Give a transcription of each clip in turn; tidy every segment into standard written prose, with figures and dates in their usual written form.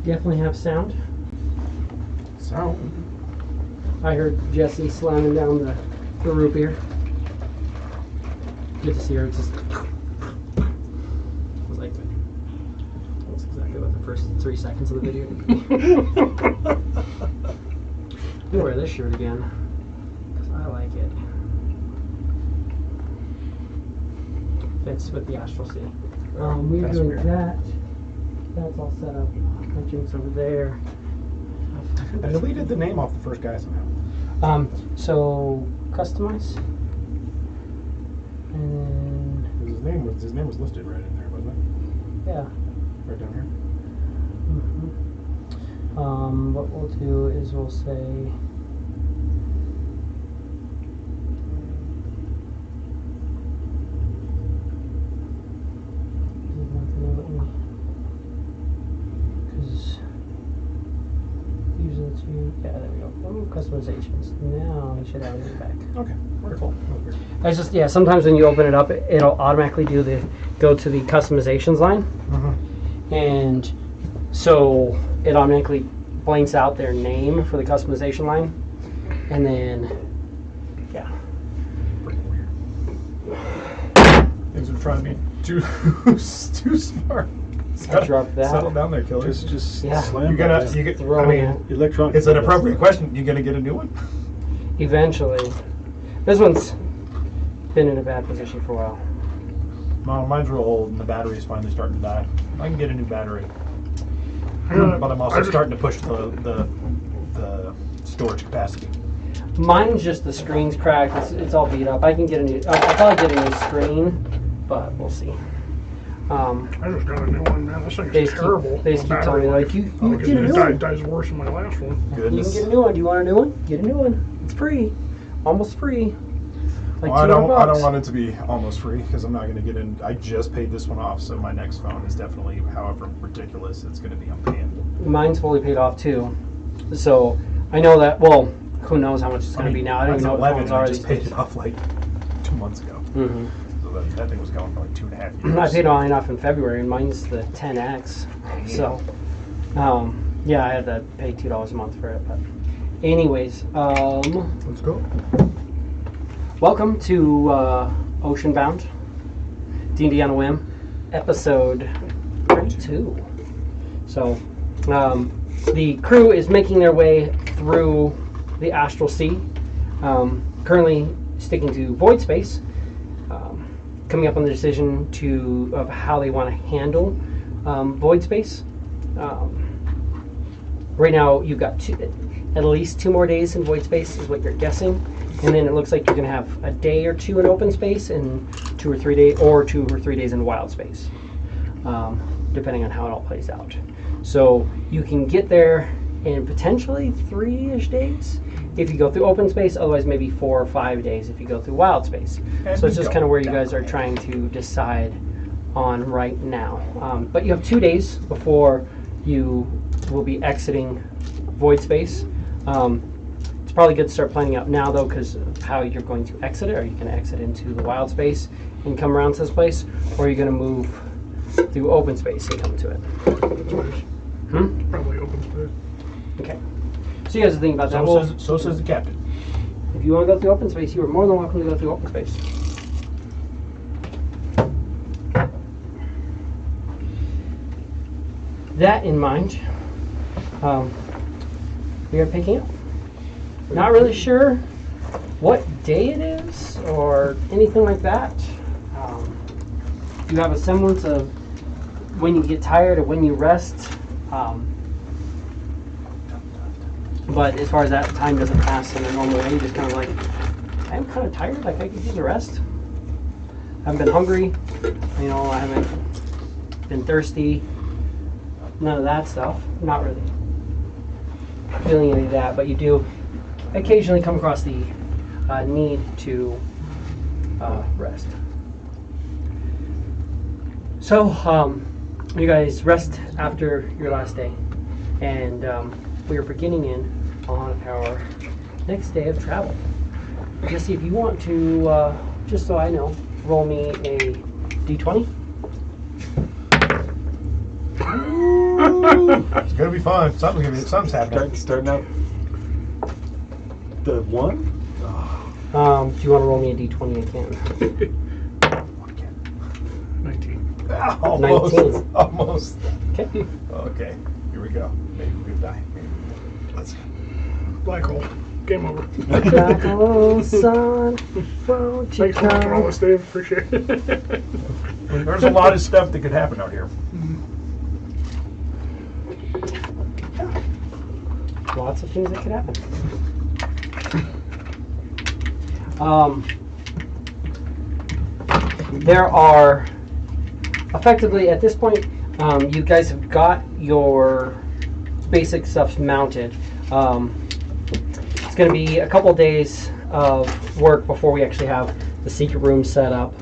Definitely have sound. Sound. I heard Jesse slamming down the root beer. Good to see her. It's just. I was like, that's exactly what the first 3 seconds of the video would be. I'll wear this shirt again because I like it. Fits with the Astral Sea. We're That's doing weird. that. That's all set up. My drink's over there. I deleted the name off the first guy somehow. So customize, and then His name was listed right in there, wasn't it? yeah. Right down here. What we'll do is we'll say because usually it's you. Yeah, there we go. Oh, customizations. Now we should have it back. Okay, wonderful. It's just sometimes when you open it up, it'll automatically go to the customizations line, and so it automatically blanks out their name for the customization line, and then yeah. Pretty weird. Things are trying to be too smart. Drop that. Settle down there, killer. Just Yeah. slam. Throw it. Electronic. It's an appropriate question. You gonna get a new one? Eventually. This one's been in a bad position for a while. No, mine's real old, and the battery's finally starting to die. I can get a new battery, but I'm also starting to push the storage capacity. Mine's just the screen's cracked. It's all beat up. I can get a new. I'll probably get a new screen, but we'll see. I just got a new one, man. This thing's They just terrible. They just keep telling me like you get a new It one. dies worse than my last one. You can Goodness. get a new one. Do you want a new one? Get a new one. It's free, almost free. Like Well, I $200. don't want it to be almost free because I'm not going to get in. I just paid this one off, so my next phone is definitely, however ridiculous it's going to be, I'm paying. Mine's fully paid off too, so I know that. Well, who knows how much it's going to be now? I don't even know what the phones are I these just paid days. it off like 2 months ago. Mm-hmm. So that thing was going for like 2.5 years. I paid mine off in February, and mine's the 10X. So, yeah, I had to pay $2 a month for it. But, anyways, Let's go. welcome to Oceanbound, D&D on a Whim, episode 32. So, the crew is making their way through the Astral Sea, currently sticking to void space, coming up on the decision of how they want to handle void space. Right now, you've got at least 2 more days in void space is what you're guessing, and then it looks like you're going to have a day or 2 in open space and 2 or 3 days, or 2 or 3 days in wild space, depending on how it all plays out. So you can get there in potentially 3-ish days if you go through open space, otherwise maybe 4 or 5 days if you go through wild space. So it's just kind of where you guys are trying to decide on right now. But you have 2 days before you will be exiting void space. It's probably good to start planning out now though, because of how you're going to exit it. Are you going to exit into the wild space and come around to this place, or are you going to move through open space and come to it? Probably open space. Okay. So you guys are thinking about that. Well, So says the captain. if you want to go through open space, you are more than welcome to go through open space. That in mind, we are picking up. Not really sure what day it is or anything like that. You have a semblance of when you get tired or when you rest. But as far as that, time doesn't pass in a normal way. You're just kind of like, I'm kind of tired. Like I could use a rest. I haven't been hungry. You know, I haven't been thirsty. None of that stuff. Not really feeling any of that. But you do occasionally come across the need to rest. So you guys rest after your last day, and we are beginning in on our next day of travel. Jesse, if you want to, just so I know, roll me a d20. It's gonna be fun. Something's happening. Starting out the one. Do you want to roll me a d20 again? 19. Almost. 19. Almost. Okay. Okay. Here we go. Maybe we could die. Let's go. Black hole. Game over. Oh, son, won't you Thanks for watching all come? this, Dave. Appreciate it. There's a lot of stuff that could happen out here. Lots of things that could happen. There are effectively at this point, you guys have got your basic stuff mounted. It's going to be a couple days of work before we actually have the secret room set up.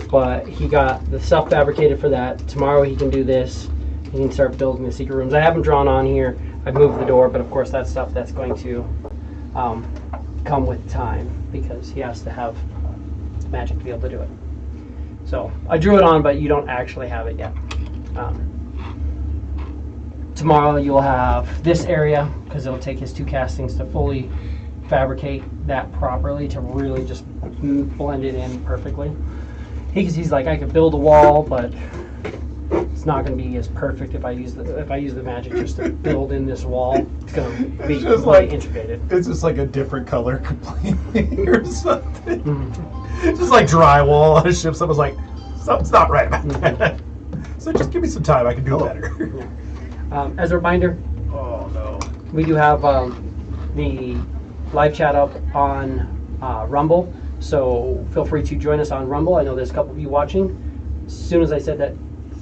But he got the stuff fabricated for that. Tomorrow he can do this. He can start building the secret rooms. I haven't drawn on here. I've moved the door, but of course that's stuff that's going to come with time because he has to have magic to be able to do it. So I drew it on, but you don't actually have it yet. Tomorrow you'll have this area because it'll take his 2 castings to fully fabricate that properly to really just blend it in perfectly. He's like, I could build a wall, but it's not going to be as perfect if I use the magic just to build in this wall. It's going to be It's just really like integrated. It's just like a different color completely or something. Mm-hmm. It's just like drywall on a ship. Someone's like, something's not right about that. So just give me some time. I can do it better. As a reminder, Oh no. we do have the live chat up on Rumble, so feel free to join us on Rumble. I know there's a couple of you watching. As soon as I said that,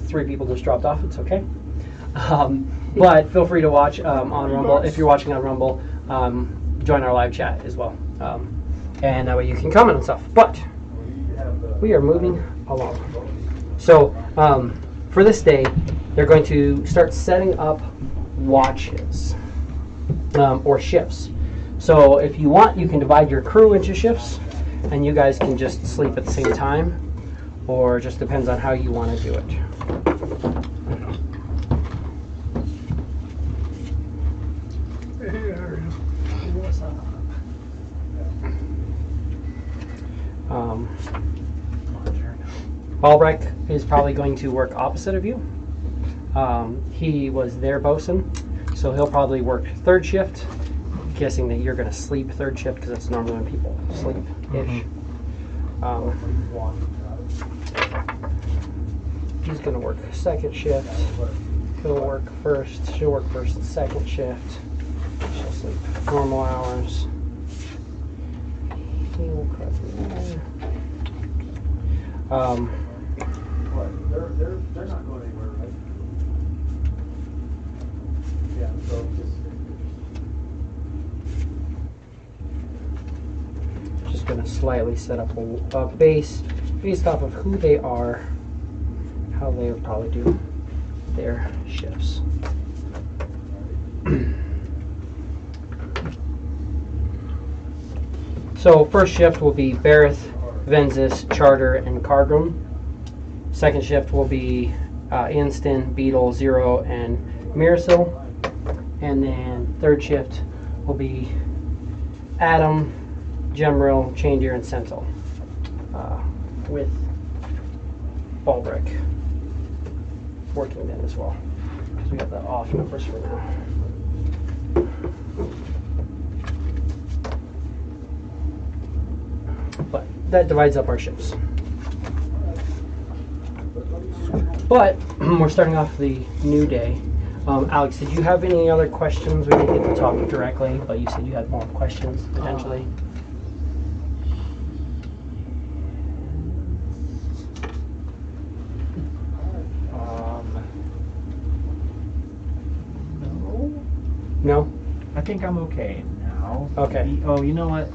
3 people just dropped off. It's okay. But feel free to watch on Rumble. If you're watching on Rumble, join our live chat as well. And that way you can comment on stuff. But we are moving along. So for this day, they're going to start setting up watches or shifts. So if you want, you can divide your crew into shifts and you guys can just sleep at the same time, or it just depends on how you want to do it. Hey, there he is. Albrecht is probably going to work opposite of you. He was their bosun, so he'll probably work 3rd shift. Guessing that you're going to sleep 3rd shift because that's normally when people sleep-ish. He's going to work 2nd shift. He'll work 1st. She'll work 1st and 2nd shift. She'll sleep normal hours. He will cut there. They're not going anywhere, right? Yeah. So Just going to slightly set up a base based off of who they are, how they would probably do their shifts. So 1st shift will be Bareth, Venzus, Charter, and Cargrim. 2nd shift will be Inston, Beetle, Zero, and Mirasil. And then 3rd shift will be Adam, Gemril, Chaindeer, and Sentinel, with Balbrick working then as well. Because we got the off numbers for now. But that divides up our ships. But we're starting off the new day. Alex, did you have any other questions? We didn't get to talk directly, but you said you had more questions potentially. No? I think I'm okay now. Okay. Oh, you know what?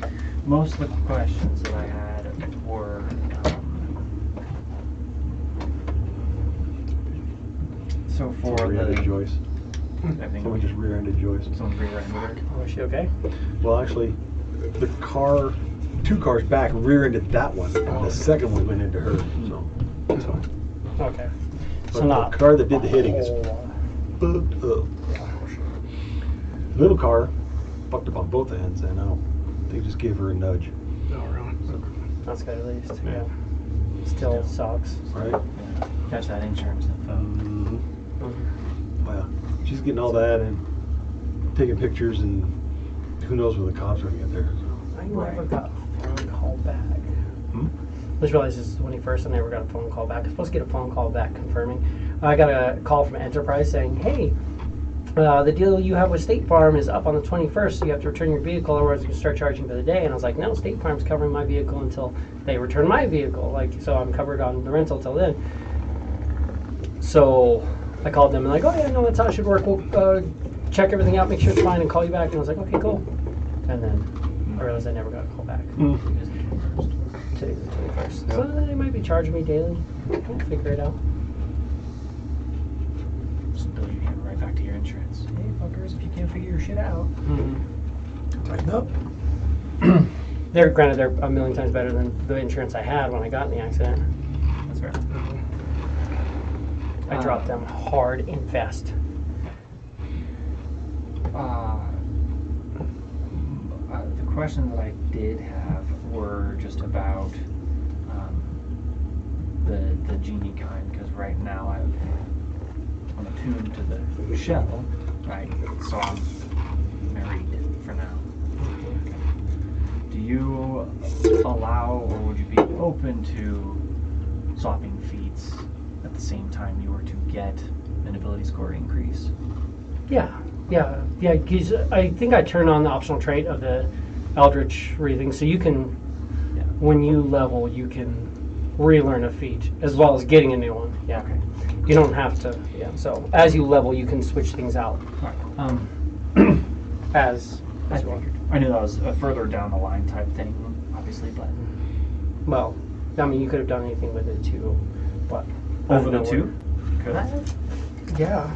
Most of the questions that I had were so for rear-ended the Joyce. everything. Someone just rear-ended Joyce. Someone rear-ended her. Oh, is she okay? Well, actually, the car, 2 cars back, rear-ended that one. And the second one went into her. So it's fine. Okay. But So not the car that did the hitting is fucked up. Little car fucked up on both ends, and they just gave her a nudge. No, really. That's good at least. Yeah. Yeah. Still sucks. Right? Yeah. Catch that insurance info. Mm-hmm. Mhm. Well, she's getting all that and taking pictures, and who knows when the cops are gonna get there. So. I never got a phone call back. Hmm? Just realized this is the 21st. I never got a phone call back. I was supposed to get a phone call back confirming. I got a call from Enterprise saying, hey, the deal you have with State Farm is up on the 21st, so you have to return your vehicle, otherwise you can start charging for the day. And I was like, no, State Farm's covering my vehicle until they return my vehicle. Like, so I'm covered on the rental till then. So I called them and like, oh yeah, no, that's how it should work. We'll check everything out, make sure it's fine, and call you back. And I was like, okay, cool. And then I realized I never got a call back. Today's the 21st. Yeah. So they might be charging me daily. We'll figure it out. Just bill you again right back to your insurance. Hey fuckers, if you can't figure your shit out. Tighten up. Granted, they're a million times better than the insurance I had when I got in the accident. That's right. I dropped them hard and fast. The questions that I did have were just about the genie kind, because right now I'm attuned to the shell, right? So I'm married for now. Okay. Do you allow, or would you be open to swapping feats at the same time you were to get an ability score increase? Yeah. 'Cause I think I turned on the optional trait of the Eldritch breathing, so you can, Yeah. when you level, you can relearn a feat as well as getting a new one. Yeah. Okay. You don't have to. Yeah. So as you level, you can switch things out. Alright. As I well. figured. I knew that was a further down the line type thing, obviously, but Well, I mean, you could have done anything with it too, but over the no two? way. Could I? Yeah.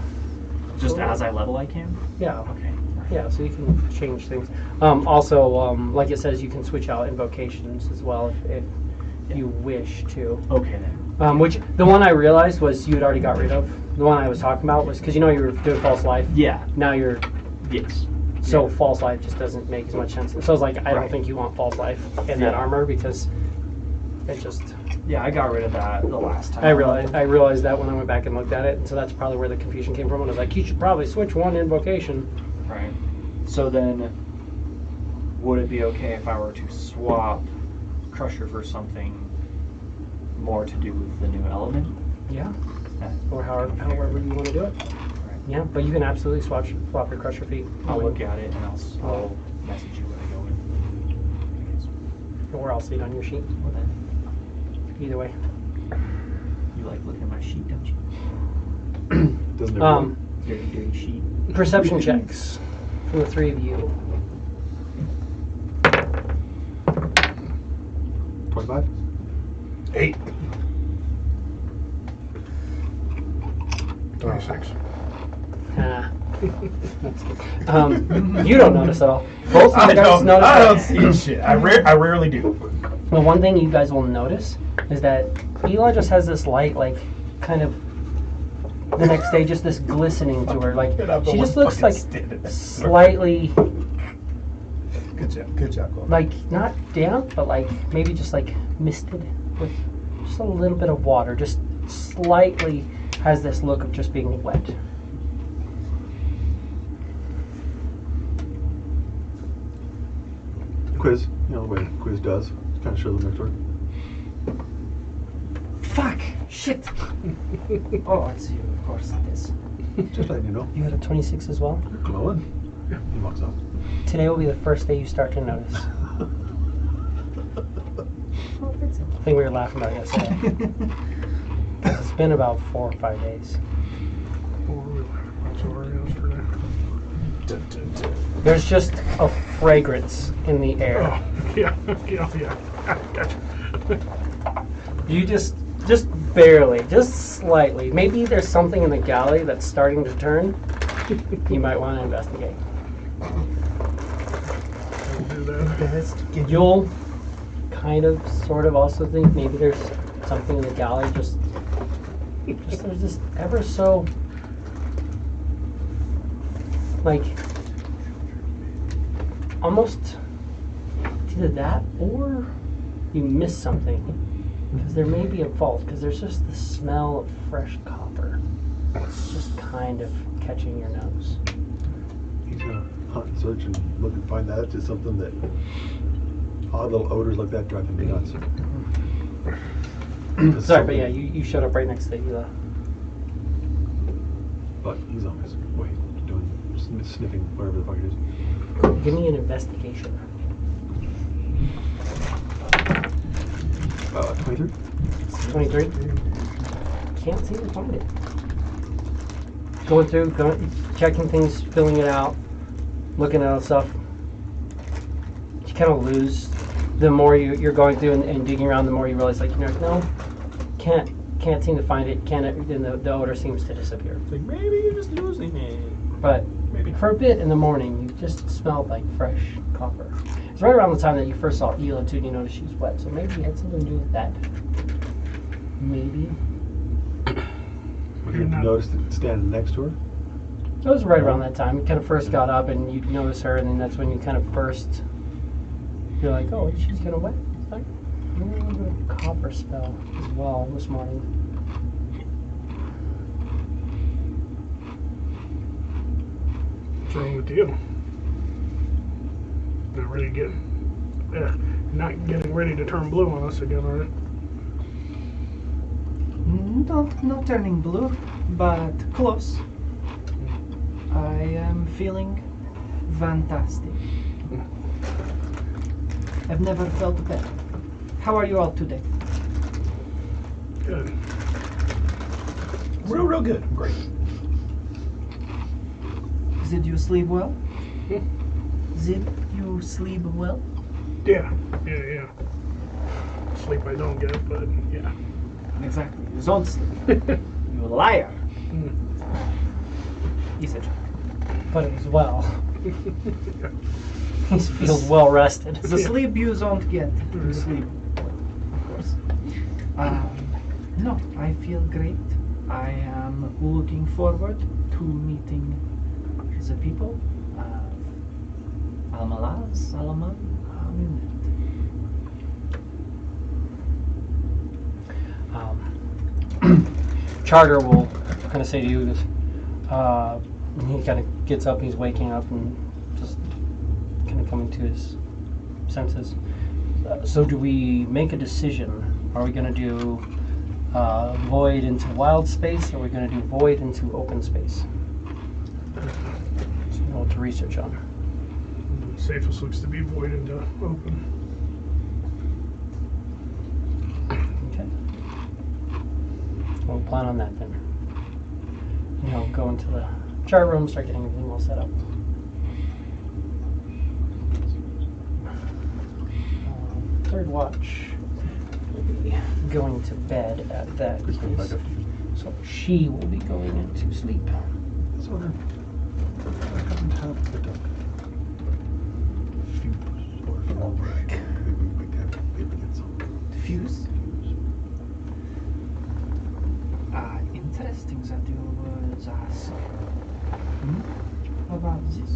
Just as I level, I can? Yeah. Okay. Yeah, so you can change things. Also, like it says, you can switch out invocations as well if you wish to. Okay then. Which, the one I realized was you had already got rid of. The one I was talking about was, because you were doing false life. Yeah. Now you're, Yes. so Yeah. false life just doesn't make as much sense. So I was like, I don't Right. think you want false life in Yeah. that armor because it just, Yeah, I got rid of that the last time. I realized that when I went back and looked at it. And so that's probably where the confusion came from. And I was like, you should probably switch one invocation. Right. So then, would it be okay if I were to swap Crusher for something more to do with the new element? Yeah. Yeah. Or however you want to do it. Right. Yeah, but you can absolutely swap your crusher feet. I'll look at it and I'll message you when I go in. I guess. Or I'll see it on your sheet. Well then, Either way. you like looking at my sheet, don't you? Doesn't everyone? Dirty sheet. Perception checks from the three of you. 25? 8. 26. Ah. You don't notice at all. Both of you guys notice. I don't see shit. I rarely do. The one thing you guys will notice is that Eli just has this light, like, kind of the next day, just this glistening to her. Like, And I'm the she one just looks fucking like standing there. slightly, Good job, Cole. like, not damp, but like maybe just like misted with just a little bit of water. Just slightly has this look of just being wet. Quiz. You know the way quiz does. Kind of show them their story. Fuck! Shit! Oh, it's you, of course it is. Just letting you know. You had a 26 as well? You're glowing. He walks off. Today will be the first day you start to notice. The thing we were laughing about yesterday. It's been about 4 or 5 days. There's just a fragrance in the air. Oh, yeah. Gotcha. You just barely, just slightly. Maybe there's something in the galley that's starting to turn. You might want to investigate. We'll do that. You'll kind of, sort of also think maybe there's something in the galley just there's this ever so like almost either that or you miss something, because there may be a fault, because there's just the smell of fresh copper. It's just kind of catching your nose. He's gonna hunt and search and look and find that. It's just something that odd little odors like that drive him nuts. Sorry, but yeah, you showed up right next to Hila. But he's on his way, doing sniffing whatever the fuck it is. Give me an investigation. 23. 23. Can't seem to find it. Going through, checking things, filling it out, looking at all stuff. You kind of lose. The more you're going through and digging around, the more you realize, like, you know, no, can't seem to find it. And the odor seems to disappear. It's like, maybe you're just losing it. But Maybe. for a bit in the morning, you just smelled like fresh copper. It's right around the time that you first saw E-32 and you noticed she was wet. So maybe it had something to do with that. Maybe. Would you have noticed it standing next to her? It was right around that time. You kind of first got up and you noticed her, and then that's when you kind of first, you're like, oh, she's kind of wet. It's like, a little bit of copper smell as well this morning. What's wrong with you? Not getting ready to turn blue on us again, are you? Not turning blue, but close. I am feeling fantastic. I've never felt better. How are you all today? Good. Real good. Great. Did you sleep well? Did you sleep well? Yeah. Sleep I don't get, but yeah. Exactly. You don't sleep. You liar. Is it? But it was well. He feels well rested. The sleep you don't get. You sleep well, of course. No, I feel great. I am looking forward to meeting the people of Almalaz, Alaman, Amunet. Charter will kind of say to you, he kind of gets up, he's waking up and just kind of coming to his senses. So do we make a decision? Are we going to do void into wild space, or are we going to do void into open space? So you know what to research on. Safest looks to be void into open. Okay. We'll plan on that then. And he'll go into the chart room, start getting everything all set up. Third watch will be going to bed at that place. So she will be going into sleep. So then, I haven't had the duck. Fuse or fall break. Maybe get some. Fuse? Interesting that you was asked about this.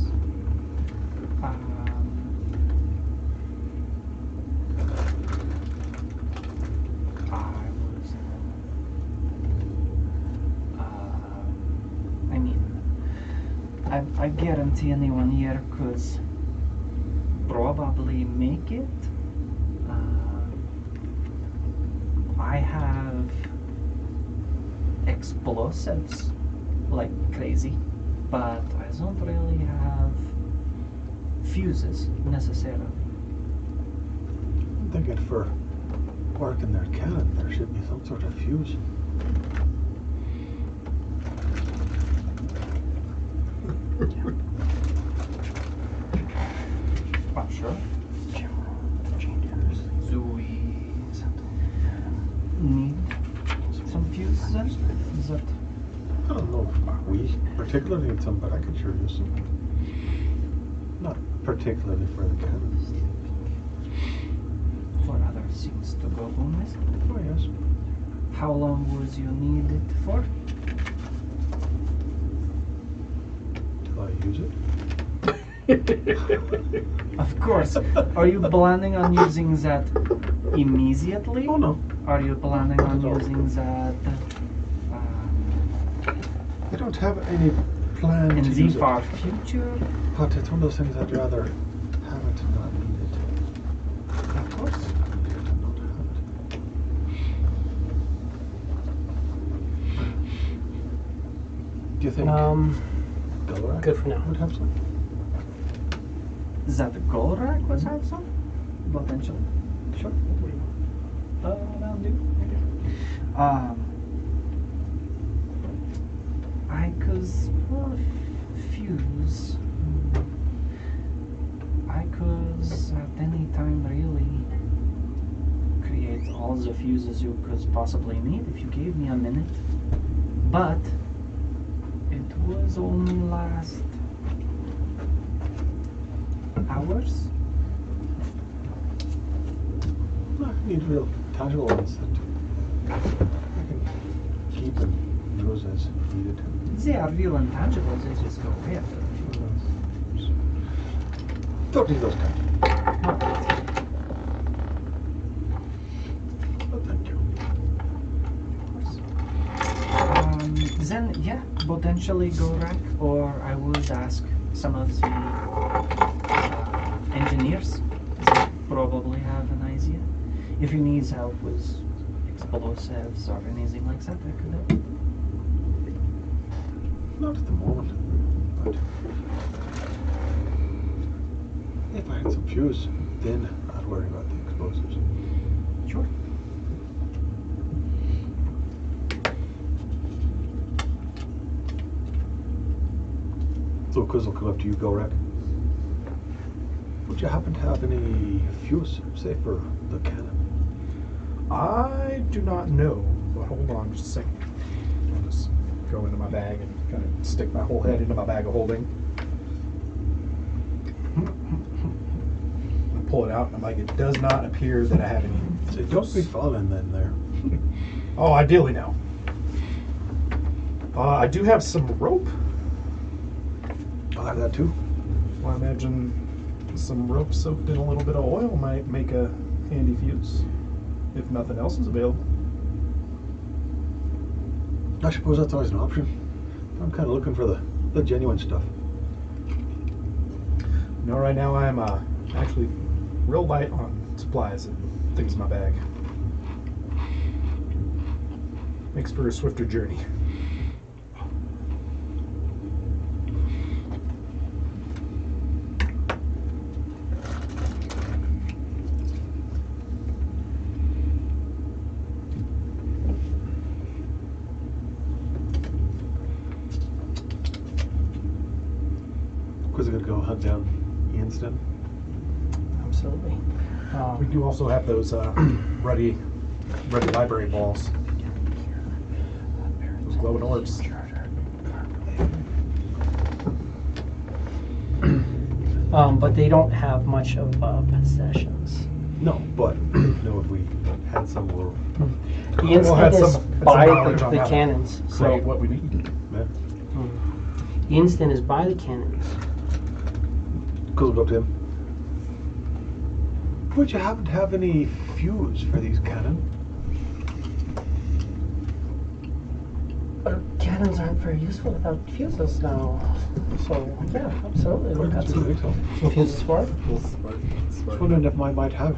I guarantee anyone here could probably make it. I have explosives like crazy, but I don't really have fuses necessarily. I'm thinking for working their cannon, there should be some sort of fuse. I'm sure. Do we need some fuses then? Is that I don't know if we particularly need some, but I could sure use some. Not particularly for the cannons. for other things to go on with? Oh, yes. How long would you need it for? Till I use it. Of course. Are you planning on using that immediately? Oh no. Are you planning on No. using that I don't have any plan in to the use it. far future? But it's one of those things I'd rather have it and not need it. Of course. Not have it. Do you think Gulrak good for now. would have some? Is that the Golrak was have some? Potentially. Sure. That'll do. Well, fuse. I could at any time really create all the fuses you could possibly need if you gave me a minute. But it was only last hours. No, I need real tangible ones that I can keep and use as needed. They are real intangibles, they just go away after a few months. Don't need those kind. Not But thank you. Then, yeah, potentially Gorak, or I would ask some of the engineers. They probably have an idea. If you need help with explosives or anything like that, I could help. Not at the moment, but if I had some fuse, then I'd worry about the explosives. Sure. So, Quiz will come up to you, Gorak. Would you happen to have any fuse, say, for the cannon? I do not know, but hold on just a second. I'll just go into my bag and kind of stick my whole head into my bag of holding. I pull it out and I'm like, it does not appear that I have any. So don't be falling then there. Oh, ideally no. I do have some rope. I'll have that too. Well, I imagine some rope soaked in a little bit of oil might make a handy fuse, if nothing else is available. I suppose that's always an option. I'm kind of looking for the genuine stuff. No, right now I'm actually real light on supplies and things in my bag. Makes for a swifter journey. Was it gonna go hunt down Instant? Absolutely. We do also have those ready library balls. Those glowing orbs. But they don't have much of possessions. No, but if we had some, we'll The We'll have instant is some by knowledge on the how to cannons. So create what we need. yeah. the instant is by the cannons. Goes up to him. Would you happen to have any fuse for these cannon? Our cannons aren't very useful without fuses now. So yeah, absolutely. We've got some fuses for it. I was wondering if mine might have.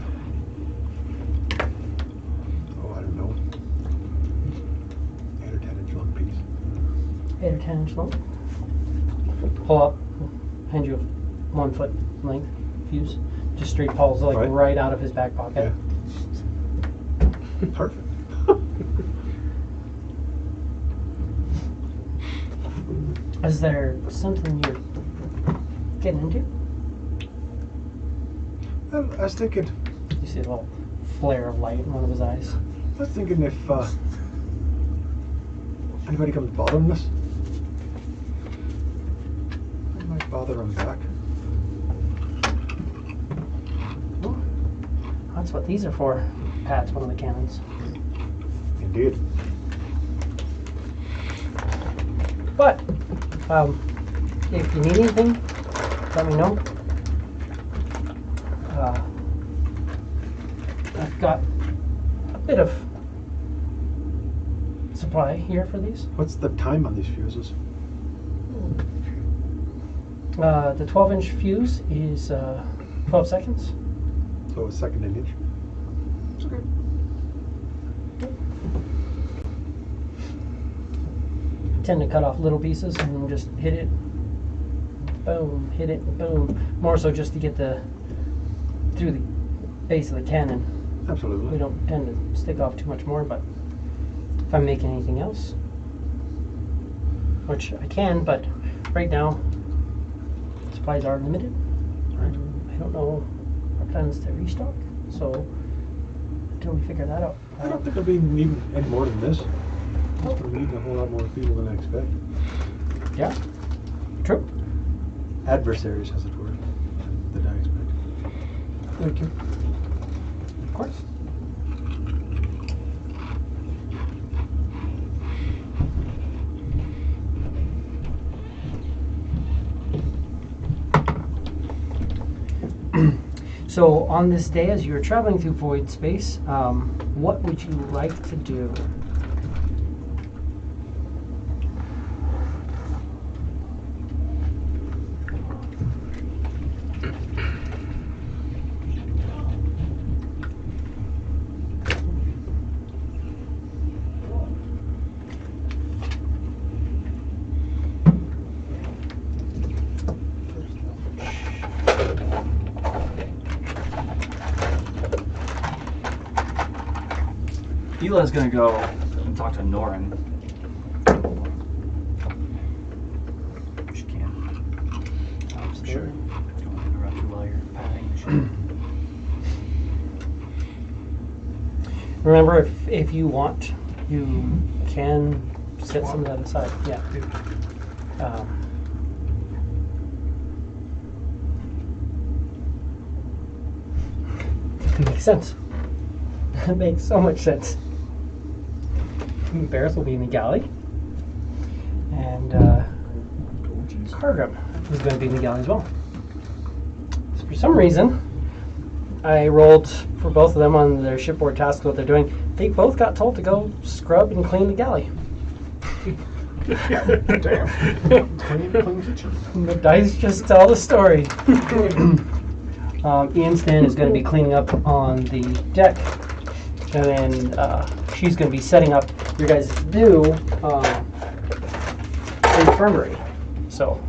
Oh, I don't know. 8 or 10 inch long piece. 8 or 10 inch long. Pull up, hand you a 1 foot length fuse. Just straight pulls like right out of his back pocket. Yeah. Perfect. Is there something you're getting into? Well, I was thinking You see a little flare of light in one of his eyes. if anybody comes bothering us, I might bother them back. That's what these are for. Pat's one of the cannons. Indeed. But if you need anything, let me know. I've got a bit of supply here for these. What's the time on these fuses? The 12-inch fuse is 12 seconds. So a second an inch. It's okay. Tend to cut off little pieces and then just hit it, boom, hit it, boom. More so just to get through the base of the cannon. Absolutely. We don't tend to stick off too much more, but if I'm making anything else, which I can, but right now supplies are limited. Right. I don't know our plans to restock, so until we figure that out. I don't think I'll be needing any more than this. We're meeting a whole lot more people than I expect. Yeah, true. Adversaries, as it were, than I expect. Thank you. Of course. So on this day, as you're traveling through void space, what would you like to do? Eli's gonna go and talk to Norin. She can. Sure. Don't want to interrupt you while you're patting the ship. Remember, if you want, you can set some of that aside. Yeah. Makes sense. That makes so much sense. Barris will be in the galley, and Cargrim is going to be in the galley as well. So for some reason, I rolled for both of them on their shipboard tasks, what they're doing. They both got told to go scrub and clean the galley. Damn. Clean kitchen. The dice just tell the story. Ian Stan is going to be cleaning up on the deck, and then she's going to be setting up your guys' new infirmary. So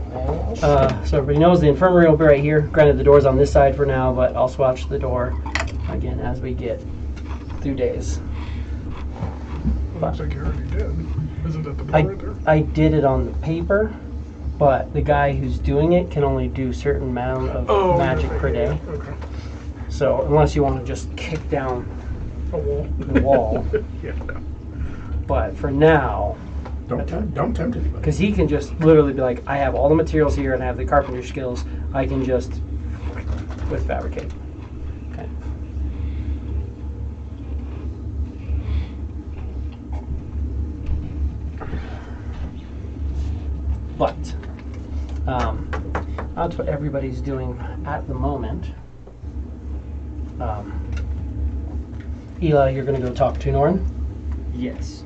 everybody knows the infirmary will be right here. Granted, the door's on this side for now, but I'll swatch the door again as we get through days. Looks like you already did. Isn't that the door right there? I did it on the paper, but the guy who's doing it can only do certain amount of magic per day. Okay. So unless you want to just kick down A wall. the wall. Yeah. But for now, Don't tempt anybody. because he can just literally be like, I have all the materials here and I have the carpenter skills, I can just with fabricate. Okay. But that's what everybody's doing at the moment. Eli, you're going to go talk to Norin. Yes.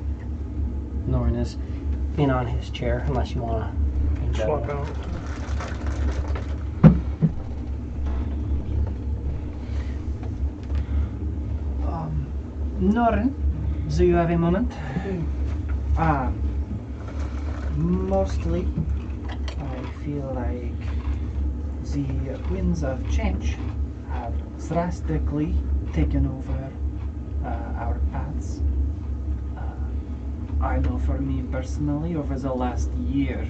Norin is in on his chair, unless you want to Swap out. Norin, do you have a moment? Mostly, I feel like the winds of change have drastically taken over our paths. I know for me personally, over the last year,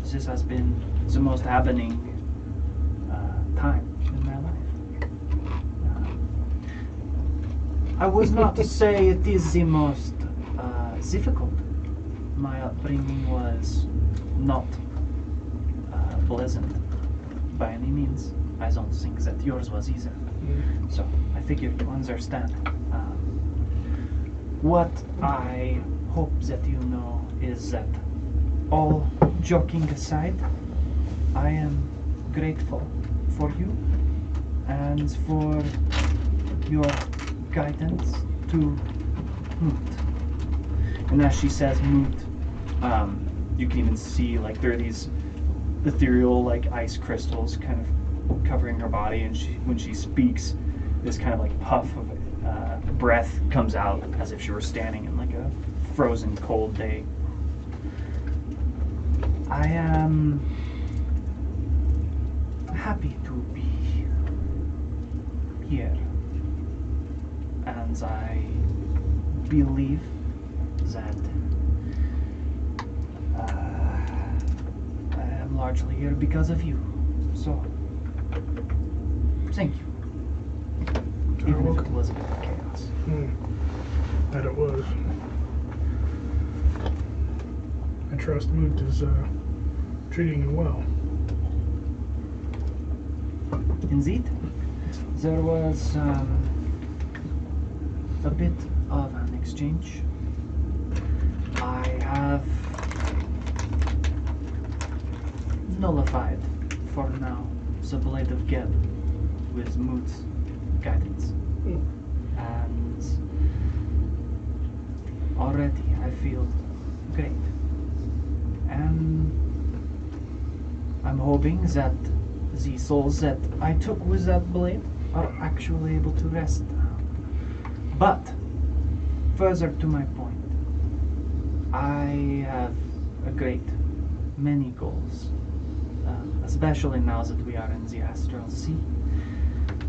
this has been the most happening time in my life. I was not to say it is the most difficult. My upbringing was not pleasant by any means. I don't think that yours was either. So I figure you understand. What I hope that you know is that all joking aside, I am grateful for you and for your guidance to Moot. And as she says Moot, you can even see like there are these ethereal like ice crystals kind of covering her body, and when she speaks, this kind of like puff of breath comes out as if she were standing in like a frozen cold day. I am happy to be here, and I believe that I am largely here because of you. So, thank you. Even if it was a bit of chaos. That it was. I trust Moot is treating you well. Indeed, there was a bit of an exchange. I have nullified for now the Blade of Geb with Moot's guidance. And already I feel great. And I'm hoping that the souls that I took with that blade are actually able to rest now. But, further to my point, I have a great many goals, especially now that we are in the astral sea.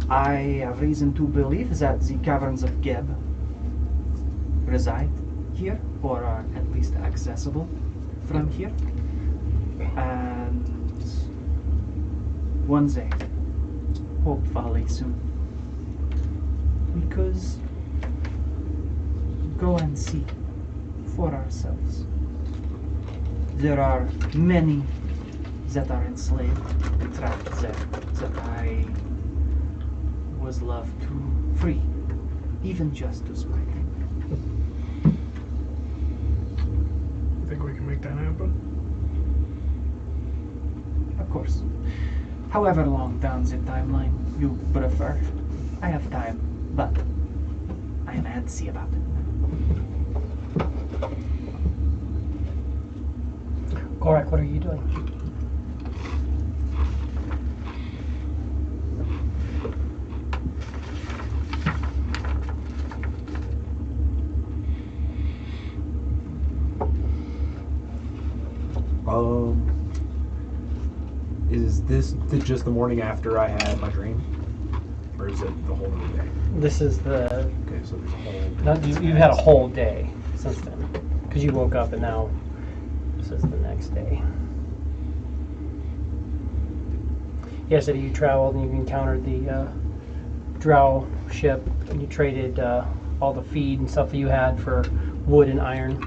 I have reason to believe that the caverns of Geb reside here, or are at least accessible from here. And one day, hopefully soon, we could go and see for ourselves. There are many that are enslaved and trapped there that I was love to free, even just to spite. You think we can make that happen? Of course. However long down the timeline you prefer. I have time, but I am antsy about it. Gorak, what are you doing? Is this just the morning after I had my dream? Or is it the whole other day? This is the... Okay, so there's a whole... No, you've had a whole day since then. Because you woke up and now this is the next day. Yes, so you traveled and you encountered the drow ship and you traded all the feed and stuff that you had for wood and iron.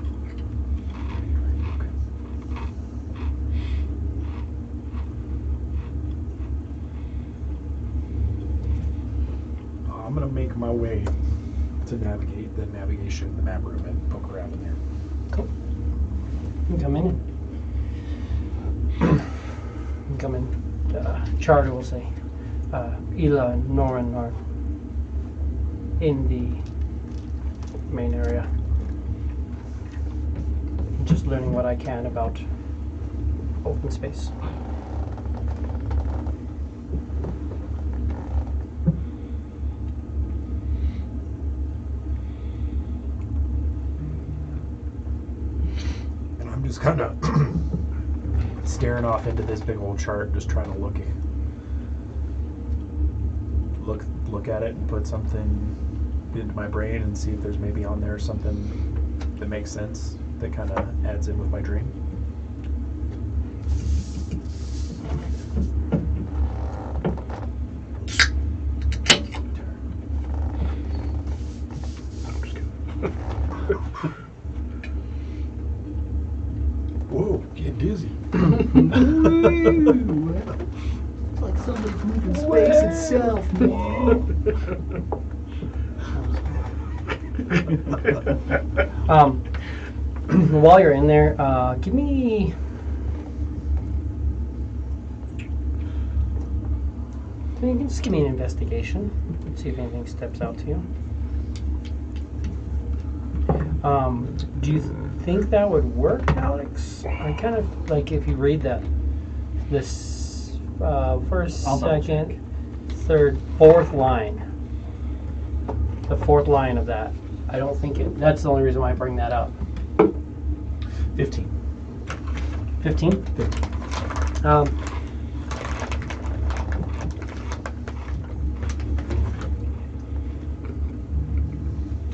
I'm gonna make my way to navigate the map room and poke around in there. Cool. You can come in. You can come in. Charger will say, Ela and Norin are in the main area. Just learning what I can about open space. Just kind of staring off into this big old chart, just trying to look at it and put something into my brain and see if there's maybe on there something that makes sense that kind of adds in with my dream. Whoa, getting dizzy. It's like somebody's moving space itself, man. While you're in there, give me So you can just give me an investigation. See if anything steps out to you. Do you think that would work, Alex? I kind of like if you read this first, I'll double second, third, fourth line. The fourth line of that. I don't think that's the only reason why I bring that up. 15. 15?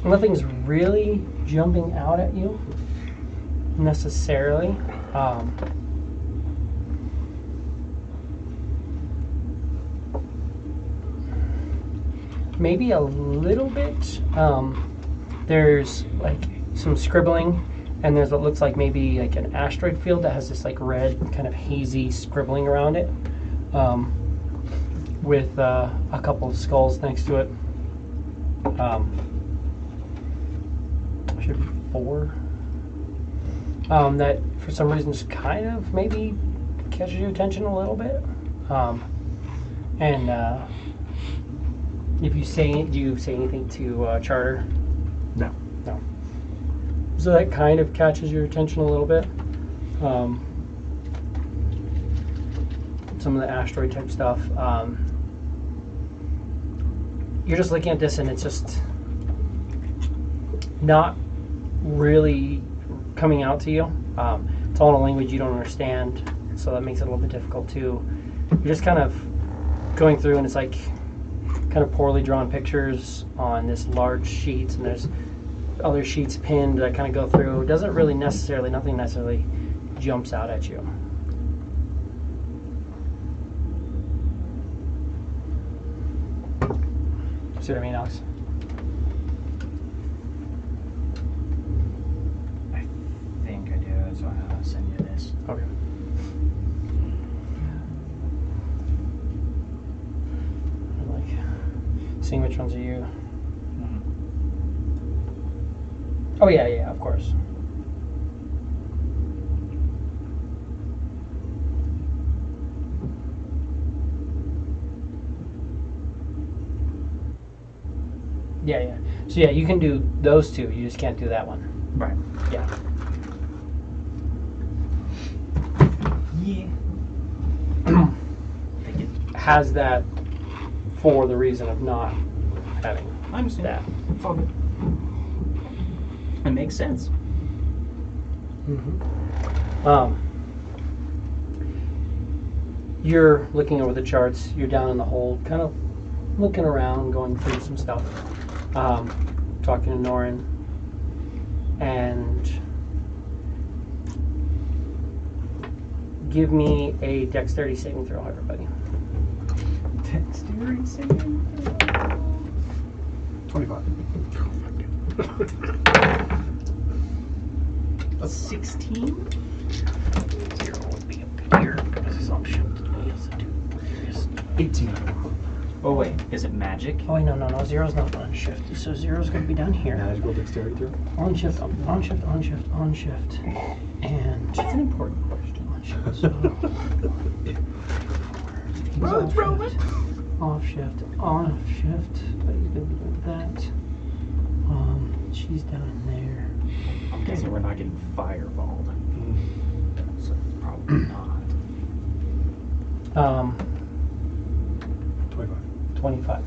Nothing's really jumping out at you necessarily. Maybe a little bit. There's like some scribbling, and there's what looks like maybe like an asteroid field that has this like red kind of hazy scribbling around it, with a couple of skulls next to it. Should be 4. That for some reason just kind of maybe catches your attention a little bit. If you say, do you say anything to Charter? No. No. So that kind of catches your attention a little bit. Some of the asteroid type stuff. You're just looking at this and it's just not really coming out to you. It's all in a language you don't understand, so that makes it a little bit difficult too. You're just kind of going through and it's like kind of poorly drawn pictures on this large sheet, and there's other sheets pinned that kind of go through. It doesn't really necessarily, nothing necessarily jumps out at you. See what I mean, Alex? I think I do, so I'll send you this. Okay. I like seeing which ones are you. Oh yeah, of course. Yeah. So yeah, you can do those two. You just can't do that one. Right. Yeah. Yeah. Think it has that for the reason of not having I understand that. It's all good. It makes sense. You're looking over the charts. You're down in the hold, kind of looking around, going through some stuff, talking to Norin, and give me a dexterity saving throw, everybody. Dexterity saving? 25. 16? 0 would be up here. Assumption. 18. Oh wait, is it magic? Oh wait, no. 0's not on shift. So 0's going to be down here. Magical dexterity throw? On shift. And That's an important question. on shift. So Well, it's relevant. off shift. But he's going to be doing that. She's down there. I'm guessing we're not getting fireballed. So it's probably not. 25. 25.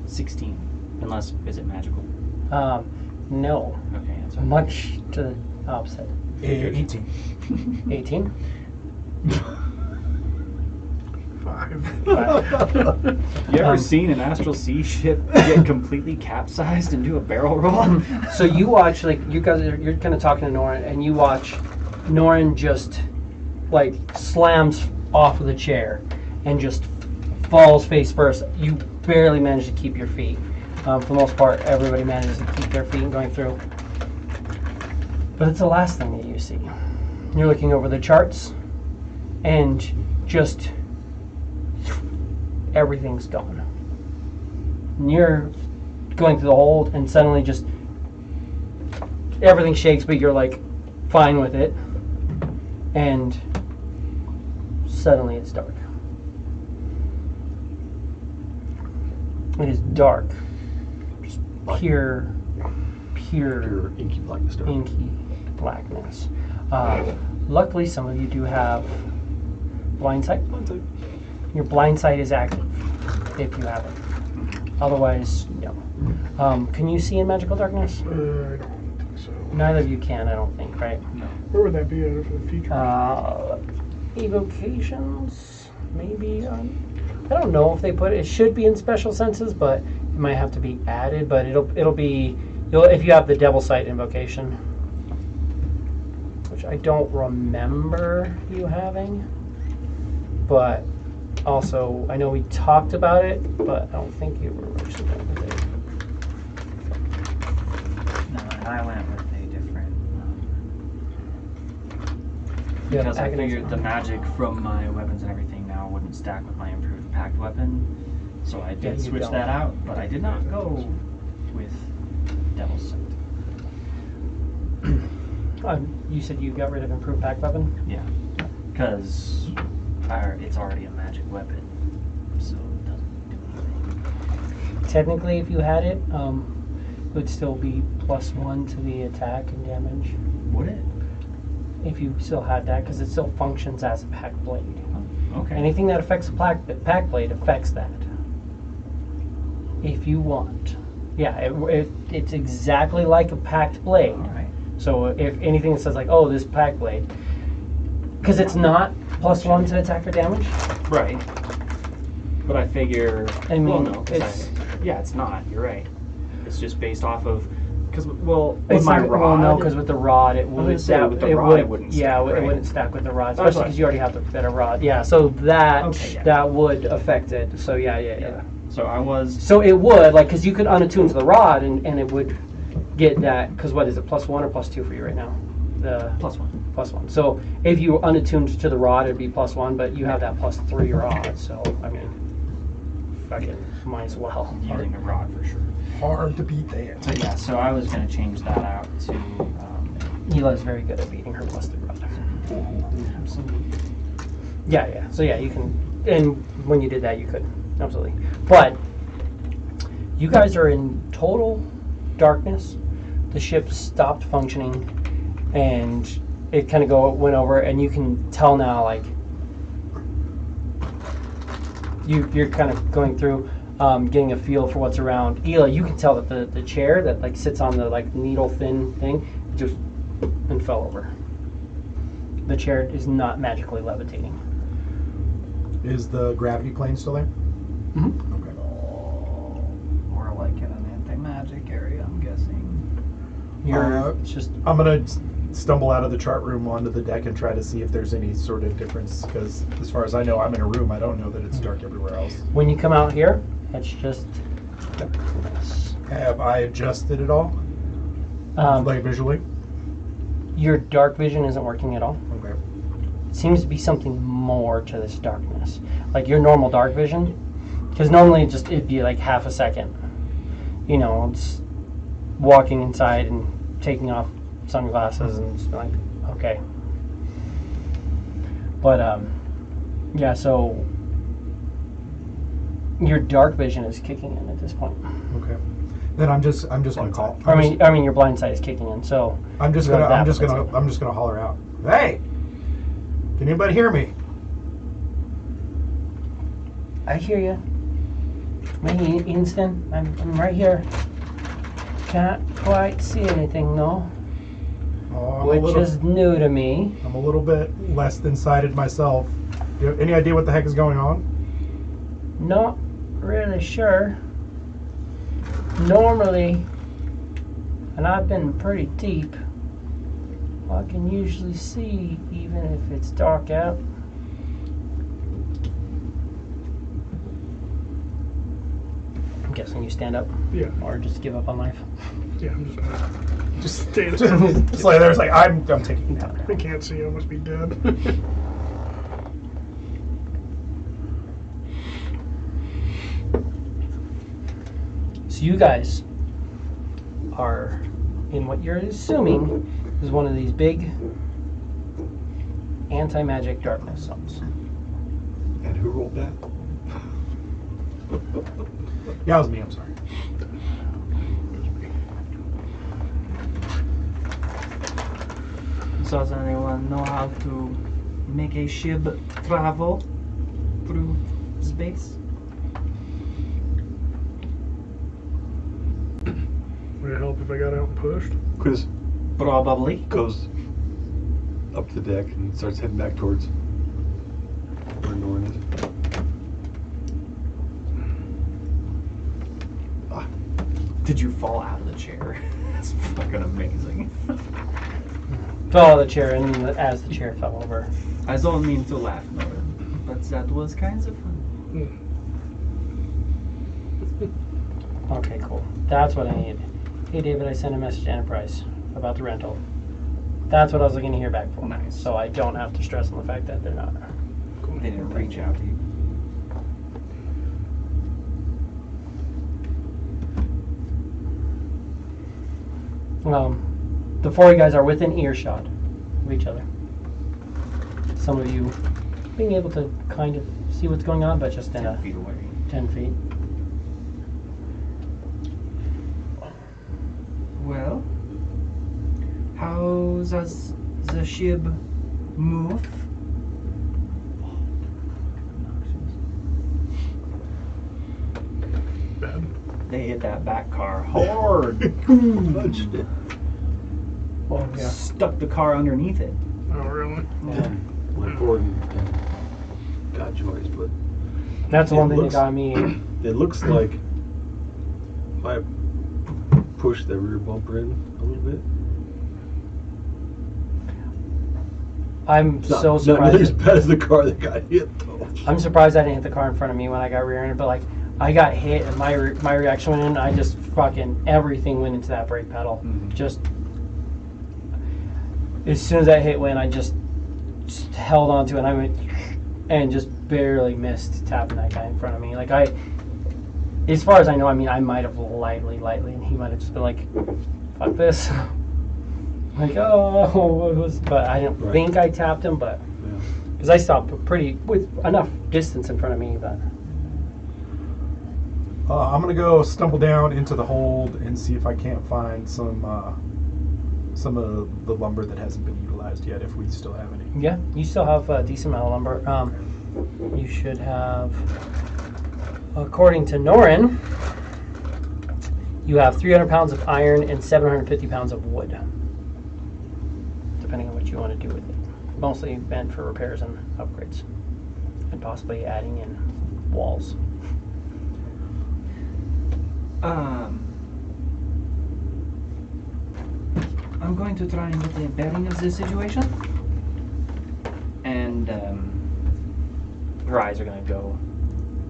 16. Unless, is it magical? No. Okay, that's right. Much to the opposite. 18. 18. 5. You ever seen an astral sea ship get completely capsized and do a barrel roll? So you watch, like, you're kind of talking to Norin, and you watch Norin just, like, slams off of the chair and just falls face first. You barely manage to keep your feet. For the most part, everybody manages to keep their feet going through. But it's the last thing that you see. You're looking over the charts, and just everything's gone. And you're going through the hold, and suddenly just everything shakes, but you're like fine with it. And suddenly it's dark. It is dark. Just Black. pure Pure inky blackness. Dark. inky blackness. Luckily, some of you do have blind sight. Your blind sight is active if you have it. Otherwise, no. Can you see in magical darkness? I don't think so. Neither of you can, I don't think, right? No. Where would that be at for the future? Evocations, maybe. I don't know if they put it. It should be in special senses, but it might have to be added. But it'll be if you have the devil sight invocation, which I don't remember you having. But also, I know we talked about it, but I don't think you were actually done with it. No, I went with a different. Yeah, Because I agonizing. figured the magic from my weapons and everything now wouldn't stack with my improved packed weapon. So I Yeah, did you switch don't. that out, but I did not go with Devil's Sight. You said you got rid of improved pack weapon? Yeah. Because it's already a magic weapon, so it doesn't do anything. Technically, if you had it, it would still be +1 to the attack and damage. Would it? If you still had that, because it still functions as a pack blade. Oh, okay. Anything that affects a pack blade affects that. If you want. Yeah, it's exactly like a packed blade. All right. So if anything that says like, oh, this pack blade, because it's not +1 to attack or damage. Right. But I figure. I mean, well, no, 'cause it's- yeah, it's not. You're right. It's just based off of. Because with It's my not, rod. well, no, because with the rod it gonna would. say with the rod it wouldn't Yeah, stack, it right? wouldn't stack with the rod, That's especially what- because you already have the better rod. Yeah, so that Okay, yeah. that would affect it. So yeah. So I was. So it would, like, because you could unattune to the rod and it would get that, because what is it, +1 or +2 for you right now? The +1. +1. So if you unattuned to the rod, it'd be +1, but you have that +3 rod, so, I mean, fucking might as well. Using a rod for sure. Hard to beat that. So yeah, so I was going to change that out to. Hila's very good at beating her +3 rod. Yeah. So yeah, you can, and when you did that, you could, absolutely. But you guys are in total darkness. The ship stopped functioning, and it kind of went over, and you can tell now, like, you're kind of going through, getting a feel for what's around. Hila, you can tell that the chair that like sits on the like needle thin thing just and fell over. The chair is not magically levitating. Is the gravity plane still there? Mm-hmm. Okay. More like in an anti-magic area, I'm guessing. It's just I'm gonna stumble out of the chart room onto the deck and try to see if there's any sort of difference. Because as far as I know, I'm in a room. I don't know that it's dark everywhere else. when you come out here, it's just darkness. Have I adjusted it all? Like visually? Your dark vision isn't working at all. Okay. It seems to be something more to this darkness. Like your normal dark vision, because normally it'd be like half a second. You know, it's walking inside and taking off sunglasses and just like, okay. But yeah, so your dark vision is kicking in at this point. Okay. Then I'm just gonna call. I mean your blind sight is kicking in. So I'm just you have gonna that, holler out. Hey! Can anybody hear me? I hear you. Me, Easton. I'm right here. Can't quite see anything though, Oh, which is new to me. I'm a little bit less than sighted myself. Do you have any idea what the heck is going on? Not really sure. Normally, and I've been pretty deep, I can usually see even if it's dark out. I'm guessing you stand up Yeah. or just give up on life. Yeah, I'm just standing. Just like there's like I'm taking that. I can't see. I must be dead. So you guys are in what you're assuming is one of these big anti-magic darkness zones. And who rolled that? Yeah, it was me. I'm sorry. Does anyone know how to make a ship travel through space? Would it help if I got out and pushed? Quiz Probably. goes up the deck and starts heading back towards where Norn is. Ah, Did you fall out of the chair? That's fucking amazing. Fell out of the chair, and as the chair fell over. I don't mean to laugh, Nolan, but that was kind of fun. Okay, cool. That's what I need. Hey, David, I sent a message to Enterprise about the rental. That's what I was looking to hear back for. Nice. So I don't have to stress on the fact that they're not. They didn't reach out to you. The four of you guys are within earshot of each other. Some of you being able to kind of see what's going on, but just in 10 a feet away. 10 feet. Well, how does the ship move? Bad. They hit that back car hard. punched it. Well, yeah. Stuck the car underneath it. Oh, really? Yeah. Went forward and got joys, but That's the It one thing that looks- got me. it looks like if I push the rear bumper in a little bit. I'm Not, so not nearly as surprised. bad as the car that got hit, though. I'm surprised I didn't hit the car in front of me when I got rear-ended, but like I got hit and my reaction went in. I just fucking everything went into that brake pedal. Mhm. Just as soon as that hit went, I just held onto it and I went and just barely missed tapping that guy in front of me. Like as far as I know, I mean I might have lightly, and he might have just been like, "Fuck this." Like, oh, what was? But I didn't Right. think I tapped him, but. Yeah. Because I stopped with enough distance in front of me that I'm gonna go stumble down into the hold and see if I can't find some of the lumber that hasn't been utilized yet. If we still have any. yeah, you still have a decent amount of lumber. You should have, according to Norin, you have 300 pounds of iron and 750 pounds of wood, depending on what you want to do with it. Mostly meant for repairs and upgrades, and possibly adding in walls. I'm going to try and get the bearing of this situation. And her eyes are going to go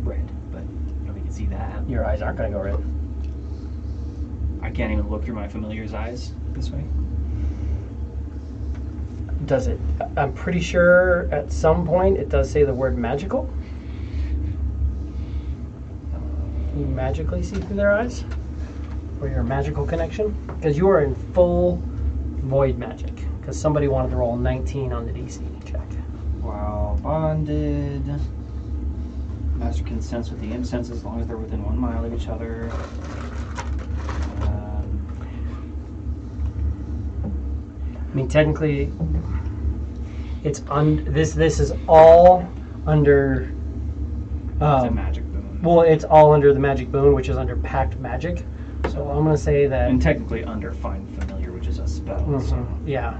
red, but nobody can see that. Your eyes aren't going to go red. I can't even look through my familiar's eyes this way. Does it? I'm pretty sure at some point it does say the word magical. You magically see through their eyes? Or your magical connection? Because you are in full void magic. Because somebody wanted to roll 19 on the DC check. While bonded, master can sense with the incense as long as they're within 1 mile of each other. I mean, technically, it's this is all under. It's a magic boon. Well, it's all under the magic boon, which is under pact magic. So I'm gonna say that. And technically under find familiar, which is a spell. So. Mhm, yeah.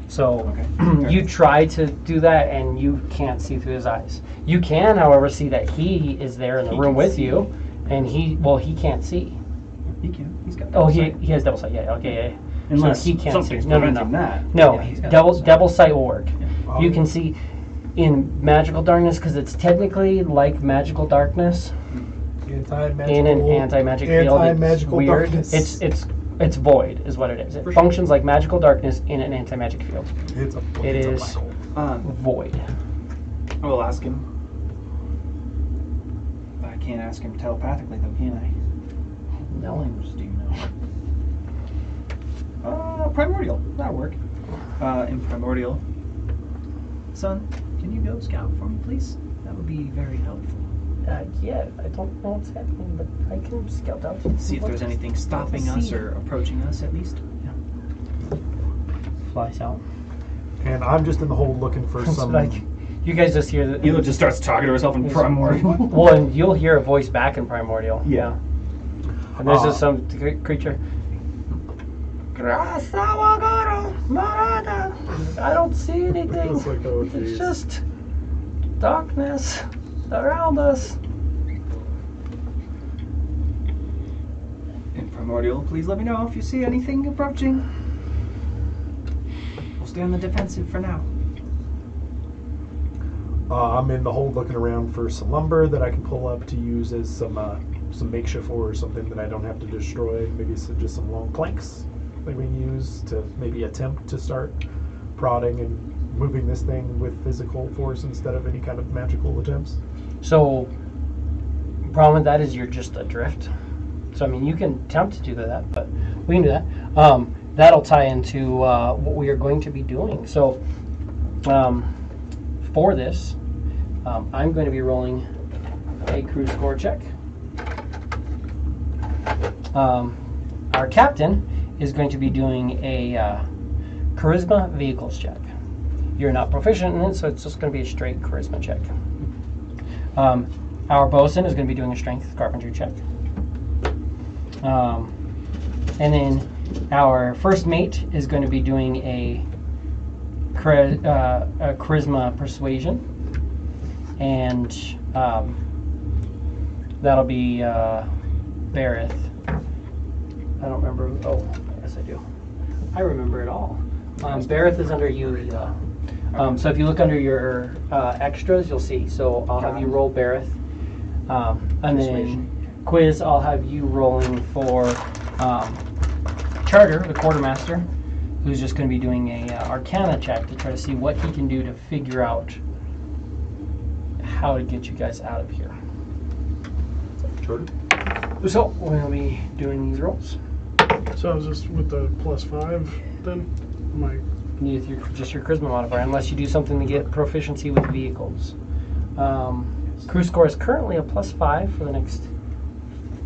So Okay. you try to do that, and you can't see through his eyes. You can, however, see that he is there in the He room can with see. you, and he can't see. He can. He's got. Oh, double he sight. has double sight. Yeah. Okay. Yeah. Unless so he can't something's see. No. preventing that. No, Yeah, he's got double sight will work. Yeah. You can see in magical darkness because it's technically like magical darkness Anti-magical. in an anti-magic field. It's Anti-magical weird. darkness. It's void, is what it is. It For sure. functions like magical darkness in an anti-magic field. It's a. It it's a is- black hole. Void. I will ask him. But I can't ask him telepathically, though, can I? What No. language do you know? Primordial. That'll work. In Primordial. Son, can you go scout for me, please? That would be very helpful. Yeah, I don't know what's happening, but I can scout out. See if there's anything stopping us or approaching us at least. Flies out. And I'm just in the hold looking for some. You guys just hear that. Hila just starts talking to herself in primordial. Well, and you'll hear a voice back in primordial. Yeah. And there's just some creature. I don't see anything. It's like, oh, It's geez. just darkness around us. In primordial, please let me know if you see anything approaching. We'll stay on the defensive for now. I'm in the hold looking around for some lumber that I can pull up to use as some makeshift or something that I don't have to destroy. Maybe just some long planks that we can use to maybe attempt to start prodding and moving this thing with physical force instead of any kind of magical attempts. So, problem with that is you're just adrift. So, I mean, you can attempt to do that, but we can do that. That'll tie into what we are going to be doing. So, for this, I'm going to be rolling a crew score check. Our captain is going to be doing a charisma vehicles check. You're not proficient in it, so it's just going to be a straight charisma check. Our bosun is going to be doing a strength carpentry check. And then our first mate is going to be doing a charisma persuasion, and that'll be Bareth. I don't remember. Oh, yes, I do. I remember it all. Bareth is under you, Hila. So if you look under your extras, you'll see. So I'll have you roll Bareth, and then quiz. I'll have you rolling for Charter, the quartermaster, who's just going to be doing a Arcana check to try to see what he can do to figure out how to get you guys out of here. Jordan? So we'll be doing these rolls. So I was just with the +5 then? Am I Just your charisma modifier, unless you do something to get proficiency with vehicles. Crew score is currently a +5 for the next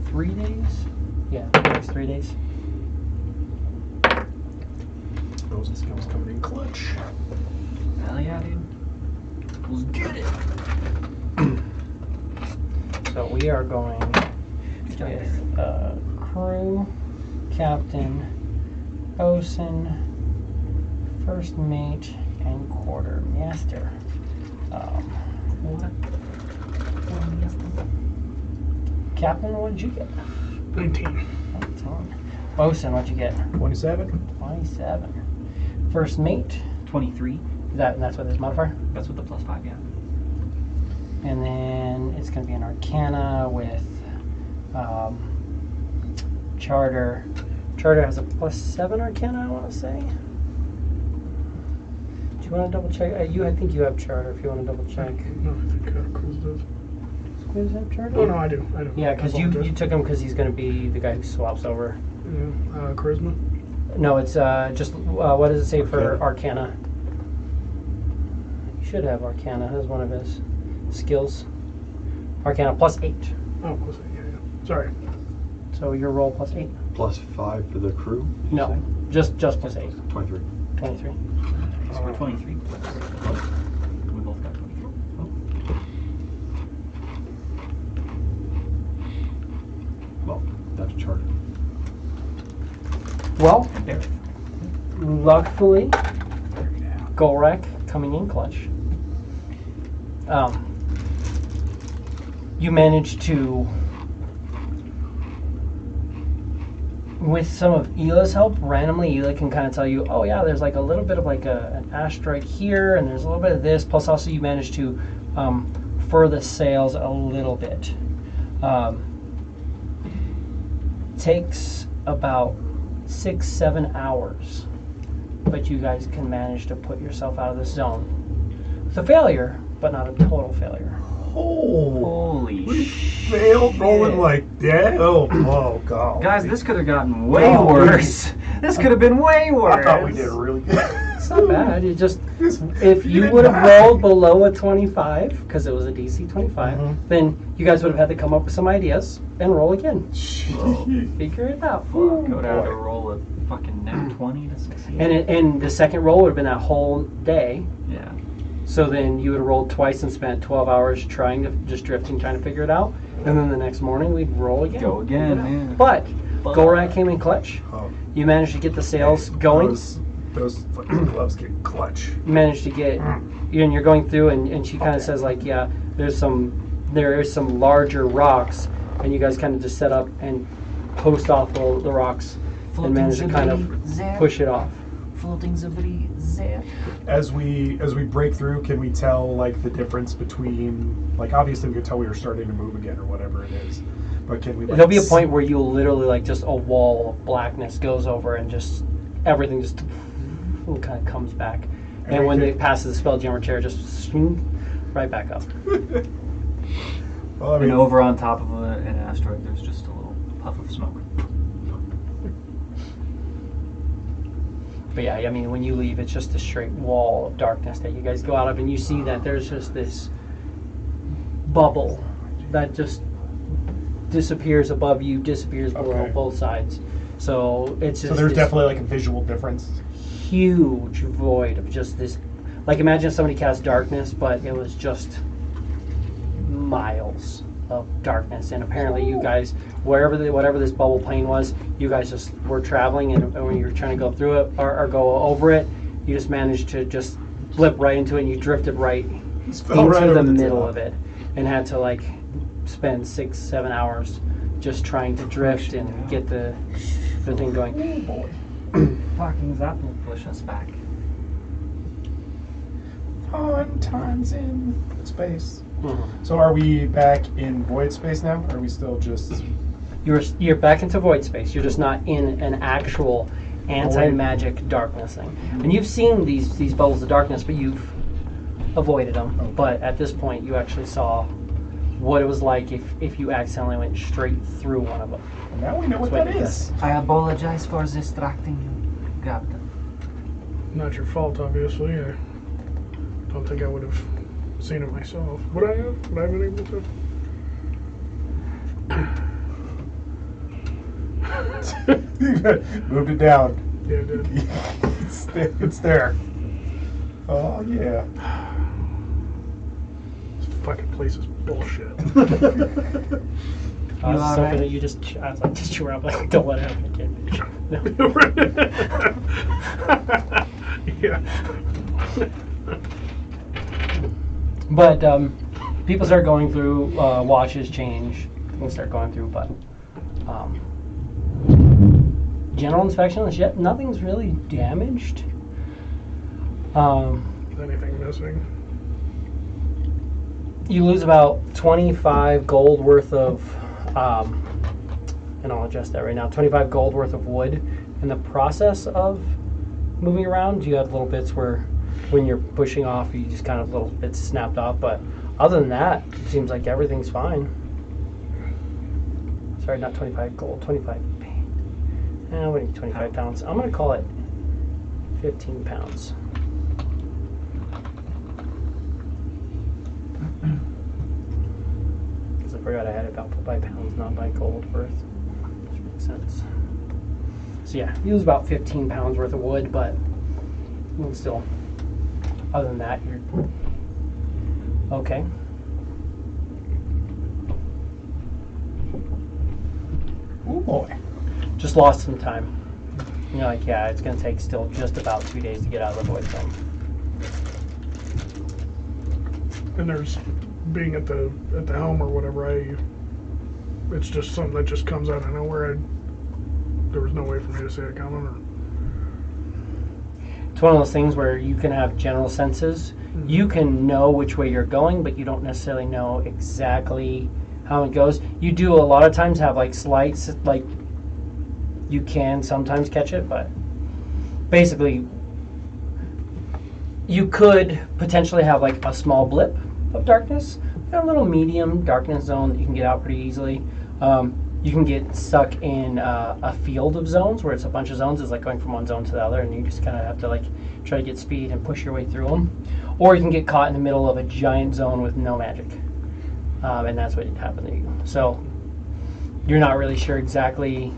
3 days. Yeah, the next 3 days. Those skills coming in clutch. Hell yeah, dude. Let's get it. So we are going with crew, captain, bosun, first mate, and quartermaster. Captain, what did you get? 19? 19. Bosun, what'd you get? 27. 27. First mate, 23. that's what this modifier? That's with the +5, yeah. And then it's going to be an Arcana with Charter. Charter has a +7 Arcana, I want to say. Do you want to double check? I think you have Charter if you want to double check. No, I think Quiz does. Does Quiz have Charter? Oh, no, I do. Yeah, because you took him because he's going to be the guy who swaps over. Yeah, Charisma? No, it's just, what does it say for Arcana? You should have Arcana as one of his skills. Arcana +8. Oh, +8, yeah. Sorry. So your roll +8? +5 for the crew? did you No, say? just +8. 23. 23. So we're 23. We both got 23. Well, that's a charter. Well, There. luckily, Golrak coming in clutch. You managed to, with some of Hila's help, randomly Hila can kind of tell you, oh yeah, there's like a little bit of like an asteroid here, and there's a little bit of this, plus also you managed to fur the sails a little bit. Takes about 6-7 hours, but you guys can manage to put yourself out of this zone. It's a failure, but not a total failure. Holy shit. Failed rolling like that. Oh god. Guys, this could have gotten way worse. This could have been way worse. I thought we did really good. not bad. It just, if you would have rolled below a 25, because it was a DC 25, then you guys would have had to come up with some ideas and roll again. Figure it out. I would have to roll a fucking net 20 to succeed. And the second roll would have been that whole day. Yeah. So then you would have rolled twice and spent 12 hours trying to just drifting, trying to figure it out. And then the next morning we'd roll again. Go again, yeah. But Golrak came in clutch. Oh, You managed to get the sails going. those fucking gloves get clutch. You managed to get, and you're going through, and she kind of says like, yeah, there is some larger rocks, and you guys kind of just set up and post off the rocks and manage to kind of push it off. Floating Zabri there. As we break through, can we tell like the difference between, like, obviously we could tell we were starting to move again or whatever it is, but can we like, There'll be a point where you'll literally like just a wall of blackness goes over and just everything just kind of comes back, and when it passes the spelljammer chair, just right back up. Well, I mean, And over on top of an asteroid, there's just a little puff of smoke. But yeah, I mean, when you leave, it's just a straight wall of darkness that you guys go out of, and you see that there's just this bubble that just disappears above you, disappears below Okay. both sides. So it's just so there's this definitely like a visual difference. huge void of just this. Like, imagine somebody cast darkness, but it was just miles of darkness. And apparently, you guys, whatever this bubble plane was, you guys just were traveling, and when you were trying to go through it or go over it, you just managed to just blip right into it, and you drifted right fell right into the over the middle top. of it, and had to like spend 6-7 hours just trying to drift and get the thing going. Fucking that will push us back. Fun times in space. Mhm. So are we back in void space now? Or are we still just? You're back into void space. You're just not in an actual anti-magic darkness thing. And you've seen these bubbles of darkness, but you've avoided them. Okay. But at this point, you actually saw what it was like if you accidentally went straight through one of them. Now we know what That's that what is. I apologize for distracting you, Captain. Not your fault, obviously. I don't think I would have seen it myself. Would I have? Would I have been able to? Moved it down. Yeah, I did. It's there. Oh yeah. This fucking place is bullshit. I was all so right? that you just, I was like, just chew around, like, don't let it happen again. No. Yeah. But people start going through, watches change, things start going through, but general inspection, yet nothing's really damaged. Anything missing? You lose about 25 gold worth of, and I'll adjust that right now, 25 gold worth of wood in the process of moving around. You have little bits where when you're pushing off, you just kind of little bits snapped off, but other than that, it seems like everything's fine. Sorry, not 25 gold, 25, we need 25 pounds. I'm going to call it 15 pounds. Because I forgot I had it by pounds, not by gold worth, which makes sense. So yeah, you lose about 15 pounds worth of wood, but you can still, other than that, you're okay. Oh boy. Just lost some time. You're like, yeah, it's going to take still just about 2 days to get out of the void zone. And there's being at the helm or whatever. It's just something that just comes out of nowhere. There was no way for me to see it coming. Or It's one of those things where you can have general senses. You can know which way you're going, but you don't necessarily know exactly how it goes. You do a lot of times have like slights, like you can sometimes catch it, but basically you could potentially have like a small blip of darkness, a little medium darkness zone that you can get out pretty easily. You can get stuck in a field of zones where it's a bunch of zones. It's like going from one zone to the other, and you just kind of have to like try to get speed and push your way through them, or you can get caught in the middle of a giant zone with no magic, and that's what happened to you. So you're not really sure exactly.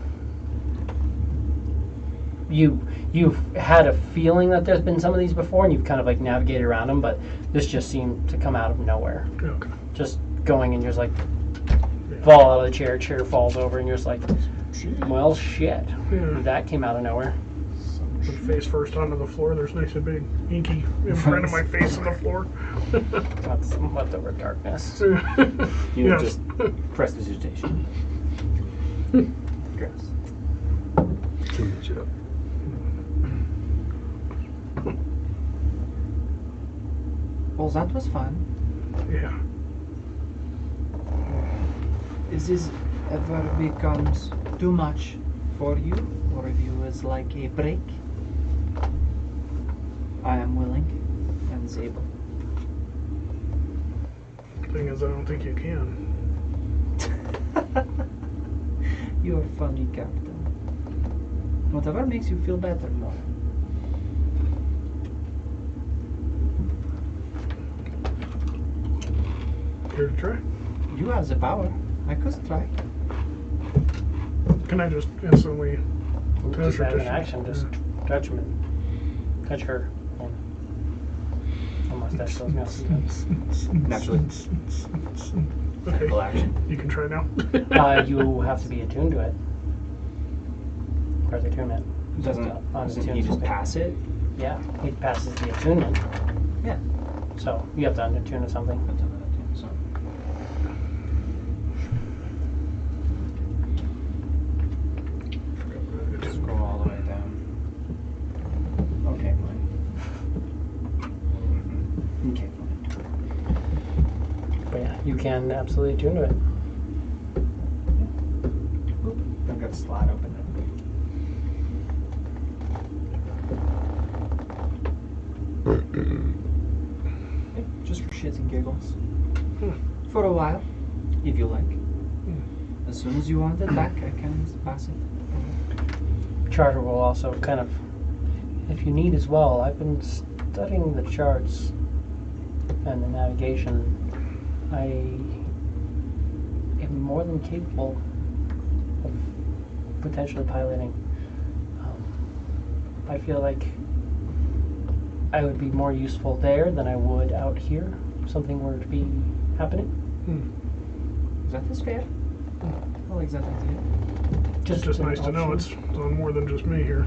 You've had a feeling that there's been some of these before, and you've kind of like navigated around them, but this just seemed to come out of nowhere. Okay. Just going and you're just like fall out of the chair falls over, and you're just like, well, shit. Yeah. That came out of nowhere. Put face first onto the floor. There's nice and big inky imprint of my face on the floor. That's some leftover darkness. You Yes. just prestidigitation. Gross. Change it up. Well, that was fun. Yeah. Is this ever becomes too much for you, or if you was like a break? I am willing and able. Thing is, I don't think you can. You're funny, Captain. Whatever makes you feel better, no. Here to try. You have the power. I could try. Can I just instantly Just have an tradition. action, just touch him and touch her. Almost that shows me how sometimes. Naturally. Okay. Full action. You can try now. You have to be attuned to it. Where's attunement? Doesn't On he attuned just state. pass it? Yeah, he passes the attunement. Yeah. So you have to unattune to something. That's another thing, so. Scroll all the way down. Okay, fine. Okay, fine. But yeah, you can absolutely attune to it. Oop, I've got a slot open. Okay, just for shits and giggles. For a while, if you like. As soon as you want it back, I can pass it. Charter will also kind of, if you need as well, I've been studying the charts and the navigation. I am more than capable of potentially piloting. I feel like I would be more useful there than I would out here if something were to be happening. That is fair. I like that idea. It's just an nice to know option. it's on more than just me here.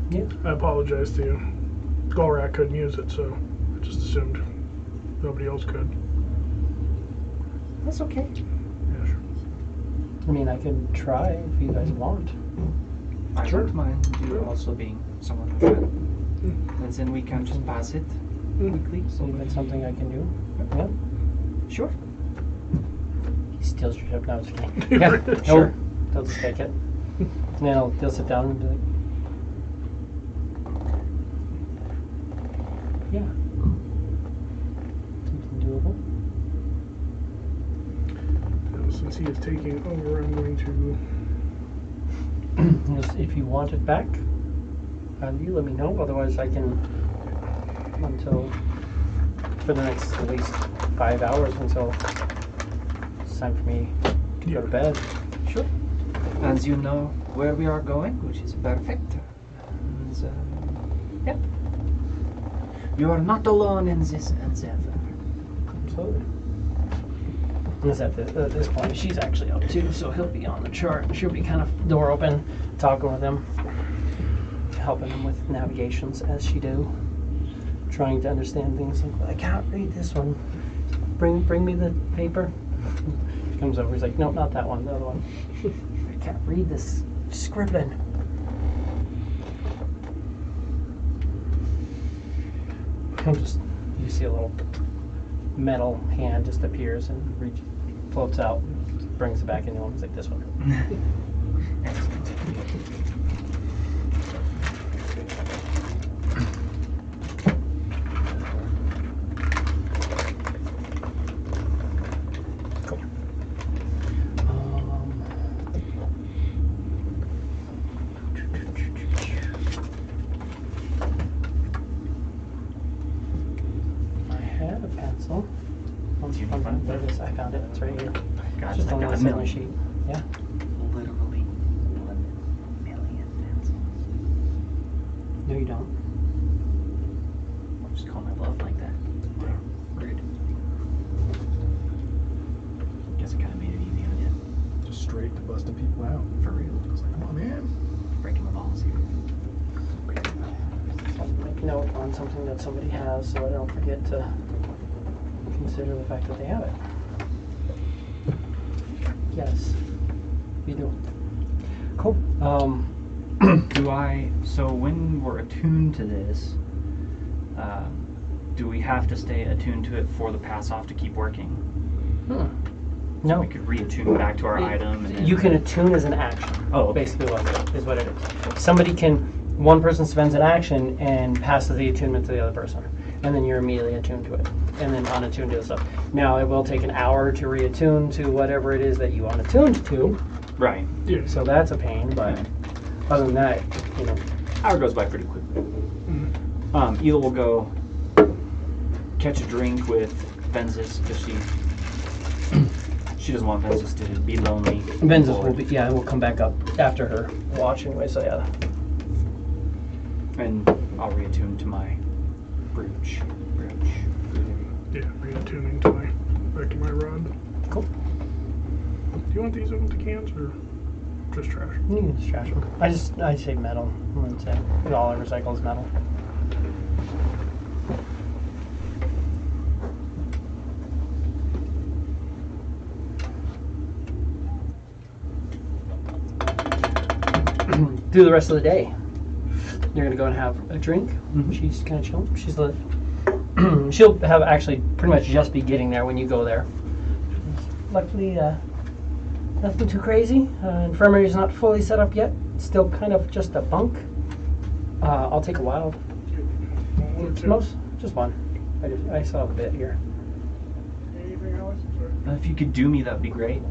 Yeah. I apologize to you. Golrak couldn't use it, so I just assumed nobody else could. That's okay. Yeah, sure. I mean, I could try if you guys want. I Sure. don't mind you also being someone who should. And then we can just pass it quickly. See if it's something I can do. Yeah. Sure. He steals your ship. No, I'm just kidding. Yeah, Sure. They'll just take it. And then they'll sit down and be like, yeah. Something doable. Now, since he is taking over, I'm going to. Just if you want it back, you let me know. Otherwise, I can until for the next at least 5 hours until it's time for me to go to bed. Sure. As you know where we are going, which is perfect. And, yeah. You are not alone in this endeavor. Absolutely. At this point, she's actually up too, so he'll be on the chart. She'll be kind of door open, talking with him, helping him with navigations as she do, trying to understand things. Like, I can't read this one. Bring me the paper. He comes over. He's like, no, not that one. The other one. I can't read this scribbling. You see a little metal hand just appears and floats out, brings it back into him. It's like this one. Cool. have a pencil. Do you need one? There it is. I found it. It's right here. Got, Just I on got the a sailing million. sheet. Yeah. Literally 1 million pencils. No, you don't. Just call my bluff like that. Rude. Guess I kind of made it easy on you. Just straight to busting people out. For real. I was like, come on, man. Breaking my balls here. I'll make a note on something that somebody has so I don't forget to consider the fact that they have it. Yes. You do. Cool. So when we're attuned to this, do we have to stay attuned to it for the pass off to keep working? No. We could reattune back to our item. And then You can attune as an action. Oh, okay. Basically what it is. Somebody can, one person spends an action and passes the attunement to the other person. And then you're immediately attuned to it. And then unattuned to the stuff. Now, it will take an hour to reattune to whatever it is that you unattuned to. Right. Yeah. So that's a pain, but other than that, you know. Hour goes by pretty quickly. Ela will go catch a drink with Venzus because she doesn't want Venzus to be lonely. Venzus will be, yeah, we'll come back up after her watch anyway, so yeah. And I'll reattune to my brooch. Yeah, reattuning to back to my rod. Cool. Do you want these empty cans or just trash? You can just trash them. I say metal. I wouldn't say all I recycle is metal. Through the rest of the day, you're gonna go and have a drink. She's kind of chilling. She's lit. She'll have actually pretty much just be getting there when you go there. Luckily, nothing too crazy. Infirmary is not fully set up yet. Still kind of just a bunk. I'll take a wild. One or two? Just one. I still have a bit here. Anything else? Sorry. If you could do me, that'd be great.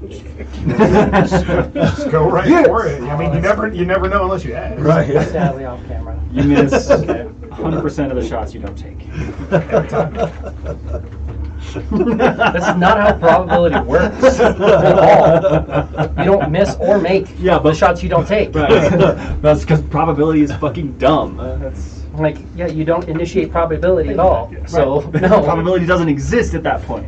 Just go right for it. I mean, you never know unless you ask. Right. Sadly, off camera. You miss Okay. 100% of the shots you don't take. That's not how probability works at all. You don't miss or make the shots you don't take. Right. That's because probability is fucking dumb. That's Like, yeah, you don't initiate probability at all. Yeah. So, no. probability doesn't exist at that point.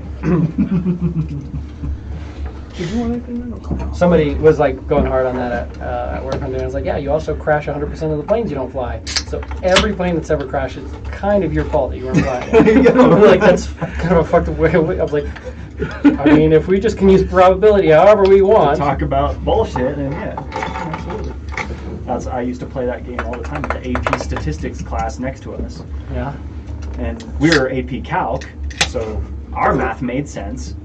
Did you want anything? No, come on. Somebody was like going hard on that at work one day. I was like, yeah, you also crash 100% of the planes you don't fly. So every plane that's ever crashed, it's kind of your fault that you weren't flying. Like, that's kind of a fucked up way. I was like, I mean, if we just can use probability however we want. Talk about bullshit, and yeah, absolutely. I used to play that game all the time with the AP statistics class next to us. Yeah. And we were AP Calc, so our math made sense.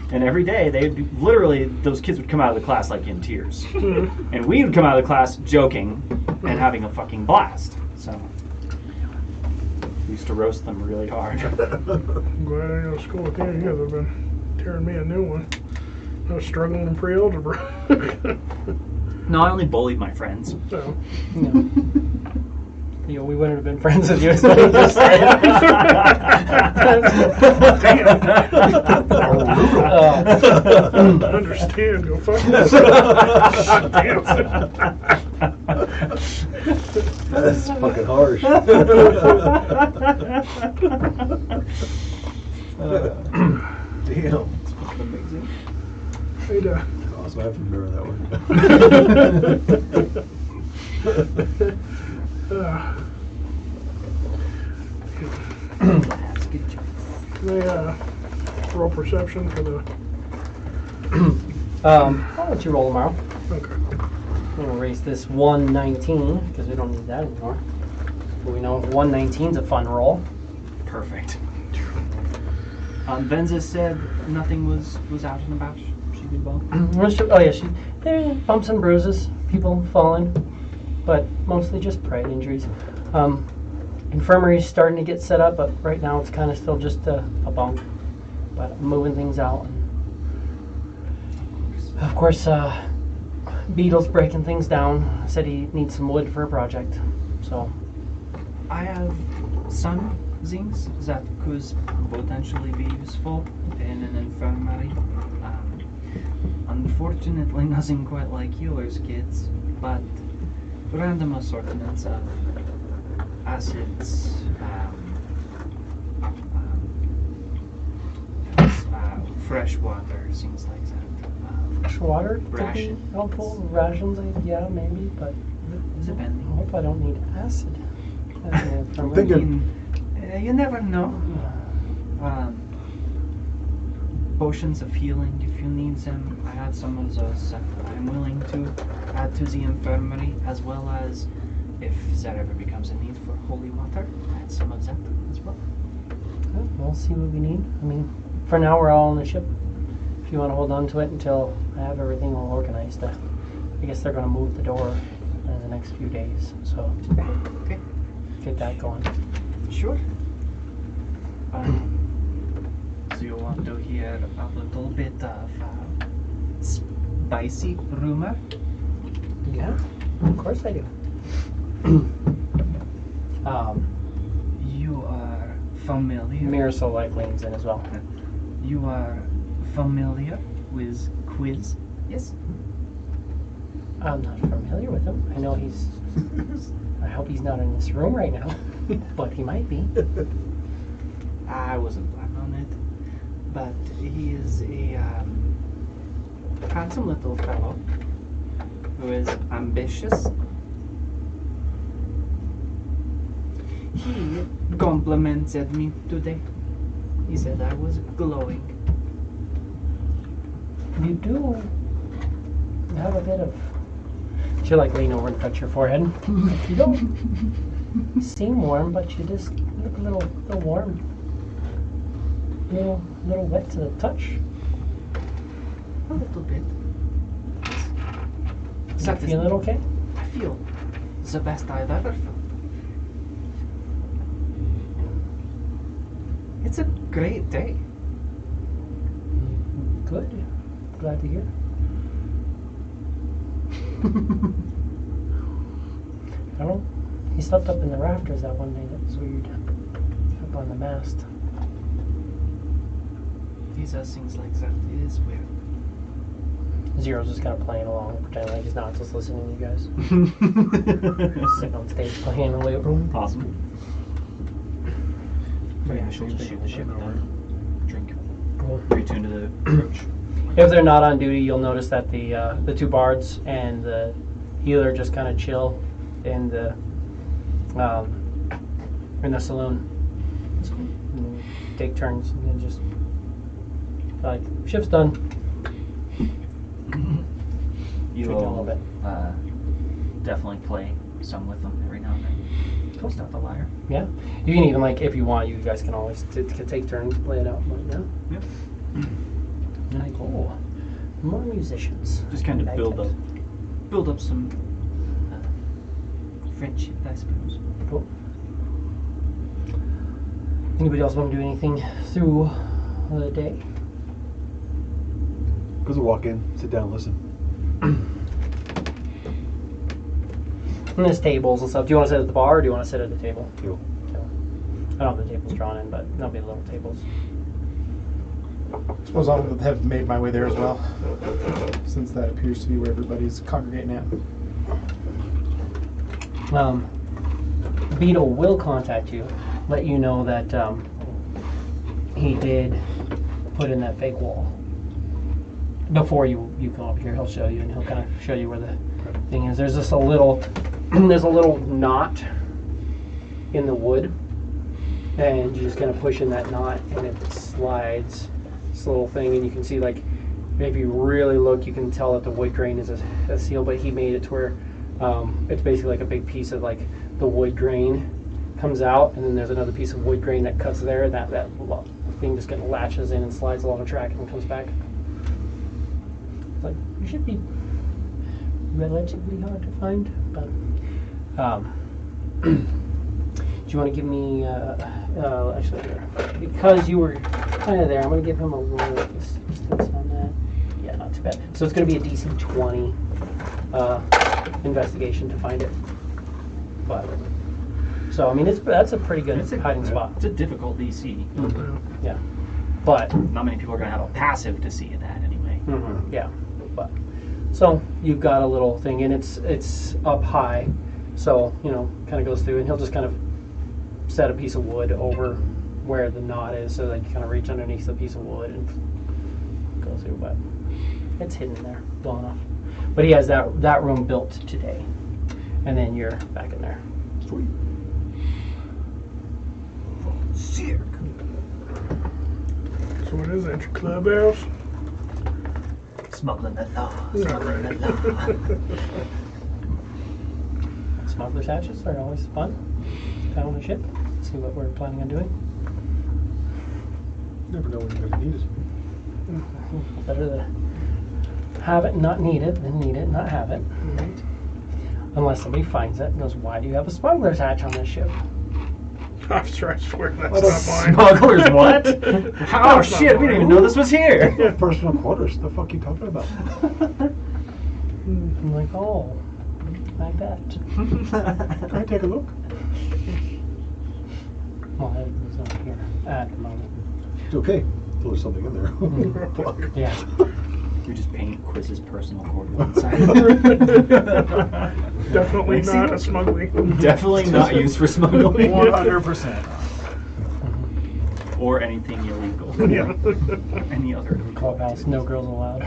And every day, those kids would come out of the class like in tears. And we would come out of the class joking and having a fucking blast. So we used to roast them really hard. I'm glad I didn't go to school with you. You guys have been tearing me a new one. I was struggling in pre-algebra. No, I only bullied my friends. So, You know, we wouldn't have been friends with you. Is what he just said. I understand. Go fuck yourself. Damn. That's fucking harsh. Damn. It's fucking amazing. Hey, Awesome. I have to remember that one. They roll perception for the. I'll let you roll tomorrow. Okay. I'm going to erase this 119 because we don't need that anymore. But we know 119 is a fun roll. Perfect. Venza said nothing was out and about. She did well. Oh yeah, there are bumps and bruises, people falling, but mostly just pride injuries. Infirmary's starting to get set up, but right now it's kind of still just a bunk. But I'm moving things out. And of course, Beetle's breaking things down. Said he needs some wood for a project, so I have some things that could potentially be useful in an infirmary. Unfortunately, nothing quite like healer's kits, but random assortments of acids, fresh water, things like that. Fresh water could be Ration. helpful. Rations, yeah, maybe, but I Depending. hope I don't need acid. I'm thinking- You never know. Potions of healing, if you need them. I have some of those that I'm willing to add to the infirmary, as well as if there ever becomes a need for holy water, add some of that as well. Well, we'll see what we need. I mean, for now we're all on the ship. If you want to hold on to it until I have everything all organized, I guess they're going to move the door in the next few days, so Okay. get that going. Sure. So you want to hear a little bit of spicy rumor? Yeah, of course I do. You are familiar. Marisol like leans in as well. You are familiar with Quiz? Yes. I'm not familiar with him. I know he's. I hope he's not in this room right now, but he might be. I wasn't planning on it, but he is a handsome little fellow who is ambitious. He complimented me today. He said I was glowing. You do have a bit of. She'll like lean over and touch your forehead. You don't seem warm, but you just look a little warm. Little wet to the touch. A little bit. You feeling okay? I feel the best I've ever felt. It's a great day. Good. Glad to hear. I don't know. He slept up in the rafters that one day. That was weird. Up on the mast. He says things like that. It is weird. Zero's just kind of playing along, pretending like he's not just listening to you guys. Just sitting on stage playing a loop. Awesome. Maybe I should just shoot the ship then. Drink. Cool. Retune to the approach. If they're not on duty, you'll notice that the two bards and the healer just kind of chill in the saloon. And take turns and just like shift's done. You Drink a little will bit. definitely play some with them every now and then. Cool. Not the liar. Yeah, you can even like if you want, you guys can always take turns play it out. But yeah. Yep. Like, oh, more musicians. Just kind of Like build it. up some friendship, I suppose. Cool. Anybody else want to do anything through the day? Goes a walk in, sit down, listen. And there's tables and stuff. Do you want to sit at the bar or do you want to sit at the table? Table. I don't have the tables drawn in, but there'll be little tables. I suppose I'll have made my way there as well, since that appears to be where everybody's congregating at. Beetle will contact you, let you know that he did put in that fake wall. Before you come up here, he'll show you, and he'll kind of show you where the thing is. There's just a little, there's a little knot in the wood, and you just kind of push in that knot, and it slides. This little thing, and you can see, like, if you really look, you can tell that the wood grain is a seal, but he made it to where it's basically like a big piece of like the wood grain comes out, and then there's another piece of wood grain that cuts there, and that thing just kind of latches in and slides along the track and comes back. It's like, you should be relatively hard to find, but do you want to give me actually here, because you were kind of there, I'm going to give him a roll of distance on that. Yeah, not too bad. So it's going to be a DC 20 investigation to find it, but So I mean, that's a pretty good It's a- hiding spot. It's a difficult DC. Yeah, but Not many people are going to have a passive to see that anyway. yeah, but so you've got a little thing, and it's up high, so kind of goes through, and he'll just kind of set a piece of wood over where the knot is, so that you kind of reach underneath the piece of wood and go through. But it's hidden there, blown off. But he has that room built today, and then you're back in there. Sweet. Sick. So what is that, your clubhouse? Smuggling the law. Not Smuggling right. the law. Smuggler's hatches are always fun. Down on a ship, see what we're planning on doing. Never know when you're going to need it. Better to have it, not need it, than need it, not have it. Unless somebody finds it and goes, "Why do you have a smuggler's hatch on this ship?" I swear that's not mine. Smugglers, what? Oh That's not shit, we didn't even mine. know this was here. Personal quarters. The fuck you talking about? I'm like, "Oh, like that." Can I take a look? Well, it's not here at the moment. It's okay. Until there's something in there. Fuck. Yeah. We just paint Quiz's personal quarter inside. Definitely Makes not it- a smuggling. Definitely not used for smuggling 100%. or anything illegal. Yeah. Any other Clubhouse, no girls allowed.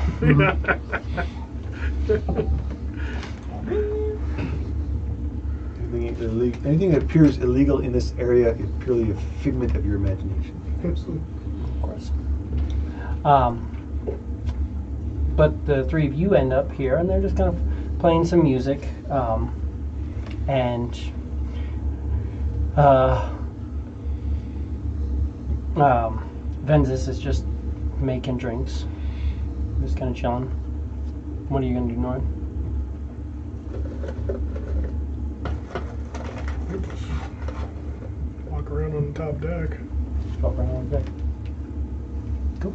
Anything that appears illegal in this area is purely a figment of your imagination. Of course. But the three of you end up here, and they're just kind of playing some music, and Venzus is just making drinks, just kind of chilling. What are you gonna do, Norm? Walk around on the top deck. Just walk around on deck. Cool.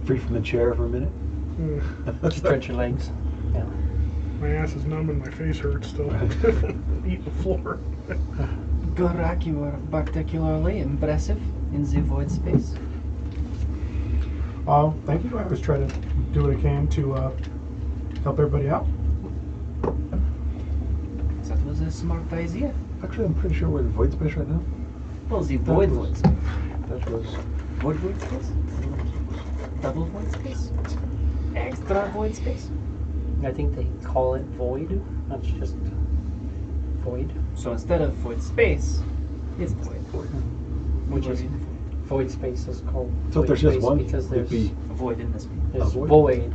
Free from the chair for a minute. Stretch your legs. Yeah. My ass is numb and my face hurts still. Eat the floor. Gorak, you are particularly impressive in the void space. Thank you. I always try to do what I can to help everybody out. That was a smart idea. Actually, I'm pretty sure we're in void space right now. Well, the void was- space. That was. Void space? Double void space? Extra void space? I think they call it void. That's just void. So instead of void space, it's void. Which is void space is called So void if there's just space one, because it'd there's be A void in this. there's a void? void.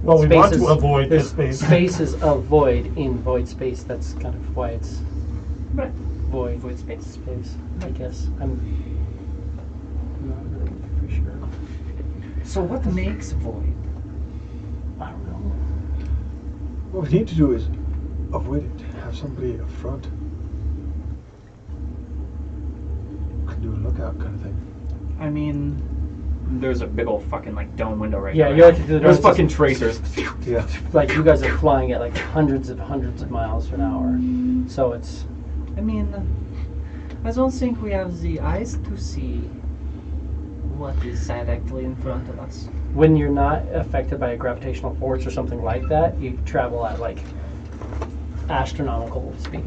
Well, we Space want is- to avoid this there's space. spaces of void in void space. That's kind of why it's Right. void Void space. space. I guess I'm not really for sure. So what makes void? I don't know. What we need to do is avoid it. Have somebody up front can do a lookout kind of thing. I mean, there's a big old fucking like dome window right Yeah, there. you like to do the There's dome, fucking just- tracers. Yeah. Like you guys are flying at like hundreds of miles an hour, so it's I mean, I don't think we have the eyes to see what is directly in front of us. when you're not affected by a gravitational force or something like that, you travel at like astronomical speed,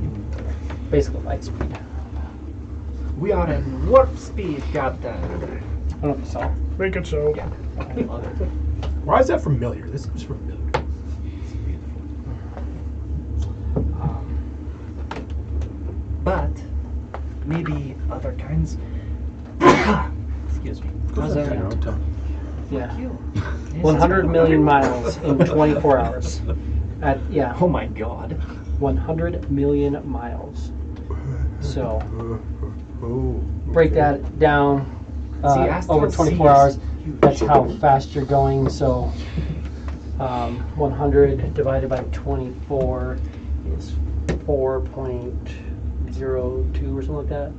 basically light speed. We are in warp speed, Captain. I don't know if you saw. Make it so. Yeah, I love it. Why is that familiar? This is familiar. But maybe other kinds. Excuse me. How's Take that? your own time. Yeah. You. 100 million miles in 24 hours. Yeah, Oh my god. 100 million miles. So Oh. break that down astral over 24 seas. hours. That's how fast you're going. So 100 divided by 24 is 4.02 or something like that.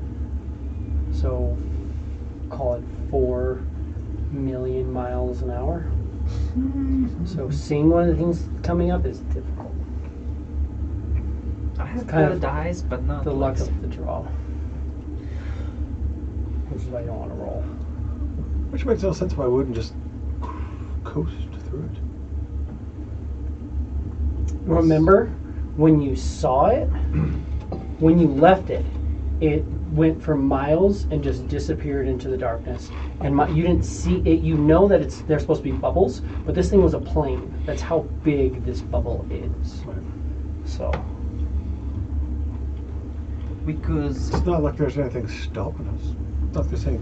So call it 4 million miles an hour. So seeing one of the things coming up is difficult. I have kind good of dice, but not the like luck of the draw. Which is why you don't want to roll. Which makes no sense why I wouldn't just coast through it. Remember, when you saw it, when you left it, it went for miles and just disappeared into the darkness. And you didn't see it. You know that they're supposed to be bubbles, but this thing was a plane. That's how big this bubble is. Right. So, because It's not like there's anything stopping us. It's not the same.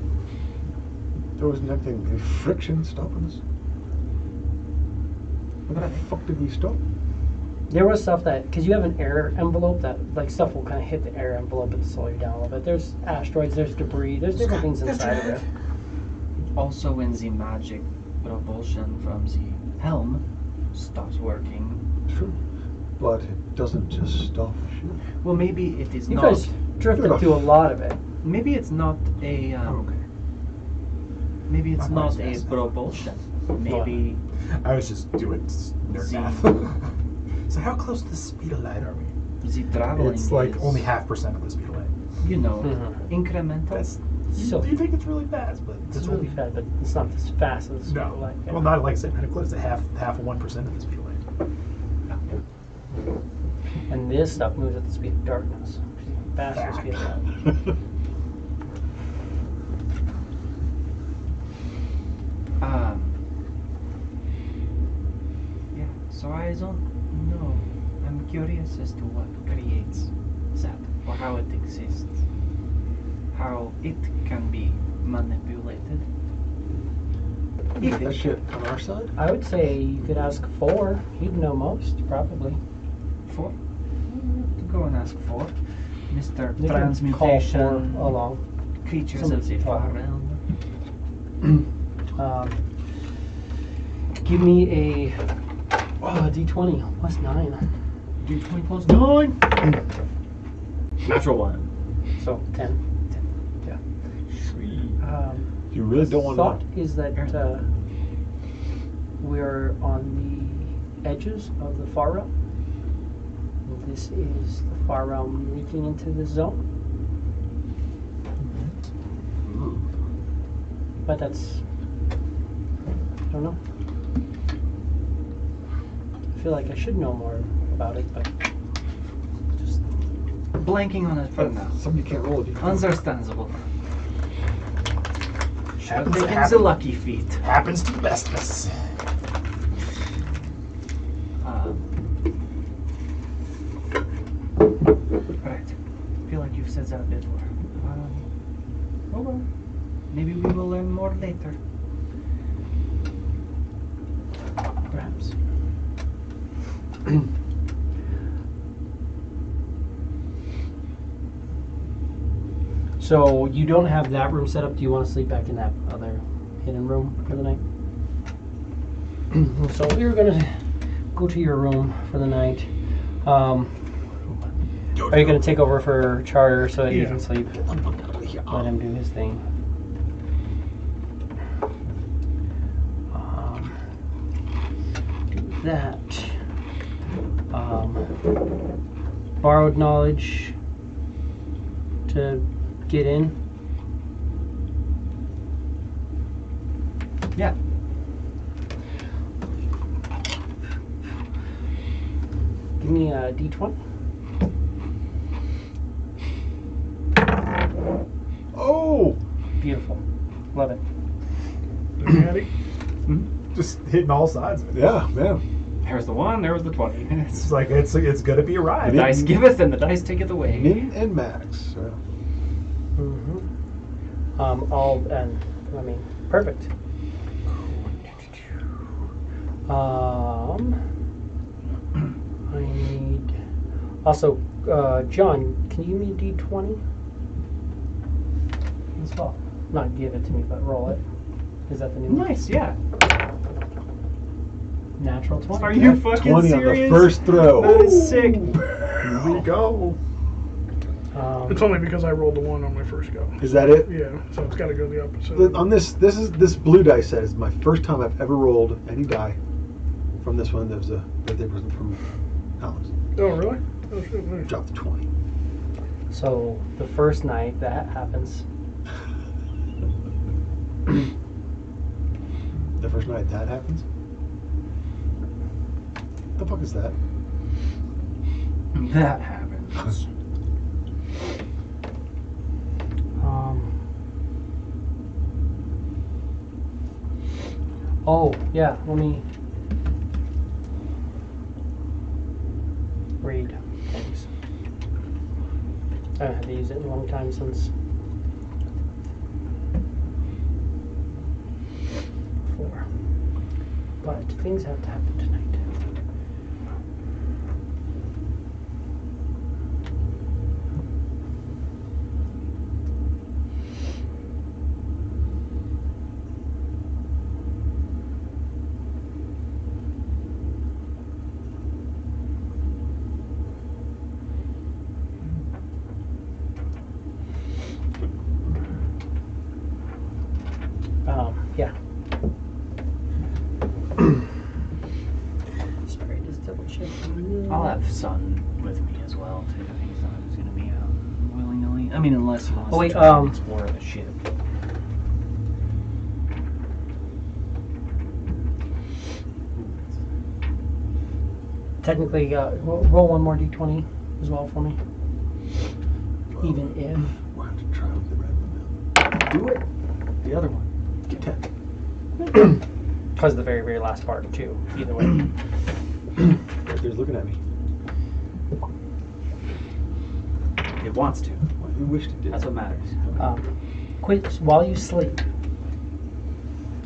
There wasn't anything, any friction stopping us. What the fuck did we stop? there was stuff that, because you have an air envelope that, like, stuff will kind of hit the air envelope and slow you down a little bit. There's asteroids, there's debris, there's different things inside of it. also when the magic propulsion from the helm stops working. True. But it doesn't just stop shit. Well, maybe it is You not. guys drifted through a lot of it. Maybe it's not a. Okay. Maybe it's My not mind's a fast. propulsion. Maybe I was just doing nerd Z. math. So how close to the speed of light are we? the traveling. It's like is, only 0.5% of the speed of light. You know, Mhm. incremental. That's So- you think it's really fast, but It's really fast, but it's not as fast as No. like. Well, not like I said, not close to half of 1% of the speed of light. And this stuff moves at the speed of darkness. Faster speed of light. Yeah. So I don't know. I'm curious as to what creates that, or how it exists, how it can be manipulated. Is that shit on our side? I would say you could ask 4. He'd know most, probably. For go and ask for Mr. You can Transmutation call 4 along. creatures Somebody of the call. far realm. Give me a D20 plus 9. D20 plus 9. Natural 1. So 10. Sweet. You really don't want Thought to. is that we're on the edges of the far realm. This is the far realm leaking into this zone. But that's, I don't know. I feel like I should know more about it, but Just blanking on it for now. Somebody can't roll a d20. Understandable. Happens, Taking the happens, lucky feet. happens to the best of us. Right. I feel like you've said that before. Oh well. Maybe we will learn more later. perhaps. So you don't have that room set up. Do you want to sleep back in that other hidden room for the night? So we're gonna go to your room for the night. Are you gonna take over for Charter so that you Yeah. can sleep? Let him do his thing. Do that. Borrowed knowledge to get in. Yeah. Give me a D20. Oh! Beautiful. Love it. Daddy? Just hitting all sides of it. Yeah, man. There's the 1, there was the 20. It's like it's gonna be a The ride. dice giveth and the dice taketh away. Min and max. Yeah. Perfect. I need. Also, John, can you give me a D20? As well. Not give it to me, but roll it. Is that the new one? Nice, yeah. Natural 20. Are you fucking 20 serious? on the first throw. That is sick. Here we go. It's only because I rolled the 1 on my first go. Is that it? Yeah, so it's got to go the opposite. On this blue dice set is my first time I've ever rolled any die from this one. That was a birthday present from Alex. Oh, really? Oh shit, nice. Drop the 20. So the first night that happens, The first night that happens? The fuck is that? That happens. oh yeah, let me read things. I haven't had to use it in a long time since 4. But things have to happen tonight. Yeah. Sorry, just double check. I'll have Sun with me as well too. He's not just gonna be out willy-nilly. I mean, unless he wants Oh, wait, to try and explore the ship. Technically, roll one more d20 as well for me. Even if. We'll have to try with the red one Do it. The other one. now. Get 10. Because the very, very last part, too. Either way. Right there's looking at me. It wants to. Well, you wished it did. That's what matters. Quit while you sleep.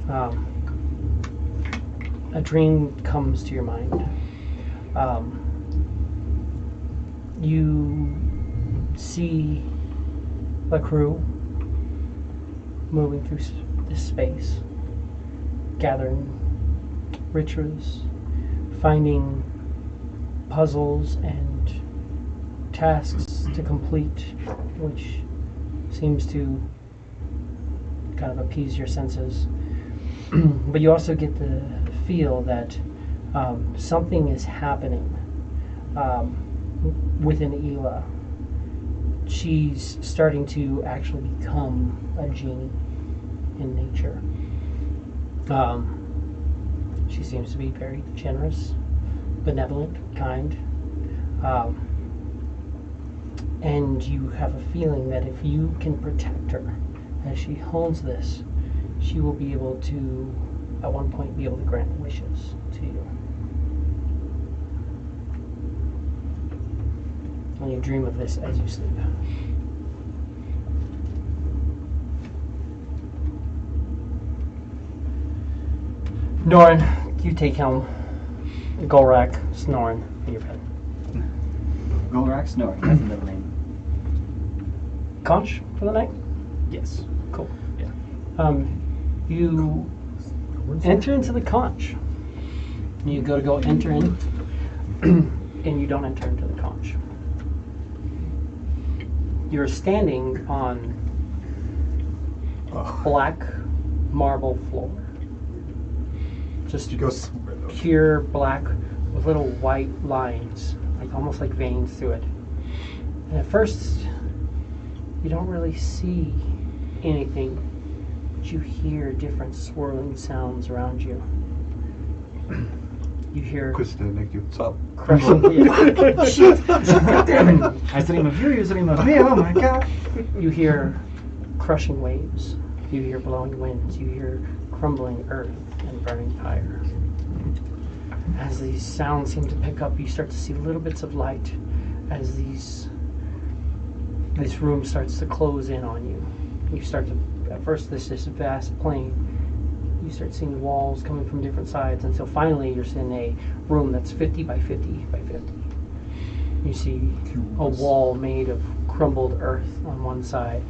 A dream comes to your mind. You see a crew moving through this space, gathering rituals, finding puzzles and tasks to complete, which seems to kind of appease your senses. But you also get the feel that something is happening within Ela. She's starting to actually become a genie in nature. She seems to be very generous, benevolent, kind. And you have a feeling that if you can protect her as she hones this, she will be able to, at one point, be able to grant wishes to you. And you dream of this as you sleep. Norin, you take helm. Golrak, Snorin, in your bed. Golrak Snoring. That's the middle name. Conch for the night? Yes. Cool. Yeah. You enter into the conch. You go enter in, and you don't enter into the conch. You're standing on black marble floor. Just You go somewhere though. pure black with little white lines, like almost like veins through it. And at first, you don't really see anything, but you hear different swirling sounds around you. You hear What's up? crushing. Shit! God damn it! I said him of you, said him of me. Oh my god! You hear crushing waves. You hear blowing winds. You hear crumbling earth and burning fire. As these sounds seem to pick up, you start to see little bits of light as this room starts to close in on you. You start to, at first, this vast plain. You start seeing walls coming from different sides until finally you're in a room that's 50 by 50 by 50. You see a wall made of crumbled earth on one side,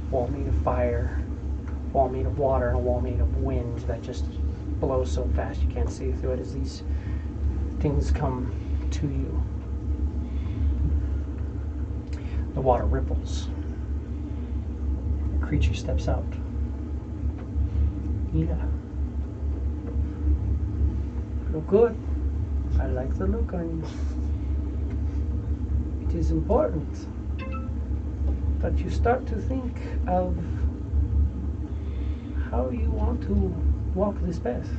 wall made of fire, wall made of water, and a wall made of wind that just blows so fast you can't see through it as these things come to you. The water ripples. A creature steps out. Yeah. Look good. I like the look on it is important that you start to think of how you want to walk this path.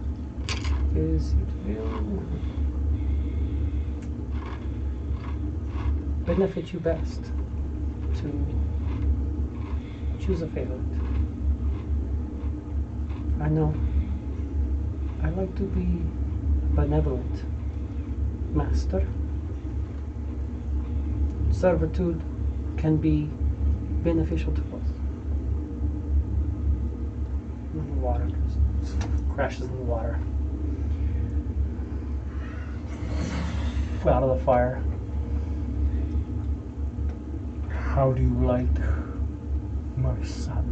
Because it will benefit you best to choose a favorite. I know I like to be benevolent master. Servitude can be beneficial to us. And the water just crashes in the water. Out of the fire. How do you like my son?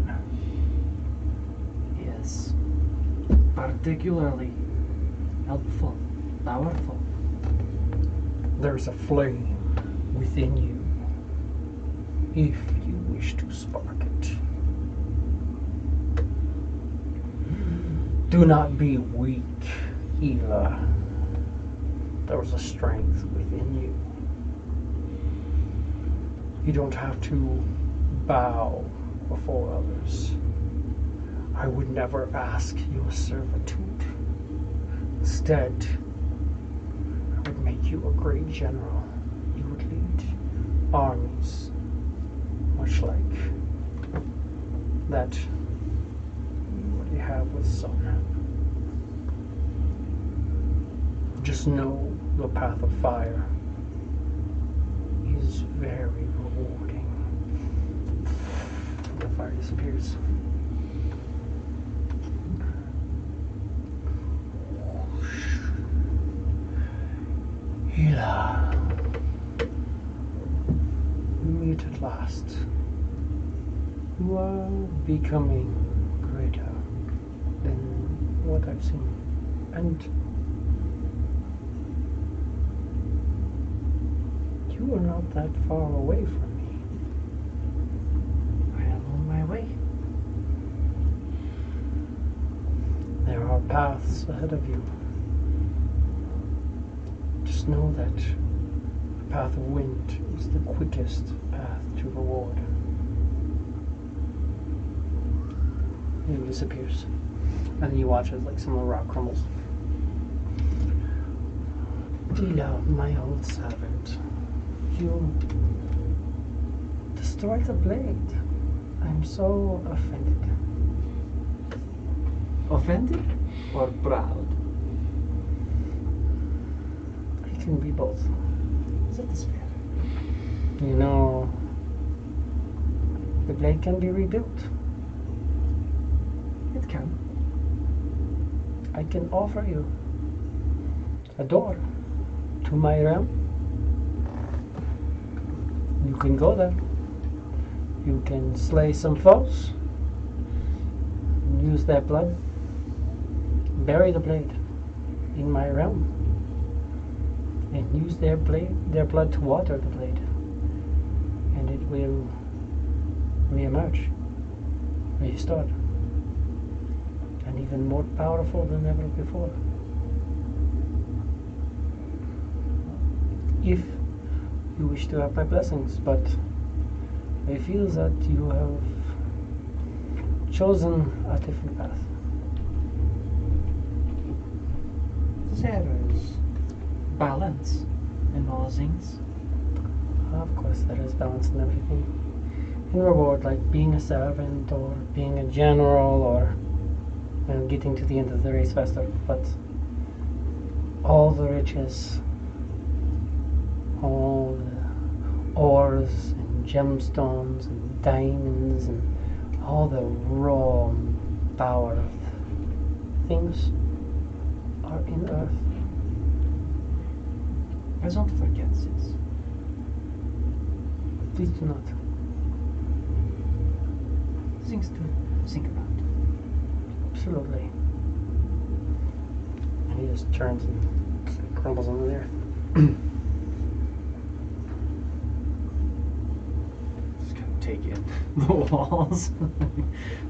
Yes. Particularly helpful, powerful. There's a flame within you, if you wish to spark it. Do not be weak, Ela. There's a strength within you. You don't have to bow before others. I would never ask your servitude. Instead, I would make you a great general. You would lead armies, much like that you have with Son. Just know the path of fire is very rewarding. The fire disappears. Ela, we meet at last. You are becoming greater than what I've seen. And you are not that far away from me. I am on my way. There are paths ahead of you. Just know that the path of wind is the quickest path to reward. And it disappears. And then you watch as like some of the rock crumbles. Ela, my old servant, you destroyed the blade. I'm so offended. Offended or proud? It can be both. Is that the spirit? You know, the blade can be rebuilt. It can. I can offer you a door to my realm. You can go there. You can slay some foes, use their blood, bury the blade in my realm, and use their blood to water the blade, and it will re-emerge, restored, and even more powerful than ever before. If you wish to have my blessings, but I feel that you have chosen a different path. There is balance in all things. Of course, there is balance in everything. In reward, like being a servant or being a general or getting to the end of the race faster. But all the riches, all the ores and gemstones and diamonds and all the raw power of things are in earth. I don't forget this. Please do not. Things to think about. Absolutely. And he just turns and crumbles under there. Just gonna take in the walls.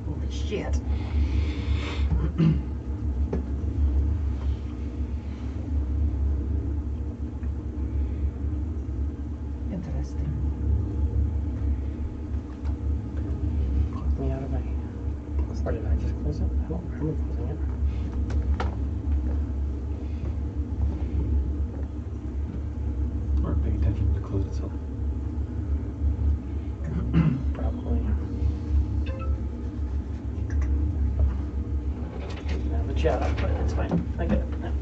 Holy shit. And Interesting. Close me out of my. Or did I just close it? I don't remember closing it. Or pay attention to close itself. Probably. Didn't have the chat up, but it's fine. I get it now.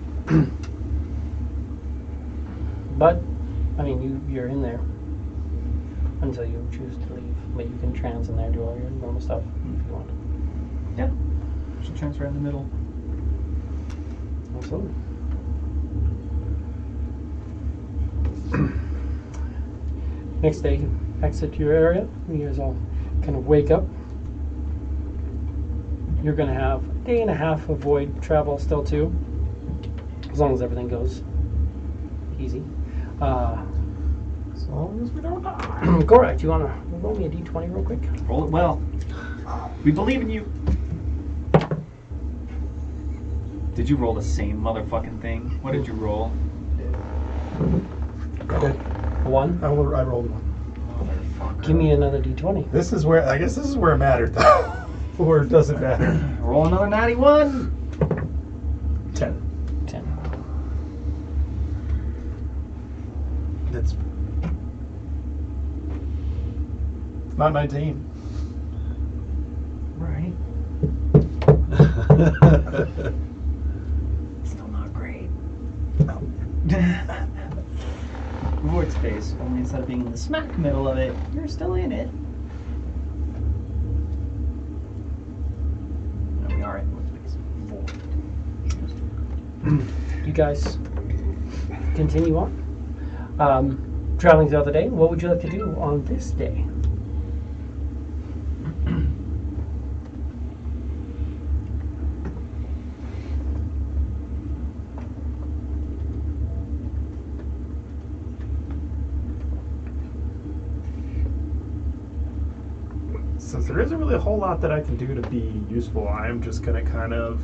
But, I mean, you're in there until you choose to leave. But you can trans in there, do all your normal stuff if you want. Yeah. Just transfer in the middle. Absolutely. Next day, you exit your area. You guys all kind of wake up. You're going to have a day and a half of void travel still too, as long as everything goes easy. As long as we don't die. Gorak, you want to roll me a d20 real quick? Roll it well. We believe in you. Did you roll the same motherfucking thing? What did you roll? I did. A 1? I rolled one. Motherfucker. Give me another d20. This is where, I guess this is where it mattered, though. Or it doesn't matter. Roll another 91. 10. 10. It's not 19. Right. Still not great. No. Void space, only instead of being in the smack middle of it, you're still in it. No, we are in void space. Void. You guys continue on. Traveling throughout the day, what would you like to do on this day? Since there isn't really a whole lot that I can do to be useful, I'm just going to kind of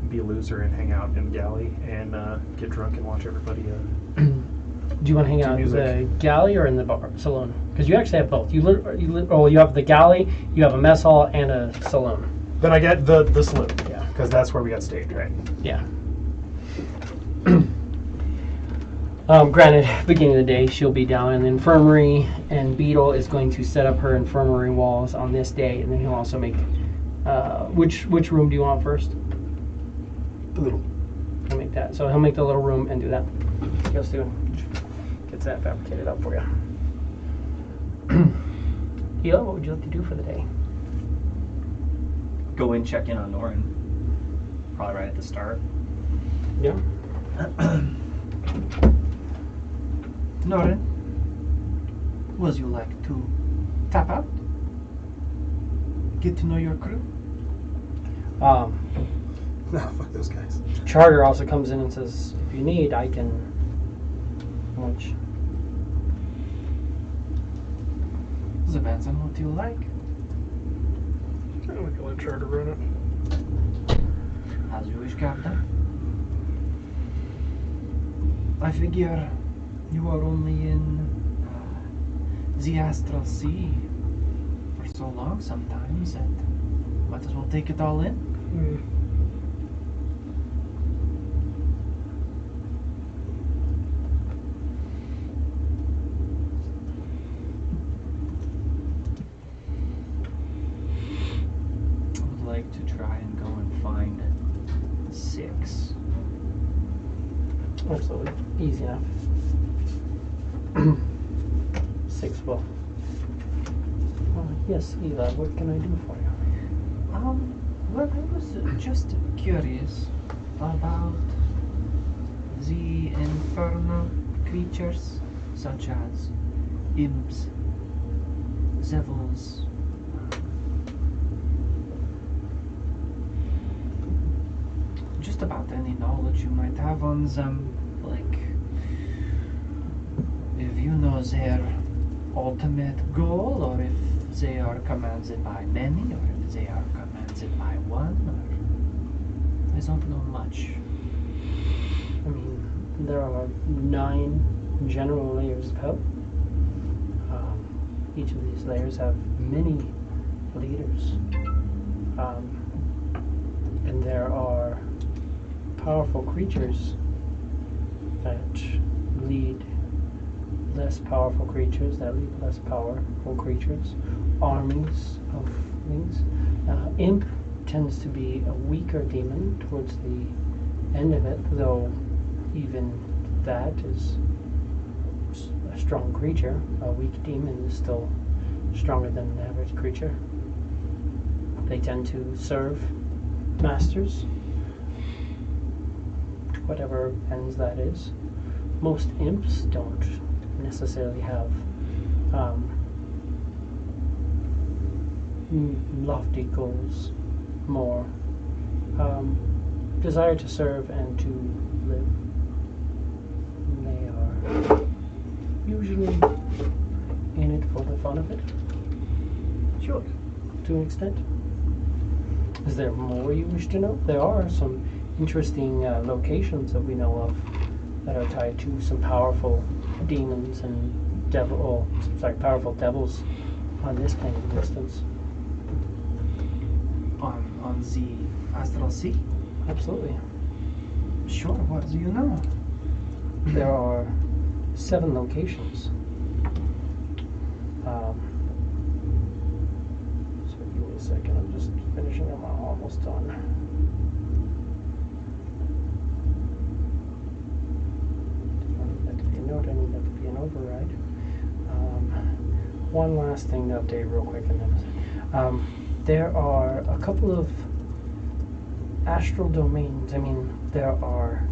be a loser and hang out in the galley and get drunk and watch everybody. Do you want to hang Do out in music. the galley or in the bar saloon? Because you actually have both. You have the galley, you have a mess hall, and a saloon. Then I get the saloon. Yeah. Because that's where we got staged, right? Yeah. Granted, beginning of the day, she'll be down in the infirmary, and Beetle is going to set up her infirmary walls on this day, and then he'll also make. Which room do you want first? The little. He'll make that. So he'll make the little room and do that. He'll do. Gets that fabricated up for you. Hila, what would you like to do for the day? Go in, check in on Norin. Probably right at the start. Yeah. Norin, would you like to tap out? Get to know your crew? No, fuck those guys. Charter also comes in and says, if you need, I can launch. Depends on what you like. We can let Charter run it. As you wish, Captain. I figure you are only in the astral sea for so long sometimes that might as well take it all in. I would like to try and go and find 6. Absolutely. Easy enough. 6 will. Yes, Eva, what can I do for you? Well, I was just curious about the infernal creatures such as imps, devils, just about any knowledge you might have on them, like if you know their ultimate goal, or if they are commanded by many, or if they are commanded by one, or I don't know much. I mean, there are 9 general layers of hell. each of these layers have many leaders. And there are powerful creatures that lead less powerful creatures, that lead less powerful creatures, armies of things. Imp tends to be a weaker demon towards the end of it, though even that is a strong creature. A weak demon is still stronger than an average creature. They tend to serve masters, to whatever ends that is. Most imps don't necessarily have lofty goals, more desire to serve and to live. And they are usually in it for the fun of it. Sure, to an extent. Is there more you wish to know? There are some interesting locations that we know of that are tied to some powerful demons and powerful devils on this plane of existence. On the astral sea? Absolutely. Sure, what do you know? There are 7 locations. So give me a second, I'm just finishing, I'm almost done. I need that to be a note, I need that to be an override. One last thing to update real quick, and then there are a couple of astral domains. I mean, there are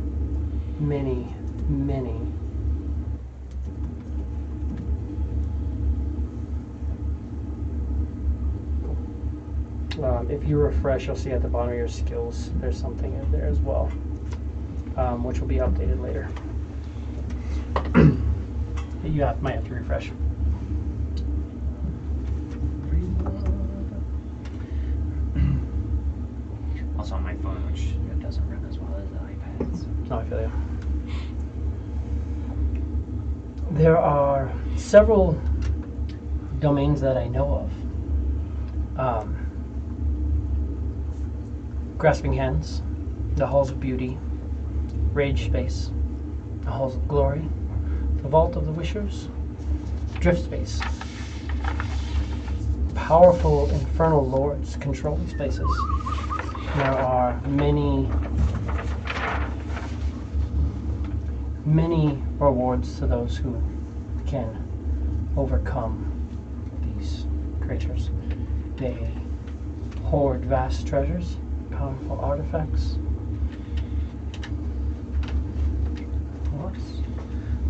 many. If you refresh, you'll see at the bottom of your skills, there's something in there as well, which will be updated later. You might have to refresh. Also on my phone, which it doesn't run as well as the iPad. So. Oh, I feel you. There are several domains that I know of. Grasping Hands, the Halls of Beauty, Rage Space, the Halls of Glory, the Vault of the Wishers, Drift Space. Powerful infernal lords control these places. There are many rewards to those who can overcome these creatures. They hoard vast treasures, powerful artifacts.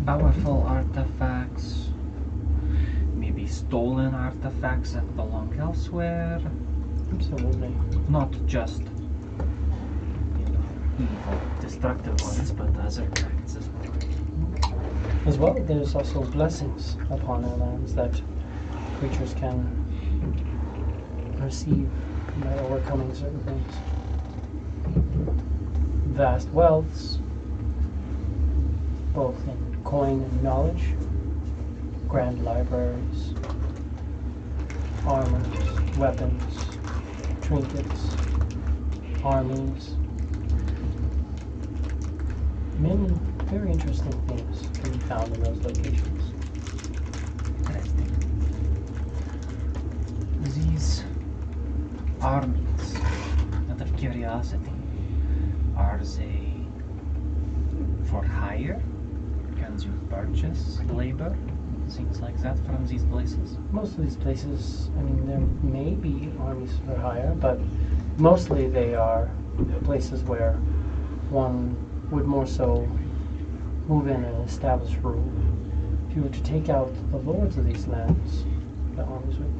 Powerful artifacts, maybe stolen artifacts that belong elsewhere. Absolutely. Not just evil, destructive ones, but other kinds as well. As well, there's also blessings upon our lands that creatures can receive by overcoming certain things. Vast wealths, both in coin and knowledge, grand libraries, armors, weapons, trinkets, armies. Many very interesting things can be found in those locations. Interesting. These armies, out of curiosity, are they for hire? Can you purchase labor, things like that from these places? Most of these places, I mean, there may be armies for hire, but mostly they are places where one would more so move in and establish rule. If you were to take out the lords of these lands, the armies would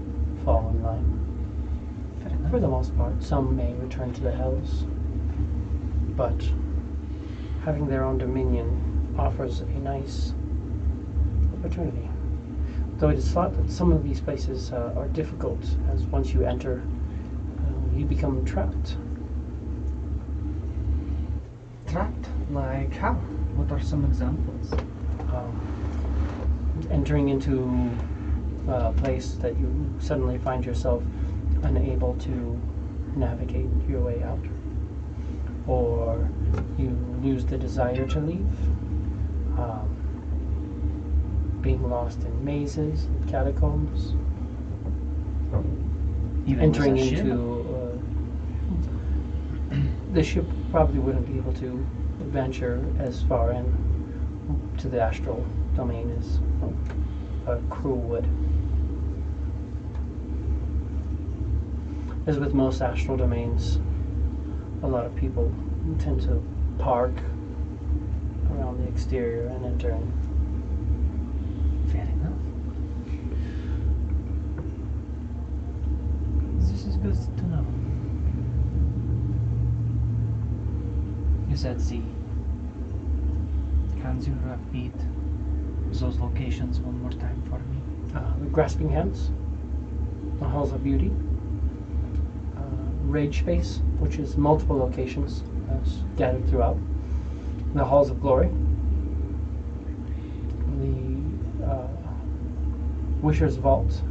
fall in line. For the most part, some may return to the Hells, but having their own dominion offers a nice opportunity. Though it is thought that some of these places are difficult, as once you enter, you become trapped. Trapped? Like how? What are some examples? Entering into place that you suddenly find yourself unable to navigate your way out, or you lose the desire to leave, being lost in mazes and catacombs, Even entering with a ship? into the ship probably wouldn't be able to venture as far in to the astral domain as a crew would. As with most astral domains, a lot of people tend to park around the exterior and enter in. Fair enough. This is good to know. You said the. Can you repeat those locations one more time for me? The Grasping Hands, the Halls of Beauty, Rage Space, which is multiple locations scattered throughout, the Halls of Glory, the Wisher's Vault,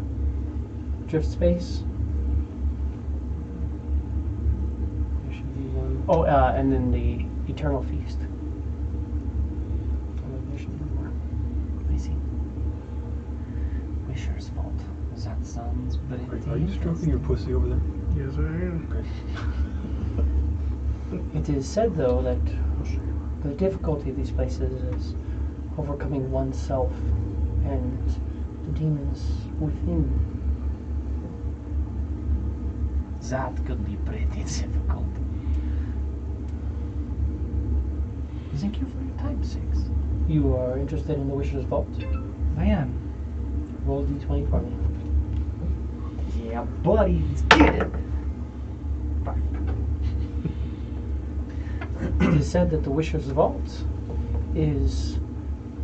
Drift Space. There should be one. Oh, and then the Eternal Feast. There should be one more. I see. Wisher's Vault. That sounds pretty Are you stroking your pussy over there? Yes, I am. Okay. It is said, though, that the difficulty of these places is overcoming oneself and the demons within. That could be pretty difficult. Thank you for your time, Six. You are interested in the Wisher's Vault? I am. Roll d20 for me. Yeah, buddy, let's get it. It is said that the Wisher's Vault is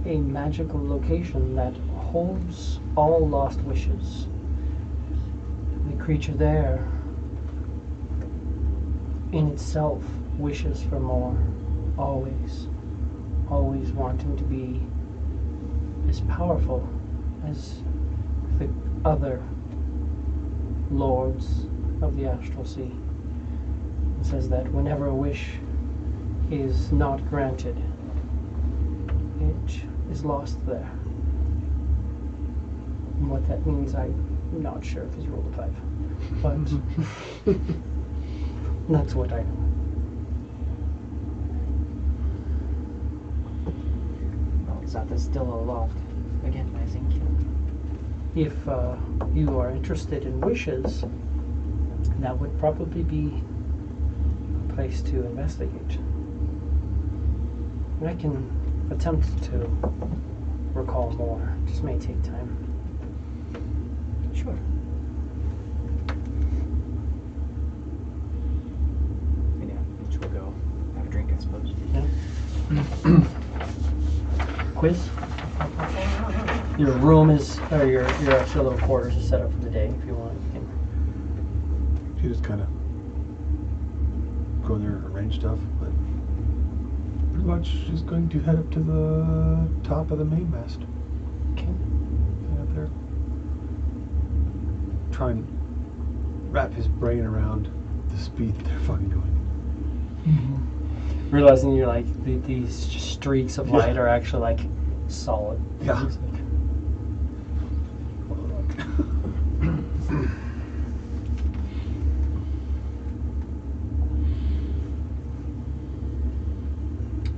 a magical location that holds all lost wishes. The creature there, in itself, wishes for more. Always wanting to be as powerful as the other lords of the astral sea. It says that whenever a wish is not granted, it is lost there. And what that means, I'm not sure because you rolled a 5. But that's what I know. Well, that is still aloft. Again, I think. If you are interested in wishes, that would probably be a place to investigate. I can attempt to recall more. It just may take time. Sure. And yeah, each will go have a drink, I suppose. Yeah. Quiz? Your room is, or your extra little quarters is set up for the day. If you want, you can. She just kind of go in there and arrange stuff, but pretty much she's going to head up to the top of the mainmast. Okay. Head up there. Try and wrap his brain around the speed that they're fucking going. Realizing you're like these streaks of light are actually like solid. Yeah. It's like-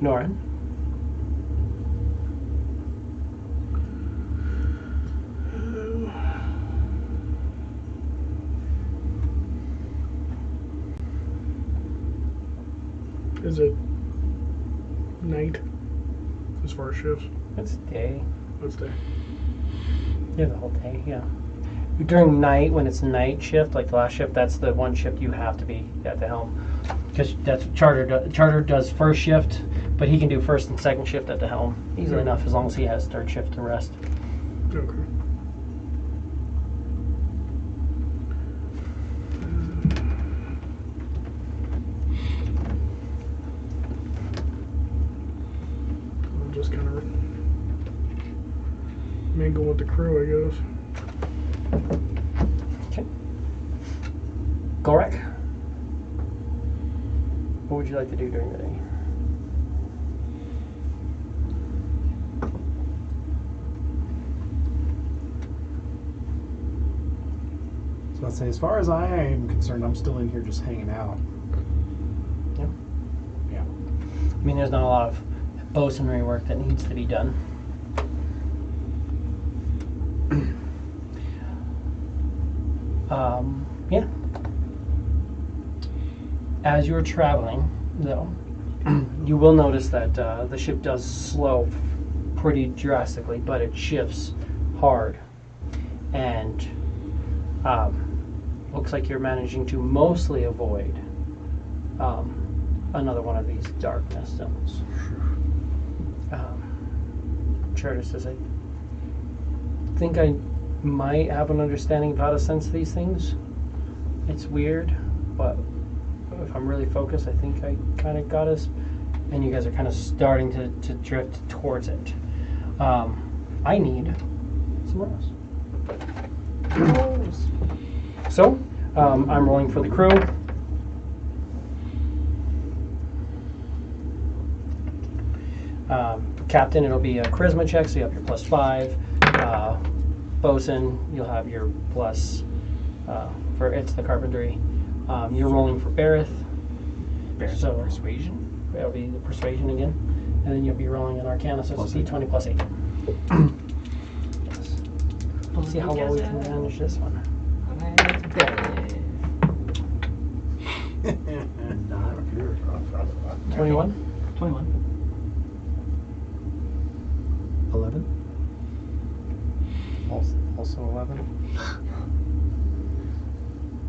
Norin. Is it night as far as shifts? It's day. Let's day. Yeah, the whole day, yeah. During night, when it's night shift, like the last shift, that's the one shift you have to be at the helm. Because that's Charter does first shift, but he can do first and second shift at the helm. Easily enough, as long as he has third shift to rest. Okay. I'll just kind of mingle with the crew, I guess. Okay. Gorak, what would you like to do during the day? So I'd say, as far as I am concerned, I'm still in here just hanging out. Yeah. Yeah. I mean, there's not a lot of bosunry work that needs to be done. Yeah. As you're traveling, though, you will notice that the ship does slow pretty drastically, but it shifts hard. And looks like you're managing to mostly avoid another one of these darkness zones. Charter says, I think I might have an understanding of how to sense these things. It's weird, but if I'm really focused, I think I kind of got us. And you guys are kind of starting to drift towards it. I need some rolls. So, I'm rolling for the crew. Captain, it'll be a charisma check, so you have your +5. Bosun, you'll have your plus for it's the carpentry. You're rolling for Bareth. So Persuasion? It'll be the persuasion again, and then you'll be rolling an Arcana, so it's D20 +8. Yes. Let's see how well we can manage this one. Not good. 21. 21. 11. Also 11.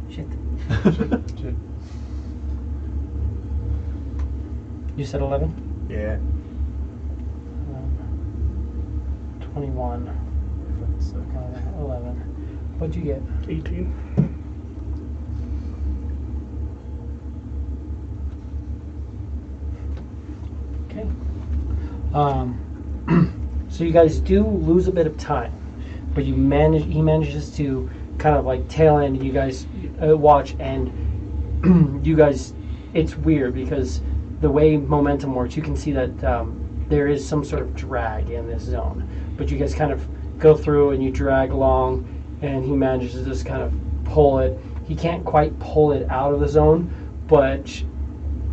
Shit. You said 11. Yeah. 21. 11. What'd you get? 18. Okay. So you guys do lose a bit of time, but he manages to kind of like tail end, and you guys watch, and you guys, it's weird because the way momentum works, you can see that there is some sort of drag in this zone, but you guys kind of go through and you drag along, and he manages to just kind of pull it. He can't quite pull it out of the zone, but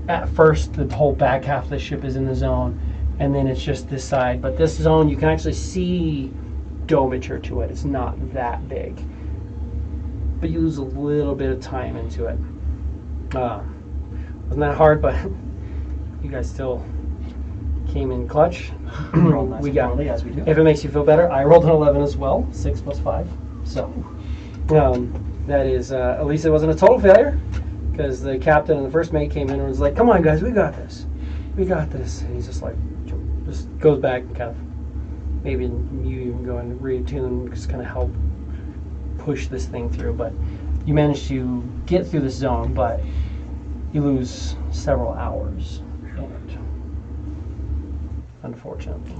at first the whole back half of the ship is in the zone, and then it's just this side. But this zone, you can actually see domature to it. It's not that big, but you lose a little bit of time into it. Wasn't that hard, but you guys still came in clutch. Roll nice We and got, poorly, as we do. if it makes you feel better, I rolled an 11 as well, 6 + 5. So that is, at least it wasn't a total failure, because the captain and the first mate came in and was like, "Come on, guys, we got this. We got this." And he's just like, just goes back and kind of, maybe you even go and reattune and just kind of help push this thing through. But you manage to get through this zone, but you lose several hours in it, unfortunately.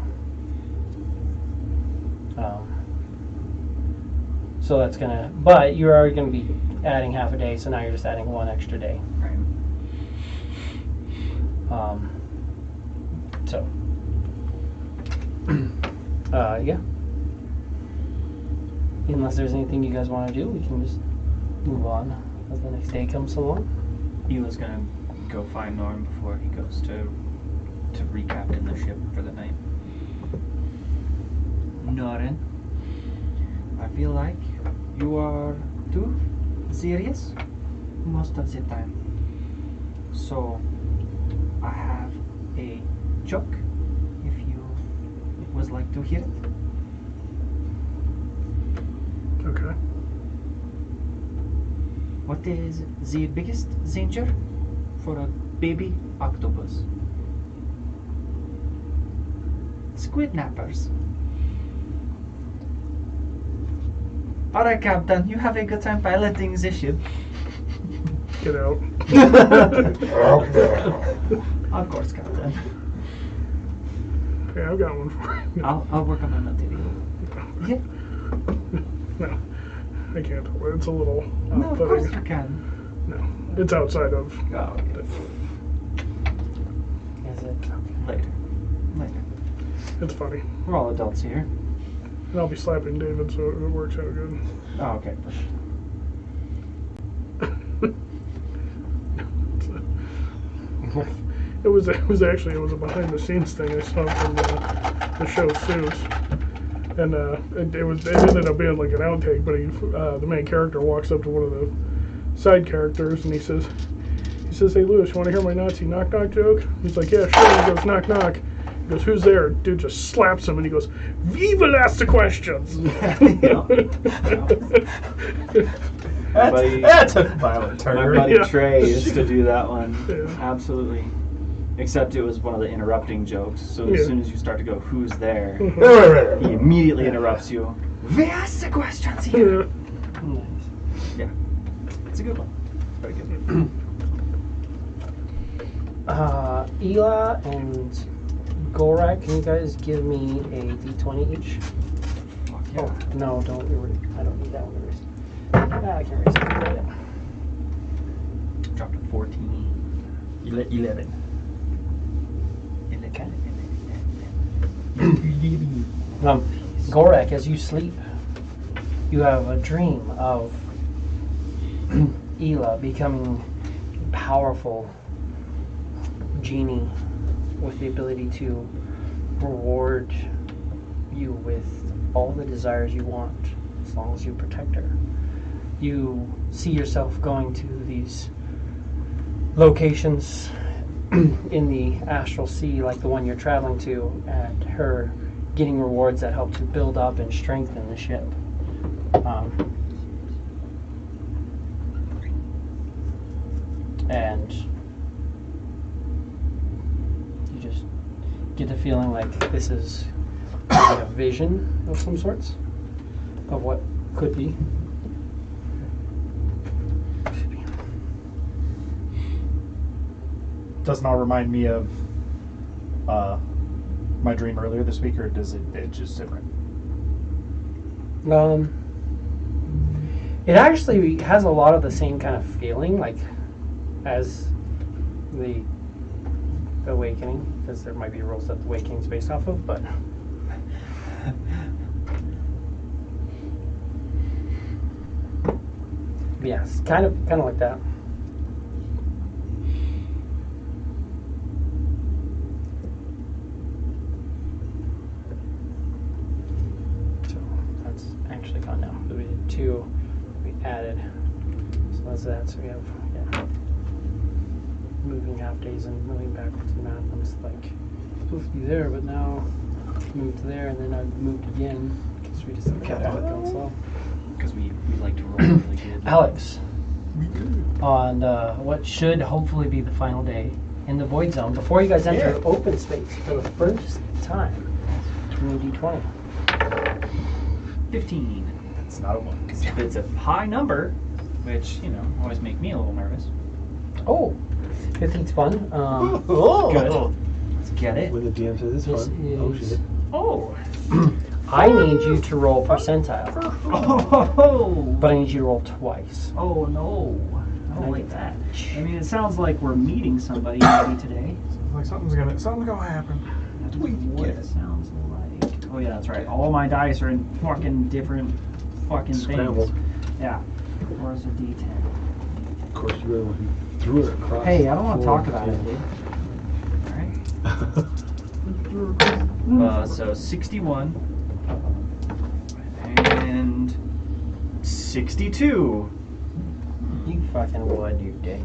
So that's gonna, but you're already gonna be adding half a day, so now you're just adding 1 extra day. Right. So, yeah. Unless there's anything you guys want to do, we can just move on as the next day comes along. Ela's gonna go find Norm before he goes to recaptain the ship for the night. Norrin, I feel like you are too serious most of the time. So I have a joke if you would like to hear it. Okay. What is the biggest danger for a baby octopus? Squidnappers. Alright, Captain, you have a good time piloting the ship. Get out. Of course, Captain. Okay, I've got one for you. I'll work on my material. Yeah. No. I can't. It's a little No, of course off-putting. you can. No, it's outside of. Oh, okay. Is it? Later. Later. It's funny. We're all adults here. And I'll be slapping David, so it works out good. Oh, okay. Perfect. It was actually a behind the scenes thing I saw from the show Suits, and it ended up being like an outtake. But the main character walks up to one of the side characters and he says, "Hey Lewis, you want to hear my Nazi knock knock joke?" He's like, "Yeah, sure." He goes, "Knock knock." He goes, "Who's there?" Dude just slaps him and he goes, "Viva ask the questions." That's a violent turn. My buddy Yeah. Trey used to do that one. Yeah. Absolutely. Except it was one of the interrupting jokes. So Yeah. as soon as you start to go, "Who's there?" Right. he immediately interrupts you. "We ask the questions here." Yeah. Nice. Yeah. It's a good one. Very good. Ela and Gorak, can you guys give me a d20 each? Fuck yeah. Oh, no, don't erase. I don't need that one erased. I can erase it. Dropped a 14. 11. Gorak, as you sleep, you have a dream of Ela becoming a powerful genie with the ability to reward you with all the desires you want as long as you protect her. You see yourself going to these locations in the astral sea like the one you're traveling to, and her getting rewards that help to build up and strengthen the ship. And you just get the feeling like this is a vision of some sorts of what could be. Doesn't all remind me of my dream earlier this week, or does it's just different? It actually has a lot of the same kind of feeling, like as the Awakening, because there might be rules that the Awakening is based off of, but yes, kind of like that. So that's actually gone now. We did 2, we added, so that's that. So we have moving half days and moving backwards in math. I'm just like supposed to be there, but now moved to there, and then I moved again because we just kept going slow. Because we like to roll really good. Alex, on what should hopefully be the final day in the Void Zone, before you guys enter open space for the first time, give me a d20. 15. It's not a 1. If it's a high number, which, always make me a little nervous. Oh, 15's fun. Good. Let's get it. When the DM says it's This fun. Oh is- shit. Oh. I need you to roll percentile, Oh. but I need you to roll twice. Oh no. I don't I like get that. that. I mean, it sounds like we're meeting somebody maybe today. Like something's gonna happen. That's what it sounds like. Oh yeah, that's right. All my dice are in fucking different fucking Scrambled. things. Yeah. Where's the D10? Of course, you really want to threw it across. Hey, I don't want to the talk floor. about it, dude. Alright. So 61 and 62. You fucking would, you dick.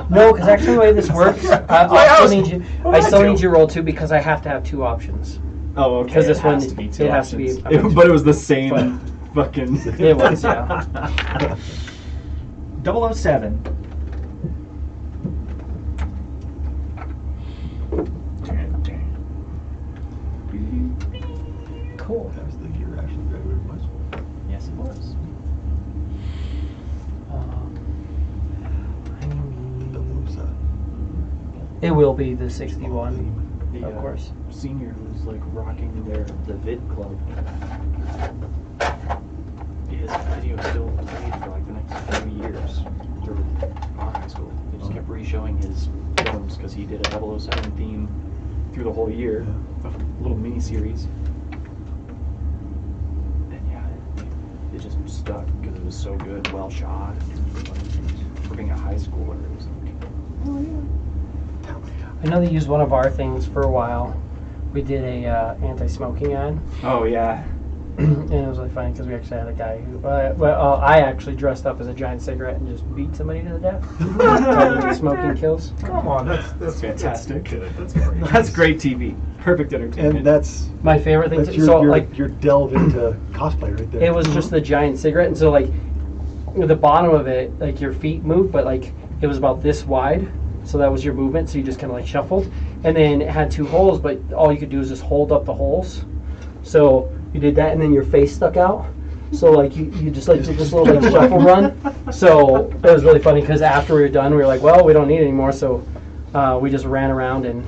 No, because actually the way this works, I still need you to roll 2 because I have to have 2 options. Oh, okay. Because this one, has to be it 2 has to be. options. But it was the same fucking. It was, yeah. 007. Cool. I was thinking you were actually very much. Yes, it was. It will be the 61. The of course. senior who's like rocking the vid club. His video still played for like the next few years through our high school. They just kept re-showing his films because he did a 007 theme through the whole year, a little mini series. And yeah, it just stuck because it was so good, well shot. For being a high schooler, it was like, oh yeah. I know they used one of our things for a while. We did a anti-smoking ad. Oh yeah. And it was really funny because we actually had a guy who, I actually dressed up as a giant cigarette and just beat somebody to the death. Smoking kills. Come on, that's fantastic. Good. That's great. That's great TV. Perfect entertainment. And that's My favorite thing. your, So your, like, your delve into cosplay right there. it was just the giant cigarette, and so like, the bottom of it, like your feet moved, but like it was about this wide. So that was your movement. So you just kind of like shuffled, and then it had 2 holes, but all you could do is just hold up the holes. So you did that, and then your face stuck out. So like you just like did this little like shuffle run. So it was really funny because after we were done, we were like, well, we don't need it anymore. So we just ran around and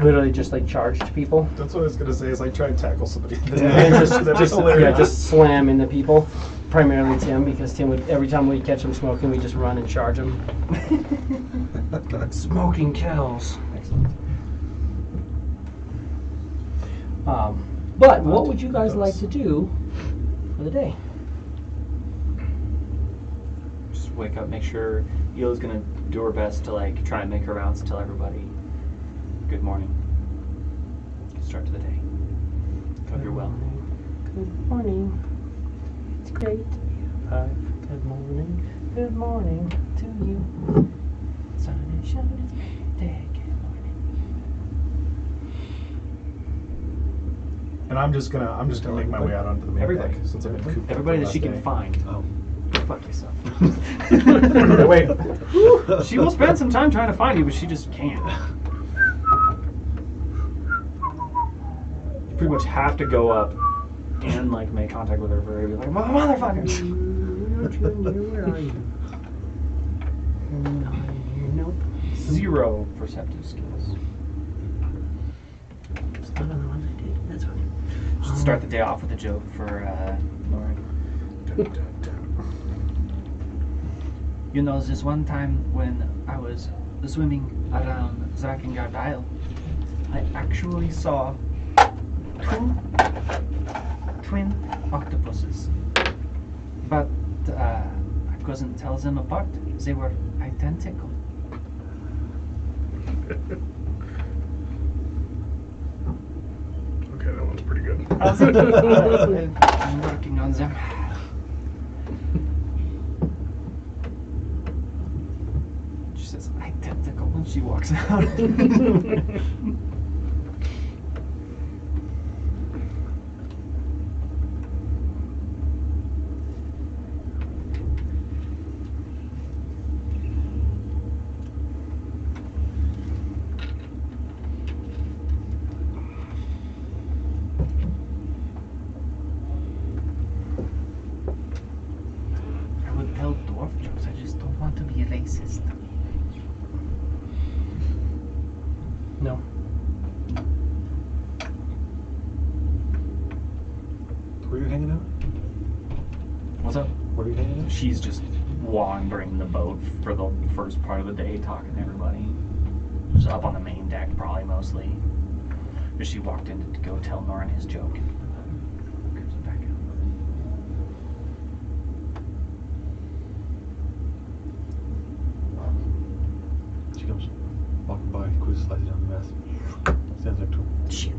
literally just like charged people. That's what I was gonna say. Is I try and tackle somebody. And That's hilarious. just slam into people. Primarily Tim, because Tim would, every time we catch him smoking, we just run and charge him. Smoking kills. Excellent. But what would you guys like to do for the day? Just wake up, make sure Yila's gonna do her best to like try and make her rounds, tell everybody good morning. Good start to the day. Hope you're well. Good morning. It's great to be alive. Good morning. Good morning to you. Sun is shining. Good morning. And I'm just gonna make my way out onto the main Everybody. deck since I've been cooped up Everybody the that she last can day. find. Oh. Go fuck yourself. Wait. She will spend some time trying to find you, but she just can't. You pretty much have to go up and like make contact with her for her to be like, motherfucker. Where are you? Nope. 0 perceptive skills. It's not on the ones I did. That's fine. Just start the day off with a joke for Lauren. You know, this one time when I was swimming around Drakengard Isle, I actually saw twin octopuses. But I couldn't tell them apart. They were identical. Okay, that one's pretty good. I'm working on them. She says identical when she walks out. I would tell dwarf jokes, I just don't want to be a racist. No. Where are you hanging out? What's up? Where are you hanging out? She's just wandering the boat for the first part of the day, talking to everybody. Just up on the main deck, probably mostly. But she walked in to go tell Norin his joke. Comes back out. She comes walking by, quickly slides down the mast. Stands next to him. Shit.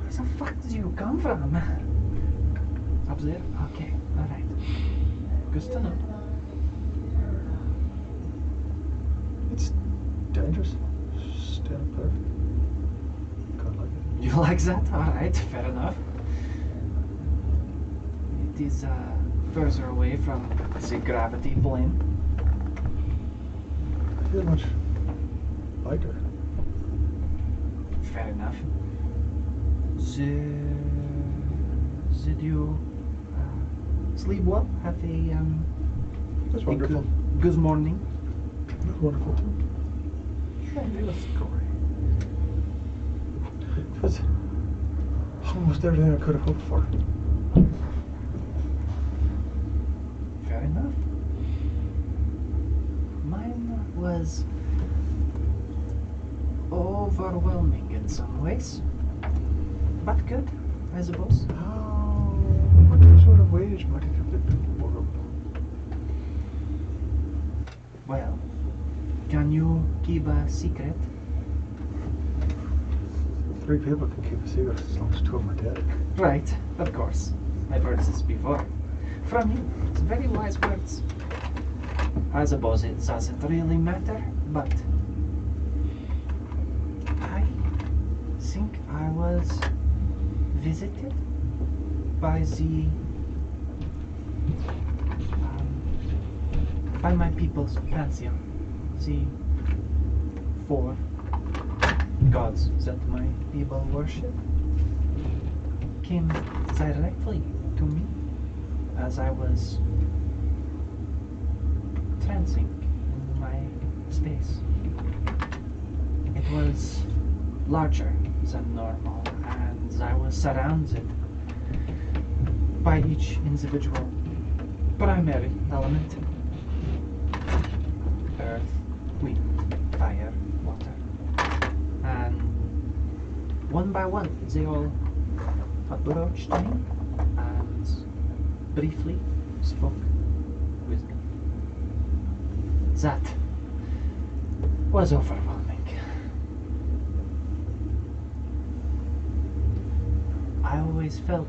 Where the fuck did you come from? Up there? Okay, alright. Good to know. It's dangerous. Stand up there. Kind of like it. You like that? Alright, fair enough. It is further away from the gravity plane. I feel much lighter. Fair enough. Did you sleep well? Have a That's wonderful. good morning. That's wonderful too. That was great. It was almost everything I could have hoped for. Fair enough. Mine was overwhelming in some ways, but good, I suppose. What sort of ways might it have been horrible? Well, can you keep a secret? 3 people can keep a secret as long as 2 of them are dead. Right, of course. I've heard this before. From you. It's very wise words. I suppose it doesn't really matter, but I think I was visited by by my people's pantheon. The 4 gods that my people worship came directly to me as I was trancing in my space. It was larger than normal, and I was surrounded by each individual primary element: earth, wind, fire, water. And one by one, they all approached me and briefly spoke with me. That was overwhelming. I always felt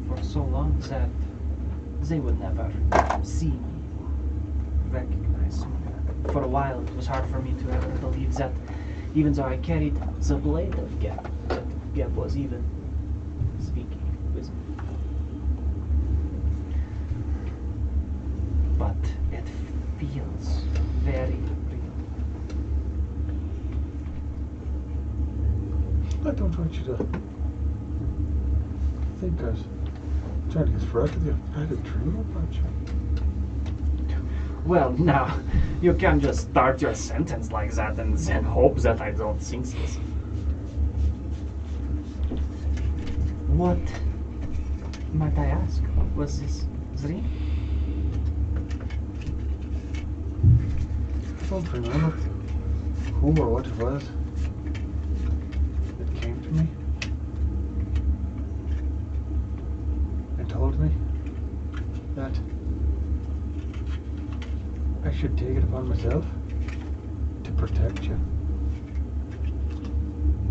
for so long that they would never see me, recognize me. For a while, it was hard for me to ever believe that, even though I carried the blade of Geb, that Geb was even speaking with me. But it feels very real. I don't want you to think I was trying to get fresh with you. I had a dream about you. Well, now, you can't just start your sentence like that and then hope that I don't think this. What, might I ask, was this dream? I don't remember who or what it was that came to me and told me that I should take it upon myself to protect you.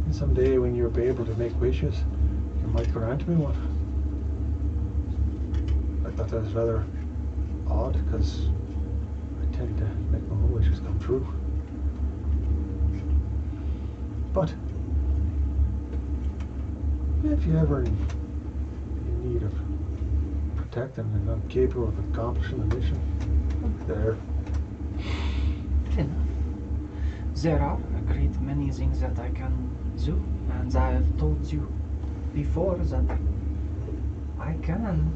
And someday when you'll be able to make wishes, you might grant me one. I thought that was rather odd because I tend to make my own wishes come true. But if you're ever in need of protecting and I'm capable of accomplishing the mission, I'm there. Enough. There are a great many things that I can do, and I have told you before that I can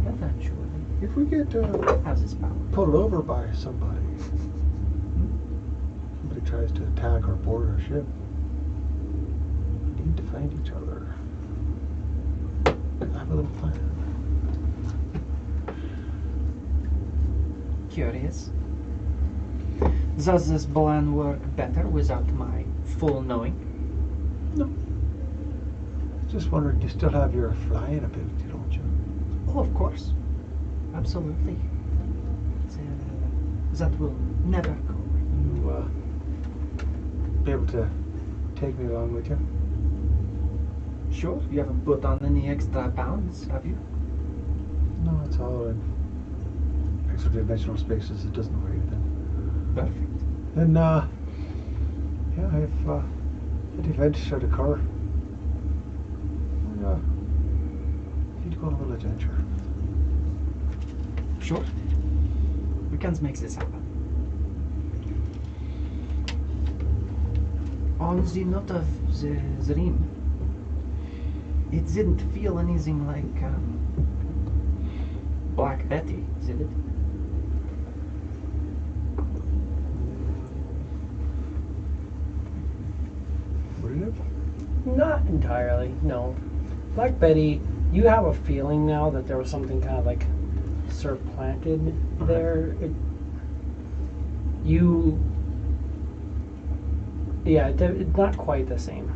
eventually If we get have this power. pulled over by somebody tries to attack or board our ship, we need to find each other. I have a little plan. Curious. Does this plan work better without my full knowing? No. Just wondering, you still have your flying ability, don't you? Oh, of course. Absolutely. That will never go away. You be able to take me along with you? Sure. You haven't put on any extra pounds, have you? No, it's all in extra dimensional spaces. It doesn't weigh anything. Perfect. And yeah, if an event should occur, we need to go on a little adventure. Sure. We can make this happen. On the note of the dream, it didn't feel anything like Black Betty, did it? Not entirely, no. Like Betty, you have a feeling now that there was something kind of like surplanted there. It's not quite the same.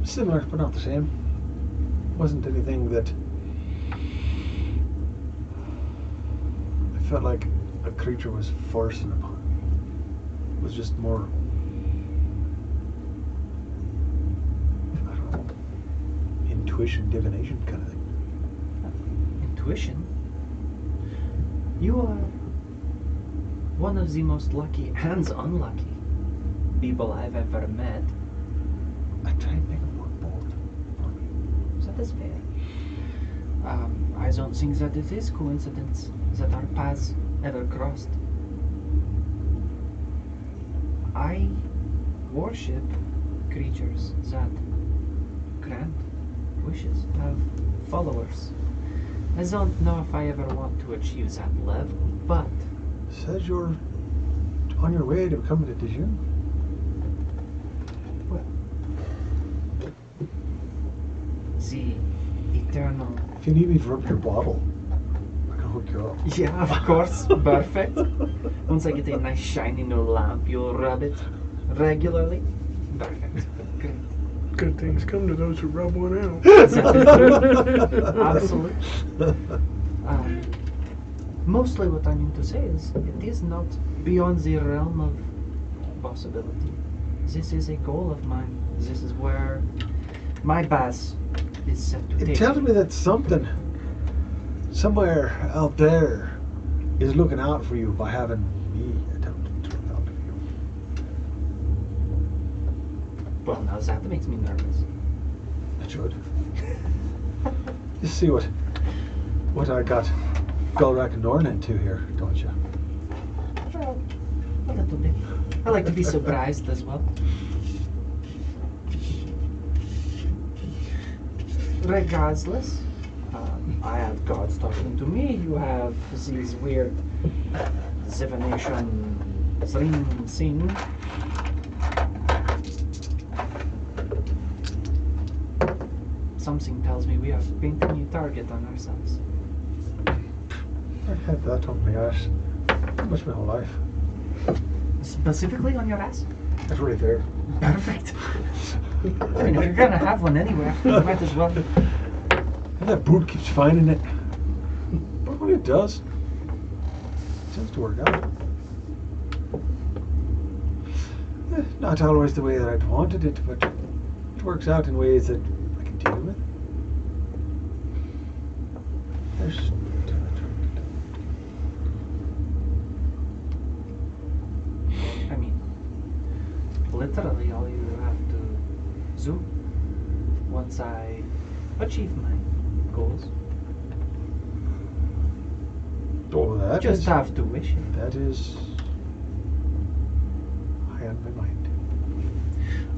Similar, but not the same. Wasn't anything that I felt like a creature was forcing upon me. It was just more, I don't know, intuition, divination kind of thing. Intuition? You are one of the most lucky and unlucky people I've ever met. I try and make it more bold for me. That is fair. I don't think that it is coincidence that our paths ever crossed. I worship creatures that grant wishes, have followers. I don't know if I ever want to achieve that level, but Says you're on your way to becoming a Dijon. the eternal. If you need me to rub your bottle, I can hook you up. Yeah, of course, perfect. Once I get a nice shiny new lamp, you'll rub it regularly. Perfect. Great. Good things come to those who rub one out. Absolutely. Mostly what I mean to say is it is not beyond the realm of possibility. This is a goal of mine. This is where my base is set to It take. tells me that something, somewhere out there, is looking out for you by having me attempting to look out for you. Well, now that makes me nervous. It should. Just see what I got Golrak and Norn into here, don't you? Well, a little bit. I like to be surprised as well. Regardless, I have gods talking to me. You have these weird divination thing. Something tells me we are painting a target on ourselves. I've had that on my ass pretty much my whole life. Specifically on your ass? That's right there. Perfect. I mean, if you're gonna have one anywhere, you might as well. And that brute keeps finding it. But when it does, it tends to work out. Not always the way that I'd wanted it, but it works out in ways that I can deal with. There's I mean, literally all you have to do once I achieve my goals. oh, that Just is, have to wish it. that is high on my mind.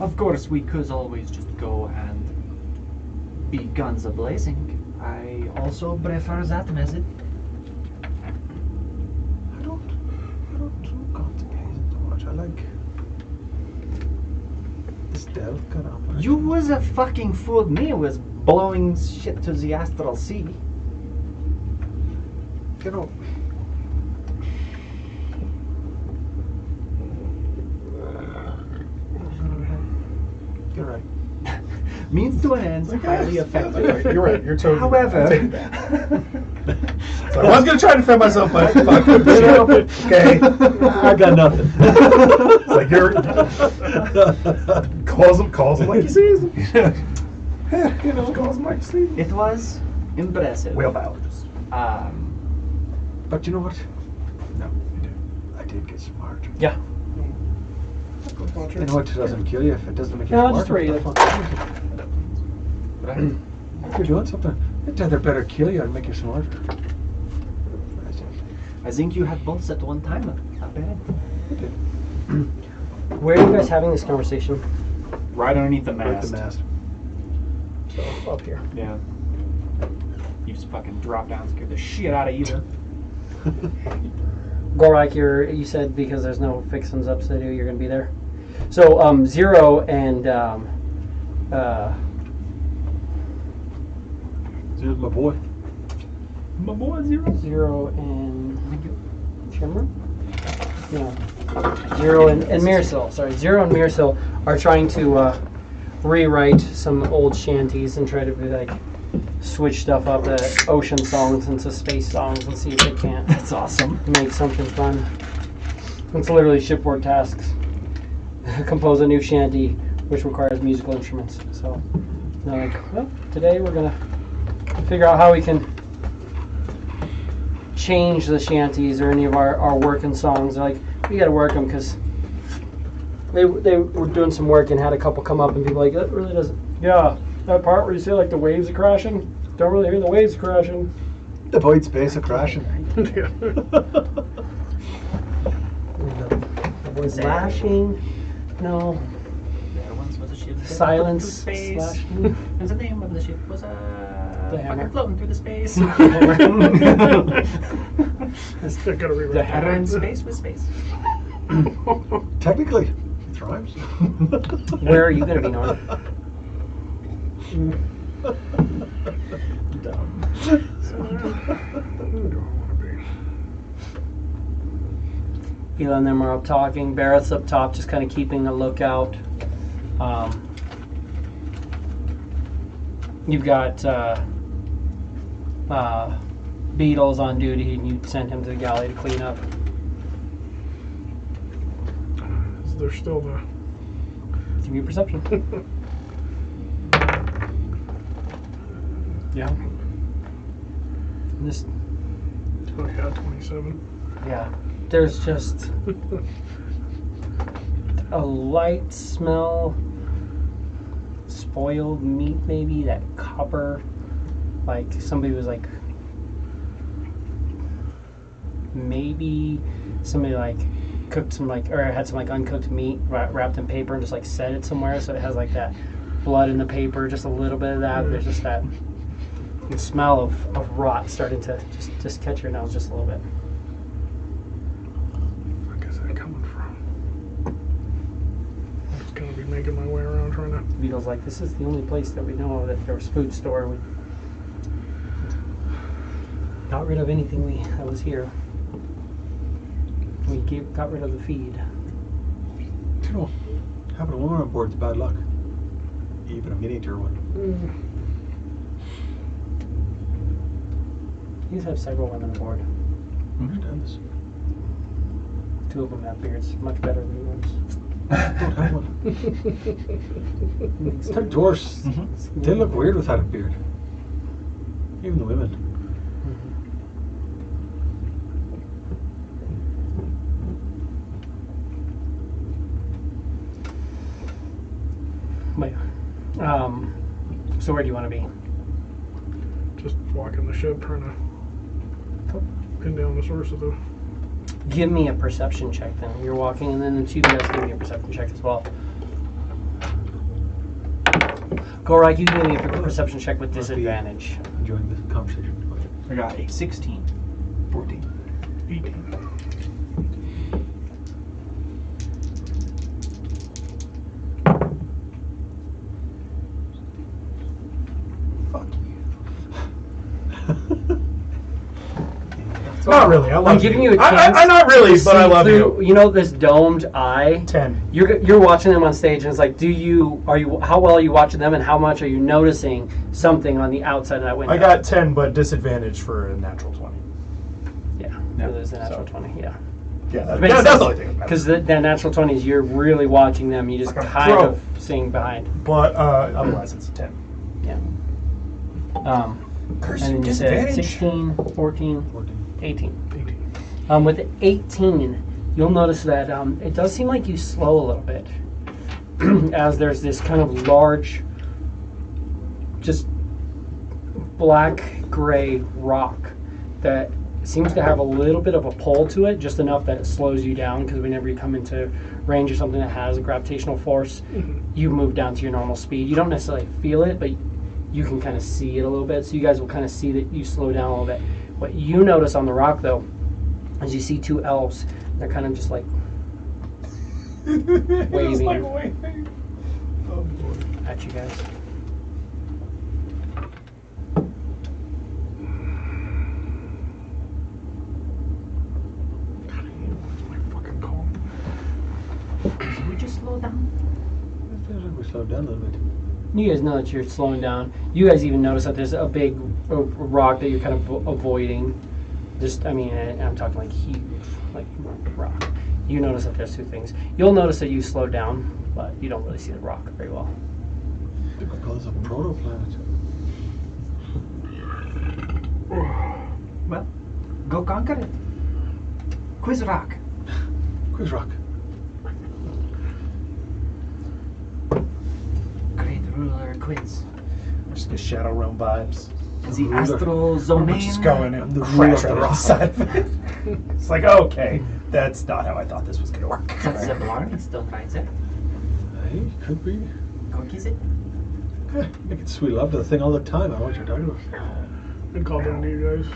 Of course, we could always just go and be guns a-blazing. I also prefer that method. I don't do contemplation so much. I like the stealth kind of. You was a fucking fooled me with blowing shit to the astral sea. You know, you're right. Means to an end, highly effective. You're right. You're totally However, right. I take it back. So I was gonna try to defend myself, but I couldn't do it. Okay. I got nothing. It's like you're calls him like you see him. You know, calls him like you see him. it was impressive. Whale biologist. But you know what? No, I did get smart. Yeah. You know what? It doesn't kill you if it doesn't make you No, smart. just read it. If you're doing something, it'd either better kill you or make you smarter. I think you had both at one time. Not bad. Where are you guys having this conversation? Right underneath the Right, the mast. So up here. Yeah. You just fucking drop down, scare the shit out of you. Gorak, you said because there's no fixins ups to do, you're gonna be there. So Zero and There's my boy. My boy Zero. Zero and Shimmer? No. Zero and Miracil. Sorry, Zero and Miracil are trying to rewrite some old shanties and try to be like switch stuff up, ocean songs into space songs, and see if they can't. That's awesome. Make something fun. It's literally shipboard tasks. Compose a new shanty which requires musical instruments. So they're like, well, today we're gonna figure out how we can change the shanties or any of our working songs. They're like, we gotta work them because they were doing some work and had a couple come up and people like, that really doesn't. Yeah, that part where you say like the waves are crashing. Don't really hear the waves crashing. The void space are crashing. Yeah. The lashing. No. The other ones was a ship Silence. through space. Slashing. And the name of the ship was The Hammer. fucking floating through the space. Still gotta rewrite The that. Hammer in space with space. Technically, it rhymes. Where are you gonna be, Norm? Dumb. Who do I want to be? Hila and them are up talking. Barrett's up top, just kind of keeping a lookout. You've got Beatles on duty, and you sent him to the galley to clean up. Is there still the... Give me a perception. Yeah. This, Oh, yeah, 27. yeah. There's just a light smell, spoiled meat, maybe that copper. Like somebody was like, maybe somebody like cooked some like, or had some like uncooked meat wrapped in paper and just like set it somewhere, so it has like that blood in the paper, just a little bit of that. There's just that smell of rot starting to just catch your nose just a little bit. Where the fuck is that coming from? I'm just gonna be making my way around trying to... Beetle's like, this is the only place that we know of that there was food store. We got rid of anything that was here. We got rid of the feed. You know, having a woman on board is bad luck. Even a miniature one. You have several women aboard. I understand this. 2 of them have beards, much better than yours. I don't have one. They're dwarfs. They look weird without a beard. Even the women. But, so where do you want to be? Just walking the ship trying to pin down the source of the... Give me a perception check then. You're walking, and then the 2 guys give me a perception check as well. Gorak, you give me a perception check with Must be disadvantage. Enjoying this conversation. I got a 16. 14. 18. Fuck Not really. I love I'm giving you a chance. I'm not really, to but I see love through, you. You know this domed eye. 10. You're watching them on stage, and it's like, how well are you watching them, and how much are you noticing something on the outside of that window? I got 10, but disadvantage for a natural 20. Yeah, Yeah, there's a natural so. 20. Yeah, Yeah, Makes that's sense. the only thing. because that natural 20 is you're really watching them. You just Like a kind pro. of seeing behind. But otherwise, it's a 10. Yeah. Curse And then you said disadvantage. 16, 14, 14. 18. 18. With the 18, you'll notice that it does seem like you slow a little bit as there's this kind of large, just black-gray rock that seems to have a little bit of a pull to it, just enough that it slows you down, because whenever you come into range of something that has a gravitational force, you move down to your normal speed. You don't necessarily feel it, but you can kind of see it a little bit, so you guys will kind of see that you slow down a little bit. What you notice on the rock, though, is you see 2 elves. They're kind of just like waving. Oh boy. at you guys. What's my fucking call? Should we just slow down? It feels like we slowed down a little bit. You guys know that you're slowing down. You guys even notice that there's a big rock that you're kind of avoiding. Just, I mean, I'm talking like huge, like rock. You notice that there's two things. You'll notice that you slowed down, but you don't really see the rock very well. They could call this a protoplanet. Well, go conquer it. Quiz rock. Quiz rock. Great ruler quiz. Just the Shadow Realm vibes. The astral zone. We're just going and the crash ruler right of inside of it. It's like, okay, that's not how I thought this was going to work. That's the blarn. It's still right there. Hey, could be. Go kiss it. Yeah, making sweet love to the thing all the time. I know what you're talking about. And call down to you guys.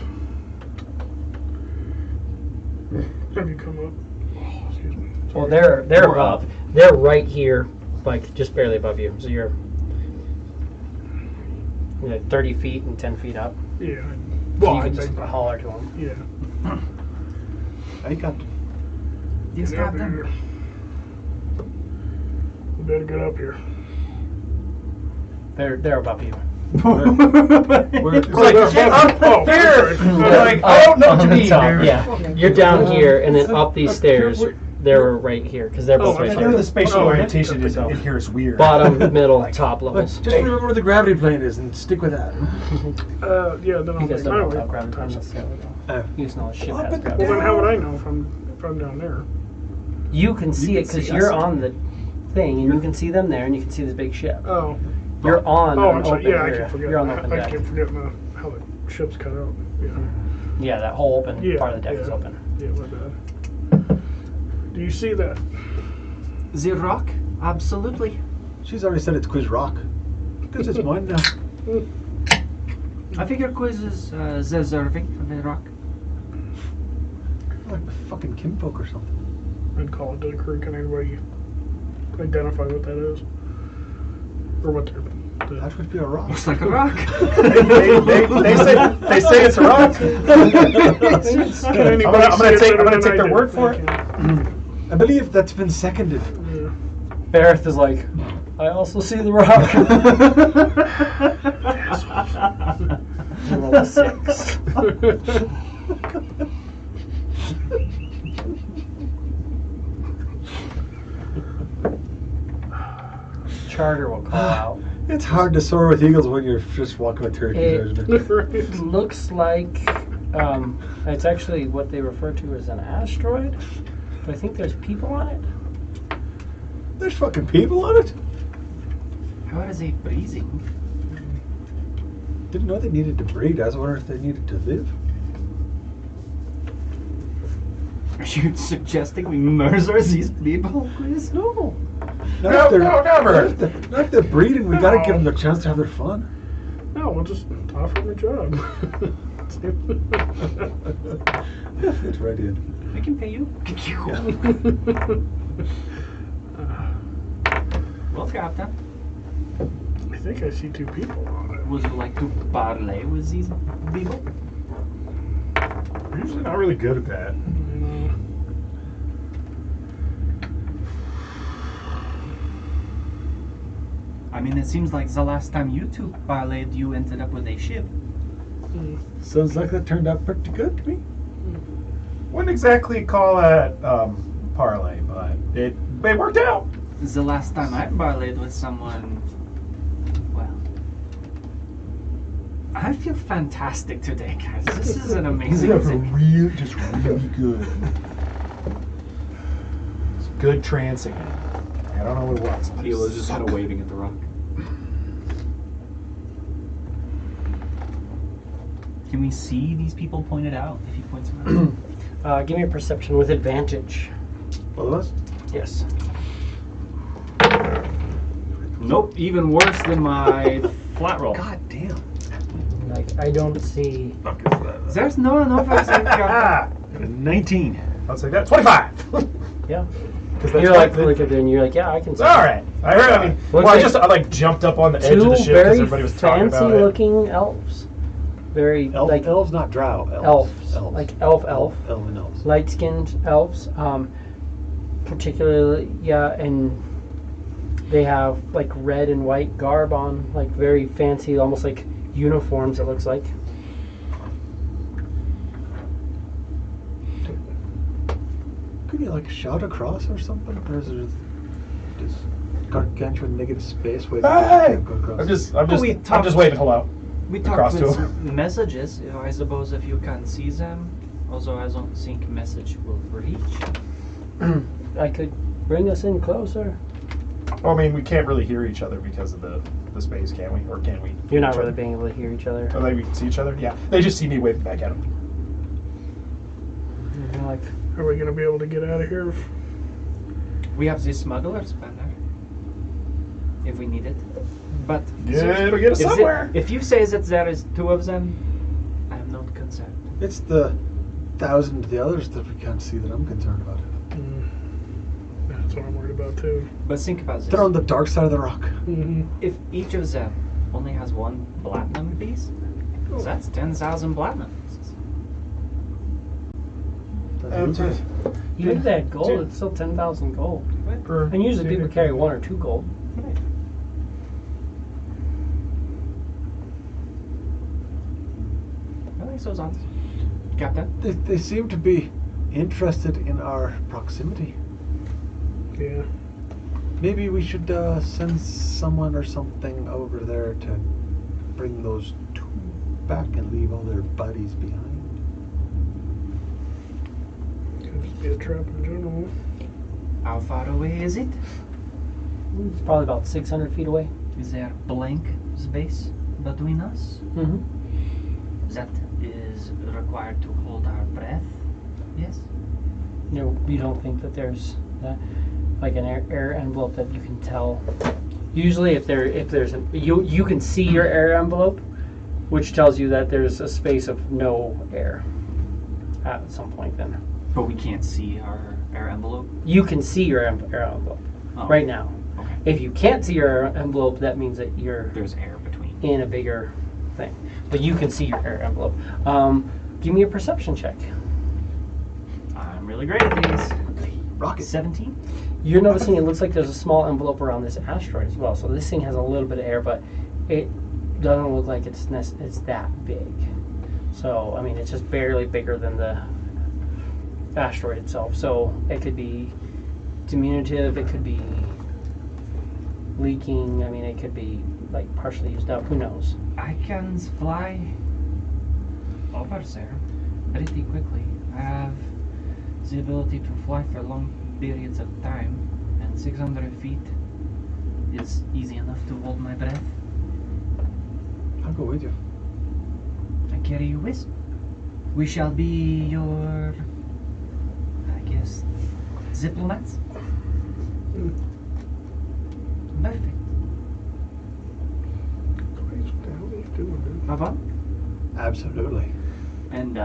Have you come up? Oh, excuse me. Well, they're above. They're right here, like just barely above you. So you're 30 feet and 10 feet up. Yeah. So Well, you I can just think, holler to them. yeah. I got Yes, Get up Captain. here. We better get up here. They're above you. Where, It's like, get up here! I'm like, I don't know what you On the mean. top, dude. yeah. You're down here, and then up these stairs. They're right here because they're both Oh, right I okay. know here. the spatial Oh, orientation that's in here is weird. Bottom, middle, top levels. just remember where the gravity plane is and stick with that. Yeah, then I'll You guys make don't my know way. about gravity plane necessarily. though. You just know the ship has gravity. Well, then how would I know if I'm down there? You can see can it because see you're us. on the thing, and you can see them there, and you can see this big ship. Oh. You're on Oh, an I'm sorry. open Yeah, I area. keep forgetting. You're on the open I deck. keep forgetting how the ship's cut out. Yeah. Yeah, that whole open Yeah, part of the deck is yeah. open. Yeah, my bad. Do you see that? The rock? Absolutely. She's already said it's quiz rock. This is mine now. I figure quiz is deserving of the rock. Like the fucking kinfolk or something. I'd call it to the crew. Can anybody identify what that is? Or what they're... That would be a rock. Looks like a rock. they say it's a rock. I'm gonna take their word for it. I believe that's been seconded. Yeah. Bareth is like, I also see the rock. Roll a 6. Charter will call out. It's hard to soar with eagles when you're just walking with turkeys, isn't it? It looks like it's actually what they refer to as an asteroid, but I think there's people on it. There's fucking people on it. How is it breathing? Didn't know they needed to breed. I was wondering if they needed to live. Are you suggesting we murder these people, Quiz? No. Not No, if they're- no, never. Not if they're breeding. We gotta give them the chance to have their fun. No, we'll just offer them a job. It's right in. We can pay you. Well, Captain, I think I see 2 people on it. would you like to parley with these people? We're usually not really good at that. I mean, it seems like the last time you two parlayed, you ended up with a ship. Sounds like that turned out pretty good to me. Wouldn't exactly call that parlay, but it worked out. The last time I parlayed with someone, well, I feel fantastic today, guys. This is an amazing thing. Just really good. It's good trancing. I don't know what it was. Hila's just kind of waving at the rock. Can we see these people pointed out if he points them out? Give me a perception with advantage. Both of us? Yes. Nope, even worse than my flat roll. God damn. Like I don't see. Fuck is that? There's no one over there. Ah, 19. I'll say that. 25. Yeah. You're like, look at it, and you're like, yeah, I can see. All right. I heard. I mean, well, Looks I like jumped up on the edge of two the ship because very everybody was talking about it. fancy-looking elves. Very like elves, not drow. elves, like elf, elven elves. light-skinned elves. Particularly, yeah, and they have like red and white garb on, like very fancy, almost like uniforms. It looks like. Could you like shout across or something? Or is there this gargantuan negative space where Hey! you can't go across? I'm just waving hello. We Across talked with to some messages. I suppose if you can see them. Also, I don't think message will reach. I could bring us in closer. Well, I mean, we can't really hear each other because of the space, can we? Or can we? You're not Each really other? being able to hear each other. Oh, they can see each other? Yeah. They just see me waving back at them. You're like, Are we going to be able to get out of here? We have the smuggler's banner. If we need it. But Yeah, it'll get us somewhere. If you say that there is 2 of them, I'm not concerned. It's the 1,000 of the others that we can't see that I'm concerned about. That's what I'm worried about too. But think about this. They're on the dark side of the rock. If each of them only has 1 platinum piece, that's 10,000 platinum pieces. even if they had gold, it's still 10,000 gold. And usually people carry 1 or 2 gold. I think so, Zant. Captain? They seem to be interested in our proximity. Yeah. Maybe we should send someone or something over there to bring those 2 back and leave all their buddies behind. Could just be a trap in general. How far away is it? It's probably about 600 feet away. Is there blank space between us? Mm-hmm. That is required to hold our breath? Yes? You don't think that there's like an air envelope that you can tell. Usually, if there's you can see your air envelope, which tells you that there's a space of no air at some point. Then But we can't see our air envelope? you can see your air envelope right now. Okay. If you can't see your air envelope, that means that you're There's air between. in a bigger thing. But you can see your air envelope. Give me a perception check. I'm really great at these. Rocket. 17? You're noticing it looks like there's a small envelope around this asteroid as well. So this thing has a little bit of air, but it doesn't look like it's that big. So, I mean, it's just barely bigger than the asteroid itself. So it could be diminutive, it could be leaking, I mean, it could be like partially used up, who knows? I can fly over there pretty quickly. I have the ability to fly for long periods of time, and 600 feet is easy enough to hold my breath. I'll go with you. I carry you with. We shall be your, I guess, diplomats. Perfect. Christ, what the hell are you doing, dude? Have fun. Absolutely. And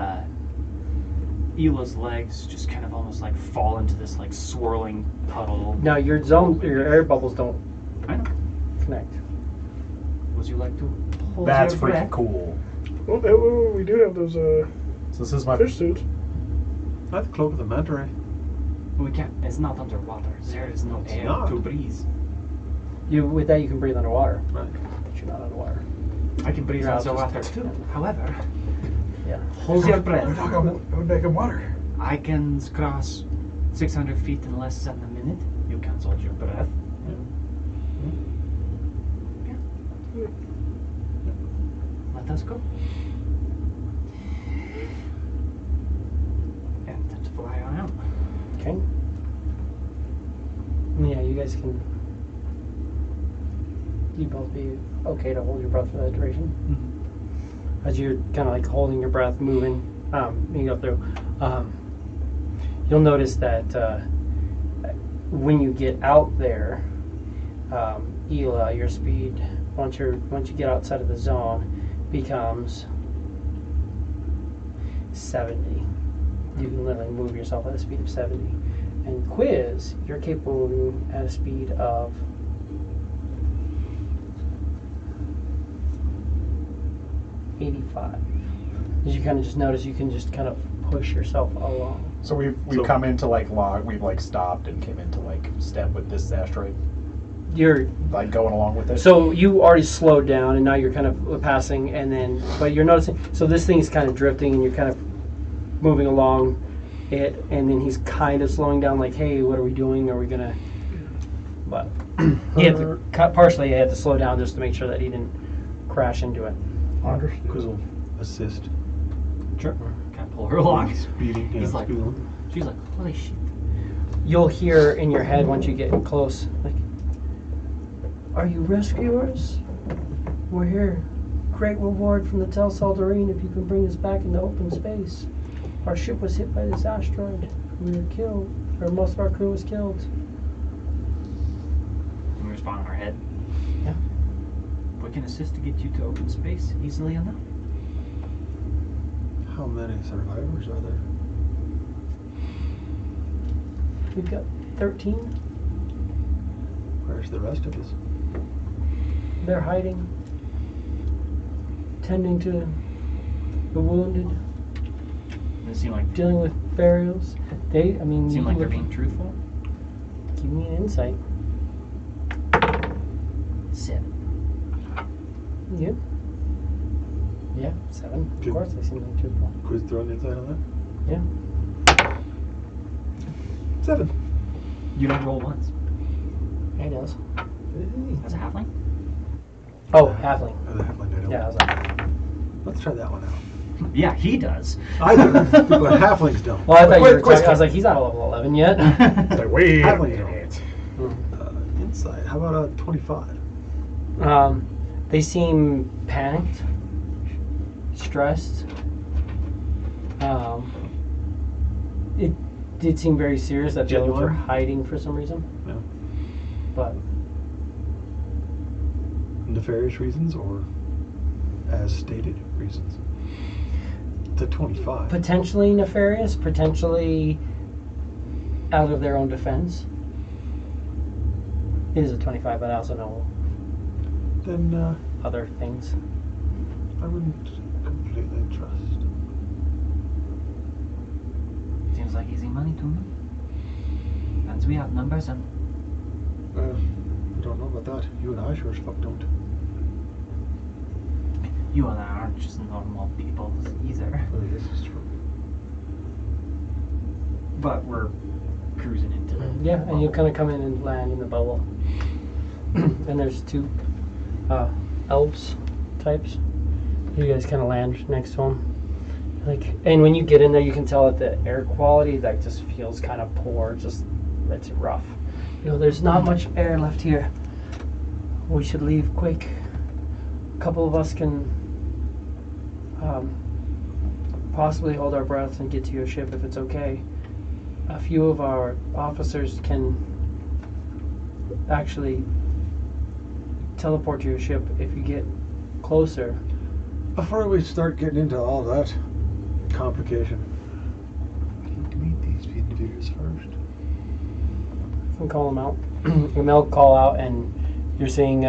Ela's legs just kind of almost like fall into this like swirling puddle. Now your air bubbles don't I know. connect. Would you like to hold That's your freaking breath? cool. Well, we do have those So this is my fish suits. I have the cloak of the manta ray. We can't. It's not underwater. There is no It's air not. to breathe. With that you can breathe underwater, Right. but you're not underwater. I can breathe You're out underwater just- too. However, Yeah. hold your breath. I'm back in water. I can cross 600 feet in less than a minute. You can hold your breath. Yeah. Let us go. And let's fly on out. Okay. Yeah, you guys can. You both be okay to hold your breath for that duration. As you're kind of like holding your breath, moving, you go through. You'll notice that when you get out there, Ela, your speed once you get outside of the zone becomes 70. You can literally move yourself at a speed of 70. And Quiz, you're capable of moving at a speed of 85. As you kind of just notice, you can just kind of push yourself along. So we've So- come into like log. We've like stopped and came into like step with this asteroid, You're like going along with it. so you already slowed down, and now you're kind of passing, and then but you're noticing. So this thing's kind of drifting, and you're kind of moving along it, and then he's kind of slowing down, like, "Hey, what are we doing? Are we gonna?" But he had to partially. He had to slow down just to make sure that he didn't crash into it. Quiz will assist. Sure. Can I pull her along? Speeding. Yeah, He's like, speed along. she's like, holy shit. You'll hear in your head once you get close, like, "Are you rescuers? We're here. Great reward from the Tel Saldarine if you can bring us back into open space. Our ship was hit by this asteroid. We were killed, or most of our crew was killed." Can we respond in our head? Yeah. We can assist to get you to open space easily enough. How many survivors are there? We've got 13. Where's the rest of us? They're hiding, tending to the wounded, Does it seem like dealing with burials. They, I mean, seem you like can they're look- being truthful? give me an insight. 7. Yeah. Yeah, 7. Of Good. course, they seem like truthful. Quiz throwing inside on that? Yeah. 7. You don't roll once. He does. As a halfling? Oh, halfling. Oh, the halfling I don't. Yeah, I was like, Let's try that one out. Yeah, he does. I do, but halflings don't. well, I thought you were Quiz- talking, I was like, he's not a level 11 yet. It's like, wait a Halflings minute. don't. Inside. How about a 25? They seem panicked, stressed. It did seem very serious that the others were Genuine? hiding for some reason. Yeah. But Nefarious reasons or as stated reasons? It's a 25. potentially nefarious, potentially out of their own defense. It is a 25, but I also know Then other things. I wouldn't completely trust. Seems like easy money to me. Once we have numbers and I don't know about that. You and I sure as fuck don't. you and I aren't just normal people either. Well, this is true. But we're cruising into the Yeah, and you kind of come in and land in the bubble. And there's 2 elves types. You guys kind of land next to them. Like, and when you get in there, you can tell that the air quality that just feels kind of poor. Just it's rough. You know, there's not much air left here. We should leave quick. A couple of us can possibly hold our breaths and get to your ship if it's okay. A few of our officers can actually teleport to your ship if you get closer. Before we start getting into all that complication, we need to meet these individuals first. You can call them out. And they'll call out, and you're seeing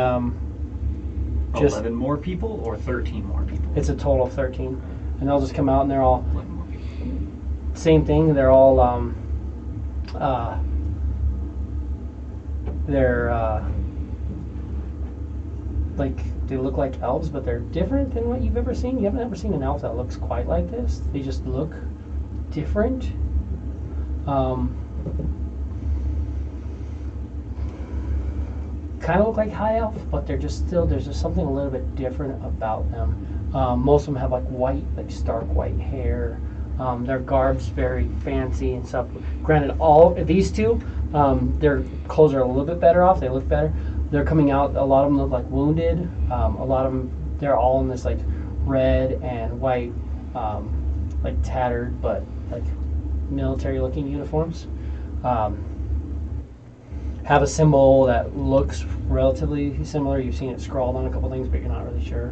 just 11 more people or 13 more people? it's a total of 13, and they'll just come out and they're all 11 more people. same thing. They're all they're like they look like elves, but they're different than what you've ever seen. You haven't ever seen an elf that looks quite like this. They just look different. Kind of look like high elf, but they're just still there's just something a little bit different about them. Most of them have like white, like stark white hair. Their garb's very fancy and stuff. Granted, all these two, their clothes are a little bit better off. They look better. They're coming out. A lot of them look like wounded. A lot of them, they're all in this like red and white, like tattered but like military-looking uniforms. Have a symbol that looks relatively similar. You've seen it scrawled on a couple things, but you're not really sure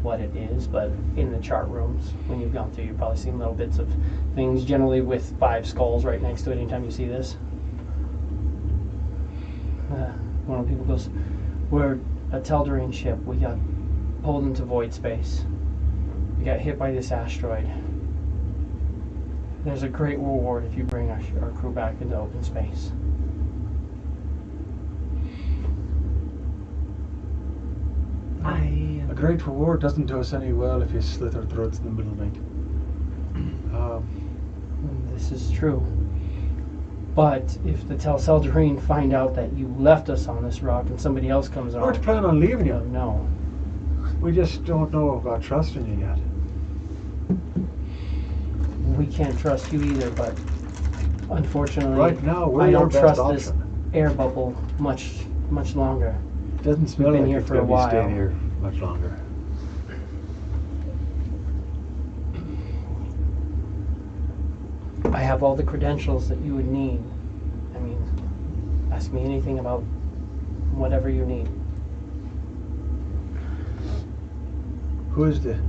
what it is. But in the chart rooms, when you've gone through, you've probably seen little bits of things, generally with 5 skulls right next to it anytime you see this. one of the people goes, "We're a Teldarine ship. We got pulled into void space. We got hit by this asteroid. There's a great reward if you bring our crew back into open space." A great reward doesn't do us any well if you slit our throats in the middle of the night. This is true. But if the Teldarine find out that you left us on this rock and somebody else comes We're on, to plan on leaving you. no. We just don't know about trusting you yet. We can't trust you either, but unfortunately, Right now, we're I your don't best trust this option. air bubble much longer. It doesn't smell been like here it's for going a to be staying while. here much longer. I have all the credentials that you would need. I mean, ask me anything about whatever you need. Who is the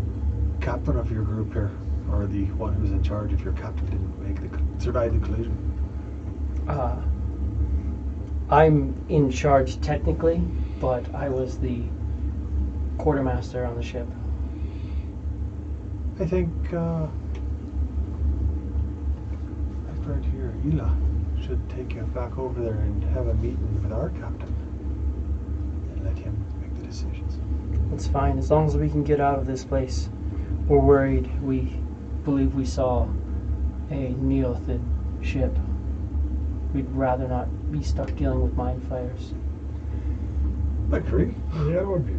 captain of your group here? Or the one who's in charge if your captain didn't survive the collision? I'm in charge technically, but I was the quartermaster on the ship. I think, right here, Ela should take you back over there and have a meeting with our captain and let him make the decisions. It's fine, as long as we can get out of this place. We're worried. We believe we saw a Neothid ship. We'd rather not be stuck dealing with mind flayers. I agree. Yeah, it would be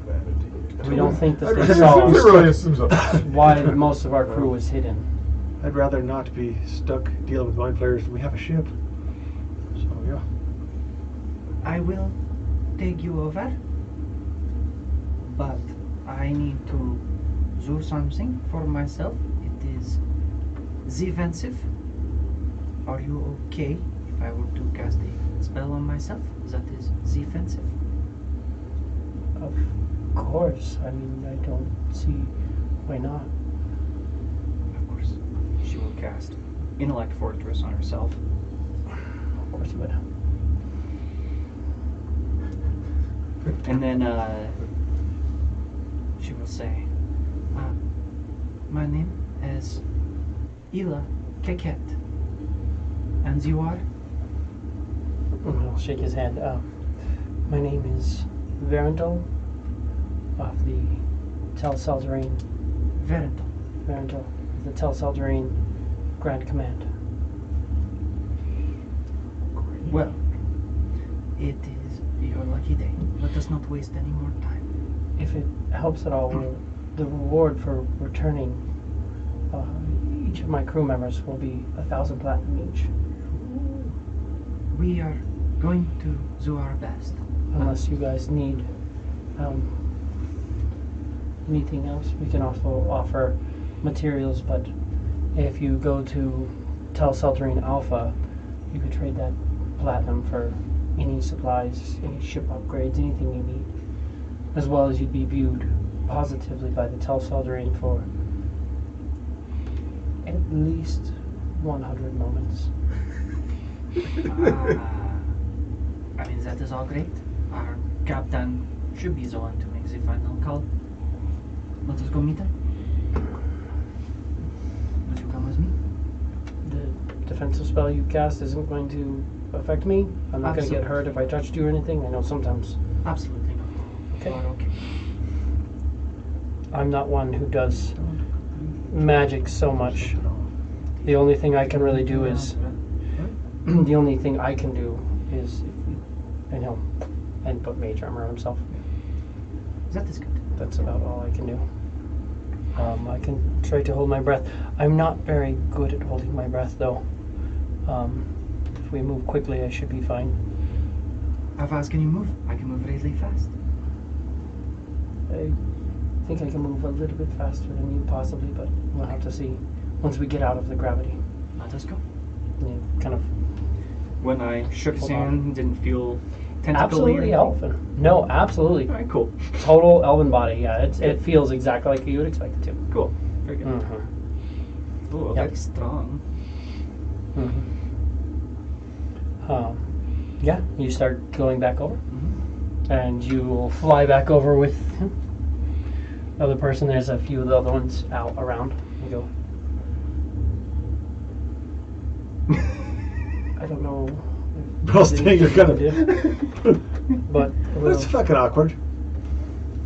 vanity. We don't think that they It saw really assumes a why most of our crew was hidden. I'd rather not be stuck dealing with mind flayers than we have a ship. So, yeah. I will take you over, but I need to do something for myself. It is defensive. Are you okay if I were to cast a spell on myself that is defensive? Of course. I mean, I don't see why not. Of course. She will cast Intellect Fortress on herself. Of course you would. And then she will say, My name is Ela Keket. And you are? And I'll shake his hand. My name is Verental of the Telsaldarine. Verental. Verental of the Telsaldarine Grand Command. Well, it is your lucky day. Let us not waste any more time. If it helps at all, the reward for returning each of my crew members will be 1,000 platinum each. We are going to do our best. Unless you guys need anything else, we can also offer materials. But if you go to Telsaldarine Alpha, you could trade that platinum for any supplies, any ship upgrades, anything you need. As well as you'd be viewed positively by the Telsaldarine for at least 100 moments. I mean, that is all great. Our captain should be the one to make the final call. Let us go meet him. Would you come with me? The defensive spell you cast isn't going to affect me. I'm not going to get hurt if I touched you or anything. I know sometimes. Absolutely not. Okay. You are okay. I'm not one who does magic so much. The only thing I can really do is the only thing I can do is and put mage armor on himself. That is good. That's about all I can do. I can try to hold my breath. I'm not very good at holding my breath though. If we move quickly, I should be fine. How fast can you move? I can move really fast. I think I can move a little bit faster than you possibly, but we'll have to see once we get out of the gravity. Let us go. You kind of when I shook his Hold on. hand, didn't feel tentacly. absolutely elven. No, absolutely. All right, cool. Total elven body. Yeah, it feels exactly like you would expect it to. Cool. Very good. Mm-hmm. Oh, Yep. very strong. Mm-hmm. Yeah, you start going back over, and you will fly back over with the other person. There's a few of the other ones out around. You go. I don't know. I'll stay. You're gonna. But we'll That's fucking awkward.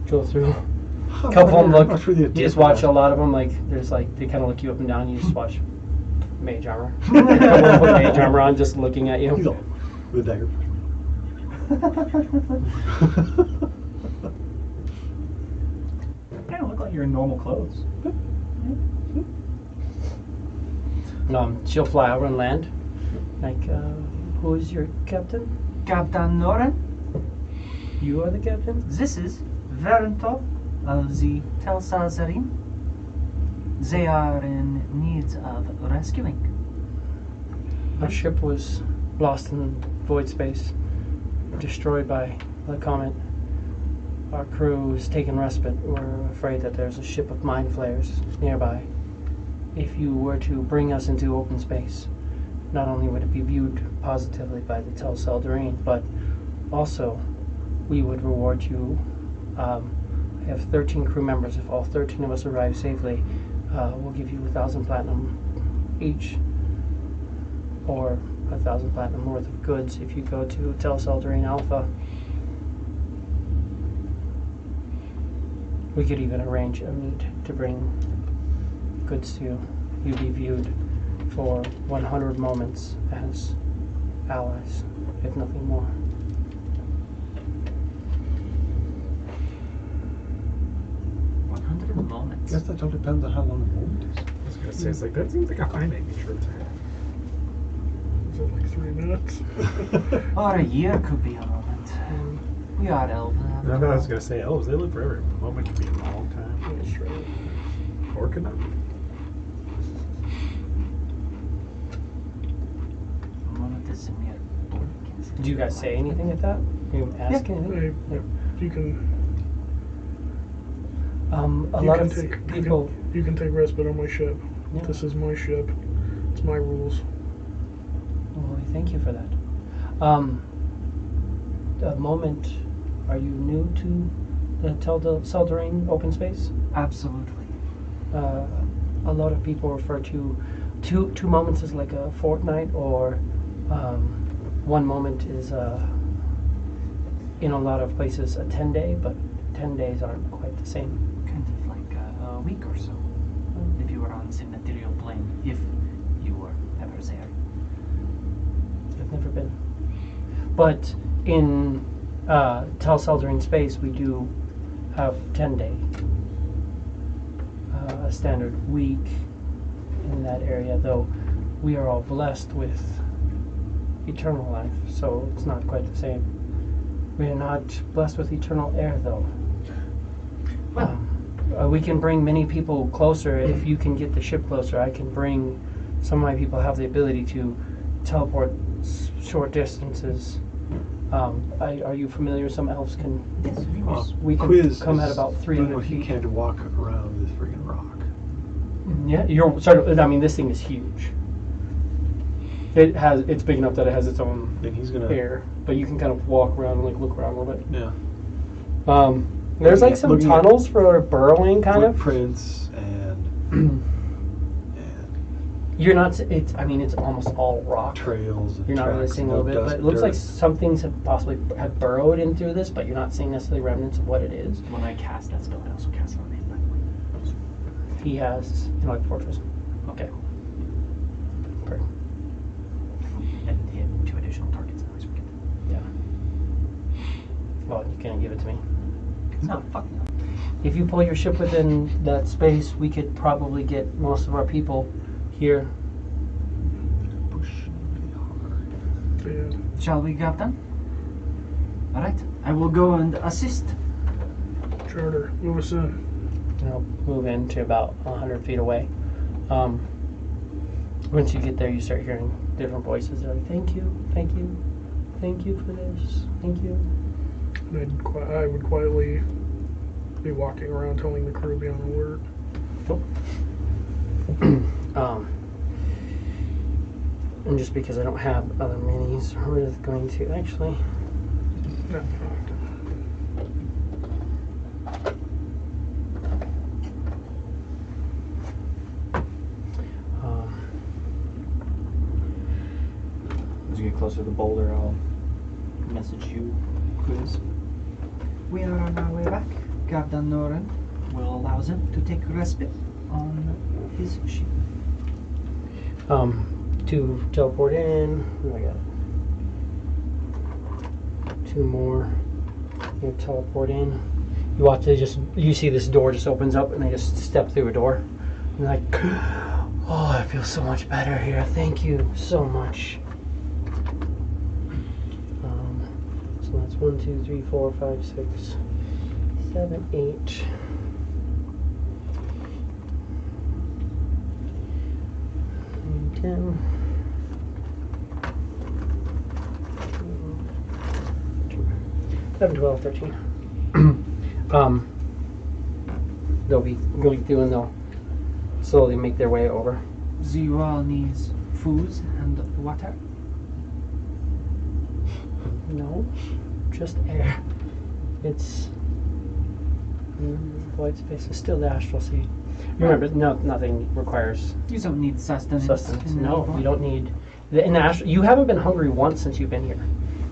go through. How A couple of them look. much for the You just attack? watch a lot of them. Like there's like they kind of look you up and down. You just watch mage armor. A couple of them put mage armor on, just looking at He's you. all with a dagger. Kind of look like you're in normal clothes. She'll fly over and land. Like, who is your captain? Captain Noren, You are the captain? this is Verento of the Tel Salzarin. They are in need of rescuing. Our ship was lost in void space, destroyed by the comet. Our crew is taking respite. We're afraid that there's a ship of mind flayers nearby. If you were to bring us into open space, not only would it be viewed positively by the Tel Saldarine, but also we would reward you. I have 13 crew members. If all 13 of us arrive safely, we'll give you 1,000 platinum each, or 1,000 platinum worth of goods if you go to Tel Saldarine Alpha. We could even arrange a meet to bring goods to you. You'd be viewed for 100 moments as allies, if nothing more. Moments. Guess that all depends on how long the moment is. I was gonna say, it's like that seems like a high maybe short time. Is it like 3 minutes? Or a year could be a moment. We are elves. No, I was gonna say elves. They live forever. A moment can be a long time. That's right. Or can not. A moment is a mere blink. Did you guys say anything at that? You ask anything? You can A you lot can of take people. you can take respite on my ship. Yeah. This is my ship. It's my rules. Well, we thank you for that. A moment. Are you new to the Tel Saldarine open space? Absolutely. A lot of people refer to two moments as like a fortnight, or one moment is in a lot of places a 10-day, but 10 days aren't quite the same. Kind of like a week or so. If you were on the material plane. If you were ever there. I've never been. But in Tel Saldarine space, we do have 10-day. A standard week in that area, though we are all blessed with eternal life, so it's not quite the same. We are not blessed with eternal air, though. We can bring many people closer. If you can get the ship closer, I can bring some of my people have the ability to teleport short distances. Are you familiar? Some elves can. Yes, of course. We can Quiz come at is about 300 he feet. can't walk around this friggin' rock. Yeah, you're sort of. I mean, this thing is huge. It's big enough that it has its own And he's gonna. air, but you can kind of walk around and like look around a little bit. Yeah. There's like some Looking at tunnels for burrowing, kind of. Footprints and You're not. It's. I mean, it's almost all rock. trails. And You're not really tracks seeing a and little bit, dust, but it looks like dirt. some things have possibly have burrowed in through this, but you're not seeing necessarily remnants of what it is. When I cast that spell, I also cast it on him, by the way. He has like fortress. Okay. Perfect. And he had 2 additional targets. I always forget. Yeah. Well, you can't give it to me. No, fuck no. If you pull your ship within that space, we could probably get most of our people here. Push really hard. Yeah. Shall we, Captain? Alright, I will go and assist. Charter, move us in. I'll move in to about 100 feet away. Once you get there, you start hearing different voices. They're like, thank you, thank you, thank you for this, thank you. And I would quietly be walking around telling the crew to be on alert. And just because I don't have other minis, we're just going to actually. No. As you get closer to the boulder, I'll message you, Quiz. We are on our way back. Captain Noren will allow them to take respite on his ship. To teleport in. Oh, I got it. 2 more. You teleport in. You watch. You see this door just opens up, and they just step through a door. And they're like, oh, I feel so much better here. Thank you so much. So that's 1, 2, 3, 4, 5, 6, 7, 8. 10. 11, 12, 13. They'll be going through and they'll slowly make their way over. You all need food and water. No, just air. It's void space. It's still the astral sea. Remember, nothing requires You don't need sustenance. sustenance. in No, the you don't need. In the astral, you haven't been hungry once since you've been here.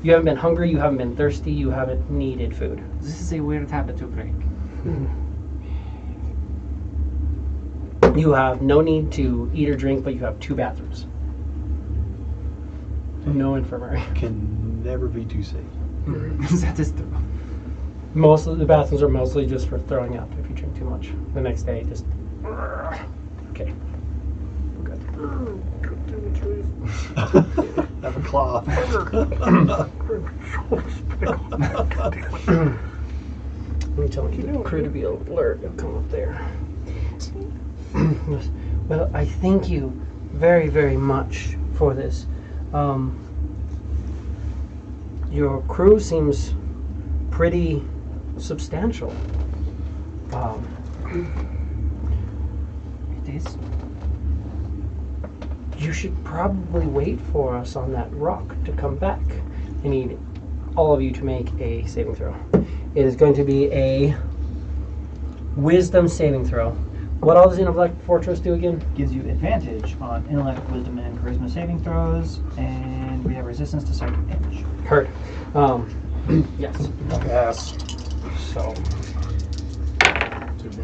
You haven't been hungry. You haven't been thirsty. You haven't needed food. This is a weird habit to break. You have no need to eat or drink, but you have 2 bathrooms. No infirmary. Can never be too safe. That is true. Most of the bathrooms are mostly just for throwing up if you drink too much. The next day, just okay. Good. God damn it, Julius. Have a claw. I'm telling you, the crew to be alert. It'll come up there. Well, I thank you very, very much for this. Your crew seems pretty substantial. It is. You should probably wait for us on that rock to come back. I need all of you to make a saving throw. It is going to be a wisdom saving throw. What all does Intellect Fortress do again? Gives you advantage on intellect, wisdom, and charisma saving throws, and we have resistance to psychic damage. Heard. Yes. Yes. So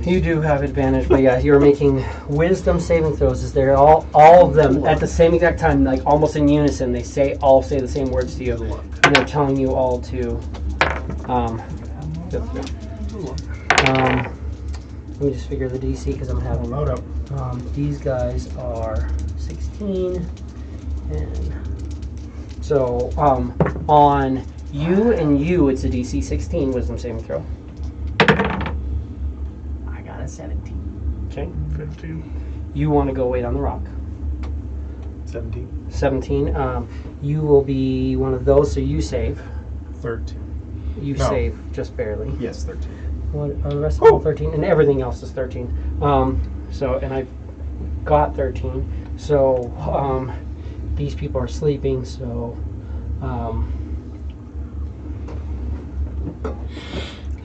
you do have advantage, but yeah, you're making wisdom saving throws. Is there all of them at the same exact time, like almost in unison? They all say the same words to you, and they're telling you all to. Let me just figure the DC because I'm having Load up. these guys are 16, and so on you and you, it's a DC 16 wisdom saving throw. I got a 17. Okay. 15. You want to go wait on the rock. 17. 17. You will be one of those, so you save. 13. You No. save just barely. Yes, 13. What are the rest of all 13? And everything else is 13. So, and I've got 13. So, these people are sleeping, so,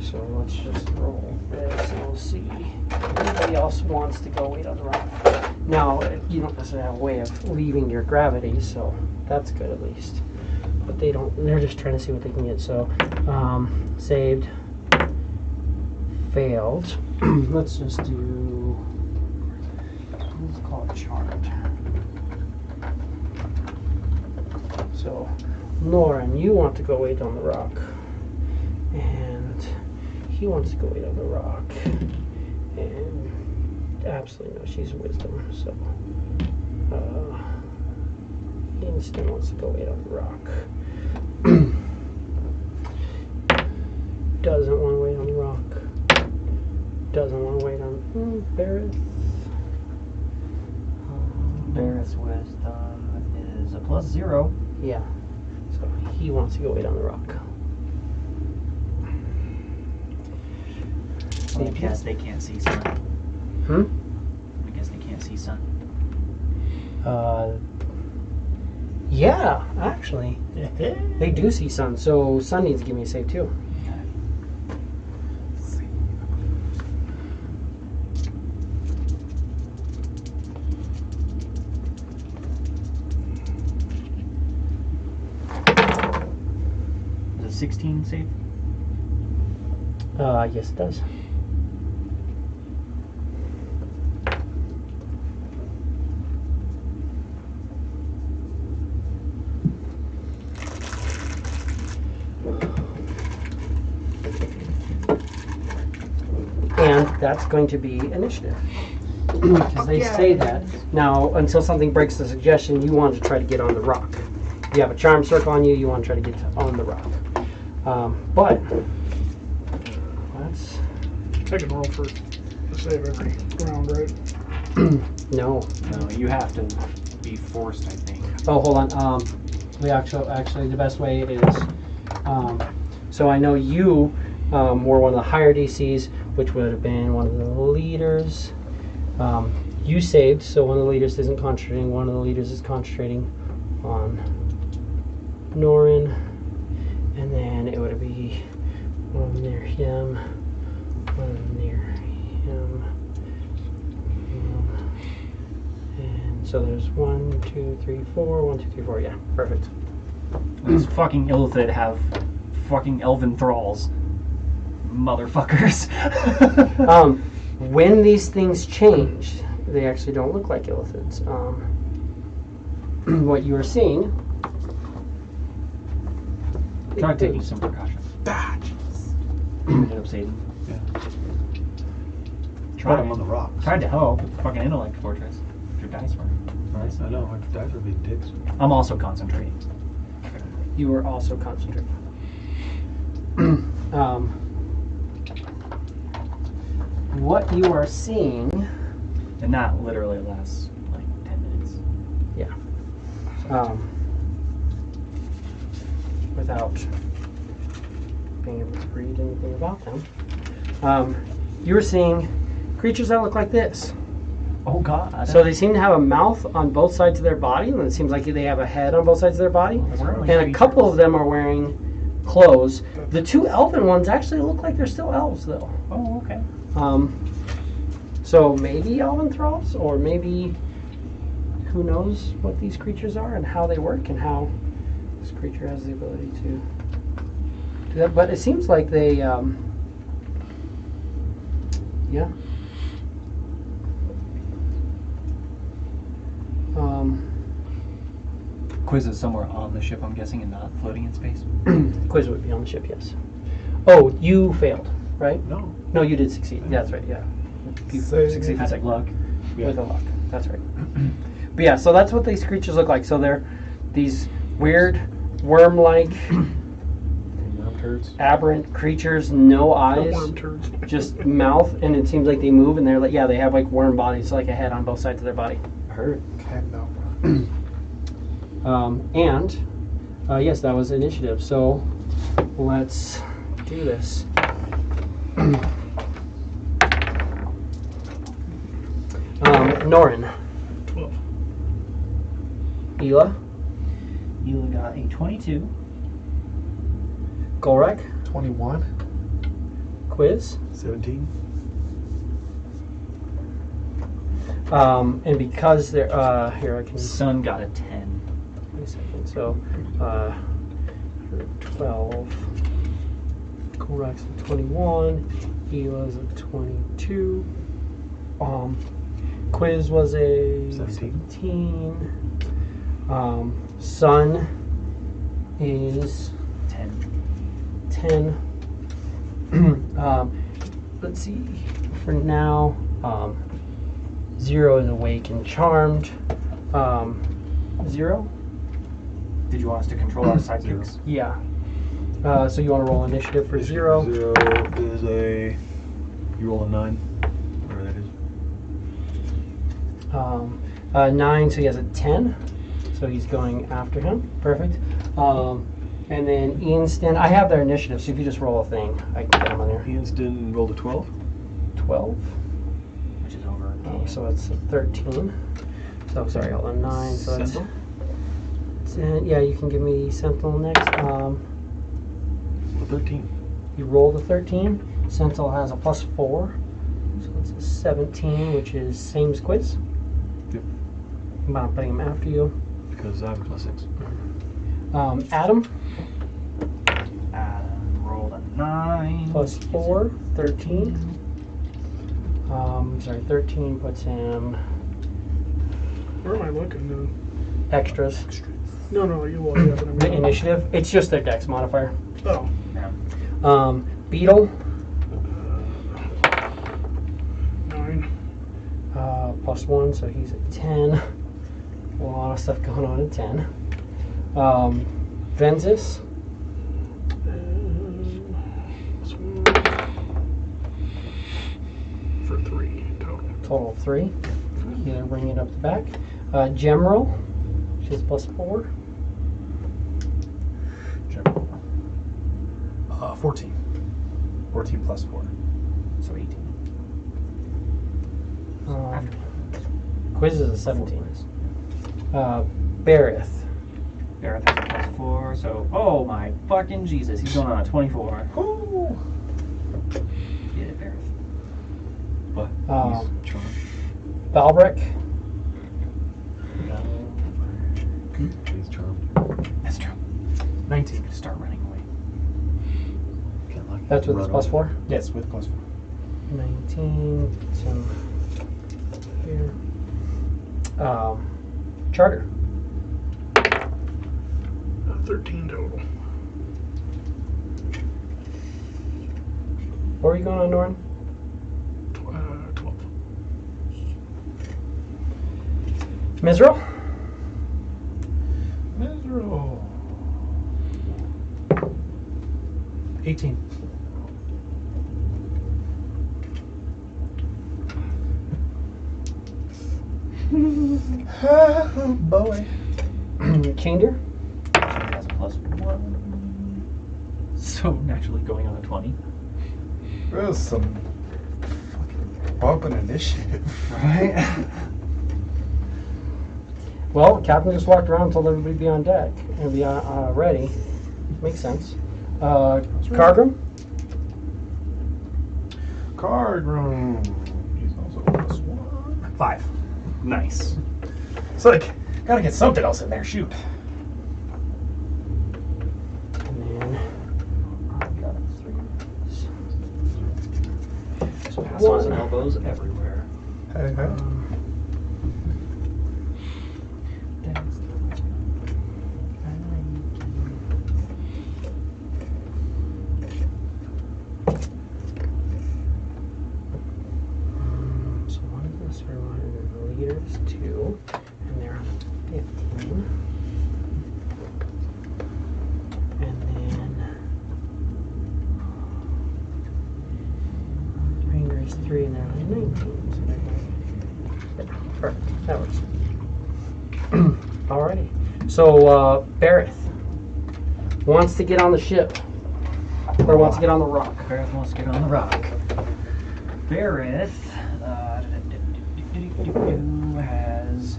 so let's just roll this and we'll see if anybody else wants to go wait on the rock. Now, you don't necessarily have a way of leaving your gravity, so that's good at least. But they don't, they're just trying to see what they can get. So, saved. Failed. Let's just do. Let's call it chart. So, Lauren, you want to go wait on the rock, and he wants to go wait on the rock, and absolutely no, she's wisdom. So, Instant wants to go wait on the rock. Doesn't want to wait on the rock. Doesn't want to wait on Barrett. Barrett's wisdom is a +0. Yeah. So he wants to go wait on the rock. I guess they can't see sun. I guess they can't see sun. Yeah, actually. They do see sun, so sun needs to give me a save too. Is it 16 save? Yes, it does. And that's going to be initiative. Because they say that. Now, until something breaks the suggestion, you want to try to get on the rock. If you have a charm circle on you, you want to try to get on the rock. But, that's... I can roll for the save every round, right? No. No, you have to be forced, I think. Oh, hold on. We actually the best way is, so I know you were one of the higher DCs, which would have been one of the leaders. You saved, so one of the leaders isn't concentrating. One of the leaders is concentrating on Norin, and then it would be one near him, one near him. And so there's 1, 2, 3, 4. 1, 2, 3, 4. Yeah, perfect. These fucking Illithid have fucking elven thralls. Motherfuckers. When these things change, they actually don't look like Illithids. What you are seeing. Try taking some precautions. Ended up saving. Yeah. Tried I'm on the rocks. Tried to help with the fucking intellect fortress. Your dice were. I know, our dice are being dicks. I'm also concentrating. You are also concentrating. What you are seeing, And that literally lasts like 10 minutes. yeah, without being able to read anything about them, you are seeing creatures that look like this. Oh god. So they seem to have a mouth on both sides of their body, and it seems like they have a head on both sides of their body. And a couple of them are wearing clothes. The two elven ones actually look like they're still elves, though. Oh, okay. So maybe elven thralls, or maybe who knows what these creatures are and how they work and how this creature has the ability to do that. But it seems like they, yeah. Quiz is somewhere on the ship, I'm guessing, and not floating in space. Quiz would be on the ship, yes. Oh, you failed, right? No. No, you did succeed. Yeah, that's right, yeah. You Save. succeeded That's like luck. with a luck. That's right. But yeah, so that's what these creatures look like. So they're these weird, worm-like, Worm turds. aberrant creatures, no eyes, Worm turds. just mouth, and it seems like they move, and they're like, yeah, they have like worm bodies, like a head on both sides of their body. I heard. Yes, that was initiative. So let's do this. Norin. 12. Ela. You got a 22. Golrek. 21. Quiz. 17. And because they're here, I can. Sun got a 10. Wait a second. So, 12. Golrek's a 21. Ela's a 22. Quiz was a 17. Sun is 10. Let's see. For now, Zero is awake and charmed. Zero? Did you want us to control our sidekicks? Yeah. So you want to roll initiative for Zero? Zero is a. You roll a 9. Whatever that is. 9, so he has a 10. So he's going after him. Perfect. And then Eanston, I have their initiative, so if you just roll a thing, I can get him on there. Eanston rolled a 12. 12. Which is over. So it's a 13. So sorry, hold on, 9. So that's And yeah, you can give me Sentinel next. 13. You roll the 13. Sentinel has a +4. So it's a 17, which is same as quiz. Yep. I'm putting him after you. Because I'm +6. Adam, Rolled a 9. +4, 13. Sorry, 13 puts him Where am I looking now? extras. No, you will. Yeah, but I The mean, initiative, it's just their dex modifier. oh, Beetle, 9. +1, so he's at 10. A lot of stuff going on at 10. Venzus, For 3 total. total of 3. Either bring it up the back. Gemeral, she's +4. 14. 14 plus 4. So 18. Quiz is a 17. Bareth, Gareth has a +4, so oh my fucking Jesus, he's going on a 24. Ooh. Get it, Gareth. But Um, he's charmed. Balbrick, He's charmed. That's true. 19. Gonna start running away. Can't like that's with his run +4. Yes, with plus 4. 19, so here. Charter, 13 total. what are you going on, Norn? 12. Misrel, Miserable. 18. Oh boy. Chander, She has a +1. So naturally going on a 20. There's some fucking bumping initiative. Right? well, Captain just walked around and told everybody to be on deck and be ready. Makes sense. Cargrim, Card room. He's also plus 1. 5. Nice. So like, gotta get something else in there. Shoot. and then so Assholes and one. elbows everywhere. Hey, hey. So one of this for one, and then the leaders 2, and they're on 15. And then Ranger is 3, and they're on 19. So they're going, perfect, that works. Alrighty. So Bareth wants to get on the ship, or wants to get on the rock. Bareth wants to get on the rock. Bareth has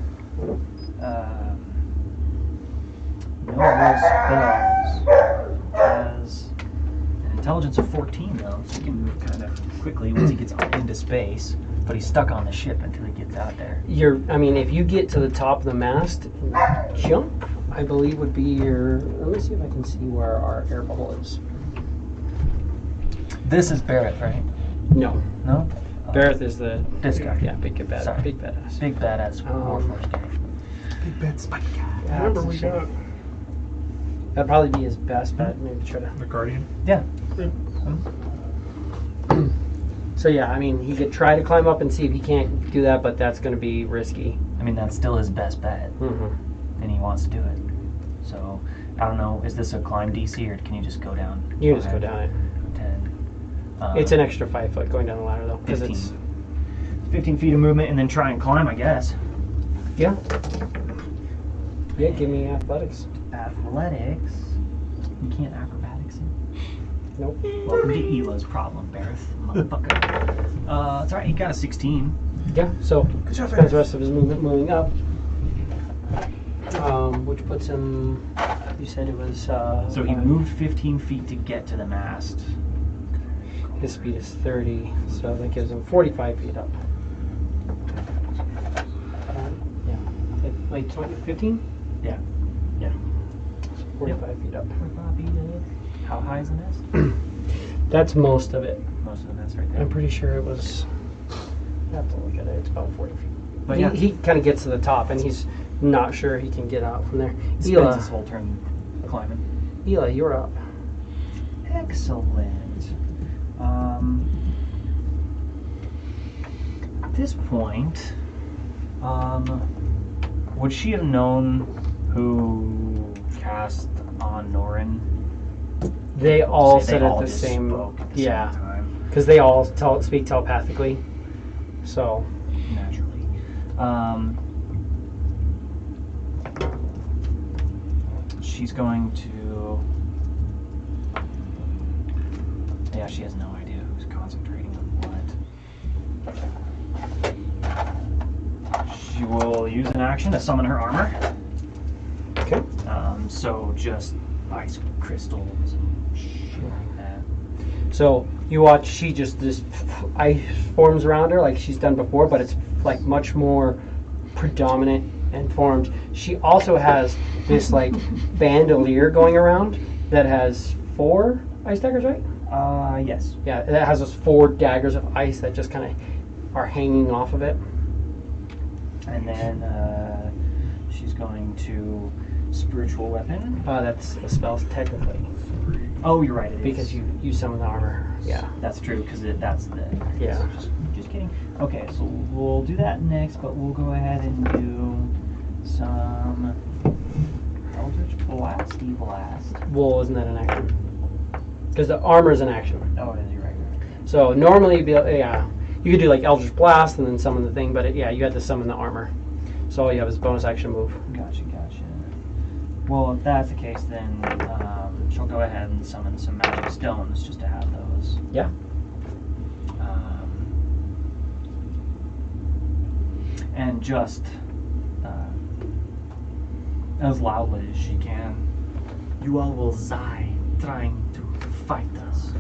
no real spells. Has an intelligence of 14 though, so he can move kind of quickly once he gets into space. But he's stuck on the ship until he gets out there. I mean, if you get to the top of the mast, and jump, I believe would be your. Let me see if I can see where our air bubble is. This is Bareth, right? No, No? Bareth is the This guy. yeah, big badass, Sorry. big badass. Big badass Warforged guy. Big bad spike guy. Yeah, Remember, it's a we shame. got That'd probably be his best bet. Maybe try to. The Guardian. Yeah. So yeah, I mean, he could try to climb up and see if he can't do that, but that's going to be risky. I mean, that's still his best bet, Mm-hmm. and he wants to do it. So, I don't know, is this a climb DC, or can you just go down? You can just go down it. 10. It's an extra 5 foot going down the ladder though, because 15. it's 15 feet of movement, and then try and climb, I guess. yeah. Yeah, give me athletics. Athletics. You can't acrobatics it. Nope. Welcome to Ela's problem, Bareth, motherfucker. It's alright, he got a 16. Yeah. So Good job, spends the rest of his movement moving up. Which puts him. You said it was. So he moved 15 feet to get to the mast. His speed is 30, so that gives him 45 feet up. Yeah. Wait, 15? Yeah. Yeah. 45 feet up. 45 feet. How high is the nest? That's most of it. Most of the nest right there. I'm pretty sure it was. I have to look at it. It's about 40 feet. But Yeah. he kind of gets to the top, and he's not sure he can get out from there. He spends his whole turn climbing. Eli, you're up. Excellent. At this point, would she have known who cast on Norin? They all Say said they it all the just same. spoke at the Yeah, same time. because they all speak telepathically. So Naturally. She's going to. Yeah, she has no idea who's concentrating on what. She will use an action to summon her armor. okay. So just ice crystals and shit like that. So you watch. She just this ice forms around her like she's done before, but it's like much more predominant and formed. She also has this like bandolier going around that has 4 ice daggers, right? Yes. Yeah, that has those 4 daggers of ice that just kind of are hanging off of it. And then she's going to spiritual weapon. That's a spell technically Oh, you're right. It is. because you summon the armor. Yeah. That's true because that's the. Yeah. Just kidding. Okay, so we'll do that next, but we'll go ahead and do some Eldritch Blasty Blast. Well, isn't that an action? Because the armor is an action. Oh, it is. You're right. So normally, you could do like Eldritch Blast and then summon the thing, but you had to summon the armor. So all you have is bonus action move. Gotcha. Well, if that's the case, then she'll go ahead and summon some magic stones just to have those. Yeah. And just as loudly as she can, you all will die trying to fight us.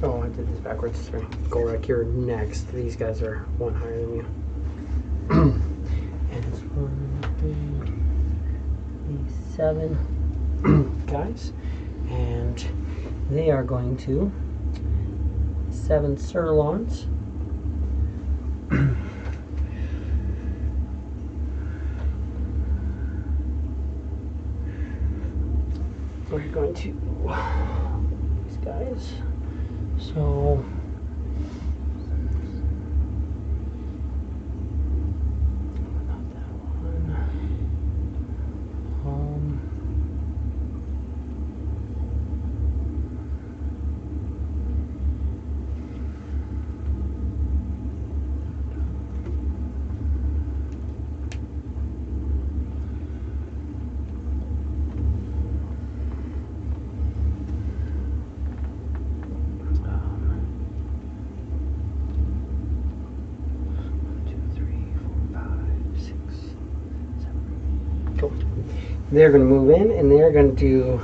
Oh, I did this backwards. Sorry. Gorak, you're next. These guys are 1 higher than you. And it's 1, 3, 7 guys. And they are going to 7 sirloins. We're going to these guys. So not that one. They're going to move in and they're going to do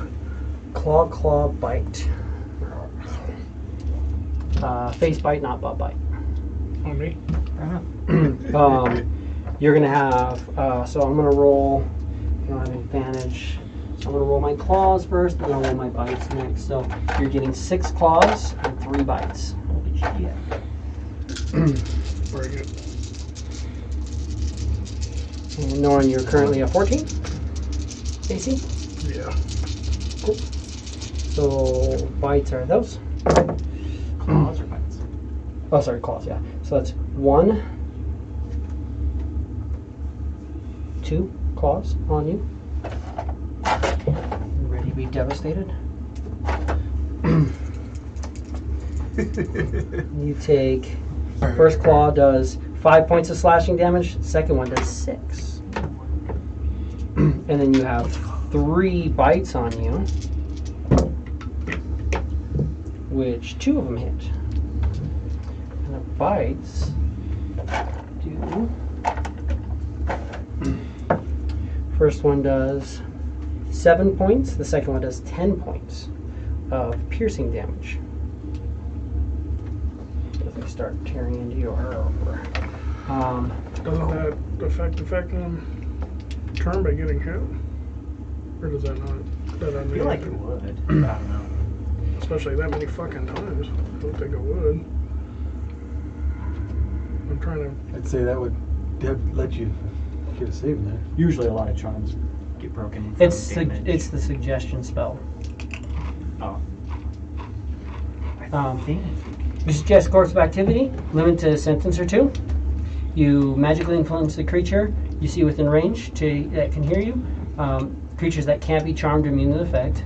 claw bite. Face bite, not butt bite. On me. You're going to have, so I'm going to roll, I don't have advantage. So I'm going to roll my claws first, then I'll roll my bites next. So you're getting 6 claws and 3 bites. Holy shit. Very good. And Norin, you're currently a 14 AC. Yeah. Cool. So bites are those. Claws or bites? Oh, sorry, claws, yeah. So that's 1, 2 claws on you. Ready to be devastated? You take, first claw does 5 points of slashing damage, second one does 6. And then you have 3 bites on you, which 2 of them hit. the bites do. First one does 7 points. The second one does 10 points of piercing damage. If they start tearing into your Doesn't that affect turn by getting hit? Or does that not? I feel like it would. I don't know. Especially that many fucking times. I don't think it would. I'm trying to. I'd say that would let you get a save in there. Usually a lot of charms get broken from it's the suggestion spell. Oh. You suggest course of activity, limit to a sentence or two. You magically influence the creature you see within range that can hear you. Creatures that can't be charmed or immune to the effect.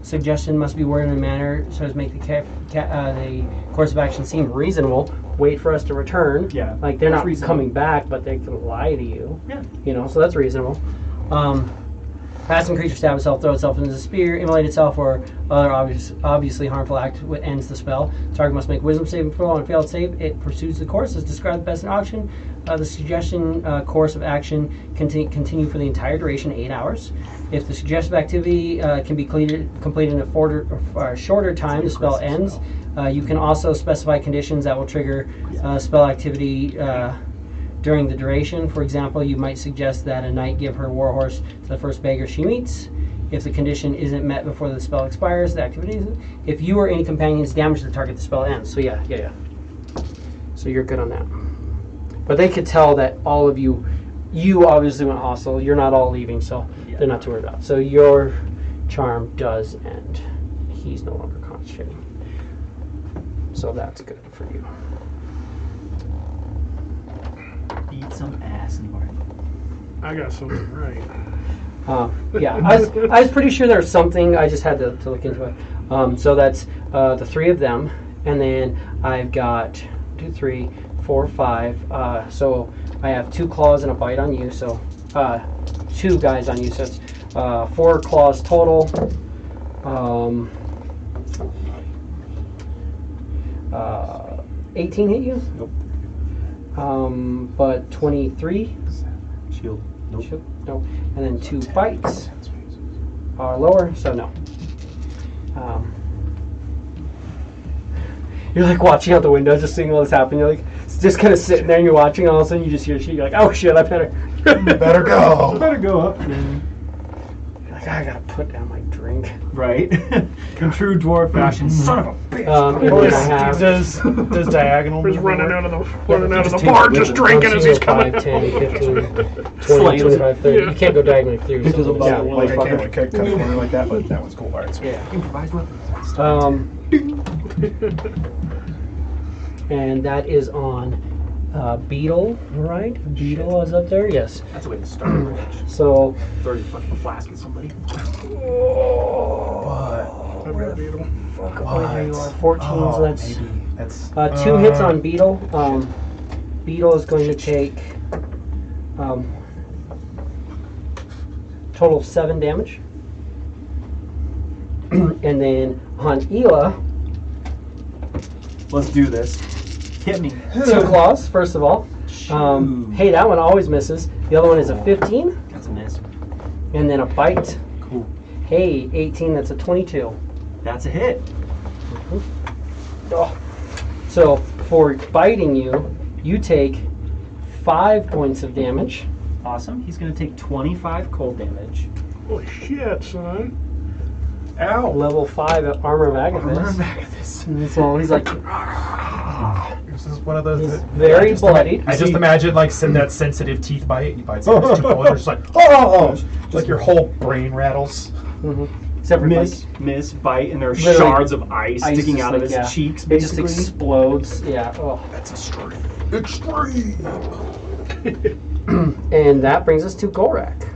Suggestion must be worded in a manner so as to make the course of action seem reasonable. Wait for us to return. Yeah, like they're not reasonable. coming back, but they can lie to you. Yeah. You know, so that's reasonable. Passing creature stab itself, throw itself into the spear, immolate itself, or other obviously harmful act ends the spell. Target must make wisdom saving throw. On a failed save, it pursues the course as described best in auction. The suggestion course of action continue for the entire duration, 8 hours. If the suggestive activity can be completed in a shorter time, the spell ends. You can also specify conditions that will trigger spell activity during the duration. For example, you might suggest that a knight give her warhorse to the first beggar she meets. If the condition isn't met before the spell expires, the activity isn't. If you or any companions damage the target, the spell ends. So yeah. So you're good on that. But they could tell that all of you obviously went hostile. You're not all leaving, so they're not too worried about it. So your charm does end. He's no longer concentrating. So that's good for you. Eat some ass, Martin. I got something right. Yeah, I was pretty sure there was something. I just had to look into it. So that's the 3 of them, and then I've got 2, 3, 4, 5. So I have 2 claws and a bite on you. So 2 guys on you. So it's 4 claws total. 18 hit you? Nope. But 23. Shield. Nope. Should, no. And then 2 bites are lower, so no. You're like watching out the window, just seeing all this happen. You're like just kind of sitting there and you're watching, all of a sudden you just hear shit. You're like, oh shit, I better Better go. Better go up. You're like, I gotta put down my drink. Right. In true dwarf fashion. Son of a bitch. And then I have Does diagonal He's move running work? out of the take bar, it just with drinking as he's 5, coming. 10, 15, 20, Slams. 25, 30. Yeah. You can't go diagonally through. Because So of Yeah, Well, like I fucker. can't cut a corner like that, but that was cool. All right, sweet. yeah. Improvised weapons. And that is on Beetle, right? Beetle is up there, yes. That's a way to start a rage. So, 30 fucking flask at somebody. I've got Beetle. oh yeah, you are 14, so that's Maybe that's 2 hits on Beetle. Beetle is going to take total of 7 damage. And then on Ela, Let's do this. Hit me. 2 claws, first of all. Hey, that one always misses. The other one is a 15. That's a miss. And then a bite. Cool. Hey, 18, that's a 22. That's a hit. Oh. So for biting you, you take 5 points of damage. Awesome. He's going to take 25 cold damage. Holy shit, son. Ow. Level 5 at Armor of Agathis. And so he's like, This is one of those. he's very bloodied. I just imagine like that sensitive teeth bite. You bite someone's tooth, and you're just like, oh, like your whole brain rattles. Mhm. Except for Miss, bite, and there are Literally, shards of ice sticking just out of like, his yeah. cheeks, It just basically. explodes. Yeah. Oh. That's extreme. Extreme. And that brings us to Gorak.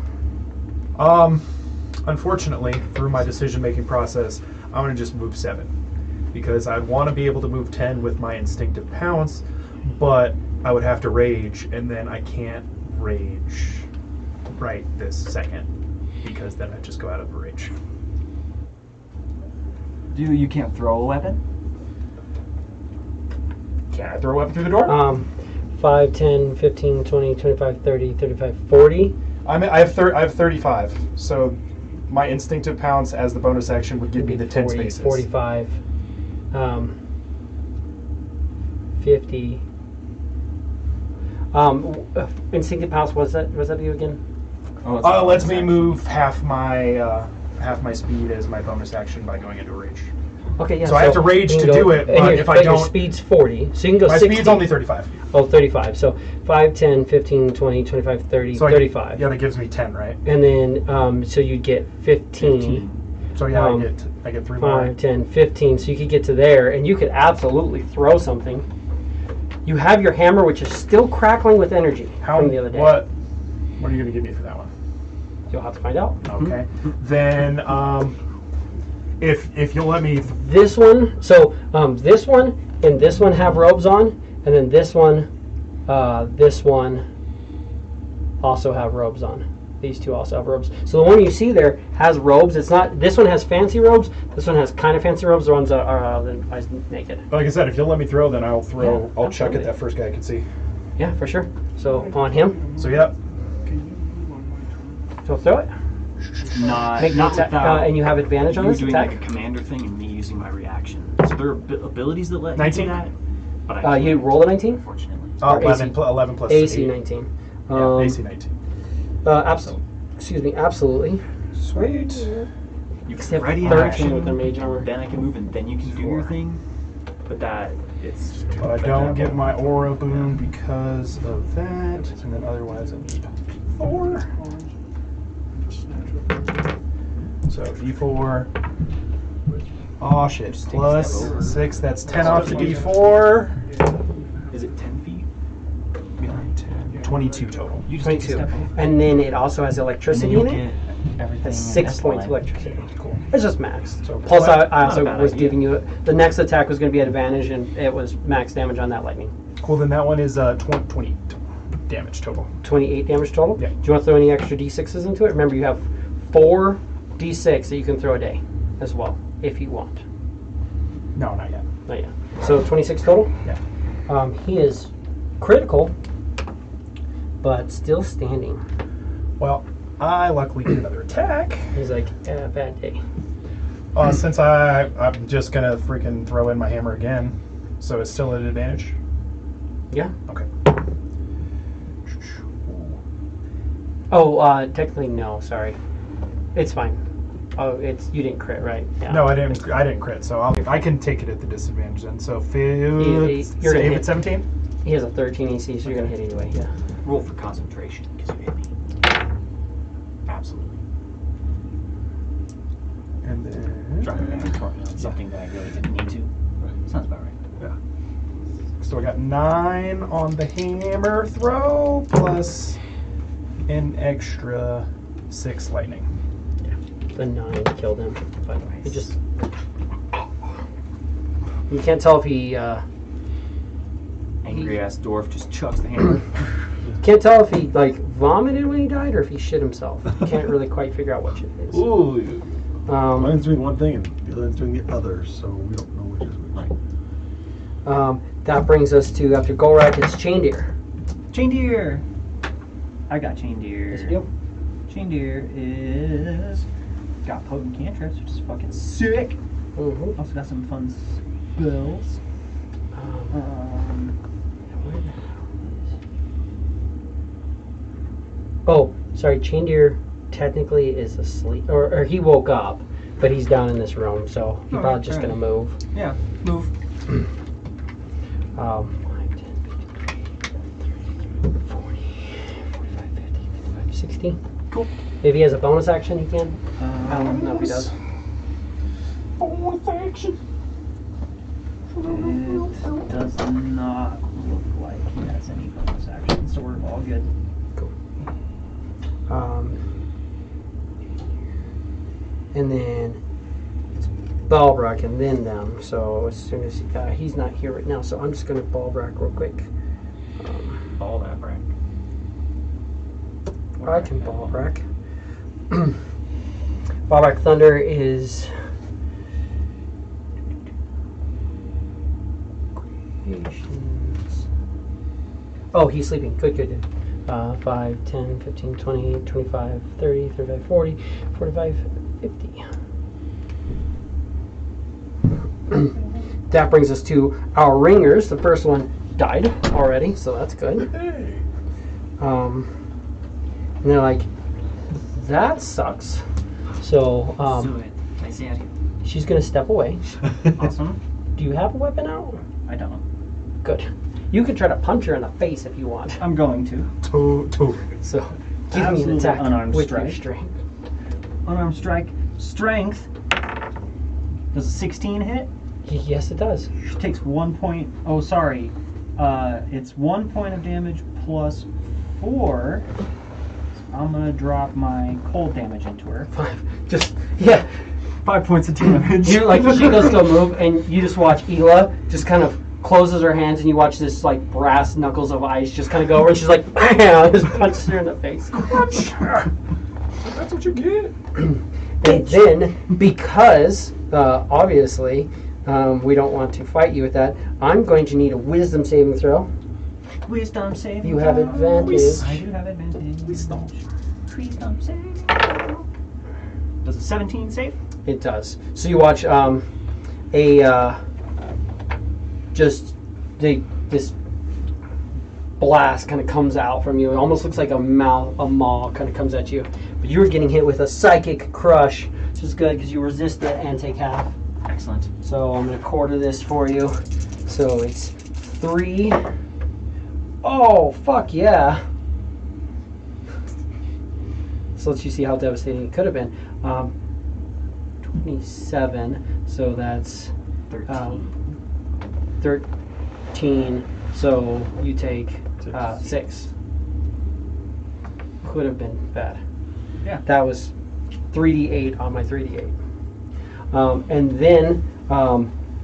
Unfortunately, through my decision-making process, I'm gonna just move 7 because I want to be able to move 10 with my instinctive pounce, but I would have to rage, and then I can't rage right this second because then I just go out of rage. You can't throw a weapon? Can I throw a weapon through the door? 5, 10, 15, 20, 25, 30, 35, 40. I have 35, so my instinctive pounce as the bonus action would give me the 10 40, spaces. 45, 50. Instinctive pounce, was that you again? Oh, Lets me move half my speed as my bonus action by going into a rage. Okay, yeah. So I have to rage you to can do it, but if I your don't... speed's 40, so you can go My 60. speed's only 35. Oh, 35. So 5, 10, 15, 20, 25, 30, So 35. Yeah, that gives me 10, right? And then, so you get 15. So yeah, I get 3 more. 5, 10, 15. So you could get to there, and you could absolutely throw something. You have your hammer, which is still crackling with energy from the other day. What are you going to give me for that one? You'll have to find out. Okay. Then, if you'll let me... This one, so this one and this one have robes on, and then this one also have robes on. These two also have robes. So the one you see there has robes. It's not. This one has fancy robes. This one has kind of fancy robes. The ones that are naked. Like I said, if you'll let me throw, then I'll throw. Yeah, I'll check absolutely. at that first guy I can see. Yeah, for sure. So on him. So yeah. So throw it. Not Make the attack, without and you have advantage on you this doing attack. like a commander thing and me using my reaction. So there are abilities that let 19? you do that. But I You can't, roll a 19. unfortunately. Or 11, AC. 11 plus AC 8. 19. Yeah, AC 19. Absolutely. Excuse me. Absolutely. Sweet. You Except can ready an 13 action, with their mage armor. then I can move and then you can do your thing. But that it's. But I don't get my aura boon because of that, and then otherwise I need 4. So D4. Oh shit! Plus 6. That's 10 off the D4. Is it 10 feet? 22 total. You just take a 22. step over. And then it also has And then electricity you'll in it. get everything. That's in 6 this points of line. electricity. Cool. It's just max. So Plus, I also Not a bad was idea. giving you the next attack was going to be advantage, and it was max damage on that lightning. Cool. Then that one is 20 damage total. 28 damage total. Yeah. Do you want to throw any extra d6s into it? Remember, you have 4 d6 that you can throw a day as well, if you want. No, not yet. Not yet. So 26 total. Yeah. He is critical, but still standing. Well, I luckily get another attack. He's like, bad day. Since I'm just gonna freaking throw in my hammer again, so it's still at advantage. Yeah. Okay. Oh, technically no. Sorry, it's fine. Oh, you didn't crit, right? Yeah. No, I didn't crit, so I can take it at the disadvantage then. So You're gonna save hit. at 17. He has a 13 AC, so you're gonna hit anyway. Yeah. Roll for concentration because you hit me. Absolutely. And then Drop it inventory on something that I really didn't need to. Sounds about right. so I got 9 on the hammer throw plus an extra 6 lightning. The 9 killed him, but he just. You can't tell if he. Angry ass dwarf just chucks the hammer. Can't tell if he vomited when he died or if he shit himself. You can't really quite figure out which it is. Ooh, mine's Um, doing one thing and the other one's doing the other, so we don't know which is which. that brings us to after Golrak, it's Chain Deer. Chain deer. I got chain deer. Yes, you do. Chain deer is got potent cantrips, which is fucking sick. Mm-hmm. Also got some fun spells. Oh, sorry. Chain Deer technically is asleep, or he woke up, but he's down in this room, so he's probably just gonna move. Yeah, move. 5, 10, 15, 20, 40, 45, 50, 55, 60. Cool. If he has a bonus action, he can. I don't know if he does. Bonus action. It does not look like he has any bonus actions, so we're all good. And then it's Balbrock and then them. So as soon as he's not here right now, so I'm just gonna Balbrock real quick. All that, right? I can Balbrock. Balbrock Thunder is Patience. Oh, he's sleeping. Good, good, good. 5, 10, 15, 20, 25, 30, 35, 40, 45, 50. That brings us to our ringers. The first one died already, so that's good. And they're like, that sucks. So, I see it. she's going to step away. Awesome. Do you have a weapon out? I don't. Good. You could try to punch her in the face if you want. I'm going to. So, give me an Absolutely attack unarmed with your strike. strength. Unarmed strike. Strength. Does a 16 hit? Yes, it does. She takes 1 point. Oh, sorry. It's 1 point of damage plus 4. So I'm gonna drop my cold damage into her. 5. Just, yeah. 5 points of damage. You like she goes to move, and you just watch Ela just kind of closes her hands, and you watch this like brass knuckles of ice just kind of go over, and she's like, bam, just punches her in the face. That's what you get. And then, because obviously we don't want to fight you with that, I'm going to need a wisdom saving throw. Wisdom saving. You have throw. advantage. I do have advantage. Wisdom. Wisdom saving. throw. Does a 17 save? It does. So you watch this blast kind of comes out from you. It almost looks like a maw kind of comes at you. But you're getting hit with a psychic crush, which is good because you resist it and take half. Excellent. So I'm going to quarter this for you. So it's 3. Oh, fuck yeah. So let's you see how devastating it could have been. 27. So that's 13. So you take 6. Could have been bad. Yeah. That was 3d8 on my 3d8. And then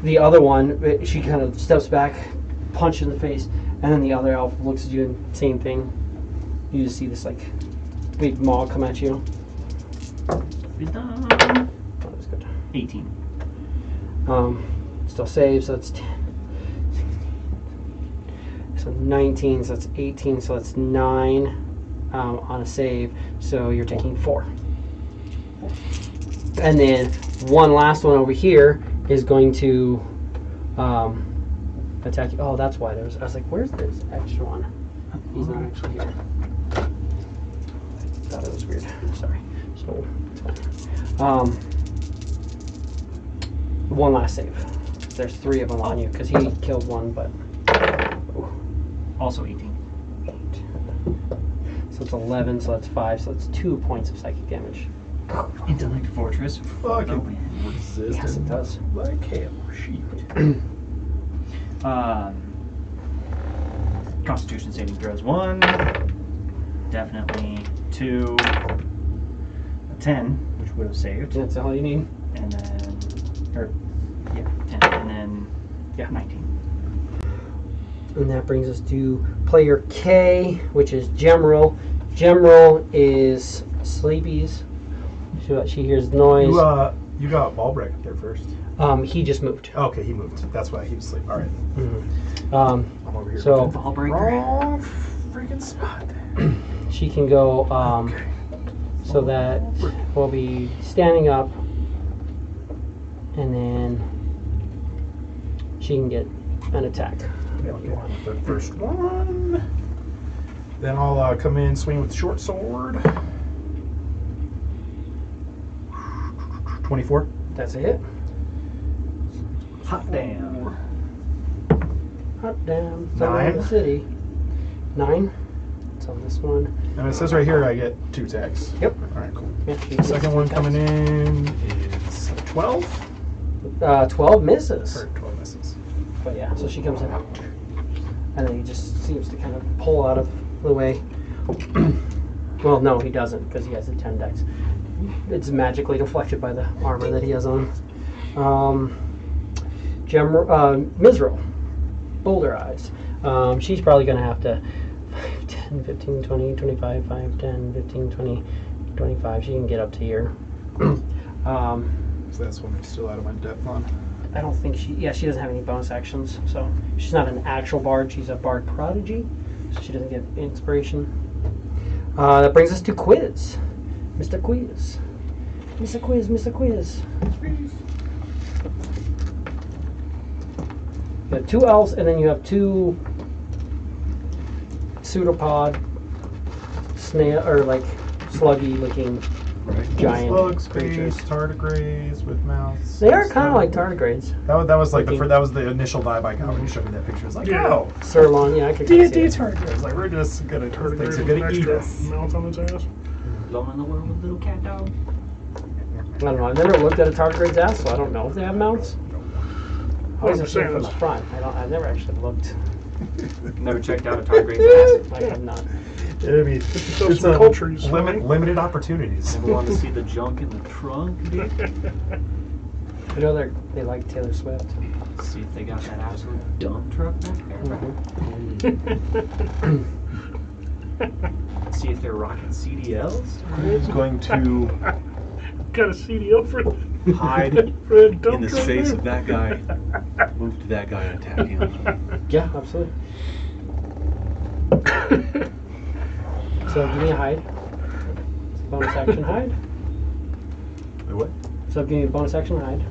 the other one, she kind of steps back, punch in the face, and then the other elf looks at you and same thing. You just see this like big maw come at you. Wisdom. That was good. 18. Still saves, so that's 10. So 19, so that's 18, so that's 9 on a save. So you're taking 4. And then one last one over here is going to attack you. Oh, that's why I was like, where's this extra one? He's not actually here. Thought it was weird. Sorry. So it's fine. One last save. There's 3 of them on you because he killed one, but Also 18. 8. So it's 11. So that's 5. So it's 2 points of psychic damage. Intellect Fortress. Fucking resistant. Yes, it does. Like hell. Shoot. Constitution saving throws 1. Definitely 2. A 10, which would have saved. That's all you need. And then, 10. And then, 19. And that brings us to player K, which is Gemroll. Gemroll is Sleepy's. She hears noise. You got Ballbreak up there first. He just moved. Okay, he moved. That's why he was asleep. All right. I'm over here. So Ball breaker. Wrong freaking spot there. she can go. So that will be standing up, and then she can get an attack. The first one. Then I'll come in, swing with the short sword. 24. That's a hit. Hot damn. Hot damn. 9. The city. 9. It's on this one. And it says right here I get 2 attacks. Yep. All right, cool. Yeah, The second one coming in is 12. 12 misses. Or 12 misses. But yeah, so she comes in. And then he just seems to kind of pull out of the way. Well, no, he doesn't, because he has a 10 dex. It's magically deflected by the armor that he has on. Mizrael. Boulder Eyes. She's probably going to have to 5, 10, 15, 20, 25, 5, 10, 15, 20, 25. She can get up to here. So that's one I'm still out of my depth on. I don't think she doesn't have any bonus actions, so she's not an actual bard, she's a bard prodigy, so she doesn't get inspiration. That brings us to quiz. Mr. Quiz. Mr. Quiz, Mr. Quiz. You have 2 elves, and then you have 2 pseudopod snail, or like sluggy looking giant Slugs, creatures. tardigrades with mouths. They are kind of like tardigrades. That was like Looking- that was the initial vibe I got when you showed me that picture. It's like, Yeah. oh, Sirloin, yeah, I could kinda see D&D it. tardigrades. Like we're just gonna things Tardigrade are with an gonna eat extra us. mouth on its ass. Alone in the world with little cat dog. I don't know. I've never looked at a tardigrade's ass, so I don't know if they have mouths. I always I'm see it saying from the is- front. I've never actually looked. Never checked out a tardigrade's I have not. I mean, So it's some a cultures, limited opportunities. ass. Never wanted to see the junk in the trunk, dude. I know they like Taylor Swift. See if they got that absolute dump truck back there. See if they're rocking CDLs. He's going to Got a CDO for hide for that dump in the truck face there? of that guy, move to that guy and attack him. Yeah, absolutely. So give me a hide. Bonus action hide. Wait, what? So give me a bonus action hide.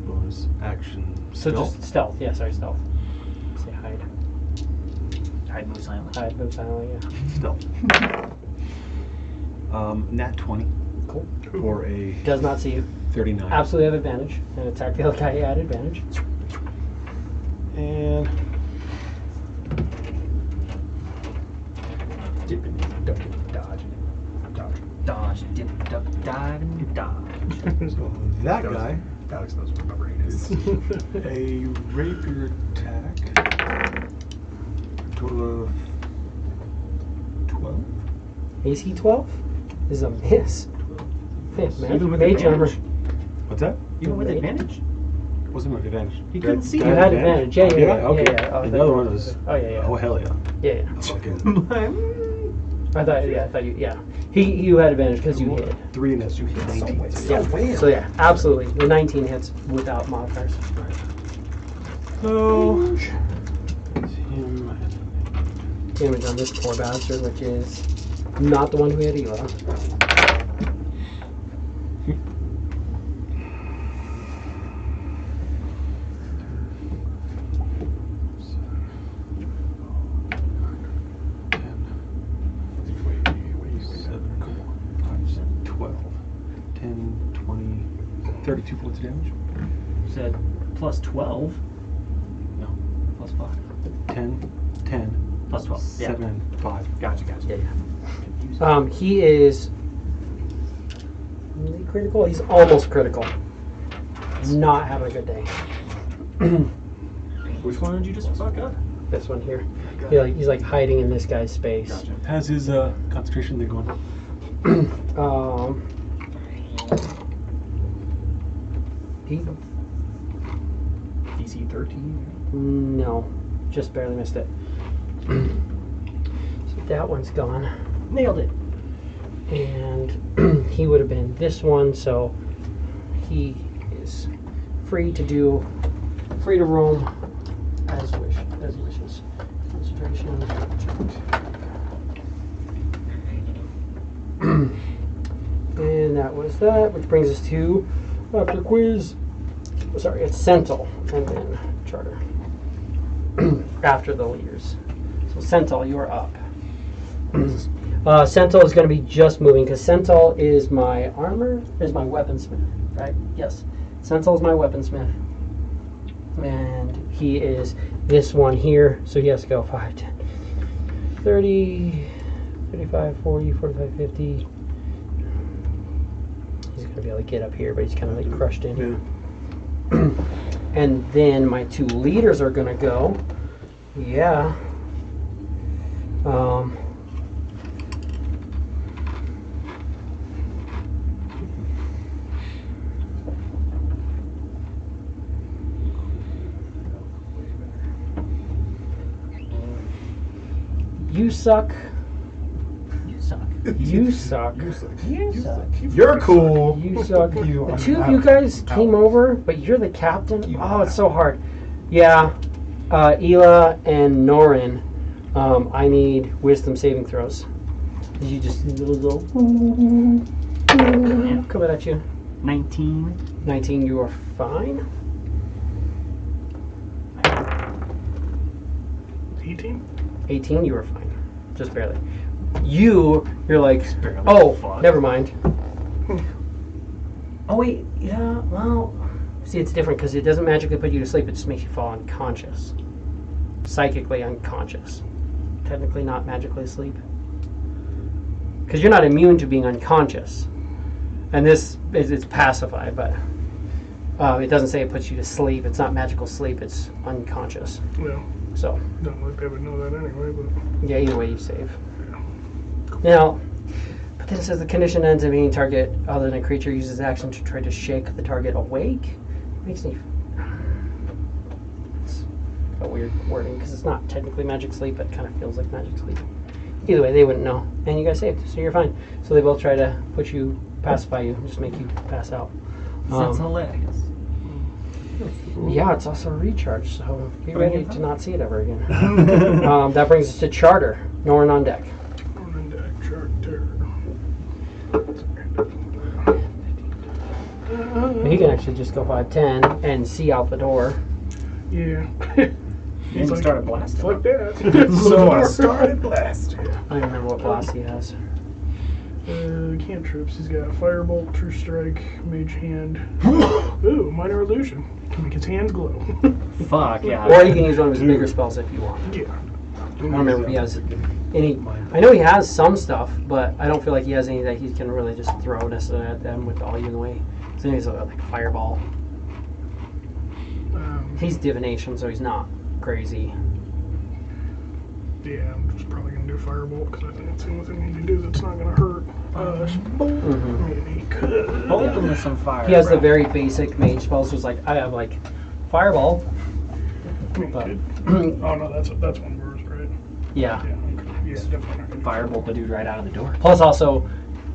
Bonus action. So stealth? just stealth. Yeah, sorry, stealth. Say hide. Hide move silently. Hide, move silently, yeah. Stealth. Nat 20 Cool. for a Does not see you. 39. Absolutely have advantage. And attack the other guy at advantage. And Dipping, ducking, dodging, dodging. Dodge, dip, duck, dive, and dodge. so that guy, Alex knows what my brain is. a rapier attack. Total of 12. AC 12 is a miss. Yeah, Even with mage armor. advantage? What's that? Even with Mage? advantage? Wasn't my advantage. He couldn't see You you. had advantage. Yeah, yeah, yeah. Okay. Yeah, yeah. Oh, And I the thought other you- one was. Oh, yeah, yeah. Oh hell yeah. Yeah, yeah. Fucking I thought you, yeah. You had advantage because you hit. 3 and that's you hit 19. Yeah. So yeah, absolutely. The 19 hits without modifiers. So it's him. Damage on this poor bastard, which is not the one who hit Ela. Seven, 12, 10, 20, 32 points of damage. Said plus 12. No. Plus 5. 10, 10, Plus 12. Yeah. 7, and 5. Gotcha, gotcha. Yeah, yeah. Confusing. He is he critical. He's almost critical. Not having a good day. Which one did you just fuck up? This one here. Got He's like hiding in this guy's space. Gotcha. Has his concentration thing going? He DC 13. no, just barely missed it. So that one's gone. Nailed it. And he would have been this one, so he is free to roam as he wishes. Concentration. And that was that, which brings us to after quiz. Sorry, it's Sentinel and then Charter. After the leaders. So Sentinel, you are up. Sentinel is going to be just moving because Sentinel is my weaponsmith, right? Yes. Sentinel is my weaponsmith. And he is this one here, so he has to go 5, 10, 30, 35, 40, 45, 50. He's going to be able to get up here, but he's kind of like crushed in here. And then my 2 leaders are going to go. Yeah. You suck. You suck. You suck. You suck. You suck. You're cool. You suck. You The are two of out. you guys came over, but you're the captain. You Oh, are it's so hard. Yeah, Ela and Norin, I need wisdom saving throws. You just little coming at you. 19. 19, you are fine. 18? 18, you are fine. Just barely. You're like, barely. oh, Fuck. never mind. Oh wait, yeah, well, see, it's different because it doesn't magically put you to sleep. It just makes you fall unconscious, psychically unconscious. Technically, not magically asleep, because you're not immune to being unconscious. And this is it's pacified, but it doesn't say it puts you to sleep. It's not magical sleep. It's unconscious. No. So Don't like they would know that anyway, but. yeah, either way you save. Now, but then it says the condition ends if any target other than a creature uses action to try to shake the target awake. Makes me. It's a weird wording because it's not technically magic sleep, but it kind of feels like magic sleep. Either way, they wouldn't know, and you guys saved, so you're fine. So they both try to put you, pacify you, just make you pass out. That's hilarious. Yeah, it's also a recharge, so be ready to not see it ever again. That brings us to Charter. Norin on deck. On deck, charter. He can actually just go 5'10" and see out the door. Yeah. You can start a blast. Like that. So I started blasting. I don't remember what blast he has. Cantrips. He's got Firebolt, True Strike, Mage Hand. Ooh, Minor Illusion. Can make his hands glow. Fuck yeah. Or he can use one of his bigger spells if you want. Yeah. I don't remember if he has any. I know he has some stuff, but I don't feel like he has any that he can really just throw necessarily at them with all you in the way. So he's like Fireball. He's divination, so he's not crazy. Yeah, I'm just probably going to do Firebolt because I think it's the only thing he can do that's not going to hurt us. Maybe could. Bolt him with some fire. He has the breath. very basic mage spells. So it's like I have like Fireball. I mean, But- oh no, that's one of yours, right? Yeah. Yeah, okay. Yeah, definitely. Firebolt the dude right out of the door. Plus also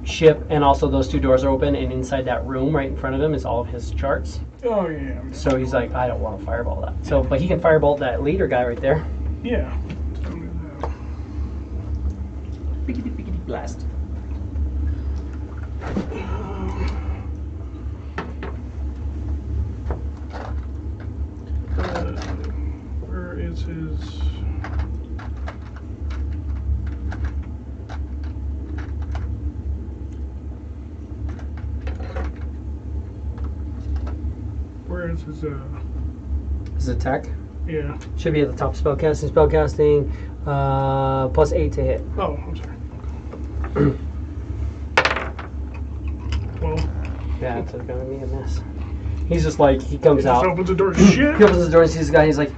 ship, and also those two doors are open, and inside that room right in front of him is all of his charts. Oh yeah. So he's like, I don't want to fireball that. So, but he can fireball that leader guy right there. Yeah. Biggity biggity blast. Where is his? Where is his? His attack Yeah. should be at the top. Spellcasting, plus 8 to hit. Oh, I'm sorry. Well, Yeah, it's gonna be a mess. He's just like he comes he just out. opens the door. Shit. He opens the door and sees this guy. And he's like,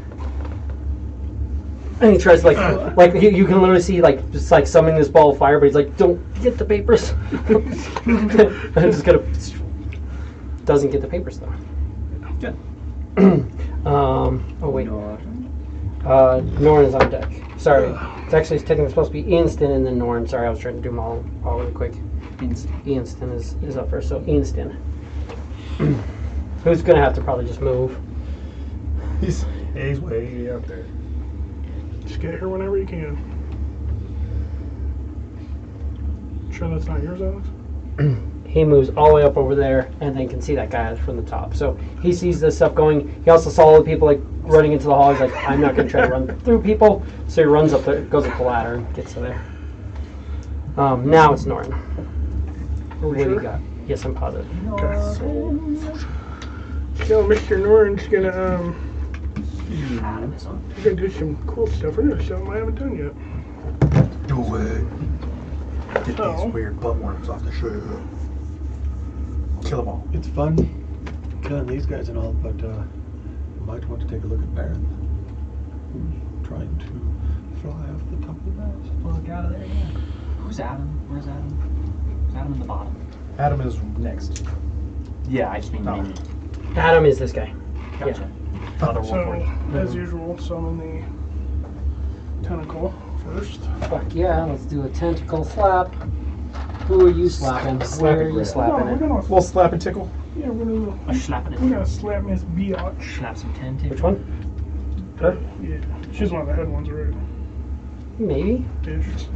and he tries to like you can literally see like just like summoning this ball of fire, but he's like, don't get the papers. And I'm just gonna doesn't get the papers though. Good. Oh wait, Norn is on deck. Sorry, it's actually technically supposed to be Ianston and then Norn. Sorry, I was trying to do them all really quick. Ianston is up first, so Ianston. Who's gonna have to probably just move. He's way out there. Just get here whenever you can. Sure that's not yours, Alex? He moves all the way up over there and then can see that guy from the top. So he sees this stuff going. He also saw all the people like running into the hall. He's like, I'm not going to try to run through people. So he runs up there, goes up the ladder and gets to there. Now it's Norn. What do you got? Yes, I'm positive. So Mr. Norn's gonna he's gonna do some cool stuff. We're gonna do something I haven't done yet. Do it. Get Oh. these weird butt worms off the ship. Kill them all. It's fun killing these guys and all, but you might want to take a look at Baron, who's trying to fly off the top of the mast. Look out of there again. Who's Adam? Where's Adam? Is Adam in the bottom? Adam is next. Yeah, I just mean Oh. me. Adam is this guy. Gotcha. Other So, Warlord. as usual, summon the tentacle first. Fuck yeah, let's do a tentacle slap. Who are you slapping? Where are you No, slapping we're it? gonna, We'll slap and tickle. yeah, we're gonna, I'm slapping we're it. gonna slap Miss Biatch. Slap some 10 too. Which one? Her? Yeah, she's one of the head ones, right? Maybe. Yeah, she's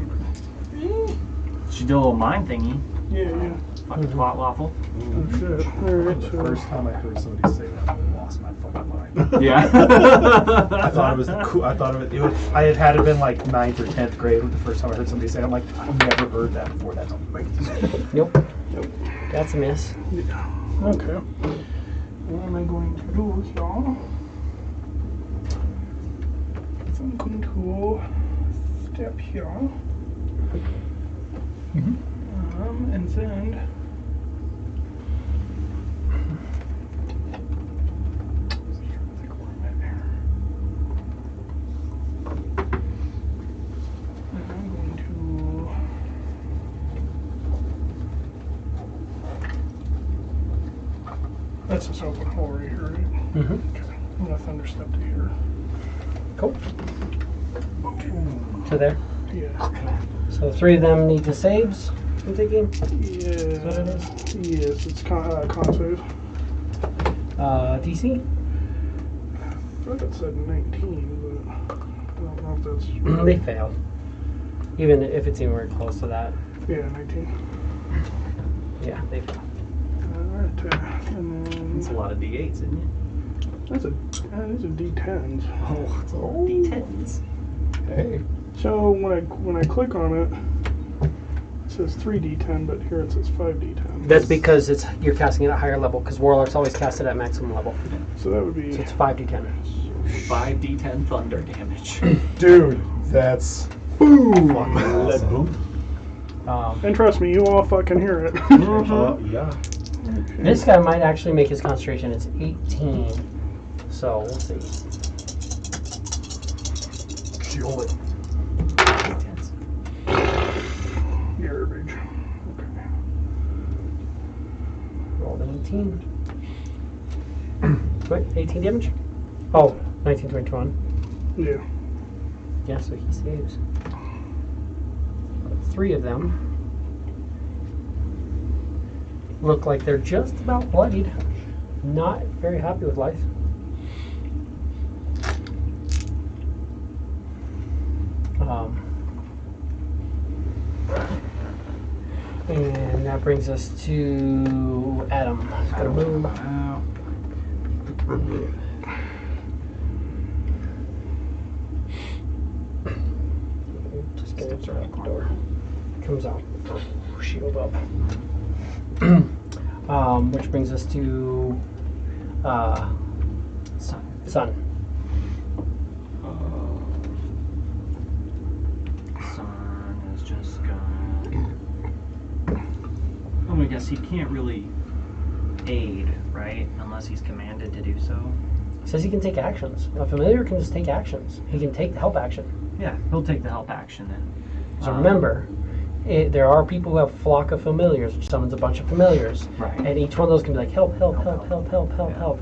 She did a little mind thingy. yeah. Fucking twat waffle. Oh, shit. Alright, The so. first time I heard somebody say that, I lost my fucking mind. Yeah. I thought it was the cool. I thought it was. I had it been like 9th or 10th grade when the first time I heard somebody say it. I'm like, I've never heard that before. That's amazing. Nope. That's a miss. Okay. What am I going to do here? So I'm going to step here. And then. I'm going to. That's this open hole right here, right? Mm-hmm. Okay. I'm gonna thunderstep to here. Cool. Okay. To there. Yeah. So 3 of them need the saves, I'm thinking. Yeah. what it is? Yes, it's con save. DC? I thought it said 19, but I don't know if that's They failed. Even if it's anywhere close to that. yeah, 19. Yeah, they failed. Alright, and It's a then lot of D8s, isn't it? these are D10s. Oh, it's a lot of D10s. Hey. So when I click on it, it says 3D10, but here it says 5D10. That's because you're casting it at a higher level, because Warlock's always cast it at maximum level. So that would be So it's 5d10. 5d10 thunder damage. Dude, that's fucking awesome. and trust me, you all fucking hear it. Yeah. This guy might actually make his concentration. It's 18. So we'll see. Chill it. D10s. Garbage. Rolled an 18. Wait, 18 damage? Oh, 19, 21. Yeah. Yeah, so he saves. 3 of them look like they're just about bloodied. Not very happy with life. And that brings us to Adam. He's gonna move. Just gonna throw out the door. Comes out. Shield up. Which brings us to Sun. Sun is just gonna. I guess he can't really aid, right? Unless he's commanded to do so. Says he can take actions. A familiar can just take actions. He can take the help action. Yeah, he'll take the help action then. So remember, there are people who have flock of familiars, which summons a bunch of familiars. Right. And each one of those can be like, help, help, help, help, help, help, help.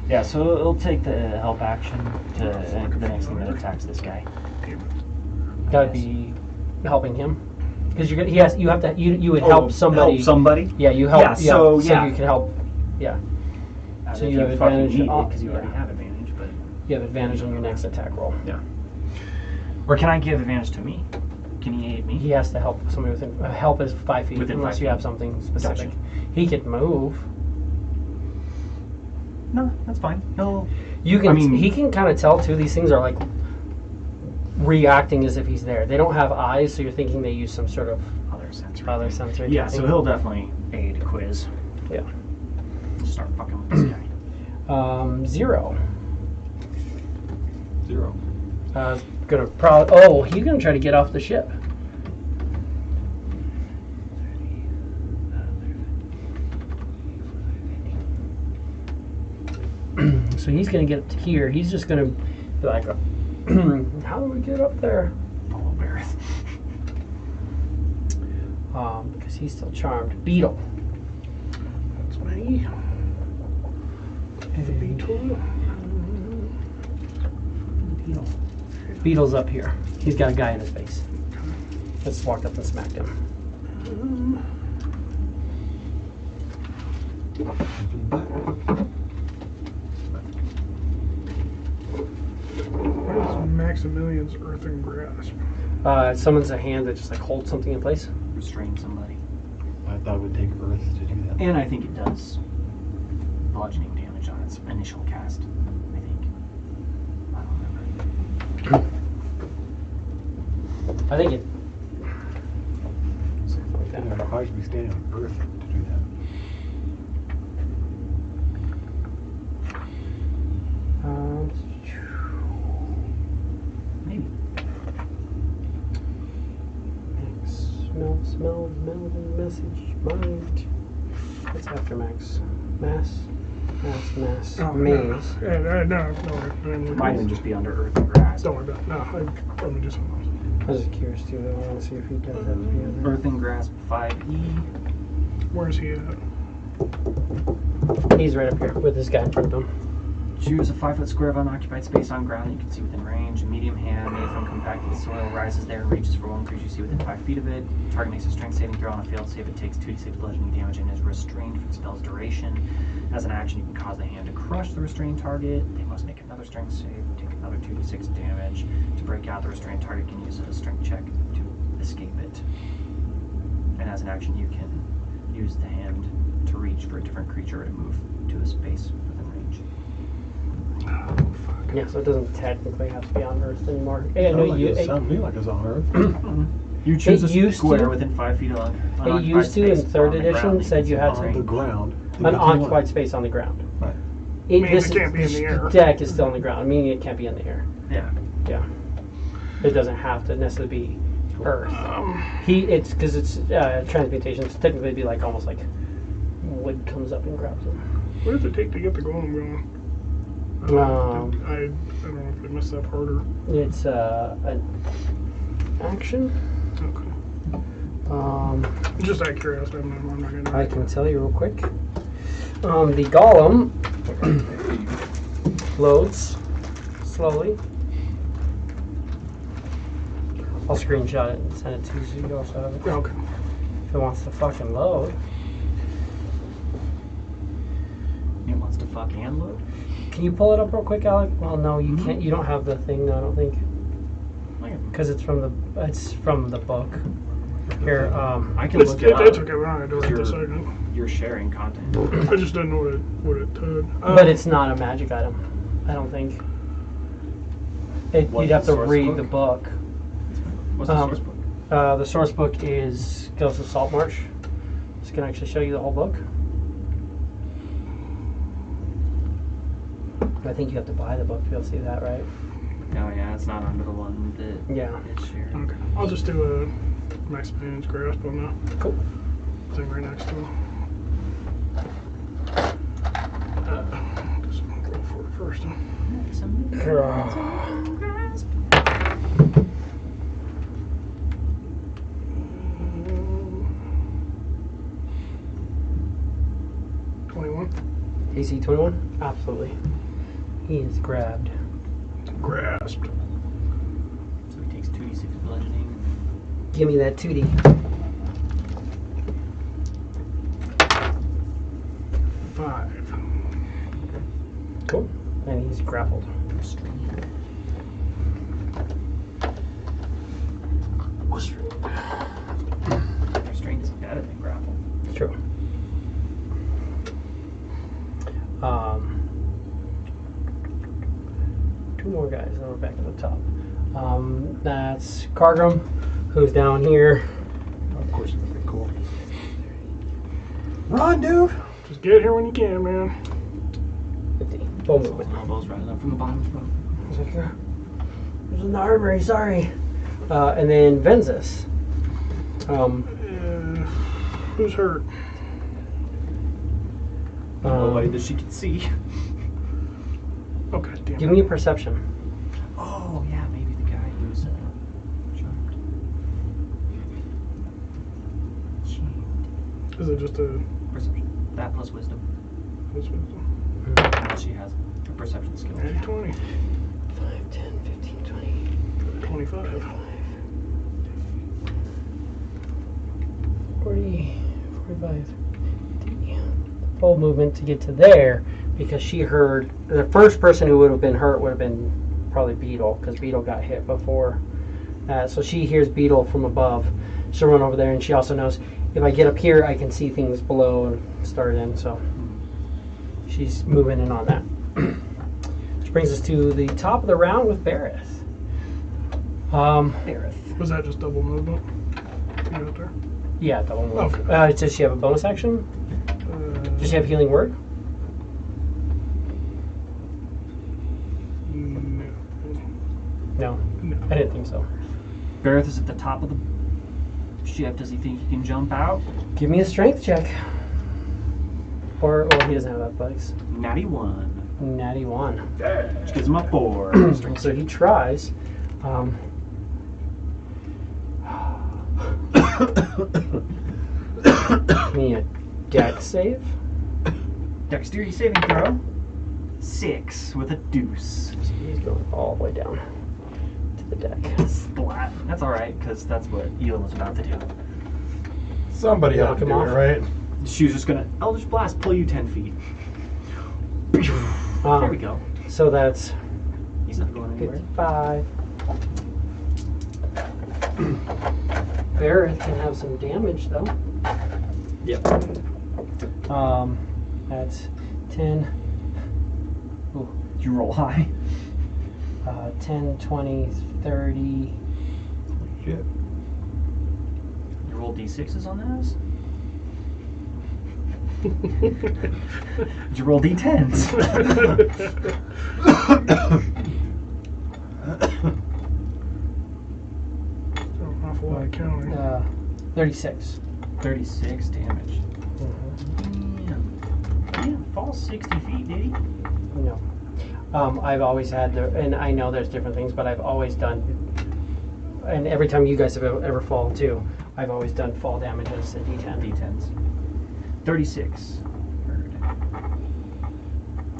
Yeah, so it'll take the help action to the next thing that attacks this guy. That'd be helping him. Because you would help somebody. Help somebody? Yeah, you help. Yeah, so, yeah. you can help. Yeah. So you have advantage because you already have advantage, but You have advantage on your next attack roll. yeah. Or can I give advantage to me? Can he aid me? He has to help somebody within. Help is 5 feet, Within unless 5 you feet. have something specific. Gotcha. He can move. No, that's fine. No. You can. I mean- He can kind of tell too. These things are like reacting as if he's there. They don't have eyes, so you're thinking they use some sort of Other sensory. other sensory. Yeah, type so thing. he'll definitely aid Quiz. Yeah. Start fucking with this guy. 0. 0. Gonna probably. Oh, he's gonna try to get off the ship. So he's gonna get to here. He's just gonna be like, "How do we get up there?" Follow Barrett. Because he's still charmed. Beetle. That's me. The beetle. Beetle. Beetle's up here. He's got a guy in his face. Just walked up and smacked him. What is Maximilian's Earthen Grasp? It summons a hand that just like holds something in place. Restrain somebody. I thought it would take Earth to do that. And I think it does bludgeoning damage on its initial cast. I think. I don't remember. I think it. Something like Yeah, that. how should we stand on Earth to do that? Maybe. Smell, message, mind. What's after Max? Mass? Mass. Oh, Maze. No, no. Might even just be under Earth and Grass. Don't worry about it. No, I'm gonna do something I was just curious too, though. I want to see if he does have to be on there. Earth and Grasp 5E. else. Where's he at? He's right up here with this guy in front of him. Choose a 5-foot square of unoccupied space on ground that you can see within range. A medium hand made from compacted soil rises there and reaches for one creature you see within 5 feet of it. Target makes a strength saving throw on a failed save. It takes 2d6 bludgeoning damage and is restrained for the spell's duration. As an action, you can cause the hand to crush the restrained target. They must make another strength save, take another 2d6 damage. To break out, the restrained target can use a strength check to escape it. And as an action, you can use the hand to reach for a different creature or to move to a space within range. Yeah, so it doesn't technically have to be on Earth anymore. Hey, I know Sound you. like it sounded to me like it's on Earth. You choose It a used square to. within 5 feet of It used to in third edition said you had on to the ground. an occupied space on the ground. Right. Means it can't be in the air. deck is still on the ground, meaning it can't be in the air. Yeah. Yeah, it doesn't have to necessarily be Earth. It's because it's transmutation. It's technically be like almost like wood comes up and grabs him. What does it take to get the golem going? I don't know if I missed that part or. It's an action. Okay. Just out of curiosity, I'm not gonna. I can tell you real quick. The golem loads slowly. I'll screenshot it and send it to you so you also have it. Okay. If it wants to fucking load. It wants to fuck and load? Can you pull it up real quick, Alec? Well, no, you can't. You don't have the thing, I don't think, because it's from the book. Here, I can look it up. It's okay, we're not gonna do it in a second. You're sharing content. I just didn't know what it did. but it's not a magic item. I don't think. What's You'd have the to source read book? the book. What's the source book? The source book is Ghost of Saltmarsh. Just gonna actually show you the whole book. I think you have to buy the book to be able to see that, right? Oh yeah, it's not under the one that Yeah. is shared. Okay. I'll just do a Maximilian's Grasp on Cool. the thing right next to him. Just go for it first. AC 21? Absolutely. He is grabbed. Grasped. So he takes 2d6 bludgeoning. Give me that 2D. 5. Cool. And he's grappled. Restrained. Restrained is better than grapple. True. Two more guys, and we're back at the top. That's Cargrim, who's down here. Of course, it's pretty cool. Run, dude! Just get here when you can, man. 50. Full movement. Elbows rising up from the bottom of the boat. He's like, there's an armory, sorry. And then Venzus. Who's hurt? Nobody that she can see. Okay, damn Give it. me a perception. Oh yeah, maybe the guy who's charmed. Is it just a... Perception. That plus wisdom. Unless she has a perception skill. 20. 5, 10, 15, 20. 25. 40, 45. Full movement to get to there because she heard the first person who would have been hurt would have been probably Beetle because Beetle got hit before. So she hears Beetle from above. She'll run over there, and she also knows if I get up here, I can see things below and start in. So she's moving in on that. Which brings us to the top of the round with Bareth. Bareth. Was that just double movement? You got there? Yeah, double move. Okay. Does she have a bonus action? Does she have healing word? No. No, I didn't think so. Bareth is at the top of the ship. Does he think he can jump out? Give me a strength check. Or he doesn't have athletics. Natty 1. Natty 1. Which gives him a 4. So he tries. Give me a dex save. Dexterity saving throw. 6 with a deuce. So he's going all the way down to the deck. Splat. That's alright, because that's what Eel was about to do. Somebody Knock had to him do off. it, right? She was just gonna Eldritch Blast, pull you 10 feet. There we go. So that's He's not going anywhere. 55. Bareth can have some damage though. Yep. That's 10. Ooh, Did you roll high? 10, 20, 30. Shit. You roll d6s on those? Did you roll d10s? An awful lot of counting. 36. 36 damage. Damn, falls 60 feet, did he? No. I've always had and I know there's different things, but I've always done, and every time you guys have ever fallen too, I've always done fall damage as a D10. D10s. 36.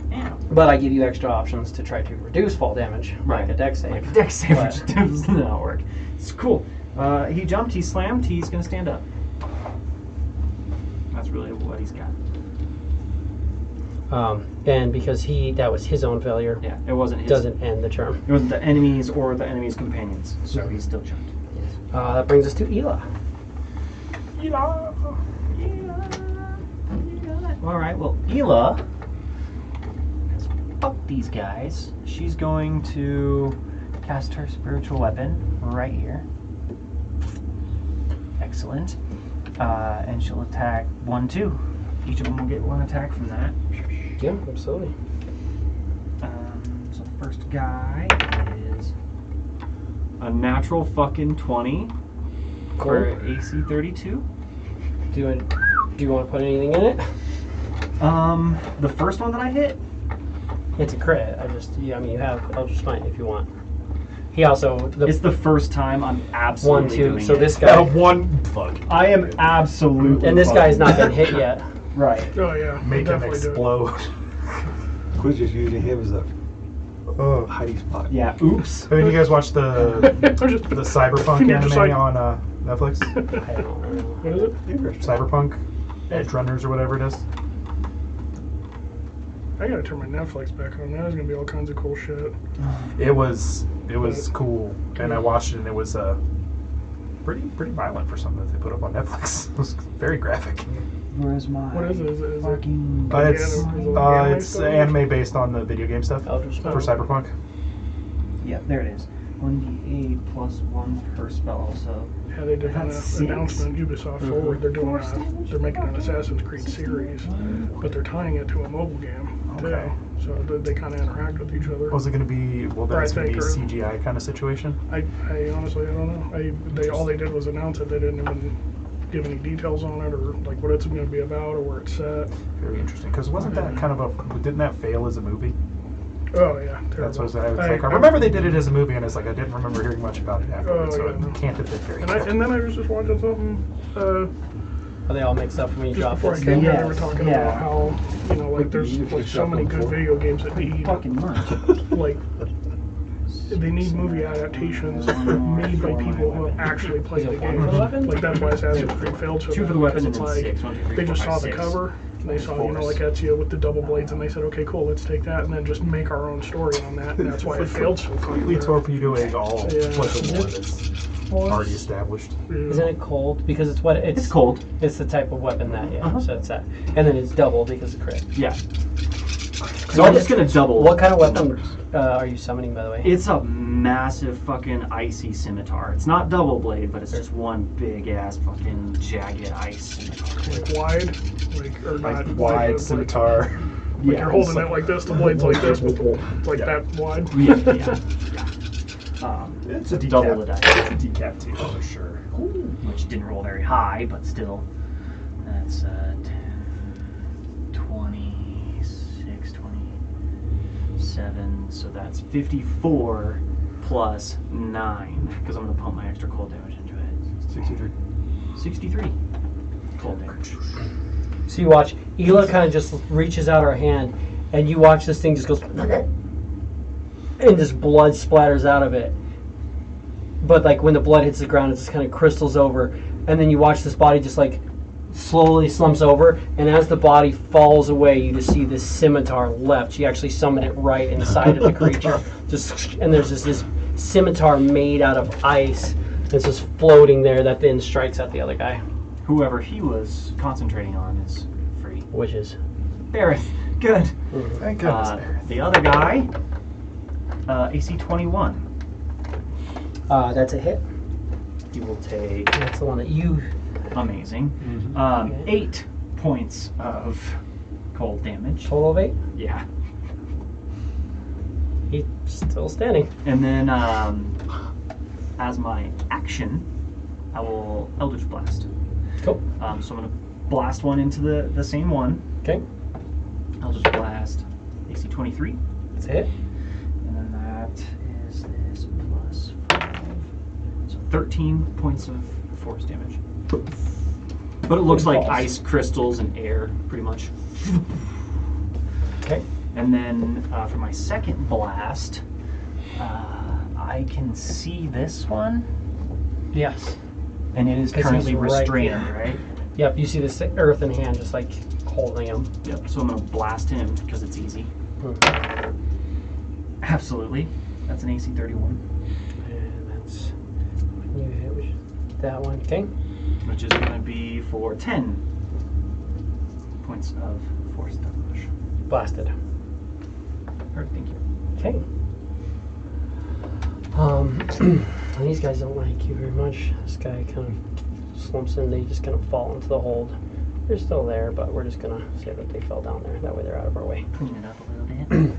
Damn. But I give you extra options to try to reduce fall damage, like a dex save. Like dex save, But- which does not work. It's cool. He jumped, he slammed, he's gonna stand up. That's really what he's got. And because that was his own failure, Yeah, it wasn't his. doesn't end the term. It wasn't the enemies or the enemy's companions, so he still jumped. That brings us to Ela. Alright, well, Ela has fucked these guys. She's going to cast her spiritual weapon right here. Excellent. And she'll attack 1, 2. Each of them will get 1 attack from that. Yeah, absolutely. So the first guy is a natural fucking 20 for AC 32. Do you want to put anything in it? The first one that I hit, It's a crit. You have Eldritch Smite if you want. He also it's the first time I'm absolutely 1, 2. doing So it. this guy Fuck. I am absolutely and this guy's not fucking- been hit yet. Right. Oh yeah, Make him definitely do it. explode. Quid's just using him as a hiding spot. Yeah. Oops. I mean, you guys watch the Cyberpunk You're just anime like- on Netflix? I don't know. What is it? Cyberpunk? Edge Runners or whatever it is. I gotta turn my Netflix back on. There's gonna be all kinds of cool shit. It was cool, and I watched it, and it was pretty violent for something that they put up on Netflix. It was very graphic. Where's my What is it? Is it fucking? It's anime based on the video game stuff Eldritch for Smite. Cyberpunk. Yeah, there it is. 1d8 plus 1 per spell. So Yeah, they did an That's 6. announcement. Ubisoft Forward. They're doing they're making an Assassin's Creed series, but they're tying it to a mobile game too. Okay. So they kind of interact with each other. Was it going to be? Well, Or I that's going to be a think, CGI kind of situation. I honestly I don't know. All they did was announce it. They didn't even give any details on it or like what it's going to be about or where it's set. Very interesting. Because wasn't that kind of didn't that fail as a movie? Oh yeah, terrible. That's what I was like. I remember they did it as a movie, and it's like I didn't remember hearing much about it afterwards. Oh, So yeah, it no. can't have been very And good. then I was just watching something Are they all mixed up when you just drop before I this? came here. They Yes, were talking yeah. about how like there's You like so many good shuffle video games that need fucking much. like they need movie adaptations made by people who have actually played the Is it one game. for the weapon? Like that's why Assassin's Creed failed so 2 for bad, the weapon because and it's then like 6. 1, 2, 3, they 4, just 5, saw the 6. cover and they saw, you know, like Ezio with the double blades, and they said, okay, cool, let's take that and then just make our own story on that. And that's why it failed so Completely quickly. torpedoing all Yeah. much of one that's already established. Isn't it cold? Because it's what It's cold. It's the type of weapon that, yeah. Uh-huh. So it's that, and then it's double because of crit. Yeah. So I'm just gonna double. What kind of the weapon numbers. are you summoning, by the way? It's a massive fucking icy scimitar. It's not double blade, but it's just one big ass fucking jagged ice scimitar. Like wide, like or Like not wide but scimitar. Like Yeah, you're holding it's it like this, the blade's like this, but it's like Yeah. that wide. Yeah. It's a double decap. the dice. It's a decap too, for sure. Which didn't roll very high, but still. That's 10, 26, 27. So that's 54 plus 9. Because I'm going to pump my extra cold damage into it. 63. 63 cold damage. So you watch, Ela kind of just reaches out her hand, and you watch this thing just goes, and just blood splatters out of it. But like when the blood hits the ground, it just kind of crystals over, and then you watch this body just like slowly slumps over, and as the body falls away, you just see this scimitar leapt. You actually summon it right inside of the creature, just and there's this scimitar made out of ice that's just floating there that then strikes at the other guy, Whoever he was concentrating on is free. which is Barrett, good. Thank goodness. Barrett. The other guy, AC 21. that's a hit. He will take, That's the one that you. amazing, Okay. 8 points of cold damage. Total of 8. Yeah. He's still standing. And then, as my action, I will Eldritch Blast. Cool. So I'm going to blast one into the same one. Okay. Eldritch Blast, AC 23. That's a hit. And then that is this plus 5. So 13 points of force damage. But it looks like Balls. ice crystals and air, pretty much. Okay. And then for my second blast, I can see this one. Yes. And it is 'Cause currently he's right restrained, here. right? Yep. You see this earthen hand just like holding him. Yep. So I'm going to blast him because it's easy. Absolutely. That's an AC 31. And that's when you hit, which is that one. Okay. Which is going to be for 10 points of force damage. Blasted. Perfect, thank you. Okay. These guys don't like you very much. This guy kind of slumps in. They just kind of fall into the hold. They're still there, but we're just gonna say that they fell down there. That way they're out of our way. Clean it up a little bit.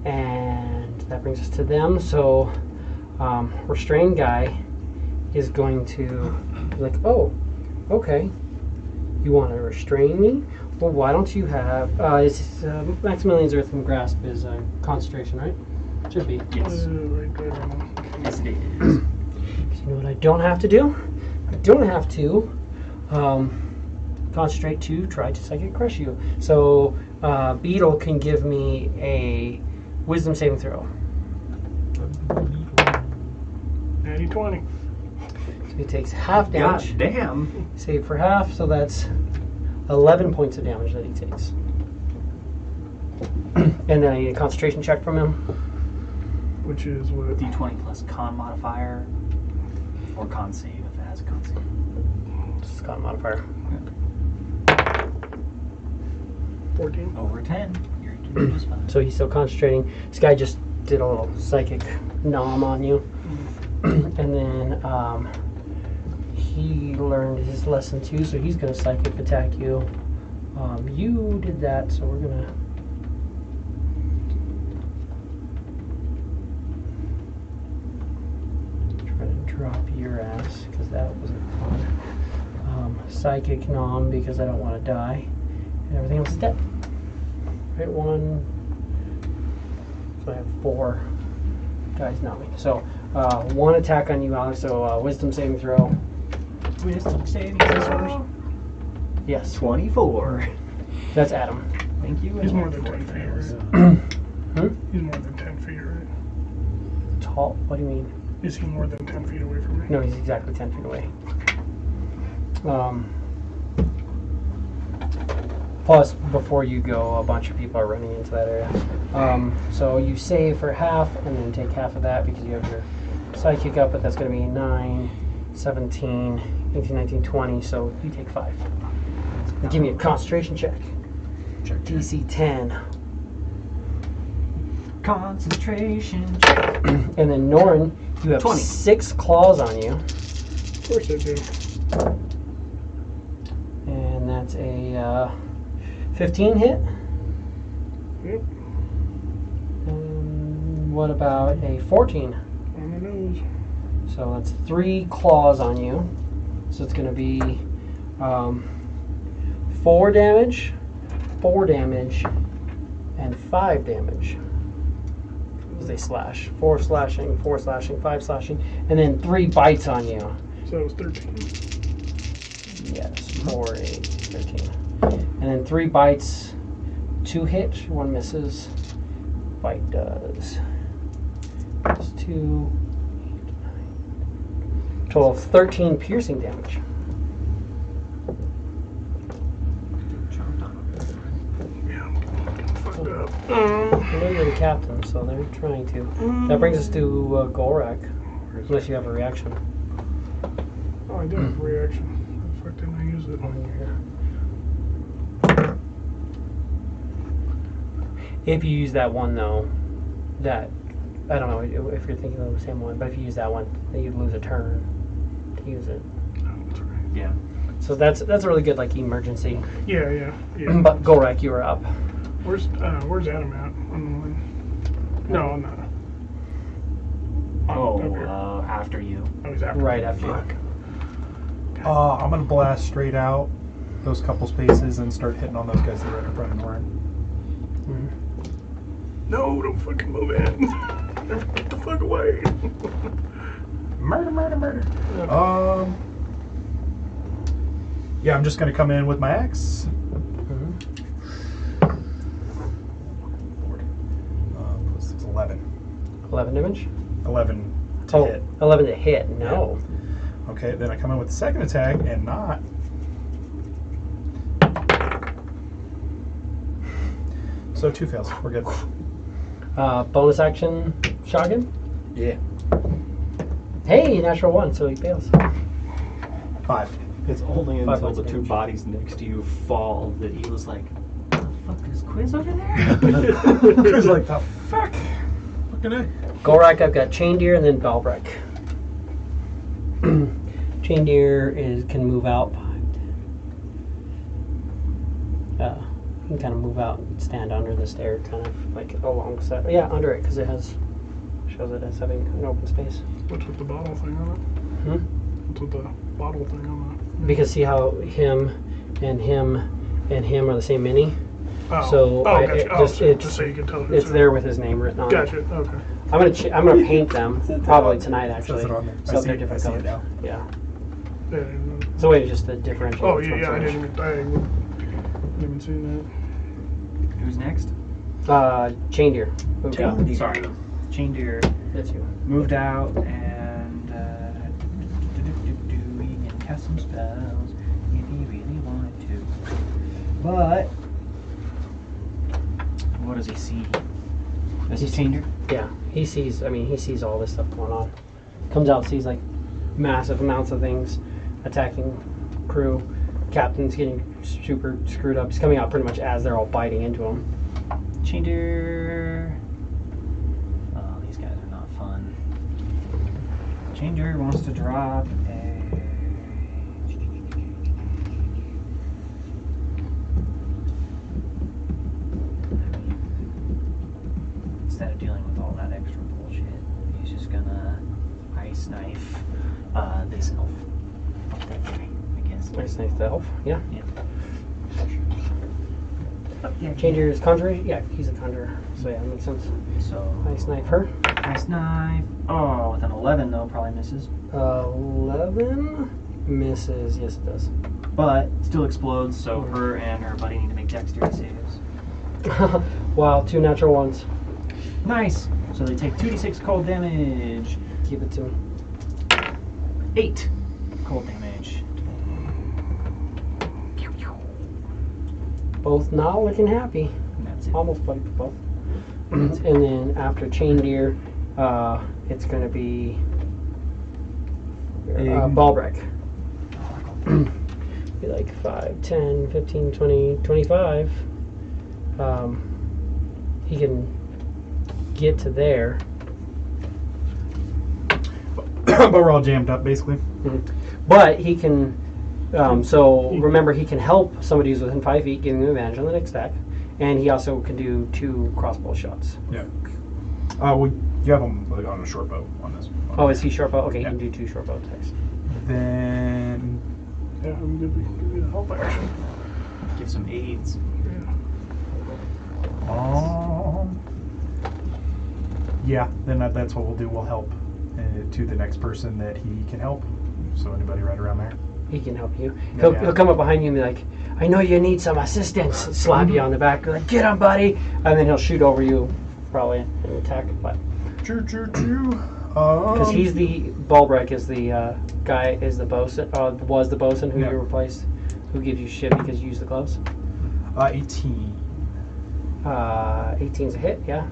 And that brings us to them. So, restrained guy is going to be like, oh, okay. You want to restrain me? Well, why don't you have? Maximilian's Earthworm Grasp is concentration, right? Should be. Yes. Right there. Yes, it is. So you know what I don't have to do? I don't have to concentrate to try to psychic crush you. So Beetle can give me a wisdom saving throw. Natty 20. So he takes half damage. God damn. Save for half, so that's 11 points of damage that he takes. And then I need a concentration check from him. Which is what? D20 plus con modifier. Or con save if it has a con save. This is con modifier. 14. Over 10. You're doing just fine. So he's still concentrating. This guy just did a little psychic nom on you. And then he learned his lesson too, so he's going to psychic attack you. You did that, so we're going to... try to drop your ass, because that wasn't fun. Psychic nom, because I don't want to die. And everything else is dead. Right, one... So I have 4 guys nomming. So, one attack on you, Alex, so wisdom saving throw. Wisdom saving throw. Yes, 24. that's Adam. Thank you. He's and more than 10 feet, right? Hmm? He's more than 10 feet, right? tall? What do you mean? Is he more than 10 feet away from me? No, he's exactly 10 feet away. Plus, before you go, a bunch of people are running into that area. So you save for half, and then take half of that because you have your sidekick up, but that's going to be 9, 17, 18, 19, 20, so you take 5. Give me a concentration check. DC 10. Concentration check. And then Norrin, you have 20. 6 claws on you. Of course I do. And that's a 15 hit. Yep. What about a 14? On the nose. So that's 3 claws on you. So it's going to be 4 damage, 4 damage, and 5 damage. As they slash. 4 slashing, 4 slashing, 5 slashing, and then 3 bites on you. So it was 13. Yes, 4, 8, 13. And then 3 bites, 2 hit, 1 misses. Bite does. That's 2, 8, 9. Total of 13 piercing damage. Yeah, fucked up. I know you're the captain, so they're trying to. That brings us to Gorak. Unless you have a reaction. Oh, I did have a reaction. How the fuck didn't I use it? If you use that one, though, that, I don't know if you're thinking of the same one, but if you use that one, then you'd lose a turn to use it. Oh, that's right. Yeah. So that's a really good, like, emergency. Yeah. But Gorak, you are up. Where's Adam at? On the line? No, on the. Oh, up here. after you. Oh, he's after. Right after you. Fuck. I'm gonna blast straight out those couple spaces and start hitting on those guys that are right in front of Norrin. No, don't fucking move in. Get the fuck away. Murder. Yeah, I'm just gonna come in with my axe. Plus it's 11. 11 damage? 11 to hit. 11 to hit. No. Okay, then I come in with the second attack and not. So 2 fails. We're good. Bonus action shotgun? Yeah. Hey, natural 1, so he fails. 5. It's only 5 until points the of 2 damage. bodies next to you fall that he was like, "What the fuck is Quiz over there?" Chris like the fuck. Fucking A. Gorak, I've got Chain Deer and then Balbrek. Chain Deer can move out. You can kind of move out and stand under the stair, kind of like alongside. Yeah, under it because it shows it as having an open space. What's with the bottle thing on it? What's with the bottle thing on it? Because see how him and him are the same mini. Oh. So Gotcha. just so you can tell who's it's who. there with his name written on it. Gotcha. Okay. I'm gonna paint them probably tonight actually. Says it on there. So they're different colors. now. Yeah. Yeah. It's a way just to differentiate. Oh which one's yeah. I which. didn't even see that. Who's next? Chain Deer. Moved out. Sorry. Chain Deer That's you. moved out and he can cast some spells if he really wanted to. But what does he see? Does he Chain Deer? Yeah, he sees all this stuff going on. Comes out, sees like massive amounts of things attacking crew. Captain's getting super screwed up. He's coming out pretty much as they're all biting into him. Chain Deer. Oh, these guys are not fun. Chain Deer wants to drop a. Instead of dealing with all that extra bullshit, he's just gonna ice knife this elf up that guy, I guess. Nice elf. Yeah. Yeah. Chain Deer is conjurer. Yeah, he's a conjurer. So yeah, that makes sense. So Nice knife her. ice knife. Oh, with an 11 though, probably misses. 11 misses. Yes, it does. But still explodes, so her and her buddy need to make dexterity saves. Wow, 2 natural ones. Nice. So they take 2d6 cold damage. Give it to me. 8 cold damage. Both not looking happy. And that's it. Almost wiped both. And then after chain deer, it's going to be Balbrick. Be like 5, 10, 15, 20, 25. He can get to there. But we're all jammed up, basically. But he can, so remember, he can help somebody who's within 5 feet, giving them advantage on the next attack. And he also can do 2 crossbow shots. Yeah. You have him like, on a short bow on this. Oh, is he short bow? Okay, Yeah. he can do 2 short bow attacks. Then Yeah, I'm gonna give you the help action. Give some aids. yeah, then that's what we'll do. We'll help to the next person that he can help. So anybody right around there. He can help you. Yeah. He'll come up behind you and be like, I know you need some assistance. Slap you on the back, like, get him, buddy. And then he'll shoot over you, probably, and attack. But because he's the Balbrick is the guy, is the bosun, was the bosun who Yeah. you replaced, who gives you shit because you use the gloves. 18. 18's a hit, yeah.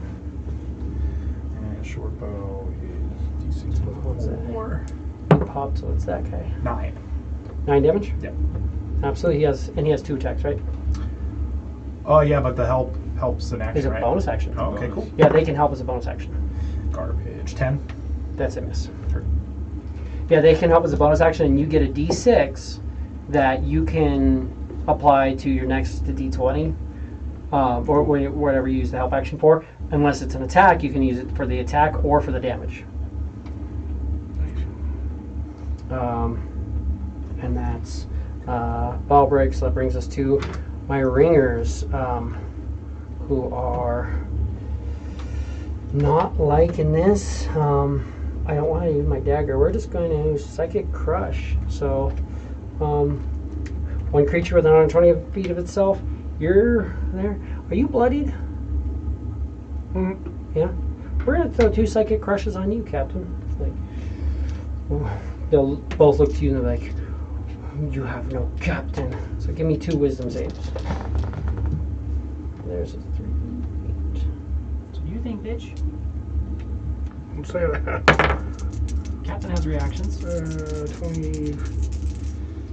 And short bow is D6 What's that? 4. He popped, so it's that guy. 9. 9 damage? Yep. Absolutely, he has 2 attacks, right? Oh yeah, but the helps an action, Is a right? bonus action. Oh, okay, cool. Yeah, they can help as a bonus action. Garbage. 10. That's a miss. Yeah, they can help as a bonus action, and you get a D6 that you can apply to your next D20, or whatever you use the help action for. Unless it's an attack, you can use it for the attack or for the damage. And that's Balbrick, so that brings us to my ringers, who are not liking this. I don't want to use my dagger. We're just going to use Psychic Crush. So, one creature within 120 feet of itself, you're there. Are you bloodied? Yeah. We're going to throw 2 Psychic Crushes on you, Captain. Like, they'll both look to you and they're like, you have no captain. So give me 2 wisdom saves. There's a 3, 8. So you think, bitch? Don't say that. Captain has reactions. 20.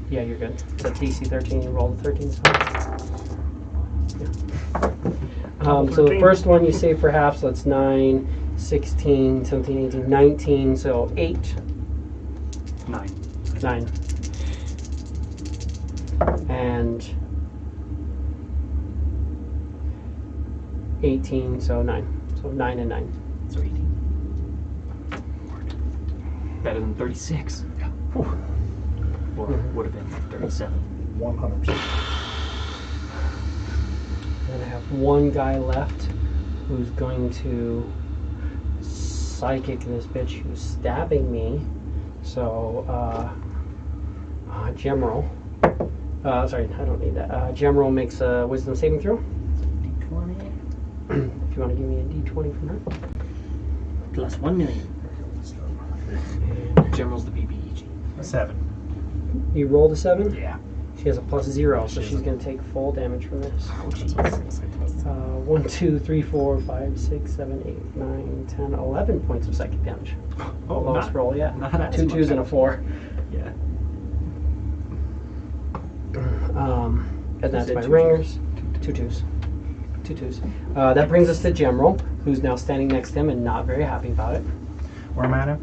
Yeah, you're good. It's a DC 13. You rolled a 13. So, yeah. So the 13. first one you save for half, so it's 9, 16, 17, 18, 19. So 8, 9. 9. And 18, so 9. So 9 and 9. So 18. Better than 36. Yeah. Or would have been 37. 100%. And I have one guy left who's going to psychic this bitch who's stabbing me. So, Gemeral. Sorry, I don't need that. Gemeral makes a wisdom saving throw. D20. If you want to give me a d20 from her. Plus 1 million. General's the BBEG. 7. You rolled a 7? Yeah. She has a plus 0, so she's going to take full damage from this. Oh, jeez. 1, 2, 3, 4, 5, 6, 7, 8, 9, 10, 11 points of psychic damage. Oh, Lowest not- roll, yeah. not as 2 much. 2s and a 4. Yeah. And that's said my 2 ringers. 2 2s. 2 2s. That brings us to Gemeral, who's now standing next to him and not very happy about it. Where am I at?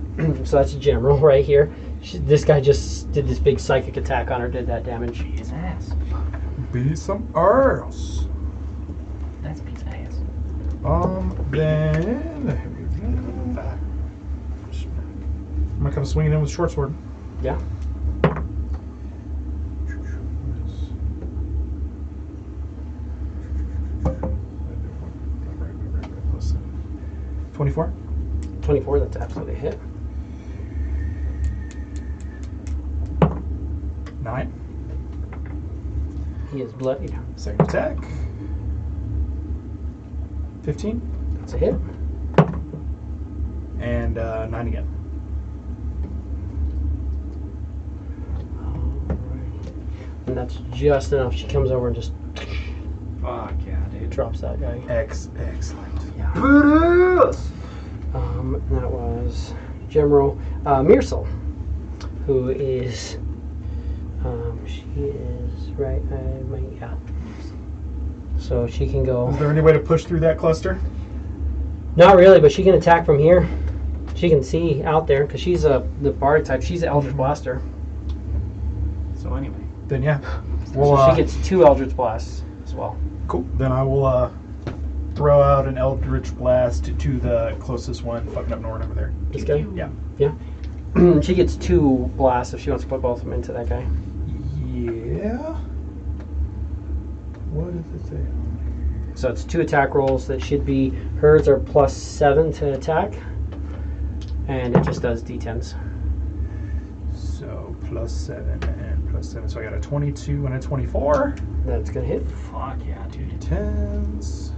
So that's Gemeral right here. This guy just did this big psychic attack on her, did that damage. His ass. Be some earls. That's a piece of ass. Then I'm gonna come swinging in with short sword. Yeah. 24. 24, that's absolutely a hit. 9. He is bloodied. Second attack. 15. That's a hit. And 9 again. And that's just enough. She comes over and just Fuck yeah, dude. drops that guy. Excellent. Yeah. And that was General Meersel, who is, she is right. Yeah. So she can go. Is there any way to push through that cluster? Not really, but she can attack from here. She can see out there because she's the bard type. She's an Eldritch Blaster. So anyway. Then yeah. So she gets 2 Eldritch Blasts as well. Cool. Then I will throw out an Eldritch Blast to the closest one, fucking up north over there. This guy? Yeah. Yeah. She gets 2 blasts if she wants to put both of them into that guy. Yeah. What does it say? So it's 2 attack rolls that should be, hers are +7 to attack. And it just does D10s. So +7 and +7. So I got a 22 and a 24. That's going to hit. Fuck yeah, dude. 10s.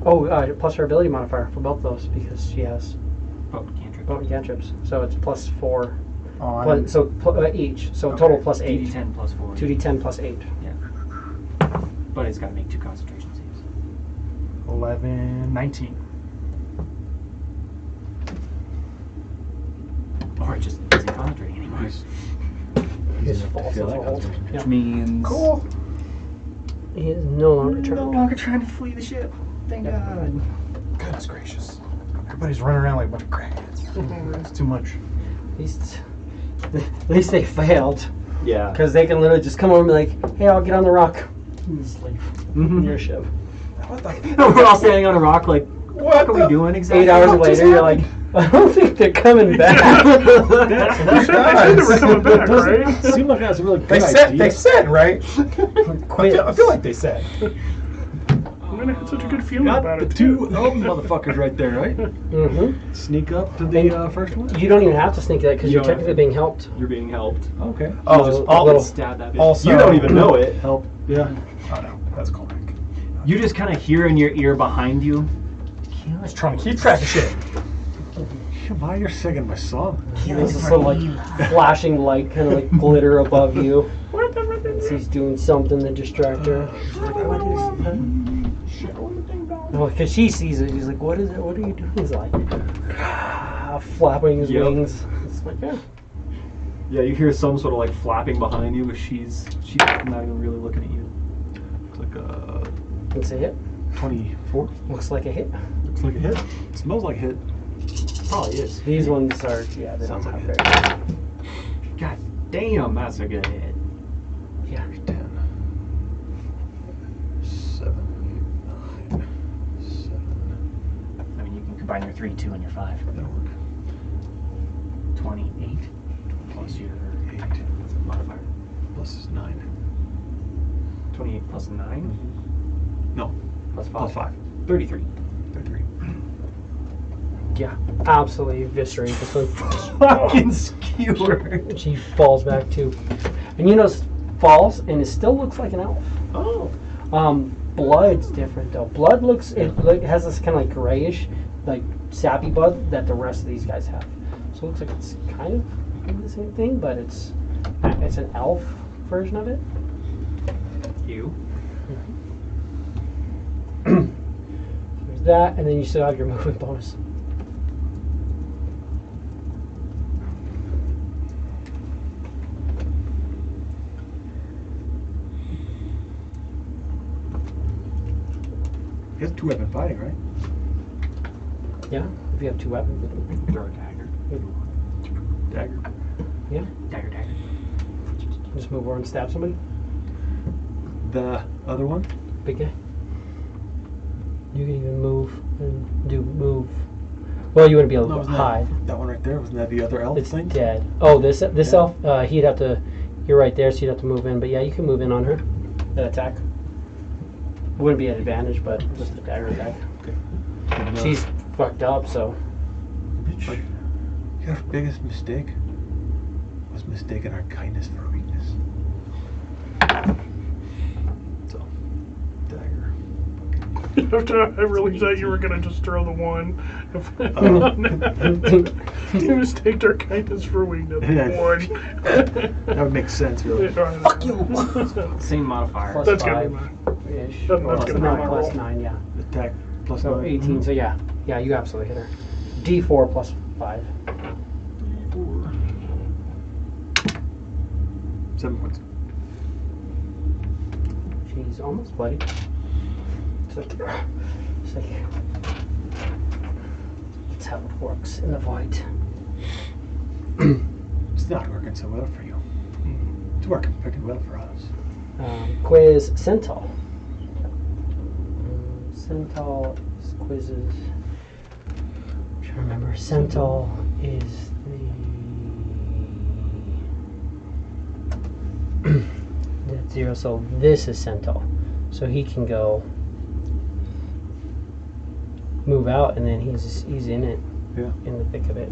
Oh, plus her ability modifier for both those because she has Oh, cantrip. cantrips. So it's +4. On So each. So total +8. D10 plus 4. 2d10 +8. Yeah. But it's got to make 2 concentration saves. 11, 19. Or it just isn't concentrating anymore. He's false as old. Which Yeah. means... Cool. He is no longer No turned. longer trying to flee the ship. Thank God. Goodness gracious. Everybody's running around like a bunch of crackheads. It's too much. At least they failed. Yeah. Because they can literally just come over and be like, hey, I'll get on the rock. And just leave Mhm. your ship. What the We're all standing on a rock like, what are we doing exactly? 8 hours what just later, you're like, I don't think they're coming back. They said they were coming back, right? Seemed like that was a really They good said, idea. they said, right? I feel like they said. I mean, I had such a good feeling Got about the it, 2 too. motherfuckers right there, right? Mm-hmm. Sneak up to the first one. You don't even have to sneak that because You you're don't have technically to. being helped. You're being helped. Okay. Oh, Just all, a little- Stab that bitch. also, You don't even know it. Help. Yeah. Oh no, that's cool. You just kind of hear in your ear behind you. I was trying to keep track of shit. Why you're singing my song? There's this little like flashing light, kind of like glitter above you. He's doing something to distract her. She's like, what is that? Oh, because she sees it. She's like, what is it? What are you doing? He's like, flapping his Yep. wings. It's like, yeah. Yeah, you hear some sort of like flapping behind you, but she's not even really looking at you. It's like a It's a hit. 24. Looks like a hit. Looks like a hit. It smells like a hit. Probably is. These ones are, yeah, they don't Sounds have like very. God damn, that's a good hit. Yeah. 10. 7, 8, 9, 7. I mean, you can combine your 3, 2, and your 5. That'll work. 28 plus your 8 what's the modifier. plus is 9. 28 plus 9 No. plus 5. Plus 5. 33. 33. Yeah. Absolutely eviscerate this one. Fucking skewered. She falls back too. And you notice falls and it still looks like an elf. Oh. Blood's different though. Blood looks, it has this kind of like grayish, like sappy blood that the rest of these guys have. So it looks like it's kind of the same thing, but it's an elf version of it. You. There's that, and then you still have your movement bonus. He has 2 weapon fighting, right? Yeah, if you have 2 weapons. Throw a dagger. Dagger. Yeah, Dagger, dagger. just move over and stab somebody. The other one? Big guy. You can even move and move. Well, you wouldn't be able to wasn't hide. That one right there, wasn't that the other elf It's thing? dead. Oh, this Yeah. elf. He'd have to. You're right there, so you'd have to move in. But yeah, you can move in on her. That attack. It wouldn't be an advantage, but just a dagger attack. And, She's fucked up, so. Bitch. Your biggest mistake was mistaking our kindness for weakness. So, dagger. After I really thought you were gonna just throw the one. You mistake their kindness for weakness. Yeah. One. That would make sense, really. Fuck you. Same modifier. Plus That's gonna be 5 mine. ish. That's Plus gonna be nine, my plus roll. 9, yeah. Attack plus So 9. 18. So yeah, you absolutely hit her. D4 plus 5. 7 points. She's almost bloody. It's like that's how it works in the void. It's not working so well for you. It's working pretty well for us. Quiz Cental. Cental quizzes. I'm trying to remember. Cental is the 0. So this is Cental. So he can go move out, and then he's in it. Yeah. In the thick of it.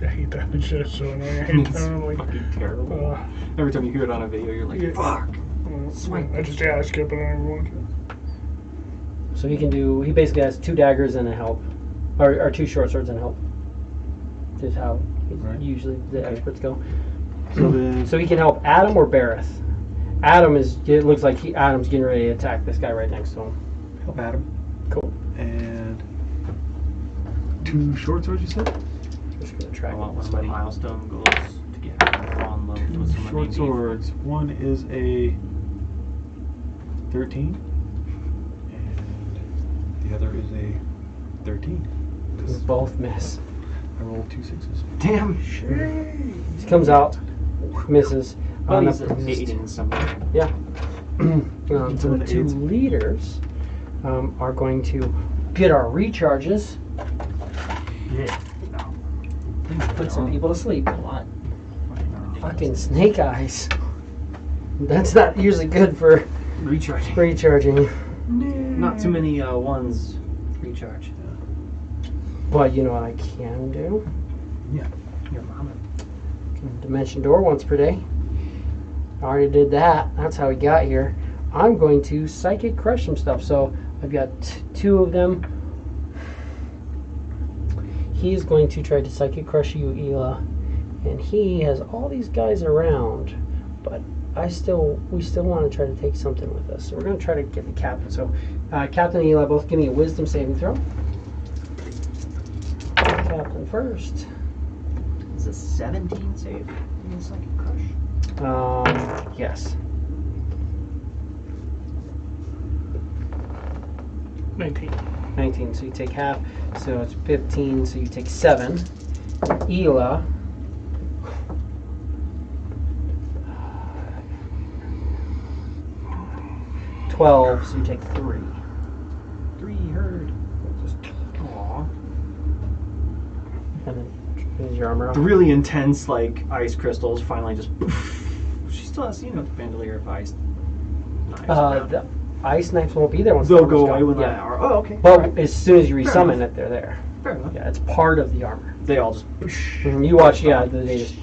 I hate that shit so annoying. I hate It's that. I'm like, fucking terrible. Every time you hear it on a video, you're like, fuck. I just I skip it every once. So he can do. He basically has 2 daggers and a help, or 2 short swords and help. Is how Right. usually the Okay. experts go. So then, So he can help Adam or Bareth. Adam is. It looks like Adam's getting ready to attack this guy right next to him. help Adam. Cool. And 2 short swords, you said? Just gonna track I want it. one of my milestone goals to get fall in love with 2 somebody. short swords. One is a 13, and the other is a 13. We both miss. I rolled 2 6s. Damn. He comes out, misses. Well, The- he's aiding somebody. Yeah. So Some of the the 2 aids. leaders are going to get our recharges. Yeah. Put some people to sleep. A lot. Fucking snake eyes. That's not usually good for Recharging. recharging. Not too many ones recharge. Well, you know what I can do? Your mama. Dimension door once per day. I already did that. That's how we got here. I'm going to psychic crush some stuff. So I've got 2 of them. He's going to try to psychic crush you, Ela, and he has all these guys around, but we still want to try to take something with us. So we're going to try to get the captain. So Captain and Ela, both give me a wisdom saving throw. Captain first. It's a 17 save. It's like a crush. Yes. 19. 19, so you take half, so it's 15, so you take 7. Ela. $12, so you take 3. 3 herd. Aww. And then is your armor up? The really intense, like, ice crystals finally just. She still has, the bandolier of ice knives. around. The ice knives won't be there once They'll the armor's go gone. away when yeah. that are. Oh, okay. But as soon as you Fair resummon enough. it, they're there. Fair enough. Yeah, it's part of the armor. They all just. And you watch, yeah, they just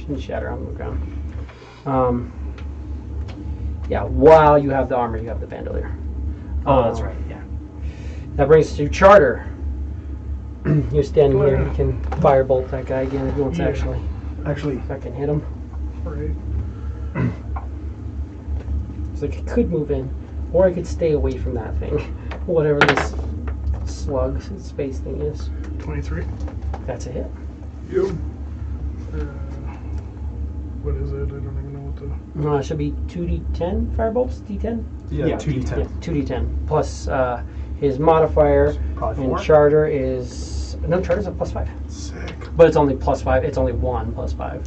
and shatter on the ground. Yeah, while you have the armor, you have the bandolier. Oh, that's right. Yeah. That brings us to Charter. You're standing here. You can firebolt that guy again if you want to Yeah. Actually, if I can hit him. Right. It's like I could move in, or I could stay away from that thing. Whatever this slug space thing is. 23. That's a hit. Yep. What is it? I don't even know what the. It should be 2d10 firebolts. D10. Yeah, 2d10. Yeah, 2d10 plus his modifier. Probably And 4. Charter is Charter's a +5, Sick. but it's only +5. It's only 1 +5.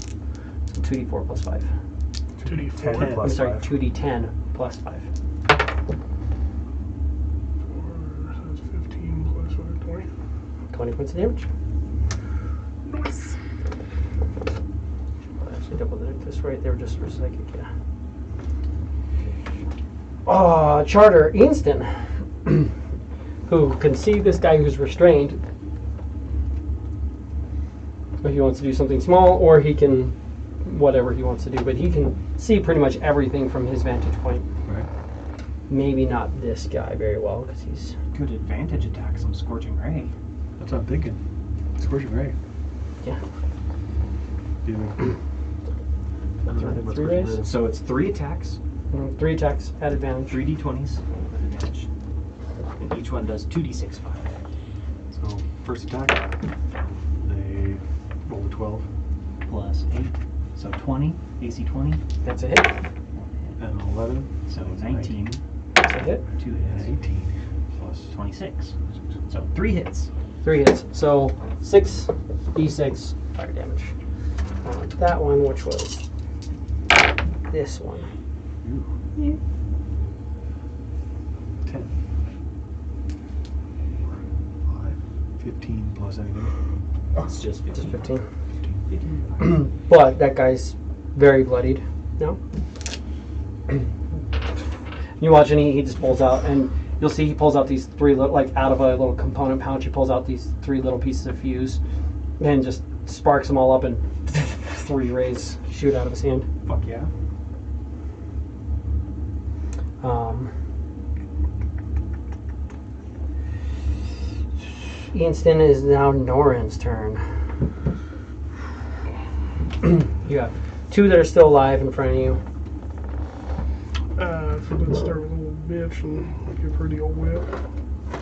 So 2d4 +5. 2d4. 10 plus I'm sorry, 5. 2d10 +5. 4, so that's 15 plus 5, 20. 20 points of damage. Nice. I'll actually double this right there just for psychic. Yeah. Oh, Charter instant. Who can see this guy who's restrained. If he wants to do something small, or he can whatever he wants to do. But he can see pretty much everything from his vantage point. Right. Maybe not this guy very well because he's Good advantage attack, some Scorching Ray. That's what I'm thinking. Scorching Ray. yeah. Do you That's right, 3 rays. So it's 3 attacks, 3 attacks at advantage. 3 d20s with advantage. And each one does 2d6 fire. So first attack, they roll a 12 Plus 8. So 20, AC 20. That's a hit. and an 11. So 19. That's a hit. 2 And hits. 18 plus 26. So 3 hits. 3 hits. So 6 d6 fire damage. That one, which was this one. 10. 5. 15 plus anything. It's just 15. Just 15. 15. But that guy's very bloodied now. You watch and he just pulls out, and you'll see he pulls out these 3 little, like out of a little component pouch, he pulls out these 3 little pieces of fuse and just sparks them all up, and 3 rays shoot out of his hand. Fuck yeah. Instant is now Norin's turn. You have 2 that are still alive in front of you. If we didn't start with a little bitch and give her the old whip.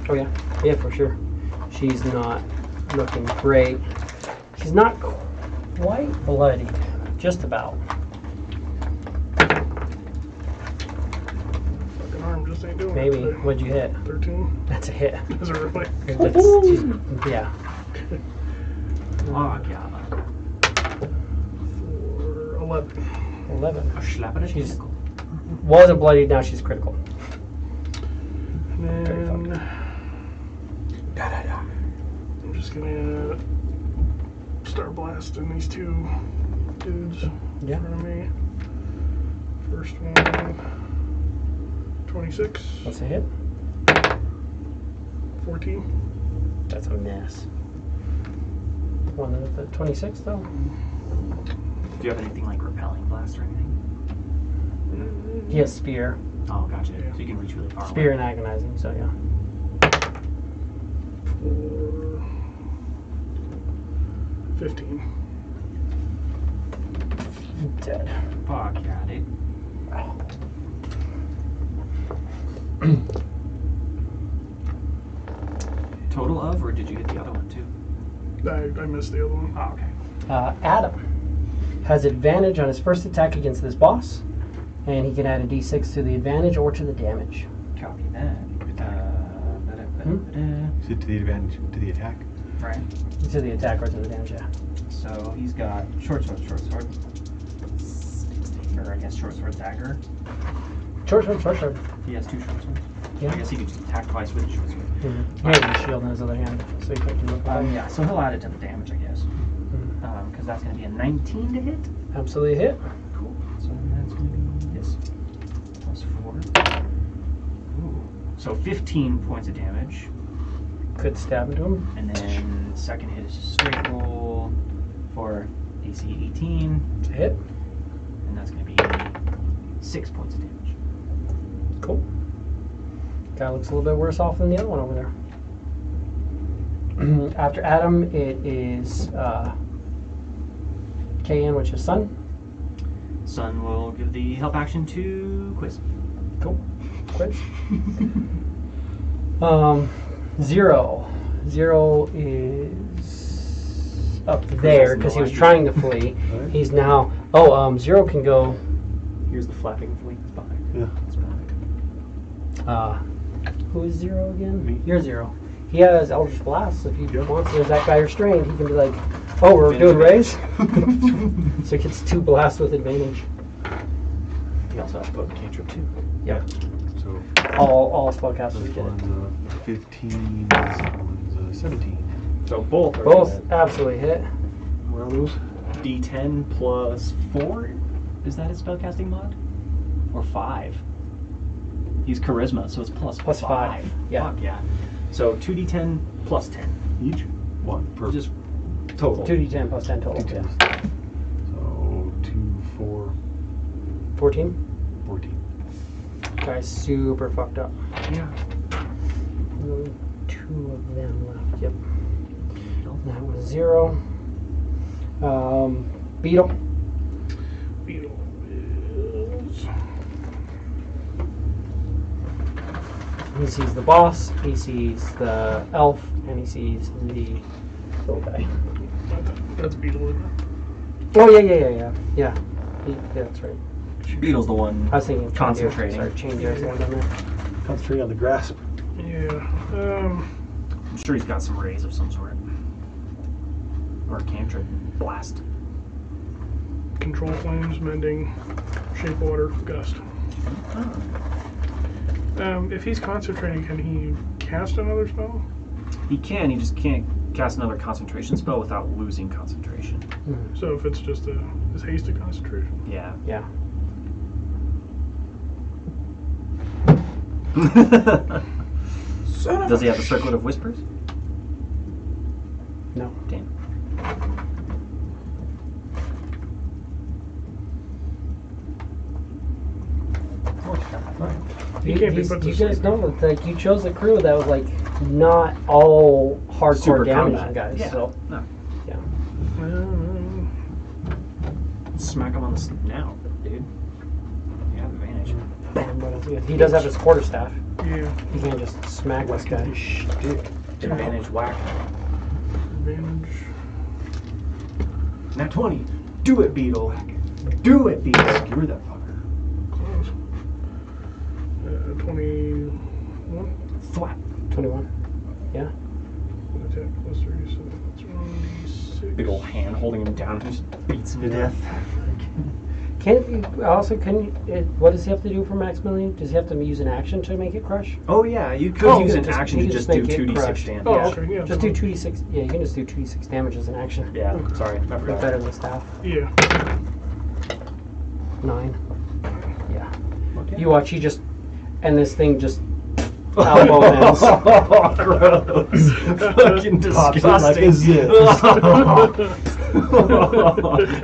Oh yeah, yeah, for sure. She's not looking great. She's not quite bloodied, just about. Fucking arm just ain't doing Maybe. it today. What'd you hit? 13. That's a hit. Is it really? Yeah. Fuck yeah. For 11. 11. A slap at a She's- tentacle. Wasn't bloodied, now she's critical. And Very then I'm just gonna start blasting these 2 dudes Yeah. in front of me. First one, 26, That's a hit. 14. That's a miss. One of the 26 though. Do you have anything like repelling blast or anything? He has spear. Oh, gotcha. Yeah. So you can reach really far Spear away. and agonizing, so yeah. For 15. Dead. Fuck yeah, dude. Total of, or did you get the other one too? I missed the other one. Oh, okay. Adam has advantage on his first attack against this boss, and he can add a d6 to the advantage or to the damage. Copy that. Is it to the advantage to the attack? Right. To the attack or to the damage, yeah. So he's got short sword. Or I guess short sword dagger. Short sword. He has 2 short swords. Yeah. I guess he could just attack twice with a short sword. He has a shield in his other hand, so he can do it. Yeah, so he'll add it to the damage, I guess. Because that's going to be a 19 to hit. Absolutely hit. Cool. So that's going to be this. Plus 4. Ooh. So 15 points of damage. Could stab into him. And then second hit is just straight roll for AC 18. It's a hit. And that's going to be 6 points of damage. Cool. Guy looks a little bit worse off than the other one over there. After Adam, it is KN, which is Sun. Sun will give the help action to Quiz. Cool. Quiz. 0. 0 is up there because he was trying to flee. Right. He's now. 0 can go. Here's the flapping of wings behind. Yeah. That's perfect. Who is 0 again? Me. You're 0. He has Eldritch Blast. If he Yep. wants, there's that guy restrained. He can be like, oh, we're doing raise. So he gets 2 blasts with advantage. He also has potent cantrip too. Yep. So All spellcasters this get it. one's 15, this one's 17. So both are Both absolutely hit. What are those? D10 plus 4. Is that a spellcasting mod? Or 5? He's charisma, so it's plus Plus 5. Yeah. Fuck yeah. So 2d10 plus 10. Each? One per. Just total. 2d10 plus 10 total. Two Yeah. tens. So 2 14. 14. Guy's super fucked up. Yeah. Only 2 of them left. Yep. That was 0. Beetle. Beetle is. He sees the boss, he sees the elf, and he sees the little guy. That's Beetle, isn't it? Oh, yeah. Yeah, that's right. Beetle's the one I was thinking of concentrating. Sorry, chain deer's the one down there. Concentrate on the grasp. Yeah. I'm sure he's got some rays of some sort. Or a cantrip. Blast. Control flames, mending, shape water, gust. If he's concentrating, can he cast another spell? He can, he just can't cast another concentration spell without losing concentration. So if it's just his hasted concentration. Yeah. Yeah. Does he have the Circlet of Whispers? No. Damn. He can't be put to you guys sleep. know, like, you chose a crew that was, like, not all hardcore Super damaging combat. guys, Yeah. so, No. yeah. Smack him on the now, dude. You have advantage. And what else he has? He does have his quarterstaff. Yeah. He can't just smack this guy. Advantage whack. Advantage. Nat 20. Do it, Beetle. Do it, Beetle. Screw that fucker. Close. 21. Thwap. 21. Yeah. Attack plus 3, so that's 1d6. Big old hand holding him down and just beats him to death. What does he have to do for maximally? Does he have to use an action to make it crush? Oh yeah, you could use an just- action you to can just just do make it 2d6 crush. damage. Oh, Yeah. okay, yeah. Just do 2d6. Yeah, you can just do 2d6 damage as an action. Yeah, sorry, I It's forgot. better than the staff. Yeah. 9. Yeah. Okay. You watch, he just, and this thing just elbow ends. Gross. Fucking Pops it like a disgusting. zip.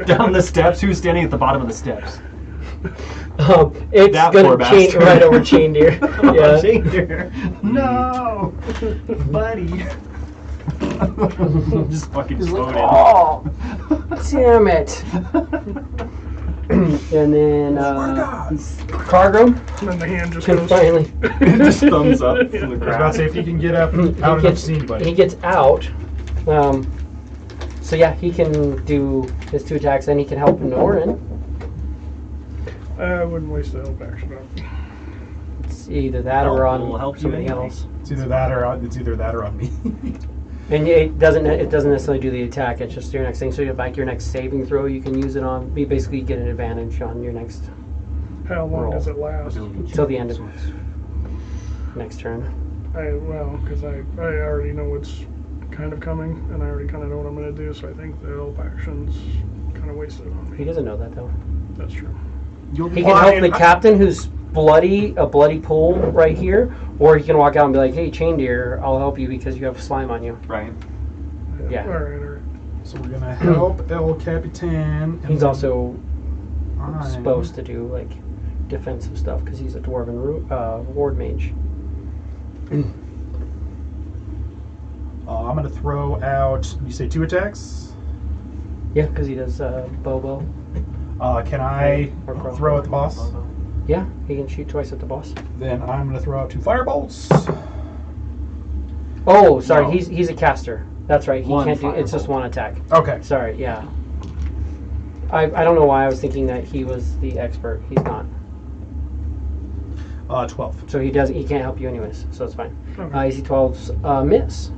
Down the steps. Who's standing at the bottom of the steps? It's That gonna poor change bastard. right over chain deer. Yeah. Changer. No, buddy. Just fucking He's like, floating. oh, damn it. And then Cargrim And then the hand just can goes. finally. Just thumbs up from the I was about ground. to say, if he can get up He out enough to gets, see anybody. he gets out. So yeah, he can do his 2 attacks, then he can help Norin. I wouldn't waste the help action on. It's either that or Help will on help you somebody anyway. else. It's either that or on me. And it doesn't necessarily do the attack. It's just your next thing. So you like your next saving throw, you can use it on. You basically get an advantage on your next How long Roll. does it last? till the end of next turn. Because I already know what's kind of coming, and I already kind of know what I'm going to do, so I think the help action's kind of wasted on He me. doesn't know that though. That's true. He can help the captain who's a bloody pool right here, or he can walk out and be like, "Hey, chain deer, I'll help you because you have slime on you." Right. Yeah. All right. So we're gonna help El Capitan. and He's then also I'm- supposed to do like defensive stuff because he's a dwarven ward mage. I'm gonna throw out. You say 2 attacks? Yeah, because he does bow. Can I Or crossbow. throw at the boss? Yeah, he can shoot twice at the boss. Then I'm gonna throw out 2 firebolts. Oh, sorry, No. he's a caster. That's right. He One can't do. It's just firebolt. one attack. Okay. Sorry. Yeah. I don't know why I was thinking that he was the expert. He's not. 12. So he can't help you anyways. So it's fine. Okay. AC 12's miss.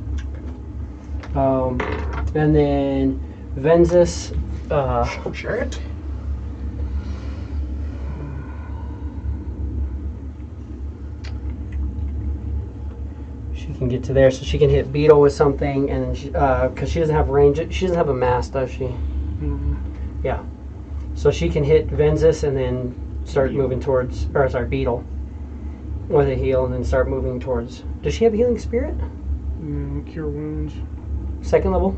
And then Venzus. Shit. She can get to there, so she can hit Beetle with something, and because she doesn't have range, she doesn't have a mass, does she? Mhm. Yeah. So she can hit Venzus and then start moving towards, Beetle with a heal, and then start moving towards. Does she have healing spirit? Cure wounds. Second level.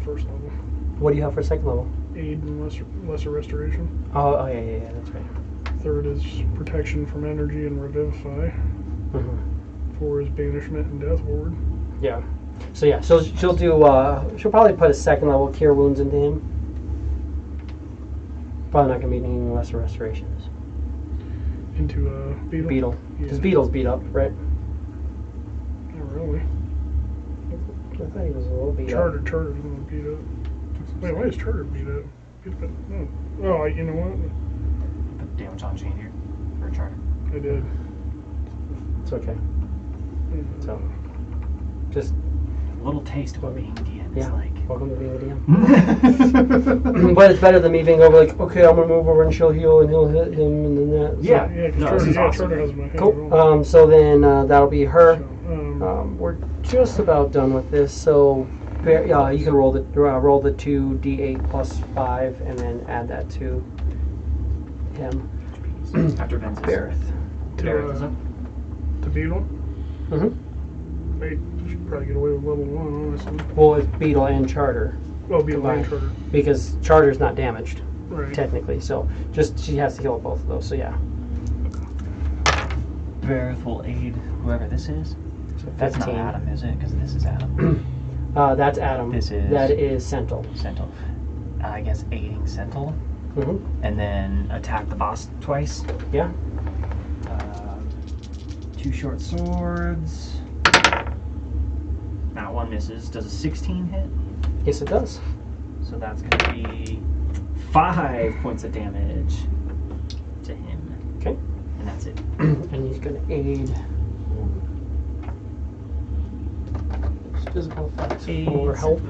First level. What do you have for second level? aid and lesser restoration. Oh, yeah, that's right. Third is protection from energy and revivify. Mhm. 4 is banishment and death ward. Yeah. So yeah, she'll do. She'll probably put a second level cure wounds into him. Probably not gonna be needing lesser restorations. Into beetle. Beetle. Yeah. Because Beetle's beat up, right? Not really. I thought he was a little beat Charter's up. gonna beat up. Wait, why is Charter beat up? Oh, you know what? Put damage on chain here for a charter. I did. It's okay. So, just A little taste of what being DM is yeah. like. Welcome to being a DM. But it's better than me being over like, okay, I'm gonna move over and she'll heal and he'll hit him and then that. So. Yeah. Yeah, because No, Charter, this is awesome. Charter has my hand. Cool. So then that'll be her. So, We're just about done with this. So yeah, you can roll the 2d8 plus 5 and then add that to him. After Ven's is Bareth. Bareth is up. to beetle. Mm-hmm. Wait, should probably get away with level 1, honestly. Well, it's Beetle and Charter Well, beetle and Combined. Charter. because Charter's not damaged Right. technically. So just she has to heal both of those. So yeah. Bareth will aid whoever this is. So That's not 15. Adam, is it? Because this is Adam. That's Adam. This is- That is Sentinel. Sentinel. I guess aiding Sentinel. Mm-hmm. And then attack the boss twice. Yeah. 2 short swords. That one misses. Does a 16 hit? Yes, it does. So that's going to be 5 points of damage to him. Okay. And that's it. And he's going to aid. Physical effects Aid for help.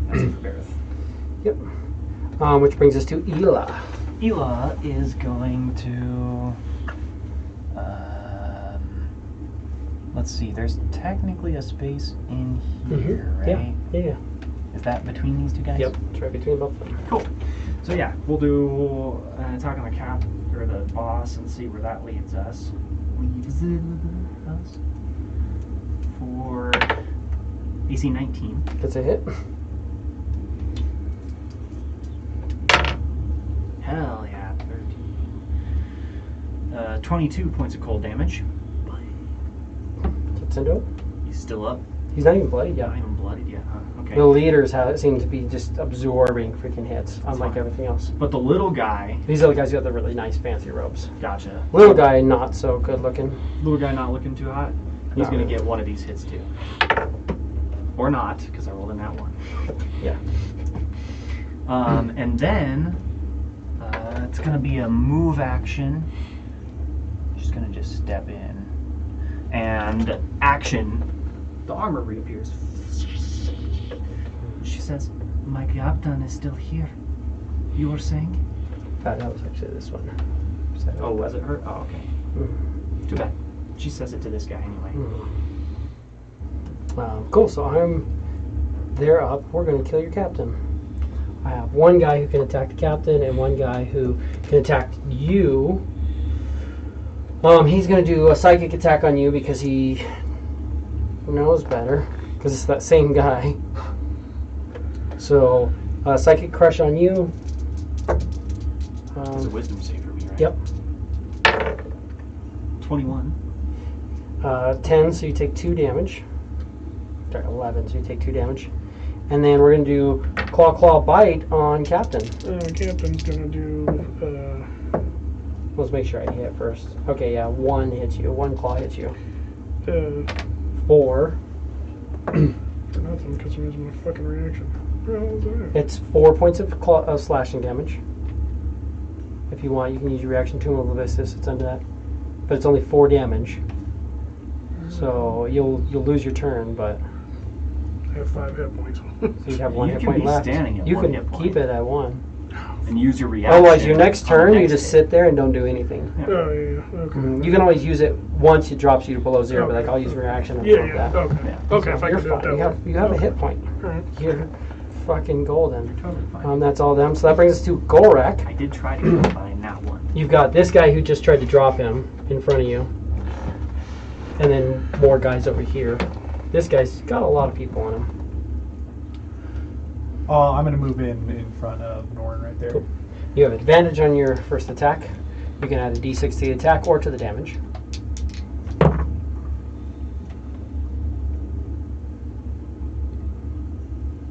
That's it for Bareth. Yep. Which brings us to Ela. Ela is going to. Let's see. There's technically a space in here, right? Yeah. Is that between these two guys? Yep. It's right between both of them. Cool. So yeah, we'll do an attack on the cap or the boss and see where that leads us. For AC 19. That's a hit. Hell yeah, 13. 22 points of cold damage. Gets into it. He's still up. He's not even bloodied Not yet. even bloodied yet, huh? Okay. The leaders seem to be just absorbing freaking hits, unlike fine. everything else. But the little guy, These are the guys who have the really nice fancy robes. gotcha. Little guy, not so good looking. Little guy not looking too hot. He's No. gonna get one of these hits too. Or not, because I rolled in that one. Yeah. And then it's gonna be a move action. She's gonna just step in, and action. The armor reappears. She says, "My captain is still here." You were saying? That was actually this one. Oh, was it her? Oh, okay. Mm. Too bad. She says it to this guy anyway. Cool, so they're up. We're going to kill your captain. I have one guy who can attack the captain and one guy who can attack you. He's going to do a psychic attack on you because he knows better, because it's that same guy. So, psychic crush on you. It's a wisdom save for me, right? Yep. 21. 10, so you take 2 damage. Sorry, 11, so you take 2 damage. And then we're going to do Claw Bite on Captain. Captain's gonna do. Let's make sure I hit first. Okay, yeah, 1 hits you. 1 claw hits you. 4. For nothing, because I'm using my fucking reaction. Where the hell was that? It's 4 points of slashing damage. If you want, you can use your reaction to Malevistus. It's under that. But it's only 4 damage. So you'll lose your turn, but I have 5 hit points. so you have 1 You hit can point be left. standing at You 1 can hit point. keep it at 1. And use your reaction. Otherwise, your next on the turn, you next just hit. sit there and don't do anything. Yeah. Oh, yeah, okay. You can always use it once it drops you to below 0, but Okay. like I'll use reaction and Yeah, like yeah, that. okay. Yeah. Okay, if I You're can do it fine. that way. You have a Okay. hit point. Alright. You're fucking golden. Totally fine. That's all them. So that brings us to Golrak. I did try to combine that one. You've got this guy who just tried to drop him in front of you. And then more guys over here. This guy's got a lot of people on him. I'm going to move in front of Norn right there. Cool. You have advantage on your first attack. You can add a d6 to the attack or to the damage.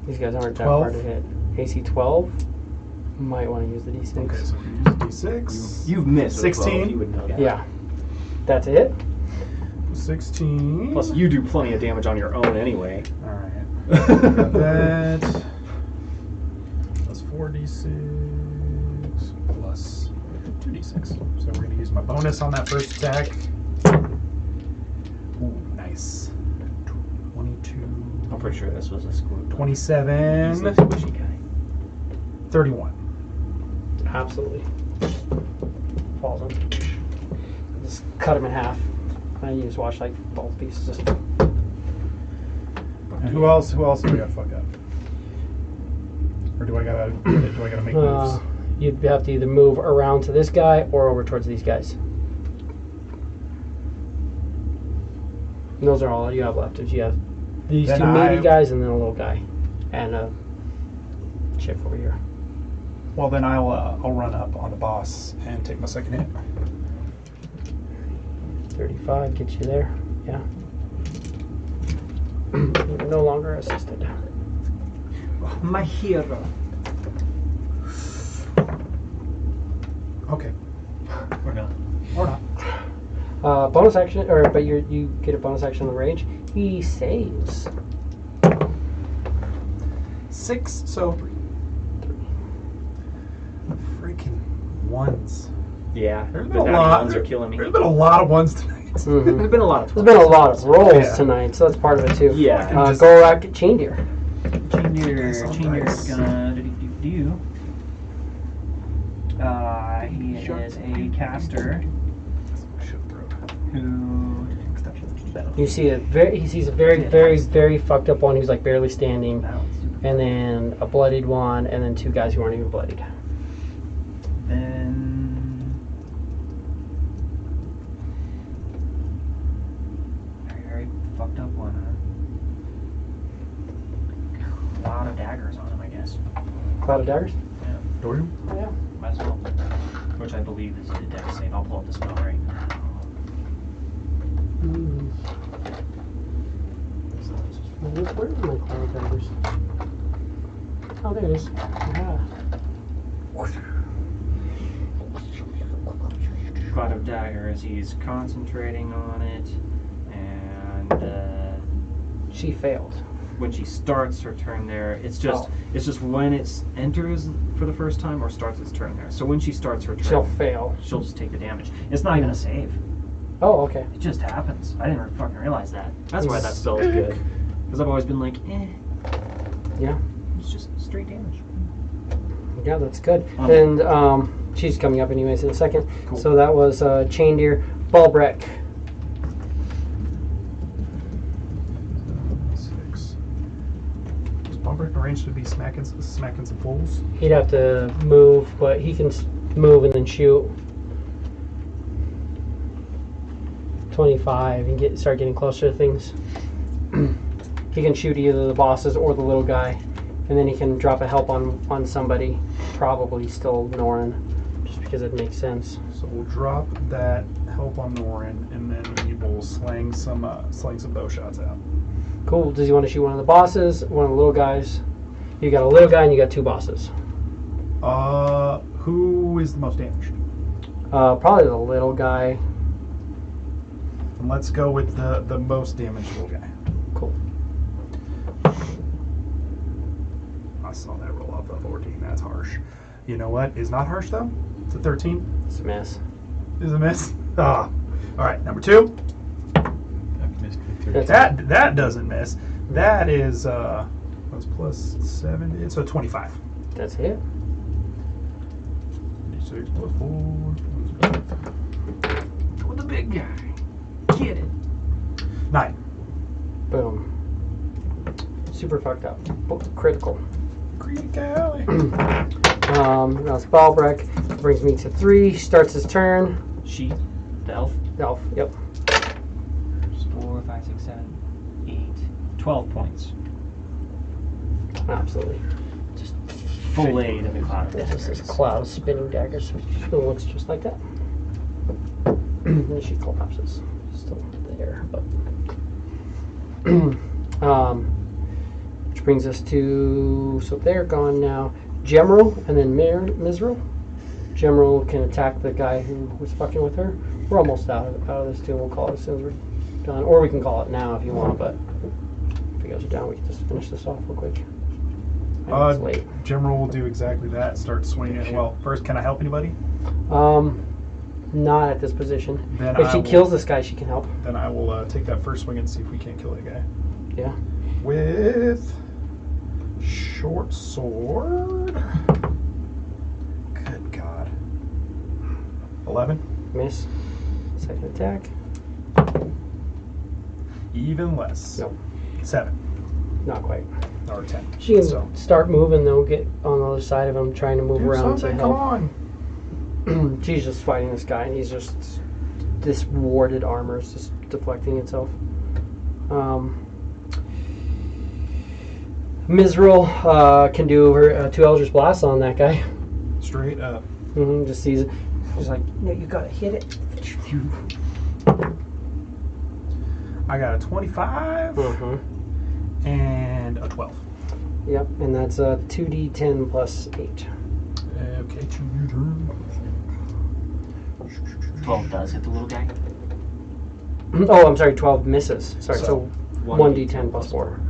These guys aren't that 12. hard to hit. AC 12. Might want to use the d6. Okay, so use D6. You've missed. with 16. 12, you would know that. Yeah. That's it. 16. Plus, you do plenty of damage on your own anyway. All right. Got that. Plus 4d6 plus 2d6. So we're going to use my bonus on that first attack. Ooh, nice. 22. I'm pretty sure this was a squid. 27. He's a squishy guy. 31. Absolutely. Falls him. Just cut him in half. And you just watch like both pieces just. And who else do we gotta fuck up? Or do I gotta make moves? You'd have to either move around to this guy or over towards these guys. And those are all you have left. Is you have these Then two meaty I- guys and then a little guy. And a chick over here. Well, then I'll run up on the boss and take my second hit. 35 gets you there. Yeah. You're no longer assisted. My hero. Okay. We're not. Or not. Bonus action, but you get a bonus action on the rage. He saves. 6, so 3. Freaking ones. Yeah. There's The been a bounty lot. ones are killing me. There's been a lot of ones tonight. Mhm. There's been a lot of. There's been a lot of rolls Yeah. tonight, so that's part of it too. Yeah. Gorak Chain Deer. Chain Nice on Deer dice. is gonna do. He is a caster who. You see he sees a very fucked up one who's like barely standing, and then a bloodied one, and then two guys who aren't even bloodied. Then. Very fucked up one, huh? A lot of daggers on him, I guess. Cloud of daggers. Do you? Yeah. Might as well. Which I believe is a dex save. I'll pull up the spell right now. Where are my cloud of daggers? Oh, there it is. Yeah. Cloud of daggers. He's concentrating on it, and She failed. when she starts her turn there, it's just when it enters for the first time or starts its turn there. So when she starts her turn, She'll fail. she'll just take the damage. It's not even a save. Oh, okay. It just happens. I didn't fucking realize that. That's why that spell is good. Because I've always been like, Yeah. it's just straight damage. Yeah, that's good. And she's coming up anyways in a second. Cool. So that was Chain Deer. Balbrek. 6. Is Bumbrick arranged to be smacking some fools? He'd have to move, but he can move and then shoot. 25 and start getting closer to things. He can shoot either the bosses or the little guy, and then he can drop a help on somebody, probably still Norin, just because it makes sense. So we'll drop that help on Norin, and then we will slang some bow shots out. Cool. Does he want to shoot one of the bosses, one of the little guys? You got a little guy and you got two bosses. Who is the most damaged? Probably the little guy. And let's go with the most damaged little guy. Cool. I saw that roll off of 14. That's harsh. You know what is not harsh though? It's a 13. It's a mess. Is a miss. Ah. All right, number 2. I've missed with 3. That doesn't miss. That is what's plus 7? It's a 25. That's it. 6 plus 4. With the big guy. Get it. 9. Boom. Super fucked up. Critical. Critical. Now it's Balbrek. Brings me to 3. Starts his turn. She, the elf. Elf. Yep. 4, 5, 6, 7, 8, 12 points. Absolutely. blade of the cloud of This is daggers. this cloud of spinning daggers. It looks just like that. And she collapses. Still there, but which brings us to, so they're gone now. Gemral and then Mizrael. Gemral can attack the guy who was fucking with her. We're almost out of this too. We'll call it as soon as we're done, or we can call it now if you want. But if you guys are down, we can just finish this off real quick. I know it's late. General will do exactly that. Start swinging. Well, first, can I help anybody? Not at this position. Then If I she will- kills this guy, she can help. Then I will take that first swing and see if we can't kill that guy. Yeah. With short sword. Good God. 11. Miss. Second attack. Even less. Nope. 7 Not quite. or 10. She can So, start moving though, get on the other side of him, trying to move do around to something. Come help. on. She's just fighting this guy, and he's just, this warded armor is just deflecting itself. Mizrael can do her 2 Eldritch Blasts on that guy. Straight up. Just sees it. She's like, no, you gotta hit it. I got a 25 and a 12. Yep, and that's a 2d10 plus 8. Okay, 2d10. 12 does hit the little guy. Oh, I'm sorry, 12 misses. Sorry, so 1d10 1d10 plus 4.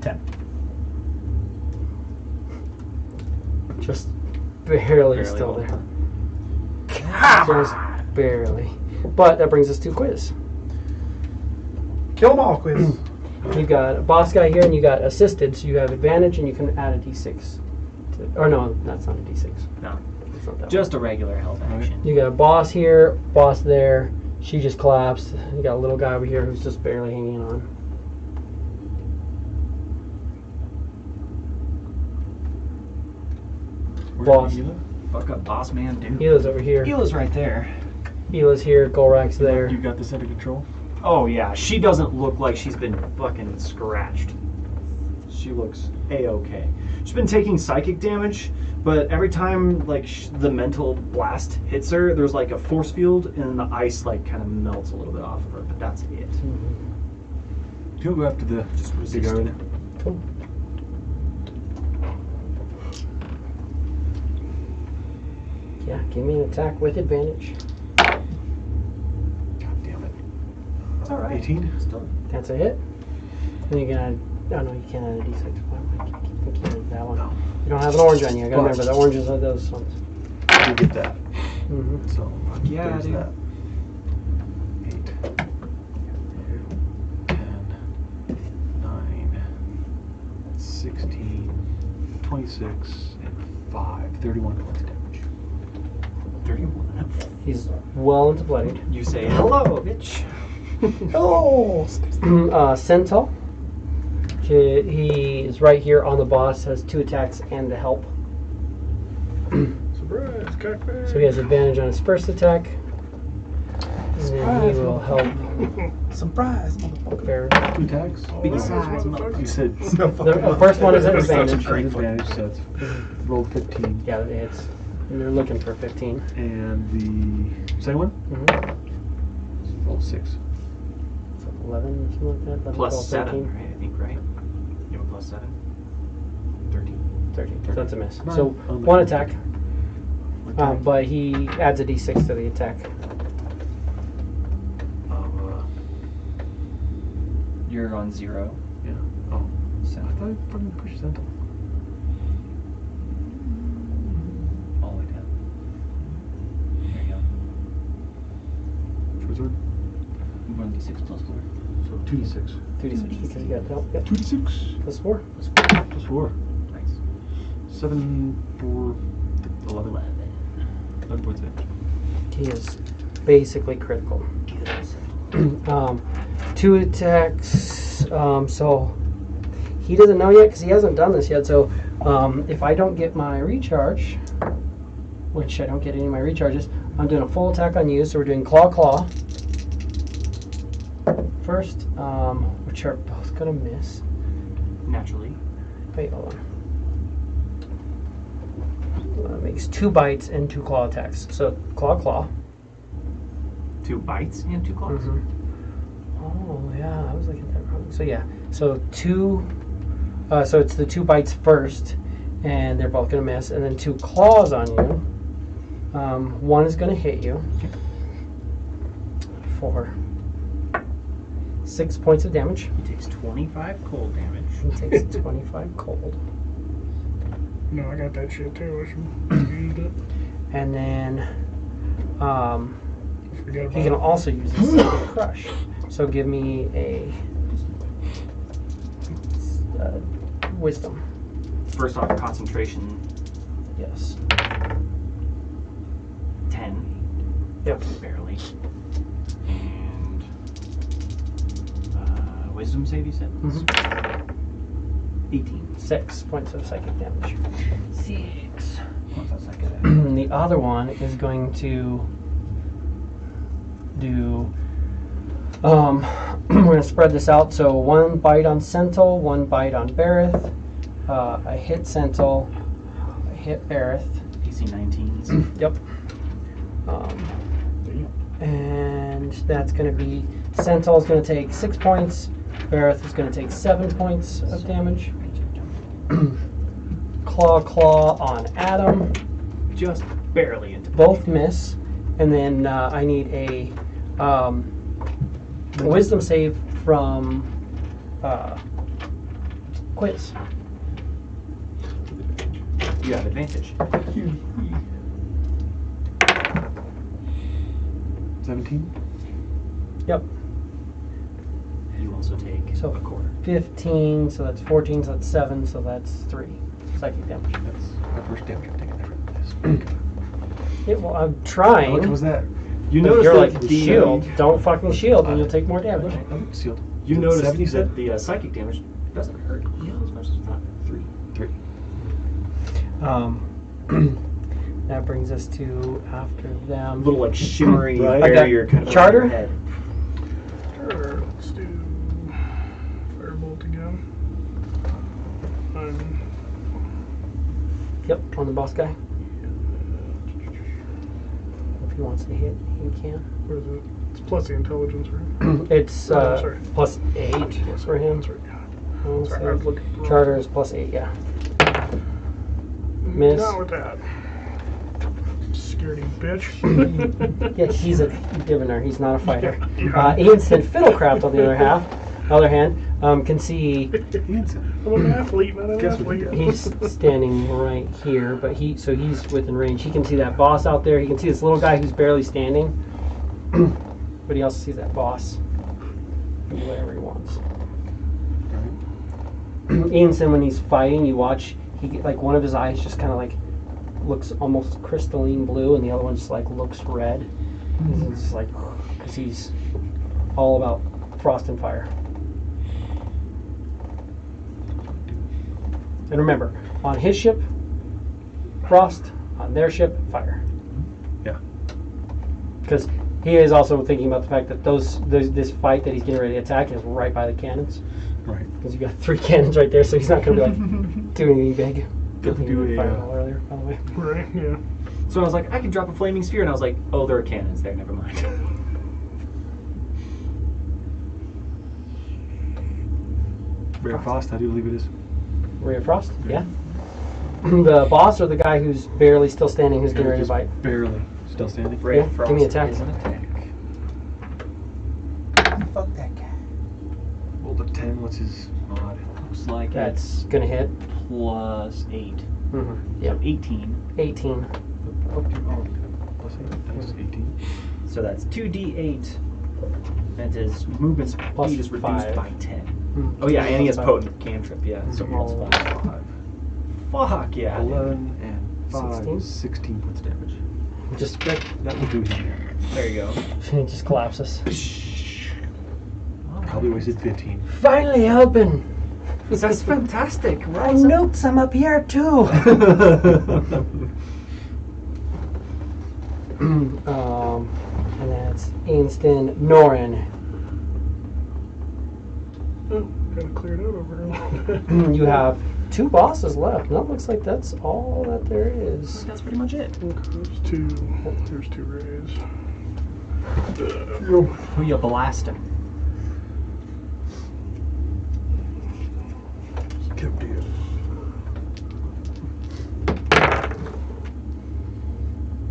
10. Just barely, Barely still hold there. Come Just on. barely. But that brings us to quiz. Kill them all, quiz. You got a boss guy here, and you got assisted, so you have advantage, and you can add a d6. Or no, that's not a d6. No, It's not that just a regular held action. one. You got a boss here, boss there. She just collapsed. You got a little guy over here who's just barely hanging on. Boss. Fuck up, boss man, dude. Hila's over here. Hila's right there. Hila's here. Golrak's there. You got this under control? Oh yeah, she doesn't look like she's been fucking scratched. She looks a-okay. She's been taking psychic damage, but every time like the mental blast hits her, there's like a force field, and the ice like kind of melts a little bit off of her. But that's it. You'll go after the big guy there. Cool. Yeah, give me an attack with advantage. God damn it. It's all right. 18? Still. That's a hit. And you can add. Oh no, you can't add a d6. I think you can that one. No. You don't have an orange on you. I gotta But- remember the oranges are those ones. You get that. Mm-hmm. So, Yeah, there's dude. that. 8. 10. 9. 16. 26. And 5. 31 points of damage. 31. He's well into bloodied. You say hello, bitch. Hello. Centaur. He is right here on the boss. Has 2 attacks and a help. Surprise, cockback. So he has advantage on his first attack. And then he will help. Surprise, motherfucker. Bear. 2 attacks? Big Alright, size, motherfucker. You said The first one is at Such a advantage. great advantage, so it's rolled 15. Yeah, it hits. And they're looking for 15. And the second one? Mm-hmm. Rolled 6. So 11, something like that. 11, Plus 12, 7, 13. right? I think, right? You have a plus 7? 13. 13. So that's a miss. Nine. So On the 1 first attack. But he adds a d6 to the attack. You're on 0. Yeah. Oh. So I thought I fucking pushed Sentinel. all the way down. There you go. Short sword. Move on to 6 plus 4. So 2d6. 2d6 because you got help. Yep. 2d6. Plus 4. Plus 4. Nice. 7 for 11. 11 points of damage. He is basically critical. 2 attacks. So he doesn't know yet because he hasn't done this yet. So if I don't get my recharge, which I don't get any of my recharges, I'm doing a full attack on you. So we're doing claw first, which are both gonna miss. Naturally. Wait, hold on. Makes 2 bites and 2 claw attacks. So claw. 2 bites and 2 claws. Oh yeah, I was looking at that wrong. So yeah, so 2. So it's the 2 bites first, and they're both gonna miss, and then 2 claws on you. 1 is gonna hit you for 6 points of damage. He takes 25 cold damage. He takes 25 cold. No, I got that shit too. I should have used it. And then Forget about he can it. also use his second crush. So give me a wisdom. First off, concentration Yes. 10. Yep. Barely. And wisdom save, you said? 18. 6 points of psychic damage. 6. What's that second? The other one is going to do. We're going to spread this out. So 1 bite on Sentinel, 1 bite on Bareth. I hit Sentinel. I hit Bareth. PC 19s. Yep. And that's going to be. Sentinel's going to take 6 points. Bareth is going to take 7 points of damage. Claw on Adam. Just barely into Both miss. And then I need a wisdom save from Quiz. You have advantage. 17? Yep. You also take So a quarter. 15, so that's 14, so that's 7, so that's 3 psychic damage. That's my first damage I've taken ever. Yeah, well, I'm trying. What was that? You But notice you're that like, the shield. Don't fucking shield, and you'll take more damage. Sealed. You Is it notice 70 that the psychic damage doesn't hurt as much as not 3. 3. That brings us to after them. Little like shimmery Right. barrier kind of Charter? around your head. Sure, let's do Firebolt again. Yep, on the boss guy. If he wants to hit, he can. What is it? It's plus the intelligence, right? It's Oh, sorry. plus 8 for him. That's right, yeah. Oh, Sorry, so I was looking at the wrong- Charter is plus 8, yeah. Miss. Not with that. Scaredy bitch. Yeah, he's a diviner. He's not a fighter. Yeah. Ian said Fiddlecraft, on the other hand, can see I'm an athlete, not an Guess what athlete. he he's standing right here, but he's within range. He can see that boss out there. He can see this little guy who's barely standing, but he also sees that boss. He can do whatever he wants. Ian said when he's fighting, you watch. Like one of his eyes just kind of like looks almost crystalline blue, and the other one just like looks red. It's just like because he's all about frost and fire. And remember, on his ship, frost. On their ship, fire. Yeah. Because he is also thinking about the fact that this fight that he's getting ready to attack is right by the cannons. Right. Because you got 3 cannons right there, so he's not going to be like doing anything big. Good thing do you didn't a, fire all earlier, by the way. Right, yeah. So I was like, I could drop a flaming sphere, and I was like, oh, there are cannons there. Never mind. Rare Frost, I do believe it is. Ray of Frost, yeah. The boss or the guy who's barely still standing, who's getting ready to Just bite? barely still standing. Ray of Yeah, Frost give me attack. is an attack. Fuck that guy. Rolled a 10. What's his mod? Looks like That's going to hit. plus 8. Mm-hmm. Yep. Yep, 18. 18. Oh, plus 8. That was 18. So that's 2d8. And his movement speed Plus is reduced 5. by 10. Mm. Oh yeah, and he has Five. potent cantrip, yeah. So plus 5. Fuck yeah. 11 and 5 16? is 16 points of damage. Just, That will do him. There you go. he just collapses. Probably wasted 15. Finally helping! That's fantastic. Oh, Nukes, I'm up here too! And that's Ainston Norin. Kind of cleared out over here. You have 2 bosses left. That looks like that's all that there is. That's pretty much it. There's 2 rays. Who you blasting? Kept it.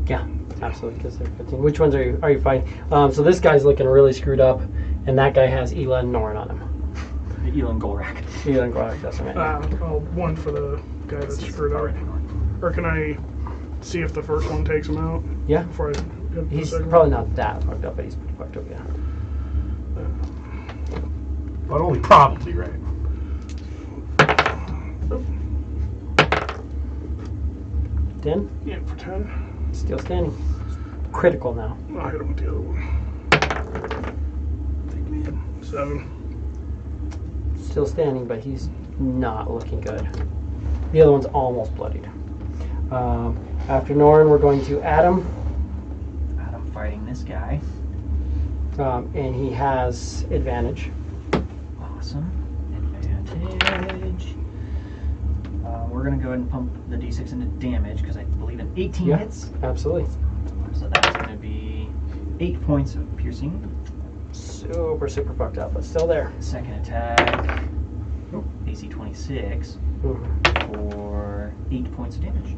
Yeah, absolutely. Because they're 15. Which ones are you fighting? So this guy's looking really screwed up, and that guy has Ela and Norn on him. Elon Golrak. Ela and Gorak, that's what I meant. One for the guy that's screwed up. Or can I see if the first one takes him out? Yeah. Before I hit the He's second probably not that fucked up, but he's pretty fucked up, yeah. But only probably, right? one? 10? Yeah, for 10. Still standing. Critical now. I'll hit him with the other one. 7. Still standing, but he's not looking good. The other one's almost bloodied. After Norn, we're going to Adam, Adam fighting this guy. and he has advantage. Awesome. Advantage. We're going to go ahead and pump the d6 into damage because I believe an 18 Yeah. hits. Absolutely. So that's going to be 8 points of piercing. Super fucked up, but still there. Second attack, AC 26 for 8 points of damage.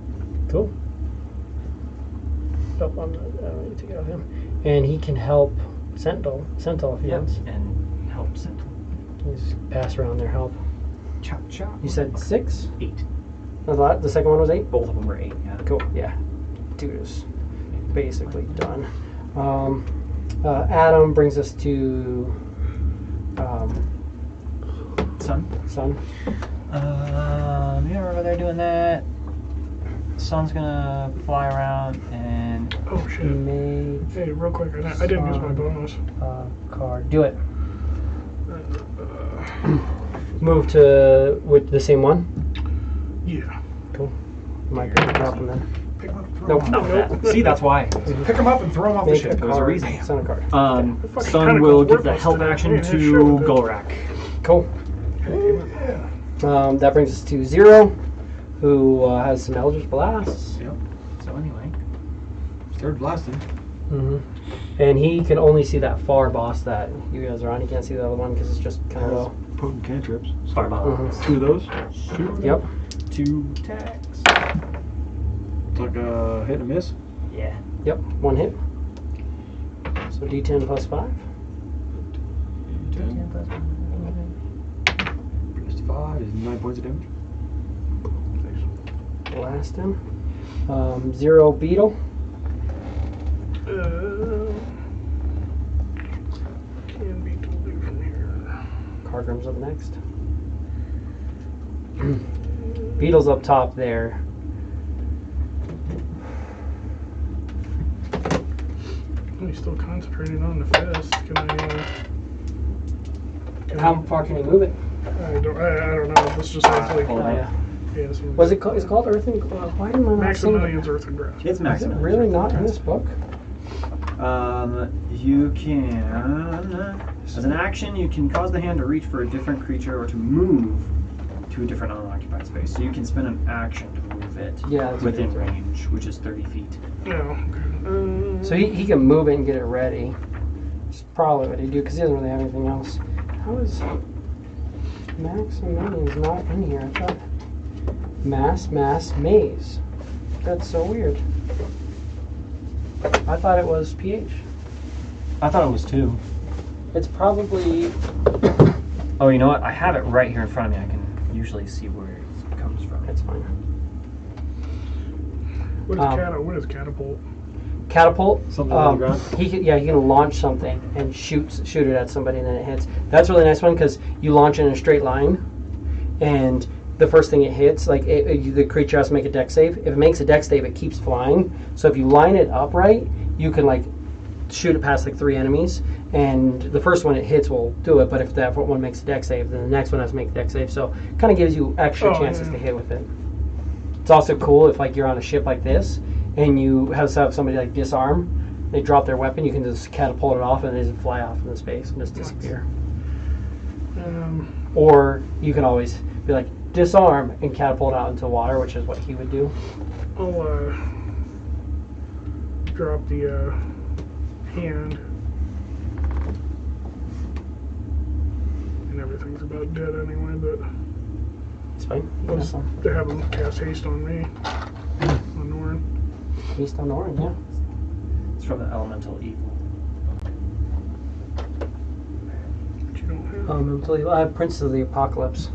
Cool. Oh, I don't need to get out of him. And he can help Sentinel if he wants. And help Sentinel. He's pass around their help. Chop chop. You said 6? 8. The second one was 8? Both of them were 8, yeah. Cool, yeah. Dude is basically done. Adam brings us to Sun. You're over there doing that. Sun's gonna fly around and Oh shit. Make Hey, real quick, I didn't use my bonus. card. Do it. Move to with the same one. Yeah. Cool. Might be able to drop him then. Pick him up, throw Nope. him not that. See, that's why. Pick him up and throw him off the Make ship. a There was a card. reason. Send a card. Fucking Sun kinda will goes give the worthless help today. action Yeah, to sure. Golrak. Cool. Yeah. That brings us to 0, who has some Eldritch Blasts. Yep. So anyway, Started blasting. And he can only see that far boss that you guys are on. He can't see the other one because it's just kind of low. Potent cantrips. Fireball. 2 of those. Yep. 2 attacks. It's like a hit and a miss. Yeah. Yep. 1 hit. So D10 plus 5. 10 plus 5 is 9 points of damage. Blast him. 0 Beetle. Can be do from here. Cargrim's up next. Beetle's up top there. He's still concentrating on the fist. Can I? How far can you move it? I don't know. This just sounds like. Hold on. Yeah. Yeah, some- Was it? Is it called Earth and? Why am I not seeing it? Maximilian's Earth and Grass. It's Is it maximum. really not in this book? You can, as an action, you can cause the hand to reach for a different creature or to move to a different unoccupied space. So you can spend an action to move it Yeah, that's within what it is. range, which is 30 feet. Yeah. So he can move it and get it ready. That's probably what he do because he doesn't really have anything else. How is Maximilian's not in here? I thought maze. That's so weird. I thought it was PH. I thought it was 2. It's probably Oh, you know what? I have it right here in front of me. I can usually see where it comes from. it's fine. What is catapult? Catapult. Something on the ground? He can launch something and shoot it at somebody and then it hits. That's a really nice one because you launch it in a straight line, and the first thing it hits, like the creature has to make a dex save. If it makes a dex save, it keeps flying. So if you line it up right, you can like shoot it past like 3 enemies, and the first one it hits will do it. But if that one makes a dex save, then the next one has to make a dex save. So it kind of gives you extra chances to hit with it. It's also cool if like you're on a ship like this and you have somebody like disarm, they drop their weapon, you can just catapult it off and they just fly off into space and just disappear. Or you can always be like, disarm and catapult out into water, which is what he would do. I'll drop the hand. And everything's about dead anyway, but It's fine. I'll just have him cast haste on me. On Norn. He's on Orin, yeah. It's from the elemental evil. But you don't have. I have Prince of the Apocalypse.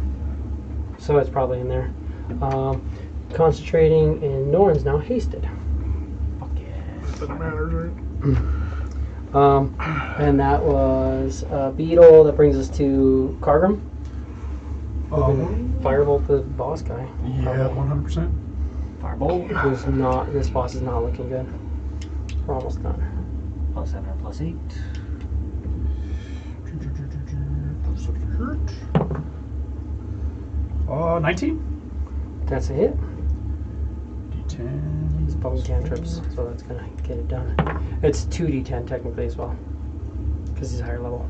So it's probably in there. Concentrating, and Norn's now hasted. Fuck yeah. Doesn't matter, right? And that was Beetle. That brings us to Kargrim. Firebolt the boss guy. Yeah, 100%. Firebolt. Who's not, this boss is not looking good. We're almost done. +7 or +8. Hurt. 19. That's a hit. D10. It's bone cantrips, so that's gonna get it done. It's 2d10 technically as well, because he's higher level.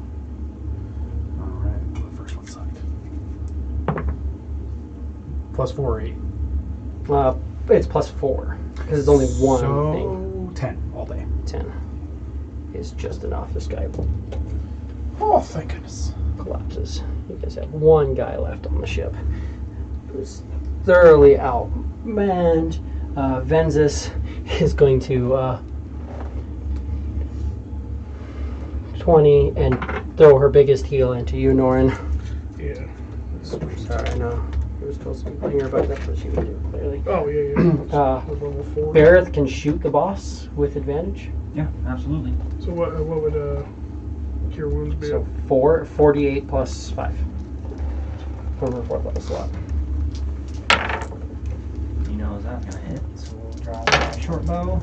Alright, the first one sucked. +4 or 8. It's +4 because it's only one so, thing. 10 all day. 10 is just enough. This guy Oh, thank goodness. collapses. You guys have one guy left on the ship who's thoroughly outmanned. Venzus is going to 20 and throw her biggest heal into you, Norin. Yeah. Sorry, I know. It was supposed to be clear, but that's what she would do, clearly. Oh, yeah. Level 4. Barrett can shoot the boss with advantage. Yeah, absolutely. So what would Cure Wounds be? So 48 plus 5. From her 4th level slot. He knows that's gonna hit, so we'll draw that short bow.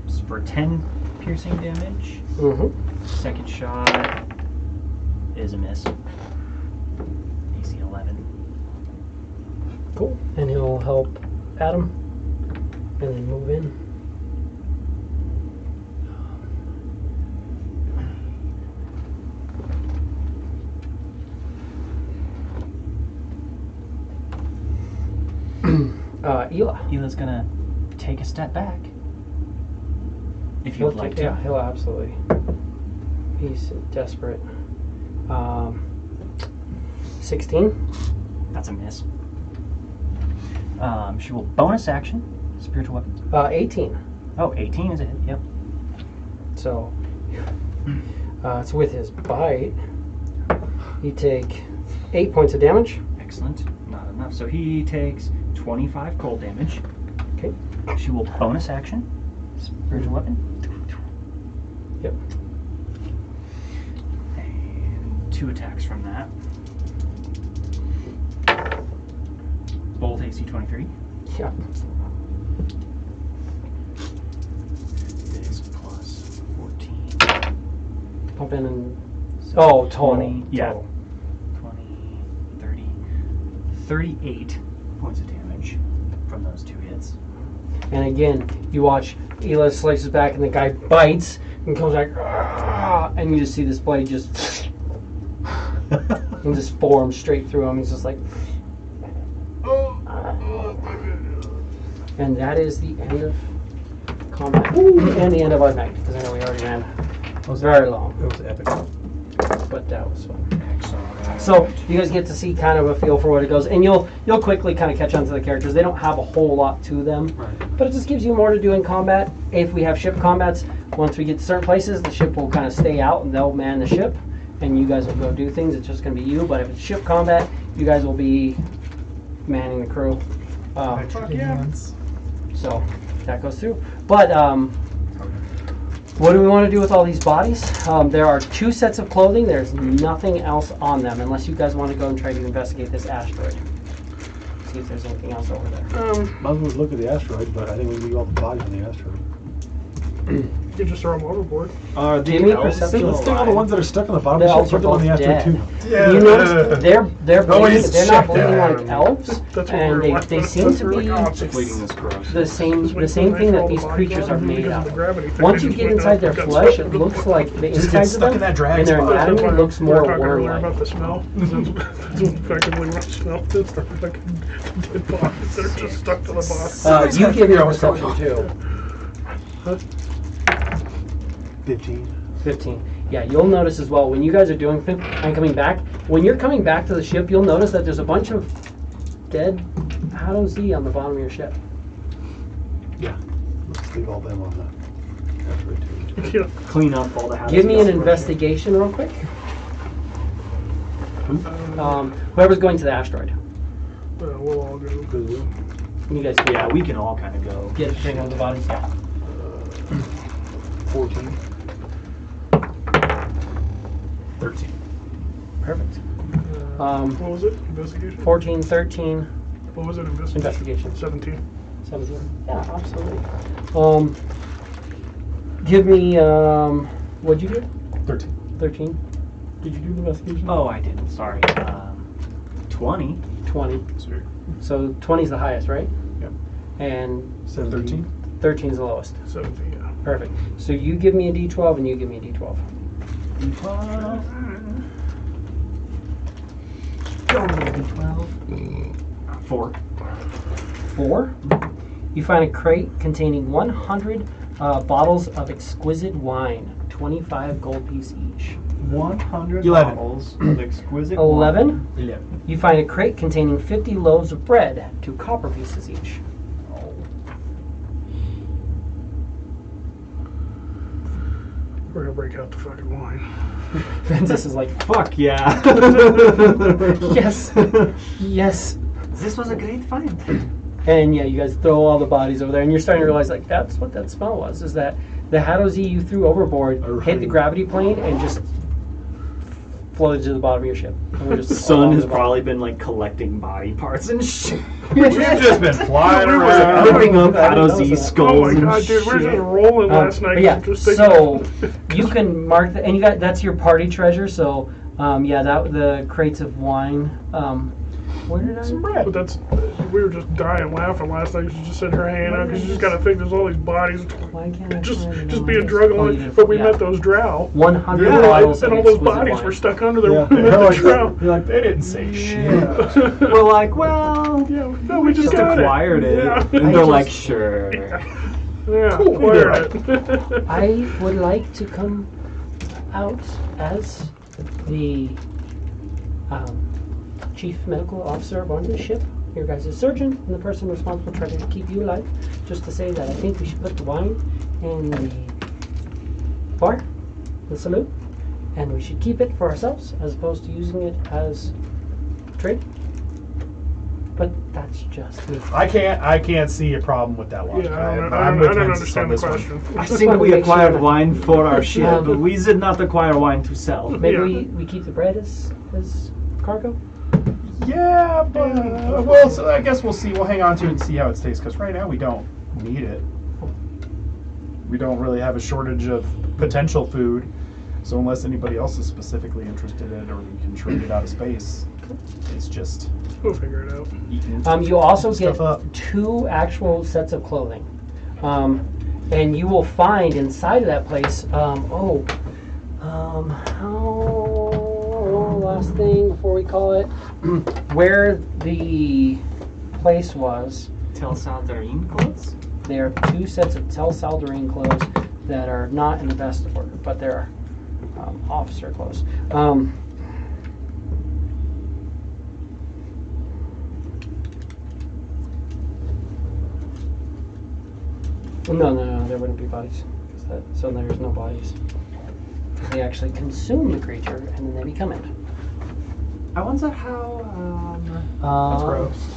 It's for 10 piercing damage. Mm-hmm. Second shot is a miss. AC 11. Cool. And he'll help Adam. And then move in. Ela. Ela's gonna take a step back. If you would like to. Yeah, he'll absolutely. He's desperate. 16. That's a miss. She will bonus action. Spiritual weapons. 18. Oh, 18 is a hit. Yep. So, it's with his bite. You take 8 points of damage. Excellent. Not enough. So he takes 25 cold damage. Okay. She will bonus action. Spiritual weapon. Yep. And 2 attacks from that. Both AC 23. Yeah. Is plus 14. Pump in and. Oh, total. 20. Yeah. Total. 20, 30, 38 points of damage from those 2 hits. And again, you watch Ela slices back and the guy bites and comes back, "Ah," and you just see this blade just and just form straight through him. He's just like, and that is the end of combat and the end of our night, because I know we already ran. It was very long, It was epic. but that was fun. Excellent. So you guys get to see kind of a feel for what it goes, and you'll quickly kind of catch on to the characters. They don't have a whole lot to them, but it just gives you more to do in combat. If we have ship combats, once we get to certain places, the ship will kind of stay out and they'll man the ship, and you guys will go do things. It's just going to be you. But if it's ship combat, you guys will be manning the crew. Fuck yeah. So that goes through. But what do we want to do with all these bodies? There are 2 sets of clothing. There's nothing else on them, unless you guys want to go and try to investigate this asteroid. See if there's anything else over there. Might as well look at the asteroid, but I think we need all the bodies on the asteroid. You just throw them overboard. Give me elves perception. still Let's take all the alive? ones that are stuck on the bottom The of the elves ship, are put them on the both dead. astral Yeah. You notice they're Always bleeding, they're not check bleeding that. like elves, That's what and we're they seem to be Bleeding is gross. the same thing that these creatures are made out of. Once you get inside their flesh, it looks like the Just get insides of stuck them in that drag and their spot. anatomy looks more we were talking earlier about worm-like. the smell. That's effectively what smell is. They're fucking dead bodies that are just stuck to the bottom. You give me a perception too. 15. 15. Yeah, you'll notice as well when you guys are doing and coming back. When you're coming back to the ship, you'll notice that there's a bunch of dead Z on the bottom of your ship. Yeah. Let's leave all them on the asteroid too. Yeah. Clean up all the houses. Give me an investigation real quick. Whoever's going to the asteroid. We'll all go. You guys Yeah, we can all kind of go. get a thing on the bodies. Yeah. 14. 13. Perfect. What was it? Investigation? 14, 13, What was it? Investigation? investigation. 17. 17. Yeah, absolutely. Give me, what'd you do? 13. 13. Did you do the investigation? Oh, I didn't. Sorry. 20. 20. Sweet. So 20 is the highest, right? Yep. And 17. 13 is the lowest. 17, yeah. Perfect. So you give me a D12 and you give me a D12. Go, D12. 4. 4. You find a crate containing 100 bottles of exquisite wine, 25 gold piece each. 100 11. bottles of exquisite 11. wine. 11. You find a crate containing 50 loaves of bread, 2 copper pieces each. We're gonna break out the fucking wine. Francis is like, Fuck yeah. yes, yes. This was a great find. And yeah, you guys throw all the bodies over there, and you're starting to realize, like, that's what that smell was, is that the Hadozi you threw overboard hit the gravity plane and just floated to the bottom of your ship. And we're just The sun along has the bottom. probably been like collecting body parts and shit. We've just been flying We were- around. Ripping up I didn't Hadozi notice that. skulls Oh my and god, dude, we're shit. just rolling last night. But yeah, Just thinking- so you can mark and you got that's your party treasure. So yeah, that the crates of wine. Where did I? Some bread. But that's, we were just dying laughing last night. She just sitting her hanging out because you just gotta think there's all these bodies Why can't I just find it just on being this? drug Oh, on you it. did- But we yeah. met those drow. 100 Yeah, bottles and of all those exquisite bodies wine. were stuck under the, Yeah. the drow. You're like, They didn't say shit. We're like, well, Yeah, no, we just just got acquired it. Yeah. And I they're just- like, sure. Yeah, Cool, acquired it. I would like to come out as the chief medical officer on this ship, your guys' surgeon, and the person responsible trying to keep you alive, just to say that I think we should put the wine in the bar, the saloon, and we should keep it for ourselves as opposed to using it as trade. But that's just me. I can't see a problem with that logic. Yeah, I don't I'm with Francis on understand the this one. question. I just think wanted we to make sure acquired that- wine for our ship, Um, but we did not acquire wine to sell. Maybe Yeah. we keep the bread as cargo? Yeah, but well, so I guess we'll see. We'll hang on to it and see how it stays. Because right now we don't need it. We don't really have a shortage of potential food. So unless anybody else is specifically interested in it, or we can trade it out of space, it's just We'll figure it out. eating. You also Stuff get up. 2 actual sets of clothing. And you will find inside of that place, last thing before we call it, where the place was, Tell Saldarine clothes? there are 2 sets of Tel Saldarine clothes that are not in the best of order, but they're officer clothes. No, there wouldn't be bodies. So there's no bodies. They actually consume the creature and then they become it. I wonder how. That's gross.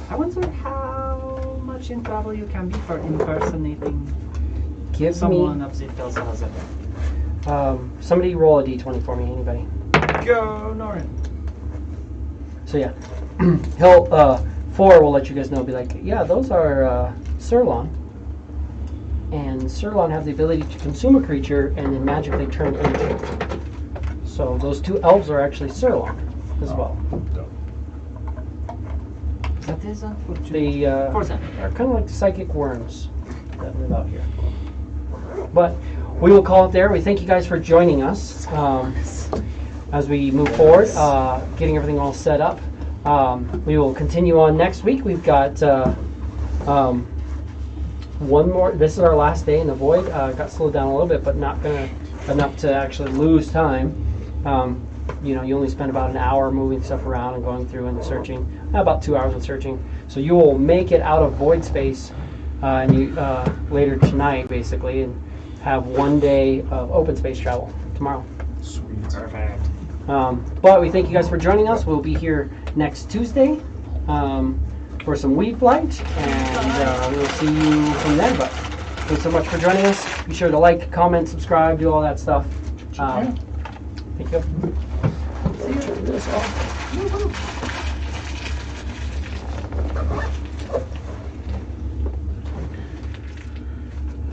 I wonder how much in trouble you can be for impersonating Give someone me of the Telsalazar. somebody roll a d20 for me. Anybody? Go, Norin. So yeah, he'll 4 will let you guys know. Be like, yeah, those are sirloin. and Sirlon have the ability to consume a creature and then magically turn it into. So those two elves are actually Sirlon as well. What is that? They are kind of like psychic worms that live out here. But we will call it there. We thank you guys for joining us as we move forward, getting everything all set up. We will continue on next week. We've got one more. This is our last day in the void. Got slowed down a little bit, but not enough to actually lose time. You know, you only spend about an hour moving stuff around and going through and searching. About 2 hours of searching. So you will make it out of void space and you later tonight, basically, and have 1 day of open space travel tomorrow. Sweet. Perfect. But we thank you guys for joining us. We'll be here next Tuesday for some Weed Flight, and we'll see you from then. But thanks so much for joining us. Be sure to like, comment, subscribe, do all that stuff. Thank you. See you.